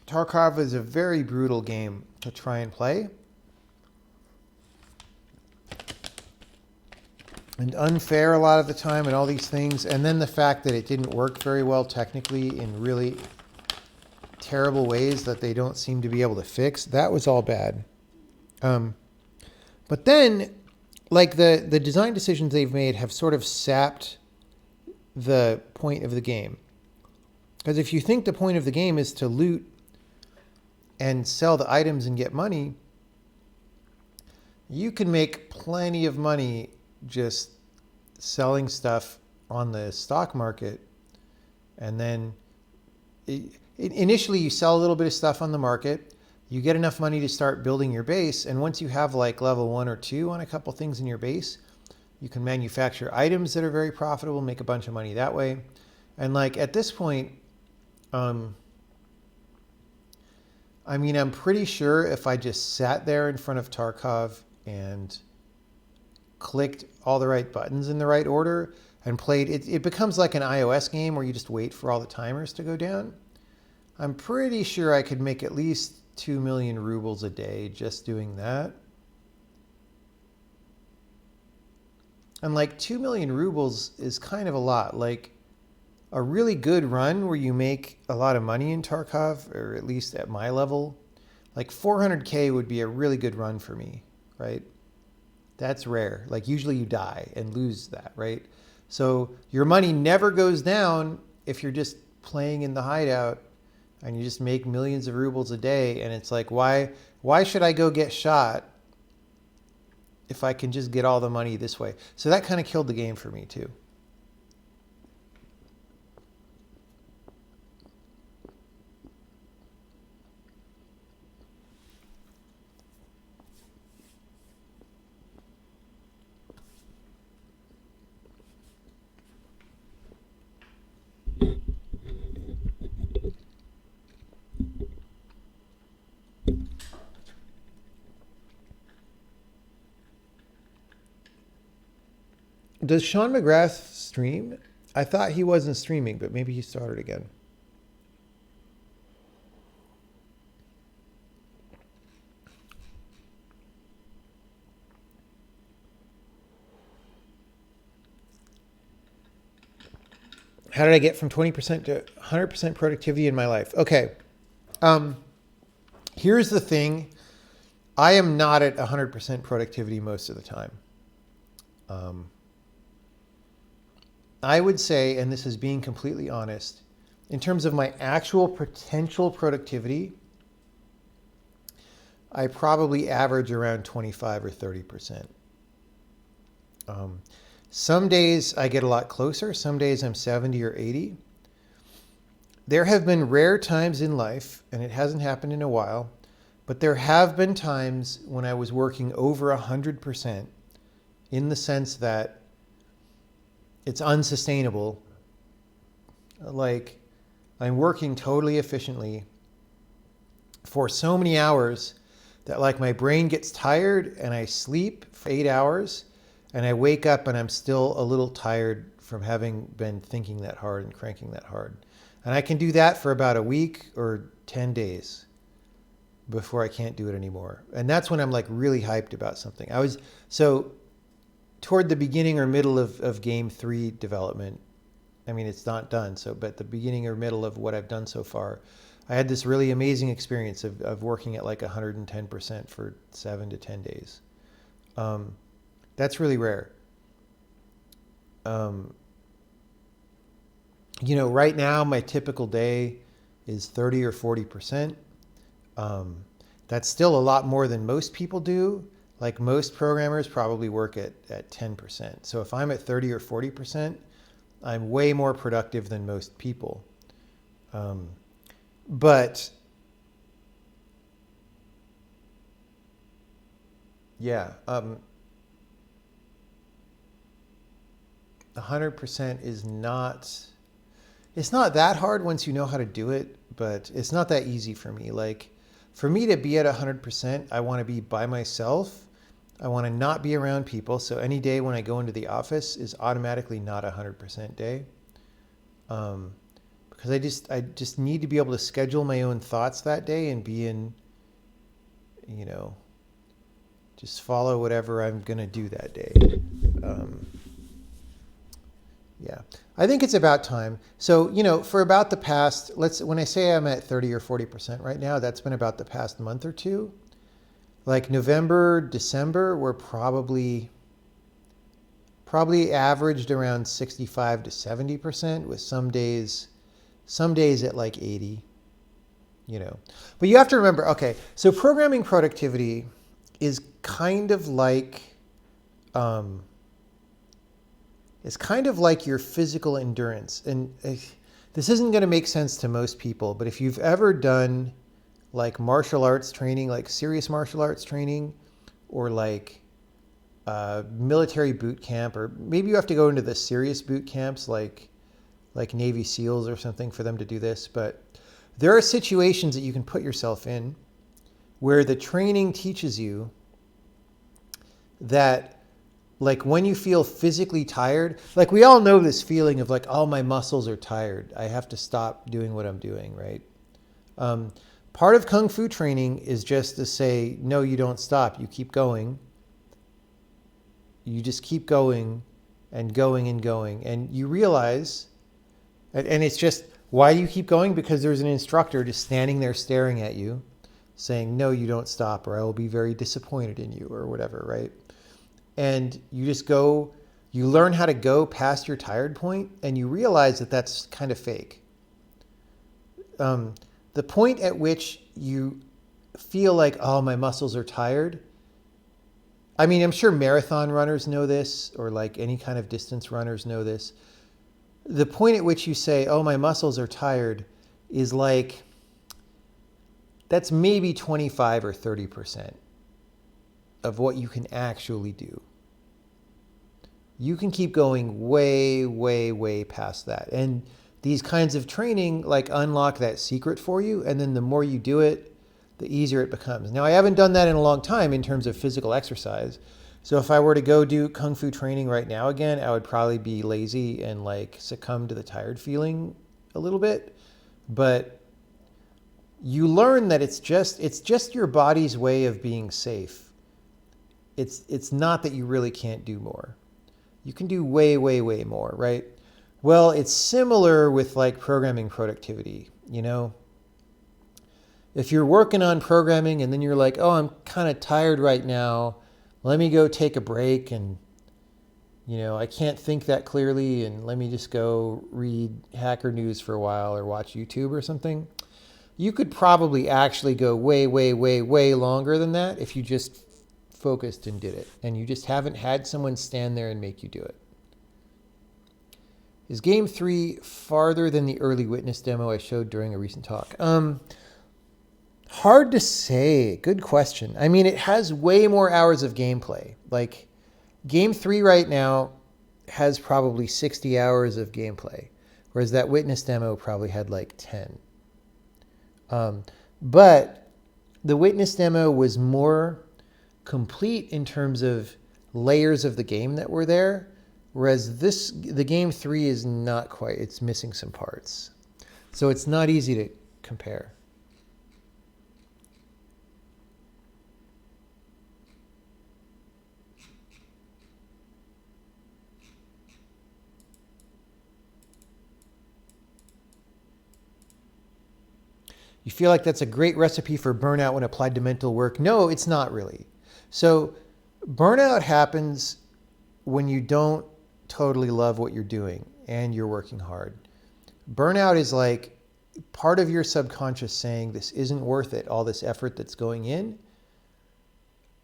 Tarkov is a very brutal game to try and play. And unfair a lot of the time and all these things. And then the fact that it didn't work very well technically in really terrible ways that they don't seem to be able to fix. That was all bad. But then, like the design decisions they've made have sort of sapped the point of the game. Because if you think the point of the game is to loot and sell the items and get money, you can make plenty of money just selling stuff on the stock market. And then initially you sell a little bit of stuff on the market, you get enough money to start building your base. And once you have like level 1 or 2 on a couple things in your base, you can manufacture items that are very profitable, make a bunch of money that way. And like at this point, I mean, I'm pretty sure if I just sat there in front of Tarkov and clicked all the right buttons in the right order and played, it becomes like an iOS game where you just wait for all the timers to go down. I'm pretty sure I could make at least 2 million rubles a day just doing that. And like 2 million rubles is kind of a lot. Like a really good run where you make a lot of money in Tarkov, or at least at my level, like 400K would be a really good run for me, right? That's rare. Like usually you die and lose that, right? So your money never goes down if you're just playing in the hideout and you just make millions of rubles a day. And it's like, why should I go get shot if I can just get all the money this way? So that kind of killed the game for me too. Does Sean McGrath stream? I thought he wasn't streaming, but maybe he started again. How did I get from 20% to 100% productivity in my life? Okay. Here's the thing. I am not at 100% productivity most of the time. I would say, and this is being completely honest, in terms of my actual potential productivity, I probably average around 25 or 30%. Some days I get a lot closer. Some days I'm 70 or 80. There have been rare times in life, and it hasn't happened in a while, but there have been times when I was working over 100% in the sense that it's unsustainable. Like I'm working totally efficiently for so many hours that like my brain gets tired and I sleep for 8 hours and I wake up and I'm still a little tired from having been thinking that hard and cranking that hard. And I can do that for about a week or 10 days before I can't do it anymore. And that's when I'm like really hyped about something. So toward the beginning or middle of game 3 development, I mean, it's not done, but the beginning or middle of what I've done so far, I had this really amazing experience of working at like 110% for 7 to 10 days. That's really rare. Right now my typical day is 30 or 40%. That's still a lot more than most people do. Like most programmers probably work at 10%. So if I'm at 30 or 40%, I'm way more productive than most people. But yeah, 100% is not, it's not that hard once you know how to do it, but it's not that easy for me. Like for me to be at 100%, I want to be by myself. I want to not be around people. So any day when I go into the office is automatically not a 100% day. Because I just need to be able to schedule my own thoughts that day and be in, just follow whatever I'm going to do that day. Yeah, I think it's about time. So, for about the past, when I say I'm at 30 or 40% right now, that's been about the past month or two. Like November, December, we're probably averaged around 65 to 70% with some days at like 80, But you have to remember, okay, so programming productivity is kind of like, your physical endurance. And this isn't going to make sense to most people, but if you've ever done like martial arts training, like serious martial arts training, or like military boot camp, or maybe you have to go into the serious boot camps like Navy SEALs or something for them to do this. But there are situations that you can put yourself in where the training teaches you that like when you feel physically tired, like we all know this feeling of like, oh, my muscles are tired. I have to stop doing what I'm doing, right? Part of Kung Fu training is just to say, no, you don't stop. You keep going. You just keep going and going and going. And you realize, and it's just, why do you keep going? Because there's an instructor just standing there staring at you saying, no, you don't stop, or I will be very disappointed in you, or whatever, right? And you just go, you learn how to go past your tired point, and you realize that that's kind of fake. The point at which you feel like, oh, my muscles are tired. I mean, I'm sure marathon runners know this, or like any kind of distance runners know this. The point at which you say, oh, my muscles are tired is like, that's maybe 25 or 30% of what you can actually do. You can keep going way, way, way past that. And these kinds of training like unlock that secret for you. And then the more you do it, the easier it becomes. Now, I haven't done that in a long time in terms of physical exercise. So if I were to go do Kung Fu training right now again, I would probably be lazy and like succumb to the tired feeling a little bit. But you learn that it's just your body's way of being safe. It's not that you really can't do more. You can do way, way, way more, right? Well, it's similar with like programming productivity, If you're working on programming and then you're like, oh, I'm kind of tired right now. Let me go take a break and, I can't think that clearly and let me just go read Hacker News for a while or watch YouTube or something. You could probably actually go way, way, way, way longer than that if you just focused and did it. And you just haven't had someone stand there and make you do it. Is Game 3 farther than the early witness demo I showed during a recent talk? Hard to say. Good question. I mean, it has way more hours of gameplay. Like, Game 3 right now has probably 60 hours of gameplay, whereas that witness demo probably had like 10. But the witness demo was more complete in terms of layers of the game that were there, whereas the game 3 is not quite. It's missing some parts, so it's not easy to compare. You feel like that's a great recipe for burnout when applied to mental work? No, it's not really. So burnout happens when you don't totally love what you're doing and you're working hard. Burnout is like part of your subconscious saying, this isn't worth it, all this effort that's going in.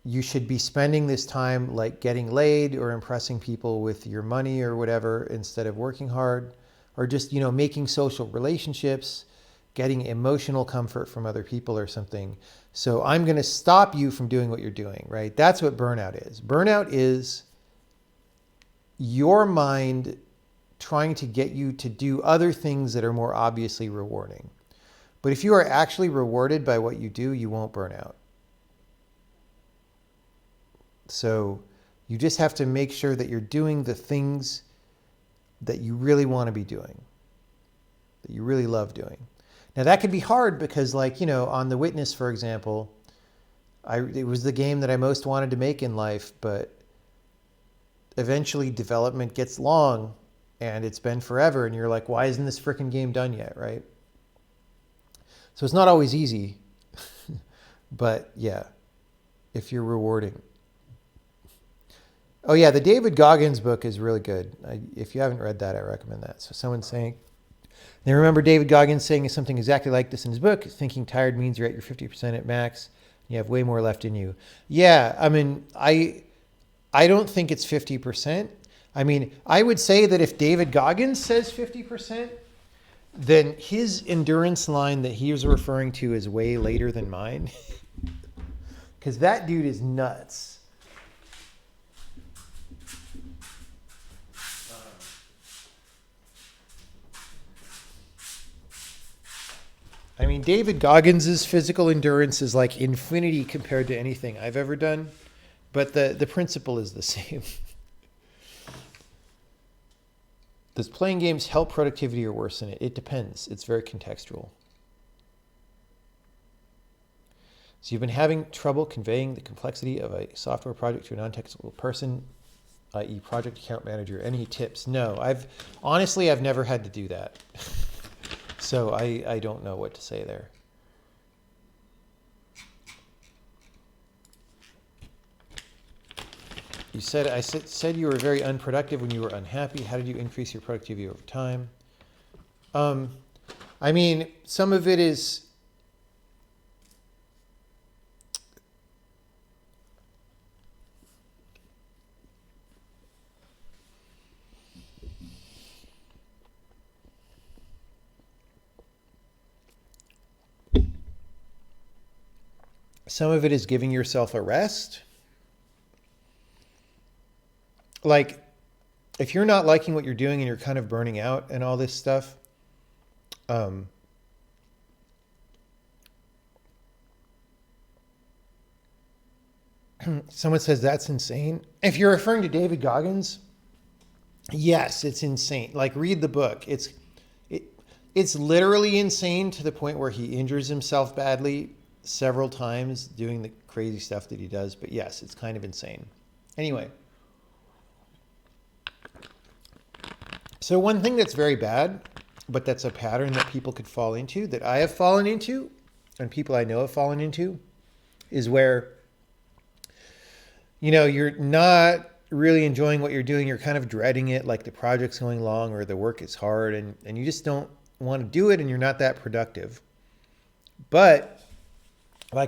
You should be spending this time like getting laid or impressing people with your money or whatever instead of working hard, or just, making social relationships, getting emotional comfort from other people or something. So I'm going to stop you from doing what you're doing, right? That's what burnout is. Burnout is your mind trying to get you to do other things that are more obviously rewarding. But if you are actually rewarded by what you do, you won't burn out. So you just have to make sure that you're doing the things that you really want to be doing, that you really love doing. Now that could be hard because on The Witness, for example, it was the game that I most wanted to make in life, but eventually development gets long and it's been forever and you're like, why isn't this freaking game done yet, right? So it's not always easy, but yeah, if you're rewarding. Oh yeah, the David Goggins book is really good. If you haven't read that, I recommend that. So someone's saying, they remember David Goggins saying something exactly like this in his book, thinking tired means you're at your 50% at max. You have way more left in you. Yeah, I mean, I don't think it's 50%. I mean, I would say that if David Goggins says 50%, then his endurance line that he was referring to is way later than mine. Because that dude is nuts. I mean, David Goggins' physical endurance is like infinity compared to anything I've ever done, but the principle is the same. Does playing games help productivity or worsen it? It depends. It's very contextual. So you've been having trouble conveying the complexity of a software project to a non-technical person, i.e. project account manager. Any tips? No, I've never had to do that. So I don't know what to say there. I said you were very unproductive when you were unhappy. How did you increase your productivity over time? I mean, some of it is giving yourself a rest. Like, if you're not liking what you're doing and you're kind of burning out and all this stuff, someone says that's insane. If you're referring to David Goggins, yes, it's insane. Like, read the book. It's literally insane to the point where he injures himself badly several times doing the crazy stuff that he does. But yes, it's kind of insane. Anyway. So one thing that's very bad, but that's a pattern that people could fall into, that I have fallen into, and people I know have fallen into, is where, you're not really enjoying what you're doing. You're kind of dreading it, like the project's going long or the work is hard, and you just don't want to do it, and you're not that productive. But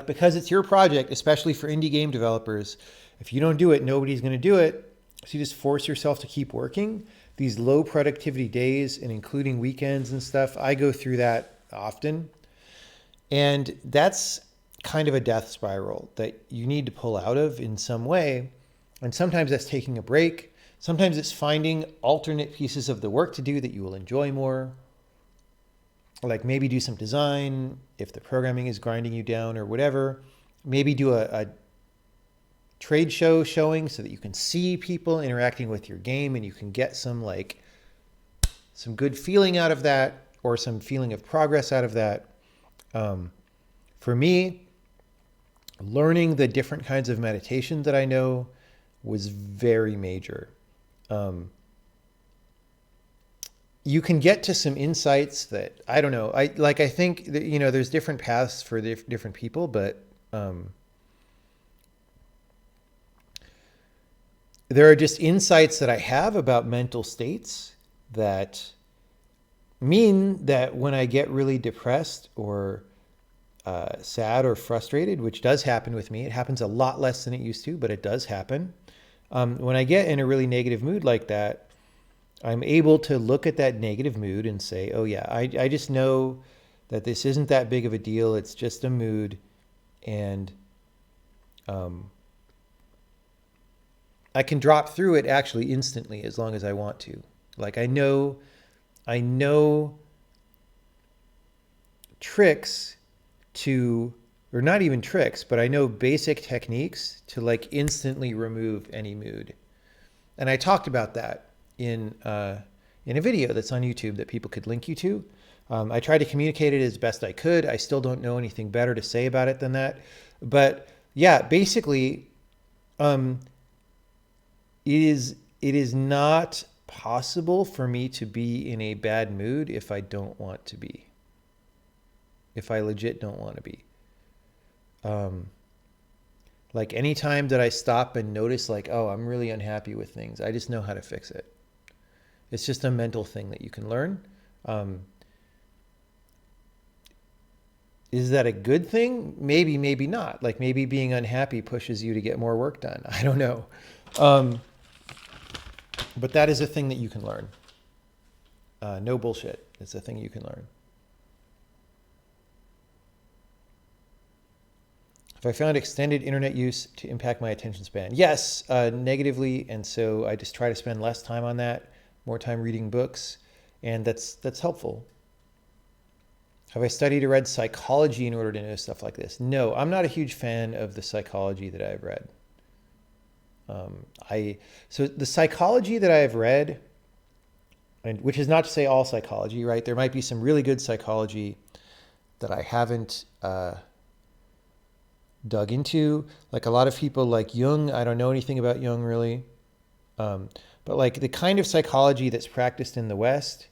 because it's your project, especially for indie game developers, if you don't do it, nobody's going to do it. So you just force yourself to keep working. These low productivity days and including weekends and stuff, I go through that often. And that's kind of a death spiral that you need to pull out of in some way. And sometimes that's taking a break. Sometimes it's finding alternate pieces of the work to do that you will enjoy more. like maybe do some design if the programming is grinding you down or whatever. Maybe do a trade show showing so that you can see people interacting with your game and you can get some good feeling out of that, or some feeling of progress out of that. For me, learning the different kinds of meditation that I know was very major. You can get to some insights that, I don't know. I think that, there's different paths for different people, but there are just insights that I have about mental states that mean that when I get really depressed or sad or frustrated, which does happen with me, it happens a lot less than it used to, but it does happen. When I get in a really negative mood like that, I'm able to look at that negative mood and say, oh yeah, I just know that this isn't that big of a deal. It's just a mood. And I can drop through it actually instantly as long as I want to. Like I know tricks to, or not even tricks, but I know basic techniques to like instantly remove any mood. And I talked about that in a video that's on YouTube that people could link you to. I tried to communicate it as best I could. I still don't know anything better to say about it than that. But yeah, basically, it is not possible for me to be in a bad mood if I don't want to be. If I legit don't want to be. Like any time that I stop and notice like, oh, I'm really unhappy with things, I just know how to fix it. It's just a mental thing that you can learn. Is that a good thing? Maybe, maybe not. Like maybe being unhappy pushes you to get more work done. I don't know. But that is a thing that you can learn. No bullshit. It's a thing you can learn. Have I found extended internet use to impact my attention span? Yes, negatively. And so I just try to spend less time on that, more time reading books. And that's helpful. Have I studied or read psychology in order to know stuff like this? No, I'm not a huge fan of the psychology that I've read. So the psychology that I've read, and which is not to say all psychology, right? There might be some really good psychology that I haven't dug into. Like a lot of people like Jung, I don't know anything about Jung really. But like the kind of psychology that's practiced in the West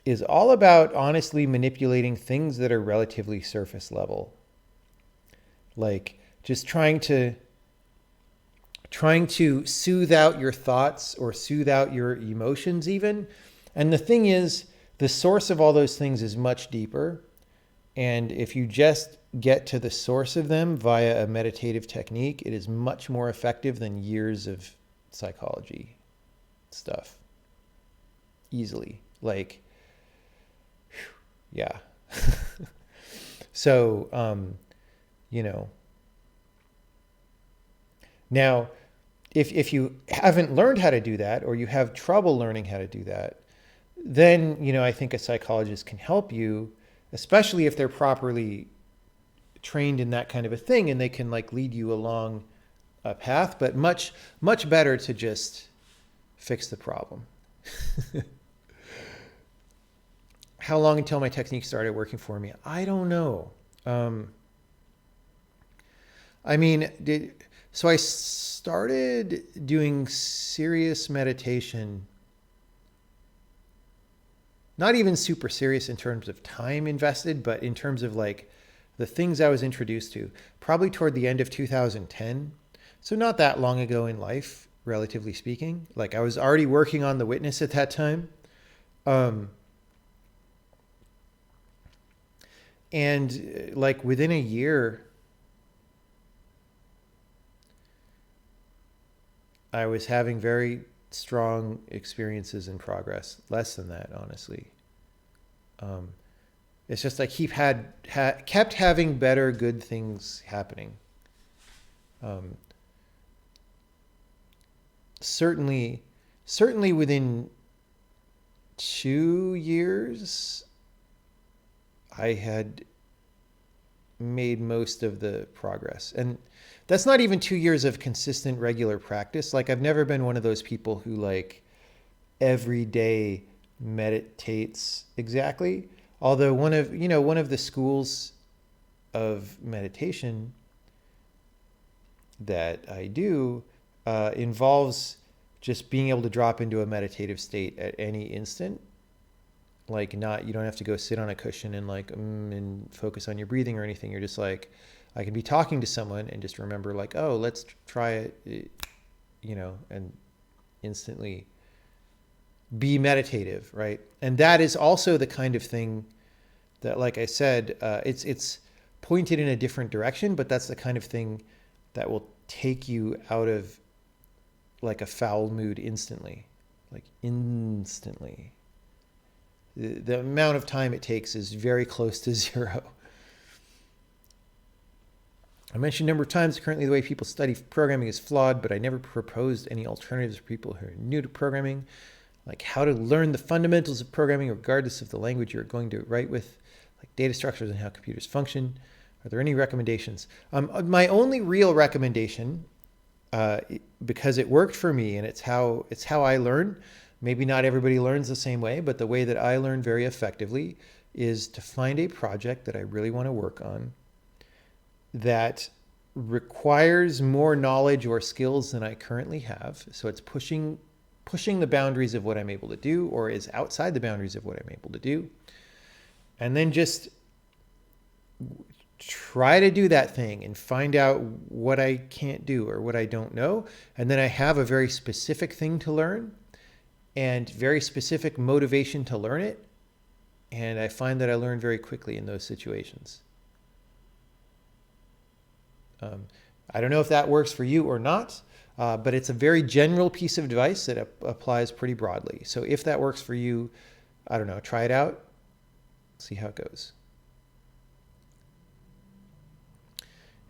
is all about honestly manipulating things that are relatively surface level. Like just trying to soothe out your thoughts or soothe out your emotions even. And the thing is, the source of all those things is much deeper. And if you just get to the source of them via a meditative technique, it is much more effective than years of psychology stuff. Easily. Like, yeah. So, now, if you haven't learned how to do that, or you have trouble learning how to do that, then, I think a psychologist can help you, especially if they're properly trained in that kind of a thing, and they can like lead you along a path, but much, much better to just fix the problem. How long until my technique started working for me? I don't know. So I started doing serious meditation, not even super serious in terms of time invested, but in terms of like the things I was introduced to, probably toward the end of 2010. So not that long ago in life, relatively speaking. Like I was already working on The Witness at that time. And like within a year, I was having very strong experiences in progress. Less than that, honestly. It's just I kept having better, good things happening. Certainly within 2 years, I had made most of the progress. And that's not even 2 years of consistent regular practice. Like, I've never been one of those people who like every day meditates exactly. Although one of the schools of meditation that I do involves just being able to drop into a meditative state at any instant. Like, you don't have to go sit on a cushion and like and focus on your breathing or anything. You're just like, I can be talking to someone and just remember like, oh, let's try it, and instantly be meditative, right? And that is also the kind of thing that, like I said, it's pointed in a different direction, but that's the kind of thing that will take you out of like a foul mood instantly, like instantly. The amount of time it takes is very close to zero. I mentioned a number of times currently the way people study programming is flawed, but I never proposed any alternatives for people who are new to programming, like how to learn the fundamentals of programming regardless of the language you're going to write with, like data structures and how computers function. Are there any recommendations? My only real recommendation, because it worked for me and it's how I learn. Maybe not everybody learns the same way, but the way that I learn very effectively is to find a project that I really want to work on that requires more knowledge or skills than I currently have. So it's pushing the boundaries of what I'm able to do, or is outside the boundaries of what I'm able to do. And then just try to do that thing and find out what I can't do or what I don't know. And then I have a very specific thing to learn and very specific motivation to learn it. And I find that I learn very quickly in those situations. I don't know if that works for you or not, but it's a very general piece of advice that applies pretty broadly. So if that works for you, I don't know, try it out, see how it goes.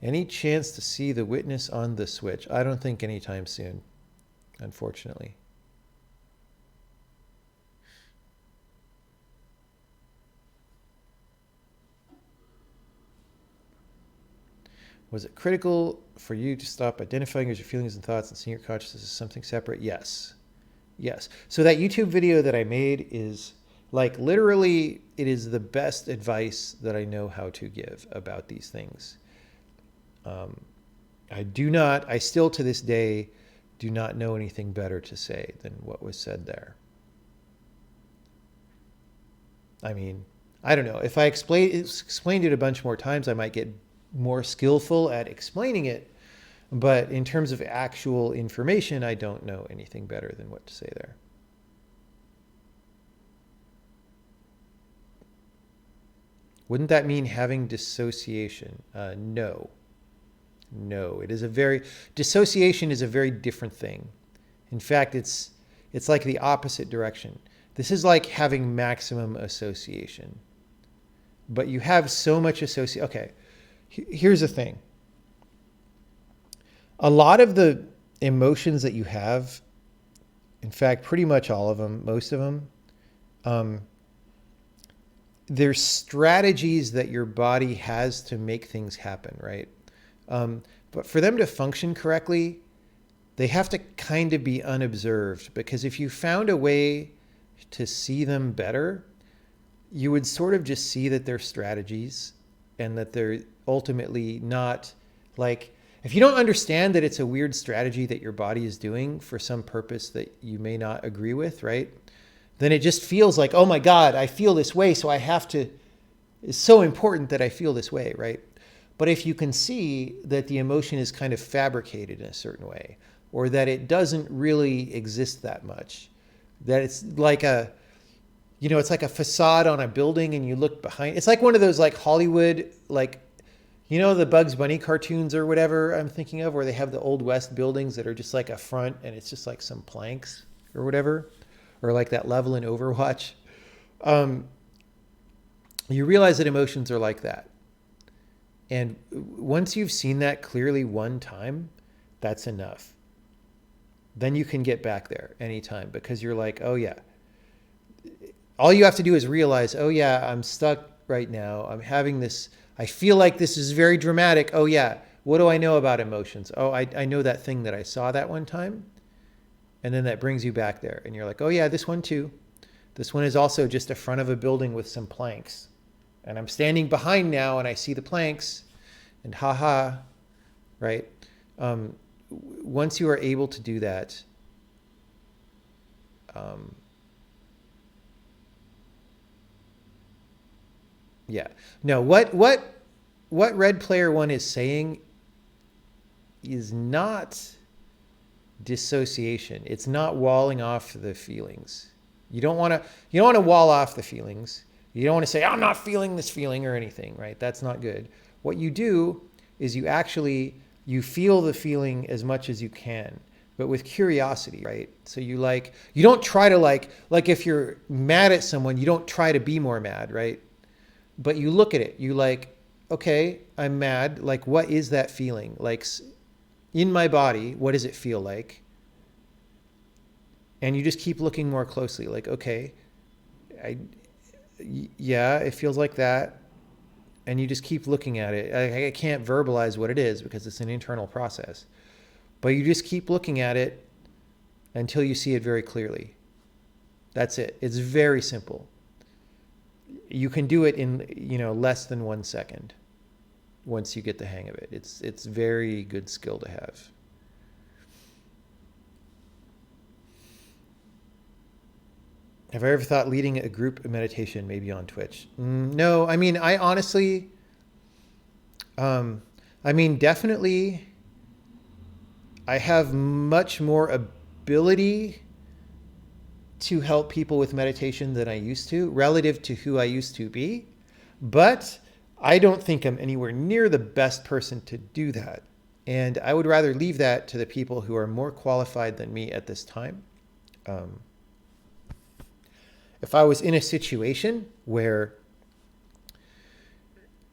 Any chance to see The Witness on the Switch? I don't think anytime soon, unfortunately. Was it critical for you to stop identifying as your feelings and thoughts and seeing your consciousness as something separate? Yes. Yes. So that YouTube video that I made is like literally, it is the best advice that I know how to give about these things. I still to this day do not know anything better to say than what was said there. I mean, I don't know. If I explained it a bunch more times, I might get more skillful at explaining it. But in terms of actual information, I don't know anything better than what to say there. Wouldn't that mean having dissociation? No. No, dissociation is a very different thing. In fact, it's like the opposite direction. This is like having maximum association. But you have so much association. Okay, here's the thing. A lot of the emotions that you have, in fact, pretty much all of them, most of them, there's strategies that your body has to make things happen, right? But for them to function correctly, they have to kind of be unobserved, because if you found a way to see them better, you would sort of just see that they're strategies and that they're ultimately not like, if you don't understand that it's a weird strategy that your body is doing for some purpose that you may not agree with, right? Then it just feels like, oh my God, I feel this way, so I have to, it's so important that I feel this way, right? But if you can see that the emotion is kind of fabricated in a certain way, or that it doesn't really exist that much, that it's like it's like a facade on a building and you look behind, it's like one of those like Hollywood, like, the Bugs Bunny cartoons or whatever I'm thinking of, where they have the Old West buildings that are just like a front and it's just like some planks or whatever, or like that level in Overwatch. You realize that emotions are like that. And once you've seen that clearly one time, that's enough. Then you can get back there anytime, because you're like, oh yeah. All you have to do is realize, oh yeah, I'm stuck, right now. I'm having this, I feel like this is very dramatic. Oh yeah, what do I know about emotions? Oh, I know that thing that I saw that one time. And then that brings you back there. And you're like, oh yeah, this one too. This one is also just a front of a building with some planks. And I'm standing behind now and I see the planks and haha, right? Once you are able to do that, yeah. No, what Red Player One is saying is not dissociation. It's not walling off the feelings. You don't want to wall off the feelings. You don't want to say, I'm not feeling this feeling or anything, right? That's not good. What you do is you feel the feeling as much as you can, but with curiosity, right? So you don't try to like if you're mad at someone, you don't try to be more mad, right? But you look at it, you like, okay, I'm mad. Like, what is that feeling? Like in my body, what does it feel like? And you just keep looking more closely, like, okay, yeah, it feels like that. And you just keep looking at it. I can't verbalize what it is because it's an internal process. But you just keep looking at it until you see it very clearly. That's it. It's very simple. You can do it in, less than 1 second once you get the hang of it. It's very good skill to have. Have I ever thought leading a group meditation maybe on Twitch? No, I mean, I honestly, definitely I have much more ability to help people with meditation than I used to, relative to who I used to be. But I don't think I'm anywhere near the best person to do that. And I would rather leave that to the people who are more qualified than me at this time. If I was in a situation where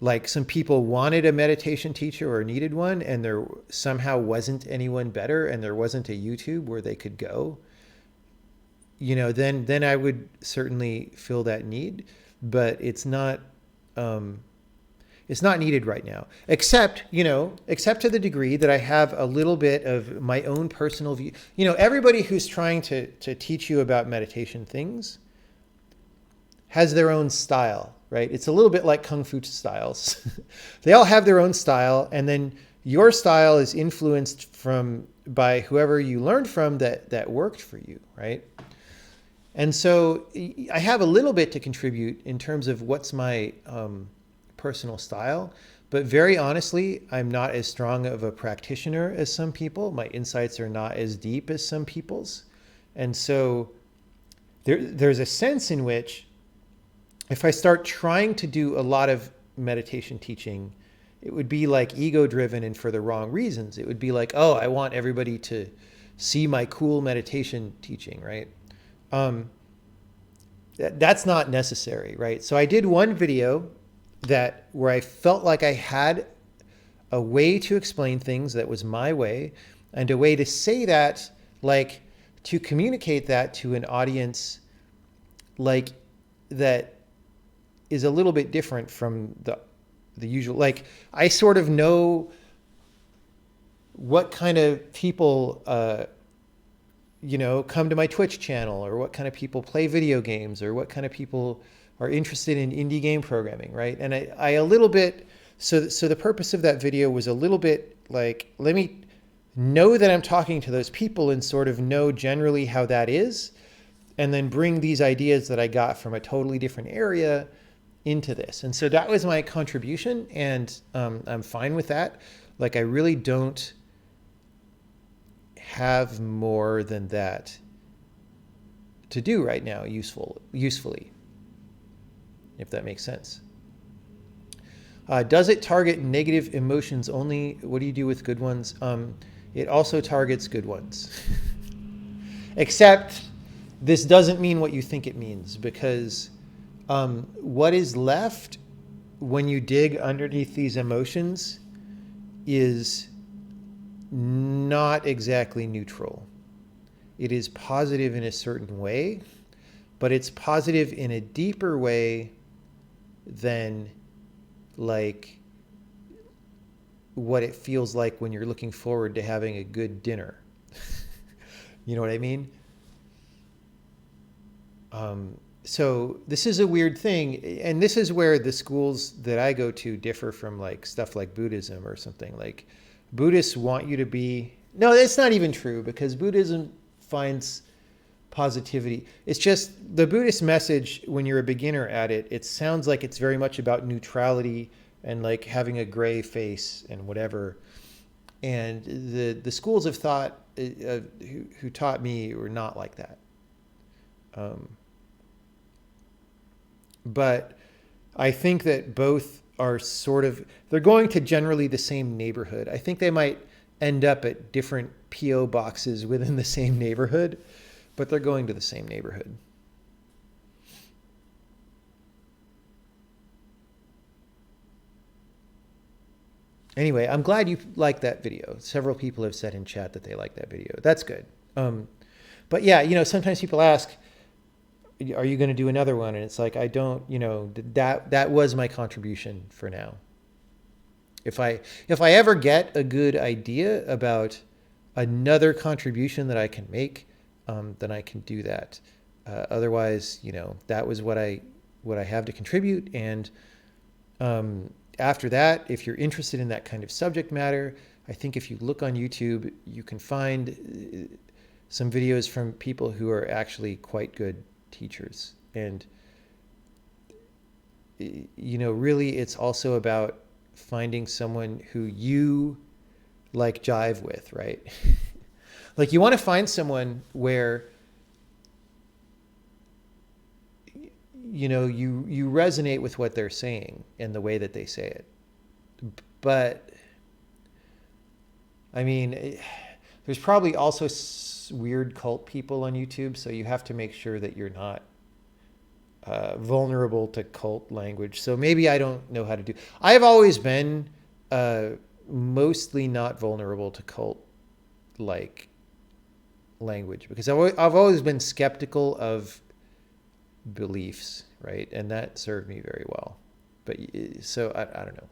like some people wanted a meditation teacher or needed one and there somehow wasn't anyone better and there wasn't a YouTube where they could go, then I would certainly feel that need, but it's not needed right now, except to the degree that I have a little bit of my own personal view. Everybody who's trying to teach you about meditation things has their own style, right? It's a little bit like Kung Fu styles. They all have their own style, and then your style is influenced by whoever you learned from that worked for you, right? And so I have a little bit to contribute in terms of what's my personal style, but very honestly, I'm not as strong of a practitioner as some people. My insights are not as deep as some people's. And so there's a sense in which if I start trying to do a lot of meditation teaching, it would be like ego-driven and for the wrong reasons. It would be like, oh, I want everybody to see my cool meditation teaching, right? That's not necessary, right? So I did one video where I felt like I had a way to explain things that was my way, and a way to say that, like to communicate that to an audience like that is a little bit different from the usual. Like I sort of know what kind of people come to my Twitch channel, or what kind of people play video games, or what kind of people are interested in indie game programming, right? And I a little bit, so the purpose of that video was a little bit like, let me know that I'm talking to those people and sort of know generally how that is, and then bring these ideas that I got from a totally different area into this. And so that was my contribution, and I'm fine with that. Like I really don't have more than that to do right now usefully, if that makes sense. Does it target negative emotions only? What do you do with good ones? It also targets good ones. Except this doesn't mean what you think it means, because what is left when you dig underneath these emotions is not exactly neutral. It is positive in a certain way, but it's positive in a deeper way than like what it feels like when you're looking forward to having a good dinner. You know what I mean? So this is a weird thing, and this is where the schools that I go to differ from like stuff like Buddhism or something. Like Buddhists want you to be, no, that's not even true, because Buddhism finds positivity. It's just the Buddhist message when you're a beginner at it, it sounds like it's very much about neutrality and like having a gray face and whatever. And the schools of thought who taught me were not like that. But I think that both are sort of, they're going to generally the same neighborhood. I think they might end up at different P.O. boxes within the same neighborhood, but they're going to the same neighborhood. Anyway, I'm glad you liked that video. Several people have said in chat that they like that video. That's good. But yeah, you know, sometimes people ask, are you going to do another one? And it's like, I don't, you know, that was my contribution for now. If I ever get a good idea about another contribution that I can make, then I can do that. Otherwise, you know, that was what I have to contribute. And after that, if you're interested in that kind of subject matter, I think if you look on YouTube, you can find some videos from people who are actually quite good teachers. And, you know, really it's also about finding someone who you like jive with, right? Like you want to find someone where, you know, you resonate with what they're saying and the way that they say it. But I mean, there's probably also weird cult people on YouTube, so you have to make sure that you're not vulnerable to cult language. So maybe I don't know how to do. I've always been mostly not vulnerable to cult like language, because I've always been skeptical of beliefs, right? And that served me very well. But so I don't know.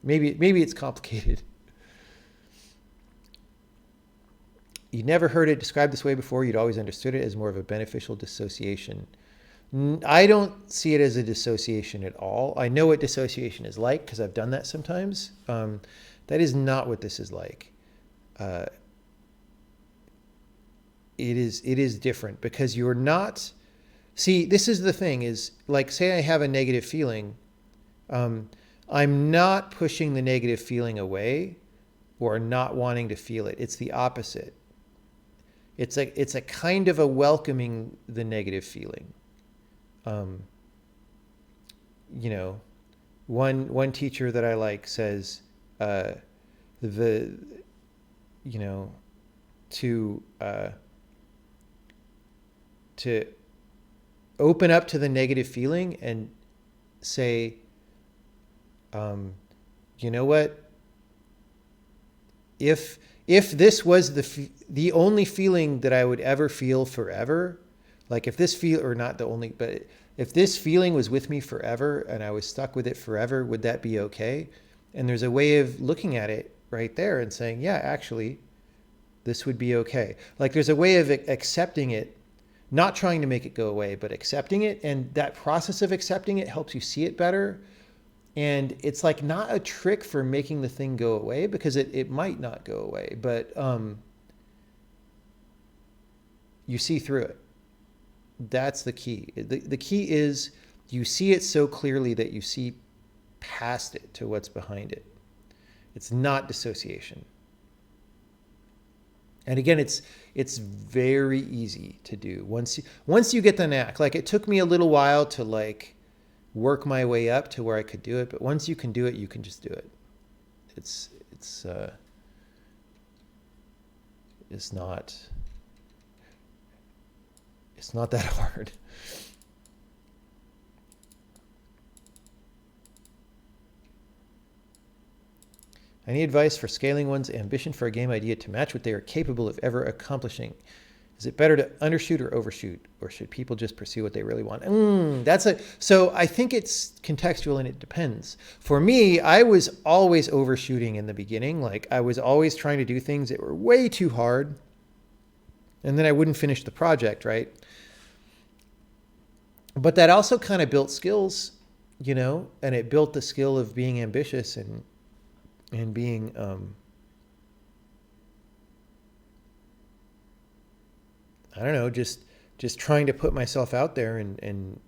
Maybe it's complicated. You'd never heard it described this way before. You'd always understood it as more of a beneficial dissociation. I don't see it as a dissociation at all. I know what dissociation is like because I've done that sometimes. That is not what this is like. It is different because you're not. See, this is the thing is, like, say I have a negative feeling. I'm not pushing the negative feeling away or not wanting to feel it. It's the opposite. It's a kind of a welcoming the negative feeling. You know, one teacher that I like says, to open up to the negative feeling and say, you know what? If this was the only feeling that I would ever feel forever, like if this or not the only, but if this feeling was with me forever and I was stuck with it forever, would that be okay? And there's a way of looking at it right there and saying, yeah, actually, this would be okay. Like there's a way of accepting it, not trying to make it go away, but accepting it. And that process of accepting it helps you see it better. And it's like not a trick for making the thing go away, because it might not go away, but you see through it. That's the key. The key is you see it so clearly that you see past it to what's behind it. It's not dissociation. And again, it's very easy to do. Once you get the knack, like it took me a little while to like work my way up to where I could do it, but once you can do it, you can just do it. It's not that hard. Any advice for scaling one's ambition for a game idea to match what they are capable of ever accomplishing? Is it better to undershoot or overshoot, or should people just pursue what they really want? So I think it's contextual and it depends. For me, I was always overshooting in the beginning. Like I was always trying to do things that were way too hard, and then I wouldn't finish the project, right? But that also kind of built skills, you know, and it built the skill of being ambitious and being I don't know, just trying to put myself out there and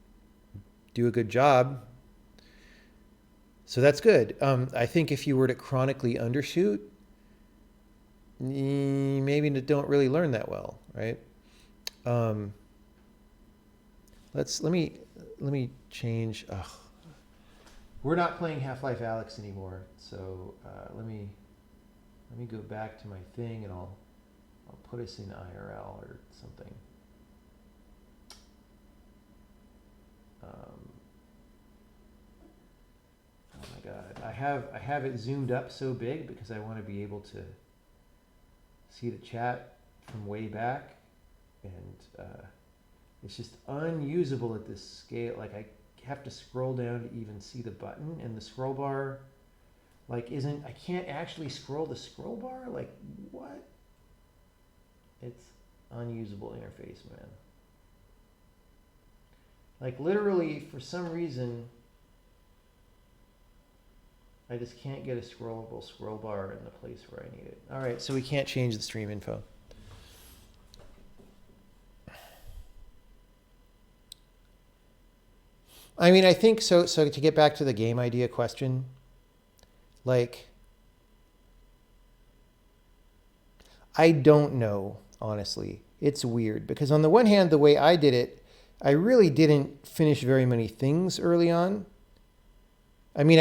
do a good job. So that's good. I think if you were to chronically undershoot, maybe don't really learn that well, right? Let me change. We're not playing Half-Life Alyx anymore, so let me go back to my thing and I'll put us in IRL or something. Oh my God, I have it zoomed up so big because I want to be able to see the chat from way back, and it's just unusable at this scale. Like I have to scroll down to even see the button, and the scroll bar I can't actually scroll the scroll bar. Like what? It's unusable interface, man. Like literally, for some reason, I just can't get a scrollable scroll bar in the place where I need it. All right, so we can't change the stream info. I mean, I think so to get back to the game idea question, like, I don't know, honestly. It's weird because on the one hand, the way I did it, I really didn't finish very many things early on. I mean,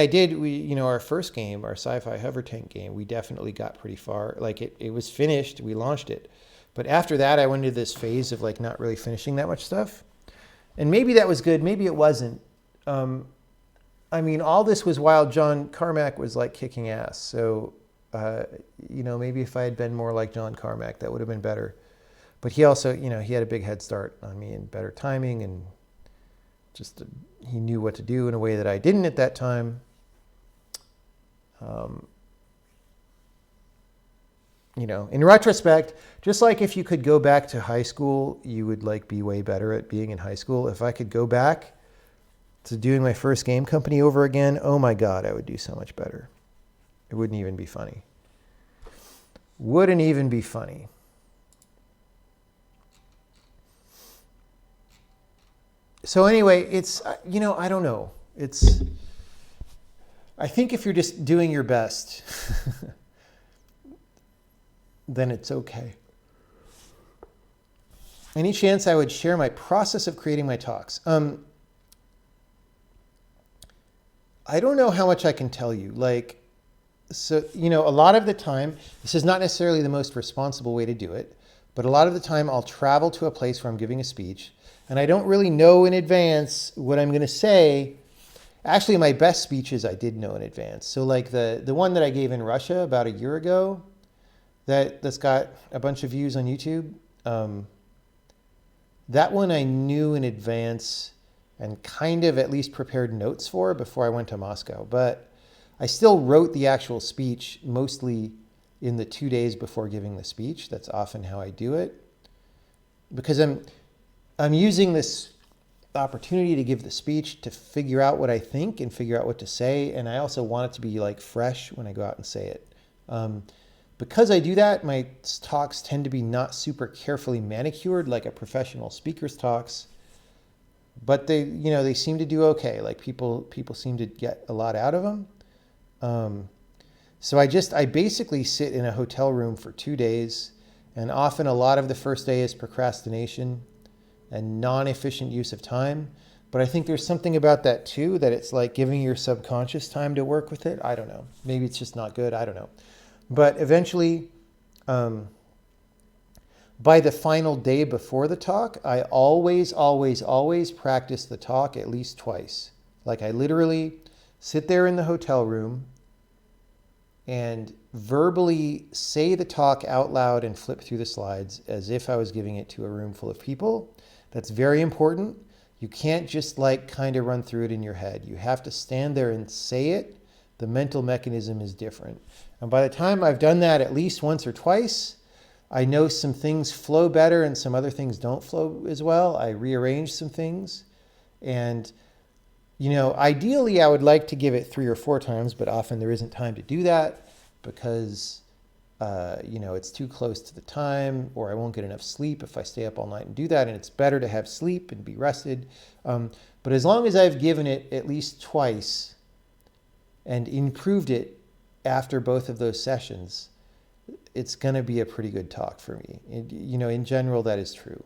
our first game, our sci-fi hover tank game, we definitely got pretty far. Like it was finished, we launched it. But after that, I went into this phase of like not really finishing that much stuff. And maybe that was good, maybe it wasn't. I mean, all this was while John Carmack was like kicking ass. So, maybe if I had been more like John Carmack, that would have been better. But he also, he had a big head start on me and better timing, and just he knew what to do in a way that I didn't at that time. In retrospect, just like if you could go back to high school, you would like be way better at being in high school. If I could go back to doing my first game company over again, oh my God, I would do so much better. It wouldn't even be funny. Wouldn't even be funny. So anyway, it's, I don't know. I think if you're just doing your best, then it's okay. Any chance I would share my process of creating my talks? I don't know how much I can tell you. A lot of the time, this is not necessarily the most responsible way to do it, but a lot of the time I'll travel to a place where I'm giving a speech, and I don't really know in advance what I'm going to say. Actually, my best speeches I did know in advance. So like the one that I gave in Russia about a year ago, that's got a bunch of views on YouTube, that one I knew in advance and kind of at least prepared notes for before I went to Moscow. But I still wrote the actual speech mostly in the 2 days before giving the speech. That's often how I do it. Because I'm using this opportunity to give the speech to figure out what I think and figure out what to say. And I also want it to be like fresh when I go out and say it. Because I do that, my talks tend to be not super carefully manicured like a professional speaker's talks. But they seem to do okay. Like people seem to get a lot out of them. So I basically sit in a hotel room for 2 days, and often a lot of the first day is procrastination and non-efficient use of time. But I think there's something about that too, that it's like giving your subconscious time to work with it. I don't know. Maybe it's just not good. I don't know. But eventually, by the final day before the talk, I always practice the talk at least twice. Like I literally sit there in the hotel room and verbally say the talk out loud and flip through the slides as if I was giving it to a room full of people. That's very important. You can't just like kind of run through it in your head. You have to stand there and say it. The mental mechanism is different. And by the time I've done that at least once or twice, I know some things flow better and some other things don't flow as well. I rearrange some things. And, you know, ideally I would like to give it 3 or 4 times, but often there isn't time to do that because, you know, it's too close to the time, or I won't get enough sleep if I stay up all night and do that. And it's better to have sleep and be rested. But as long as I've given it at least twice and improved it after both of those sessions, it's going to be a pretty good talk for me. You know, in general, that is true.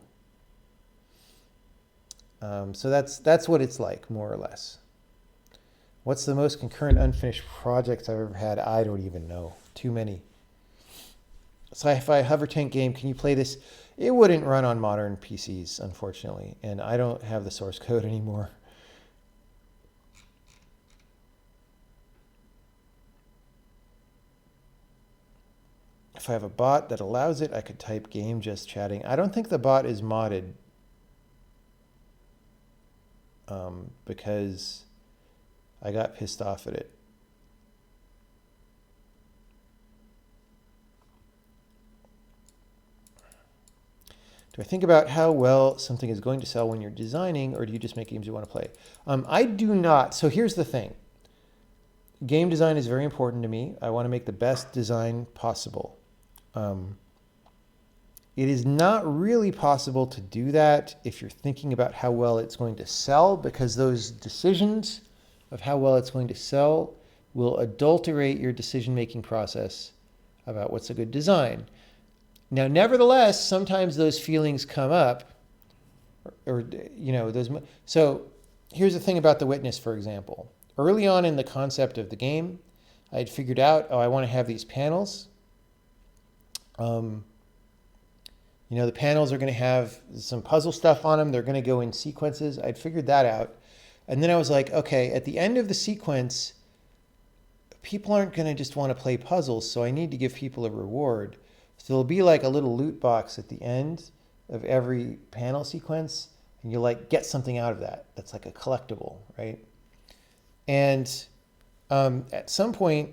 So that's what it's like, more or less. What's the most concurrent unfinished projects I've ever had? I don't even know. Too many. Sci-fi hover tank game, can you play this? It wouldn't run on modern PCs, unfortunately, and I don't have the source code anymore. If I have a bot that allows it, I could type game just chatting. I don't think the bot is modded because I got pissed off at it. Do I think about how well something is going to sell when you're designing, or do you just make games you want to play? I do not. So here's the thing. Game design is very important to me. I want to make the best design possible. It is not really possible to do that if you're thinking about how well it's going to sell, because those decisions of how well it's going to sell will adulterate your decision-making process about what's a good design. Now, nevertheless, sometimes those feelings come up, or you know, those. So here's the thing about The Witness, for example. Early on in the concept of the game, I had figured out, oh, I want to have these panels. You know, the panels are going to have some puzzle stuff on them. They're going to go in sequences. I'd figured that out. And then I was like, okay, at the end of the sequence, people aren't going to just want to play puzzles, so I need to give people a reward. So there'll be like a little loot box at the end of every panel sequence, and you like get something out of that. That's like a collectible, right? And at some point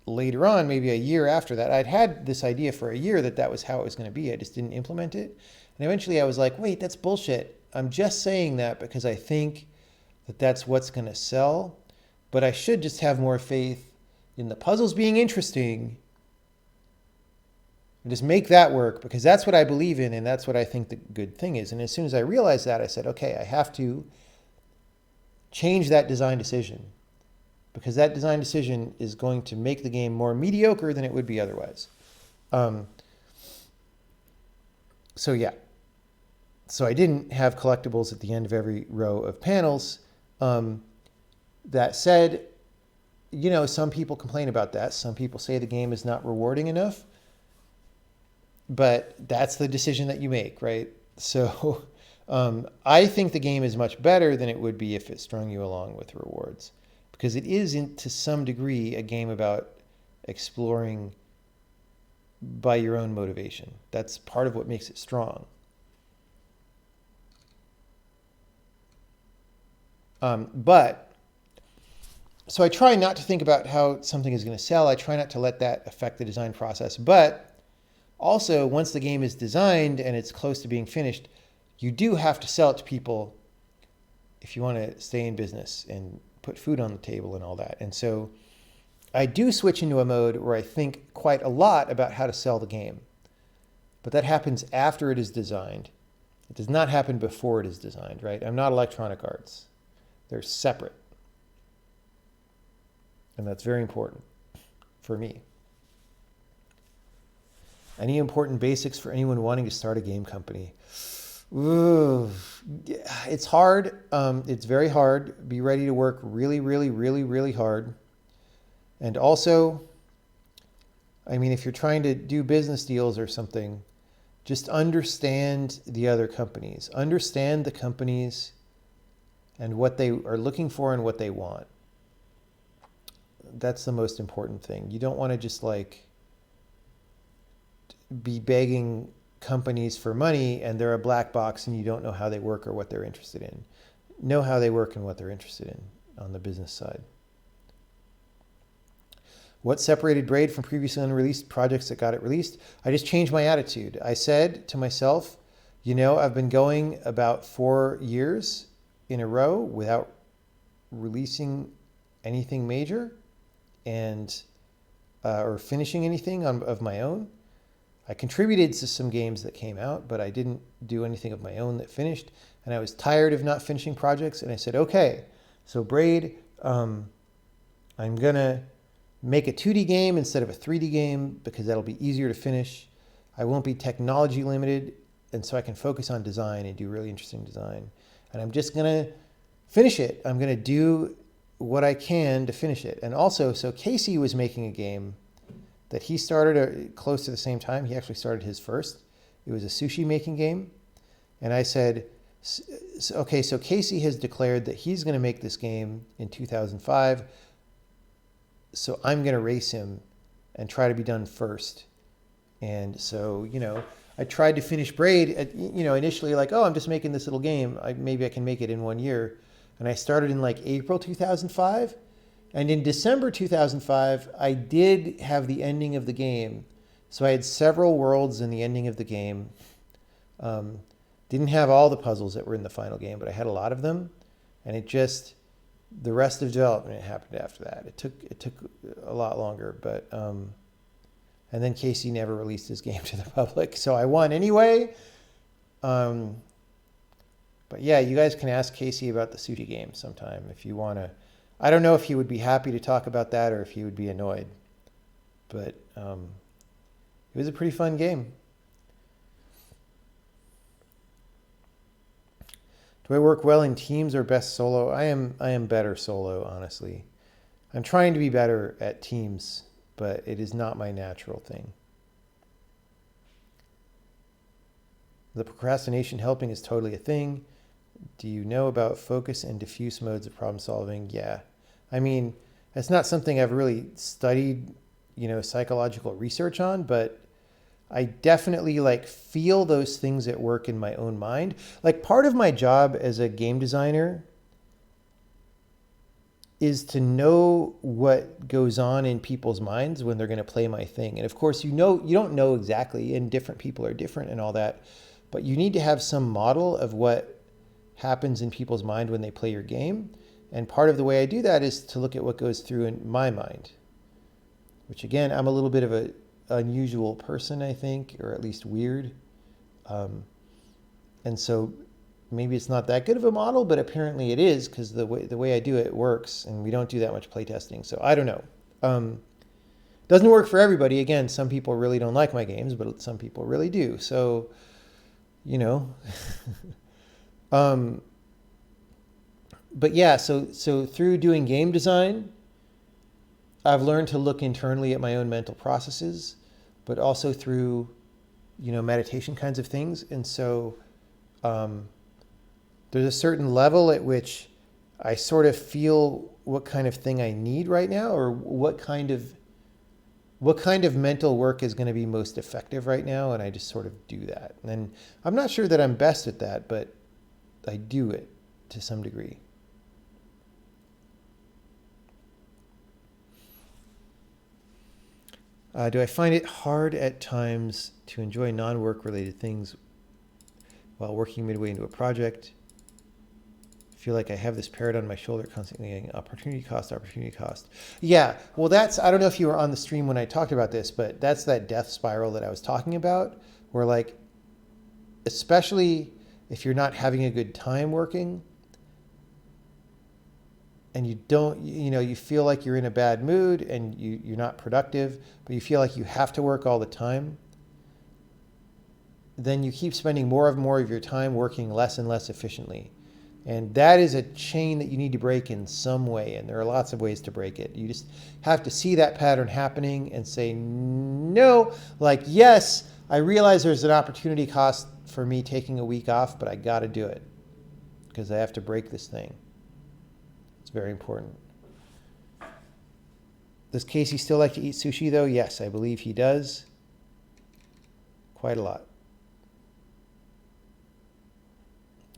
later on, maybe a year after that, I'd had this idea for a year that that was how it was going to be. I just didn't implement it. And eventually I was like, wait, that's bullshit. I'm just saying that because I think that that's what's going to sell. But I should just have more faith in the puzzles being interesting and just make that work, because that's what I believe in and that's what I think the good thing is. And as soon as I realized that, I said, okay, I have to change that design decision, because that design decision is going to make the game more mediocre than it would be otherwise. So yeah. So I didn't have collectibles at the end of every row of panels. That said, you know, some people complain about that. Some people say the game is not rewarding enough. But that's the decision that you make, right? So I think the game is much better than it would be if it strung you along with rewards. Because it is, to some degree, a game about exploring by your own motivation. That's part of what makes it strong. So I try not to think about how something is going to sell. I try not to let that affect the design process. But also, once the game is designed and it's close to being finished, you do have to sell it to people if you want to stay in business and put food on the table and all that. And so I do switch into a mode where I think quite a lot about how to sell the game. But that happens after it is designed. It does not happen before it is designed, right? I'm not Electronic Arts. They're separate. And that's very important for me. Any important basics for anyone wanting to start a game company? Ooh, it's hard. It's very hard. Be ready to work really, really, really, really hard. And also, I mean, if you're trying to do business deals or something, just understand the other companies. Understand the companies and what they are looking for and what they want. That's the most important thing. You don't want to just like be begging companies for money and they're a black box and you don't know how they work or what they're interested in. Know how they work and what they're interested in on the business side. What separated Braid from previously unreleased projects that got it released? I just changed my attitude. I said to myself, you know, I've been going about 4 years in a row without releasing anything major and or finishing anything of my own. I contributed to some games that came out, but I didn't do anything of my own that finished. And I was tired of not finishing projects. And I said, okay, so Braid, I'm going to make a 2D game instead of a 3D game because that'll be easier to finish. I won't be technology limited. And so I can focus on design and do really interesting design. And I'm just going to finish it. I'm going to do what I can to finish it. And also, so Casey was making a game that he started close to the same time. He actually started his first. It was a sushi making game. And I said, okay, so Casey has declared that he's going to make this game in 2005. So I'm going to race him and try to be done first. And so, you know, I tried to finish Braid, you know, initially like, oh, I'm just making this little game. Maybe I can make it in 1 year. And I started in like April 2005. And in December 2005, I did have the ending of the game. So I had several worlds in the ending of the game. Didn't have all the puzzles that were in the final game, but I had a lot of them. And it just, the rest of development happened after that. It took a lot longer, but, and then Casey never released his game to the public. So I won anyway. But yeah, you guys can ask Casey about the sushi game sometime if you want to. I don't know if he would be happy to talk about that or if he would be annoyed. But it was a pretty fun game. Do I work well in teams or best solo? I am better solo, honestly. I'm trying to be better at teams, but it is not my natural thing. The procrastination helping is totally a thing. Do you know about focus and diffuse modes of problem solving? Yeah. I mean, it's not something I've really studied, you know, psychological research on, but I definitely like feel those things at work in my own mind. Like part of my job as a game designer is to know what goes on in people's minds when they're going to play my thing. And of course, you don't know exactly, and different people are different and all that, but you need to have some model of what happens in people's mind when they play your game. And part of the way I do that is to look at what goes through in my mind, which again, I'm a little bit of an unusual person, I think, or at least weird. And so maybe it's not that good of a model, but apparently it is because the way I do it works, and we don't do that much playtesting. So I don't know. Doesn't work for everybody. Again, some people really don't like my games, but some people really do. So, you know. But yeah, so through doing game design, I've learned to look internally at my own mental processes, but also through, you know, meditation kinds of things. And so there's a certain level at which I sort of feel what kind of thing I need right now, or what kind of mental work is going to be most effective right now. And I just sort of do that. And I'm not sure that I'm best at that, but I do it to some degree. Do I find it hard at times to enjoy non-work related things while working midway into a project? I feel like I have this parrot on my shoulder constantly getting opportunity cost. Yeah, well I don't know if you were on the stream when I talked about this, but that's that death spiral that I was talking about, where like, especially if you're not having a good time working, and you don't, you feel like you're in a bad mood and you're not productive, but you feel like you have to work all the time, then you keep spending more of your time working less and less efficiently. And that is a chain that you need to break in some way. And there are lots of ways to break it. You just have to see that pattern happening and say, no, like, yes, I realize there's an opportunity cost for me taking a week off, but I got to do it because I have to break this thing. Very important. Does Casey still like to eat sushi, though? Yes, I believe he does. Quite a lot.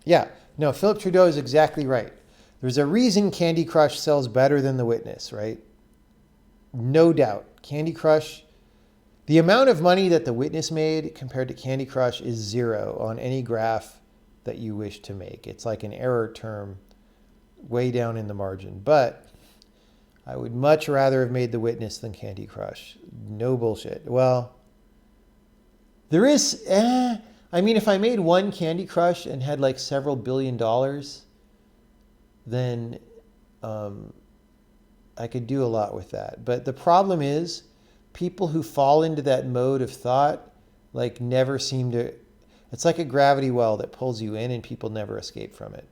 Yeah, no, Philip Trudeau is exactly right. There's a reason Candy Crush sells better than The Witness, right? No doubt. Candy Crush, the amount of money that The Witness made compared to Candy Crush is 0 on any graph that you wish to make. It's like an error term way down in the margin. But I would much rather have made The Witness than Candy Crush. No bullshit. Well, there is... I mean, if I made one Candy Crush and had like several $1 billion, then I could do a lot with that. But the problem is, people who fall into that mode of thought like never seem to... It's like a gravity well that pulls you in and people never escape from it.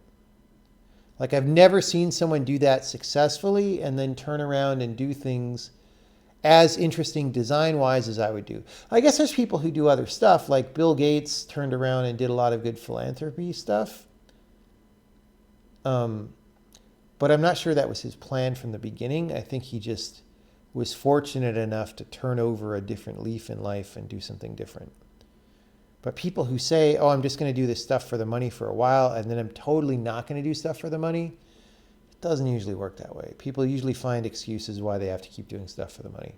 Like I've never seen someone do that successfully and then turn around and do things as interesting design-wise as I would do. I guess there's people who do other stuff, like Bill Gates turned around and did a lot of good philanthropy stuff. But I'm not sure that was his plan from the beginning. I think he just was fortunate enough to turn over a different leaf in life and do something different. But people who say, oh, I'm just going to do this stuff for the money for a while, and then I'm totally not going to do stuff for the money, it doesn't usually work that way. People usually find excuses why they have to keep doing stuff for the money.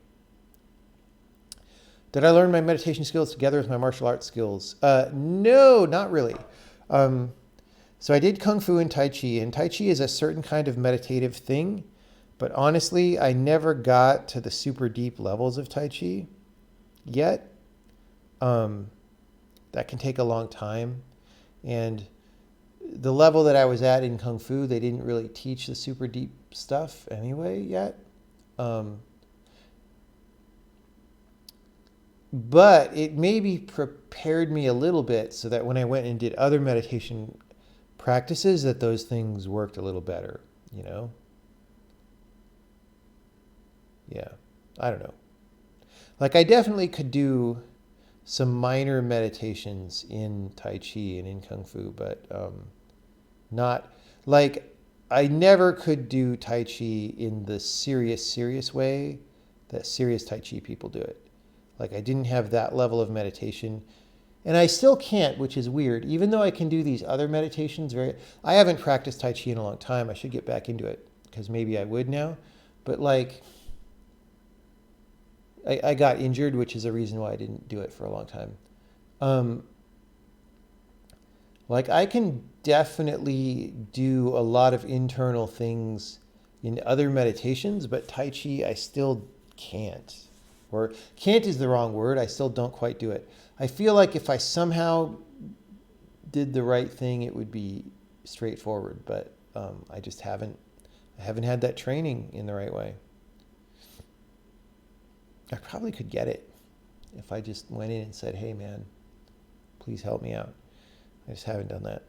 Did I learn my meditation skills together with my martial arts skills? No, not really. So I did Kung Fu and Tai Chi, and Tai Chi is a certain kind of meditative thing. But honestly, I never got to the super deep levels of Tai Chi yet. That can take a long time. And the level that I was at in Kung Fu, they didn't really teach the super deep stuff anyway yet. But it maybe prepared me a little bit so that when I went and did other meditation practices, that those things worked a little better, you know? Yeah, I don't know. Like I definitely could do some minor meditations in Tai Chi and in Kung Fu, but not like I never could do Tai Chi in the serious way that serious Tai Chi people do it. Like I didn't have that level of meditation, and I still can't, which is weird. Even though I can do these other meditations, I haven't practiced Tai Chi in a long time. I should get back into it because maybe I would now, but like. I got injured, which is a reason why I didn't do it for a long time. Like I can definitely do a lot of internal things in other meditations, but Tai Chi I still can't. Or can't is the wrong word. I still don't quite do it. I feel like if I somehow did the right thing, it would be straightforward, but I just haven't had that training in the right way. I probably could get it if I just went in and said, hey, man, please help me out. I just haven't done that.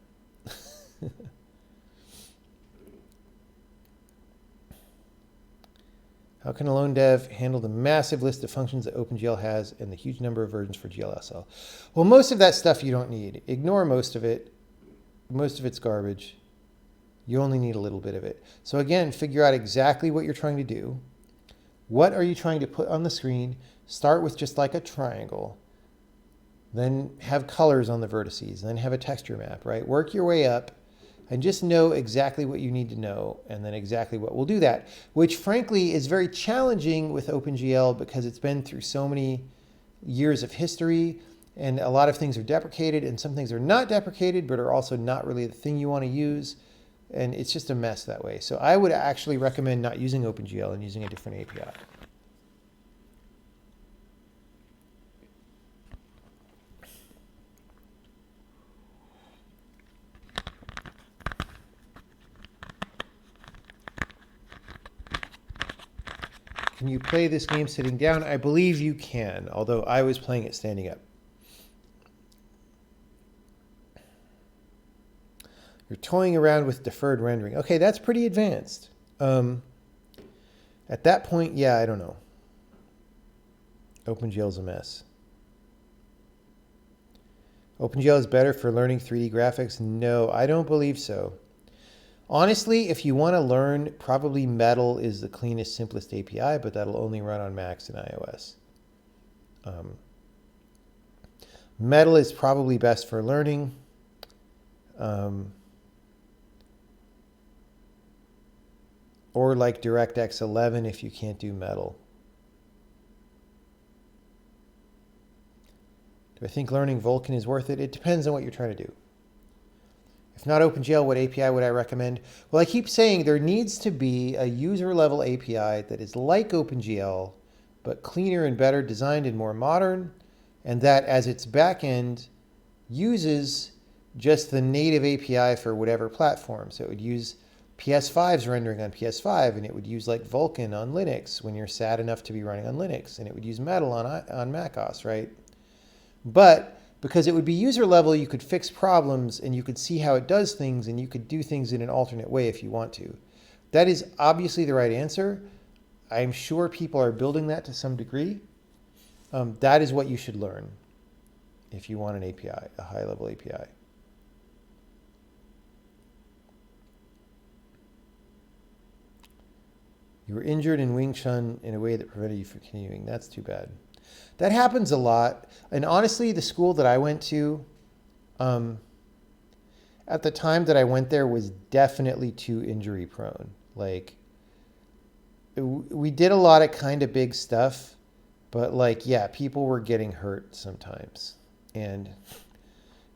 How can a lone dev handle the massive list of functions that OpenGL has and the huge number of versions for GLSL? Well, most of that stuff you don't need. Ignore most of it. Most of it's garbage. You only need a little bit of it. So again, figure out exactly what you're trying to do. What are you trying to put on the screen? Start with just like a triangle. Then have colors on the vertices. Then have a texture map, right? Work your way up and just know exactly what you need to know and then exactly what will do that, which frankly is very challenging with OpenGL because it's been through so many years of history and a lot of things are deprecated and some things are not deprecated but are also not really the thing you want to use. And it's just a mess that way. So I would actually recommend not using OpenGL and using a different API. Can you play this game sitting down? I believe you can, although I was playing it standing up. You're toying around with deferred rendering. Okay, that's pretty advanced. At that point, yeah, I don't know. OpenGL's a mess. OpenGL is better for learning 3D graphics? No, I don't believe so. Honestly, if you want to learn, probably Metal is the cleanest, simplest API, but that'll only run on Macs and iOS. Metal is probably best for learning. Or like DirectX 11 if you can't do Metal. Do I think learning Vulkan is worth it? It depends on what you're trying to do. If not OpenGL, what API would I recommend? Well, I keep saying there needs to be a user-level API that is like OpenGL, but cleaner and better designed and more modern, and that as its backend uses just the native API for whatever platform. So it would use PS5's rendering on PS5, and it would use like Vulkan on Linux when you're sad enough to be running on Linux, and it would use Metal on macOS, right? But because it would be user level, you could fix problems and you could see how it does things and you could do things in an alternate way if you want to. That is obviously the right answer. I'm sure people are building that to some degree. That is what you should learn if you want an API, a high-level API. You were injured in Wing Chun in a way that prevented you from continuing. That's too bad. That happens a lot. And honestly, the school that I went to, at the time that I went there, was definitely too injury prone. Like, we did a lot of kind of big stuff, but like, yeah, people were getting hurt sometimes. And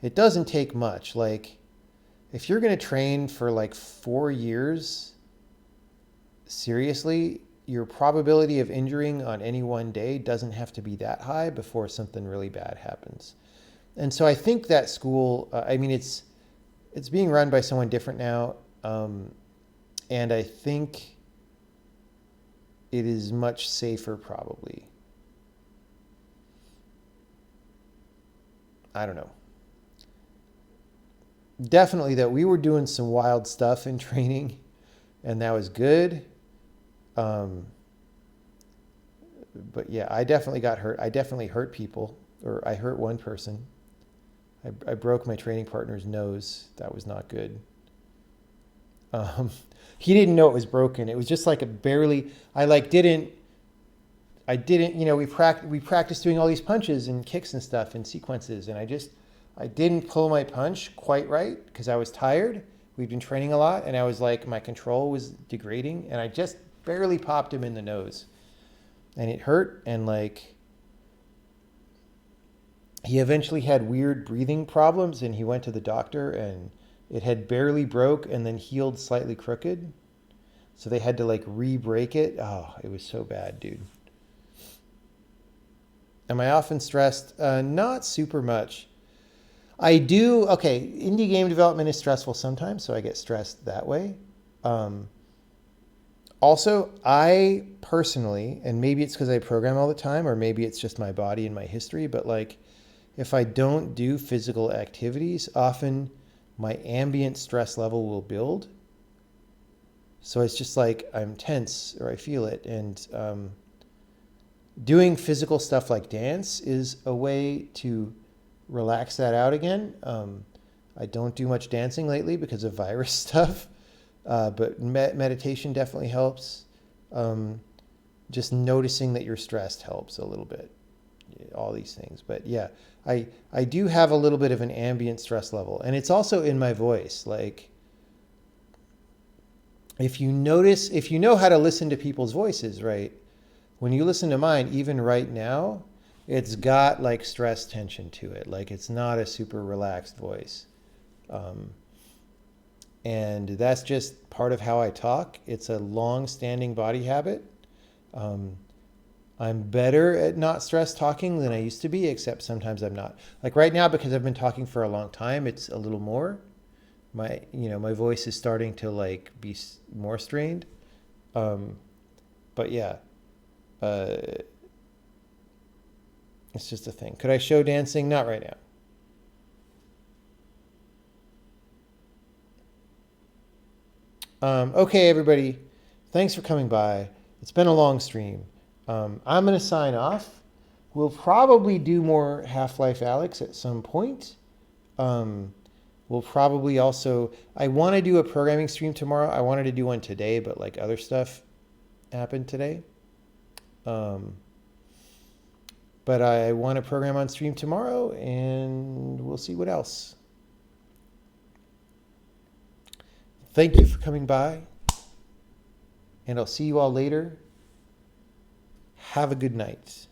it doesn't take much. Like, if you're going to train for like 4 years, seriously, your probability of injuring on any one day doesn't have to be that high before something really bad happens. And so I think that school, I mean, it's being run by someone different now. And I think it is much safer probably. I don't know. Definitely that we were doing some wild stuff in training, and that was good. But yeah, I definitely got hurt. I definitely hurt people, or I hurt one person. I broke my training partner's nose. That was not good. He didn't know it was broken. It was just like a barely, I didn't, you know, we practiced doing all these punches and kicks and stuff and sequences. And I didn't pull my punch quite right because I was tired. We'd been training a lot and I was like, my control was degrading and I just barely popped him in the nose. And it hurt, and like, he eventually had weird breathing problems and he went to the doctor and it had barely broke and then healed slightly crooked. So they had to like re-break it. Oh, it was so bad, dude. Am I often stressed? Not super much. I do, okay, indie game development is stressful sometimes, so I get stressed that way. Also, I personally, and maybe it's because I program all the time, or maybe it's just my body and my history, but like, if I don't do physical activities, often my ambient stress level will build. So it's just like I'm tense or I feel it. And doing physical stuff like dance is a way to relax that out again. I don't do much dancing lately because of virus stuff. But meditation definitely helps. Just noticing that you're stressed helps a little bit. All these things. But yeah, I do have a little bit of an ambient stress level. And it's also in my voice. Like, if you know how to listen to people's voices, right? When you listen to mine, even right now, it's got like stress tension to it. Like, it's not a super relaxed voice. And that's just part of how I talk. It's a long-standing body habit. I'm better at not stress talking than I used to be, except sometimes I'm not. Like right now, because I've been talking for a long time, it's a little more. My voice is starting to like be more strained. But yeah, it's just a thing. Could I show dancing? Not right now. Okay, everybody, thanks for coming by. It's been a long stream. I'm going to sign off. We'll probably do more Half-Life Alyx at some point. We'll probably also, I want to do a programming stream tomorrow. I wanted to do one today, but like other stuff happened today. But I want to program on stream tomorrow, and we'll see what else. Thank you for coming by, and I'll see you all later. Have a good night.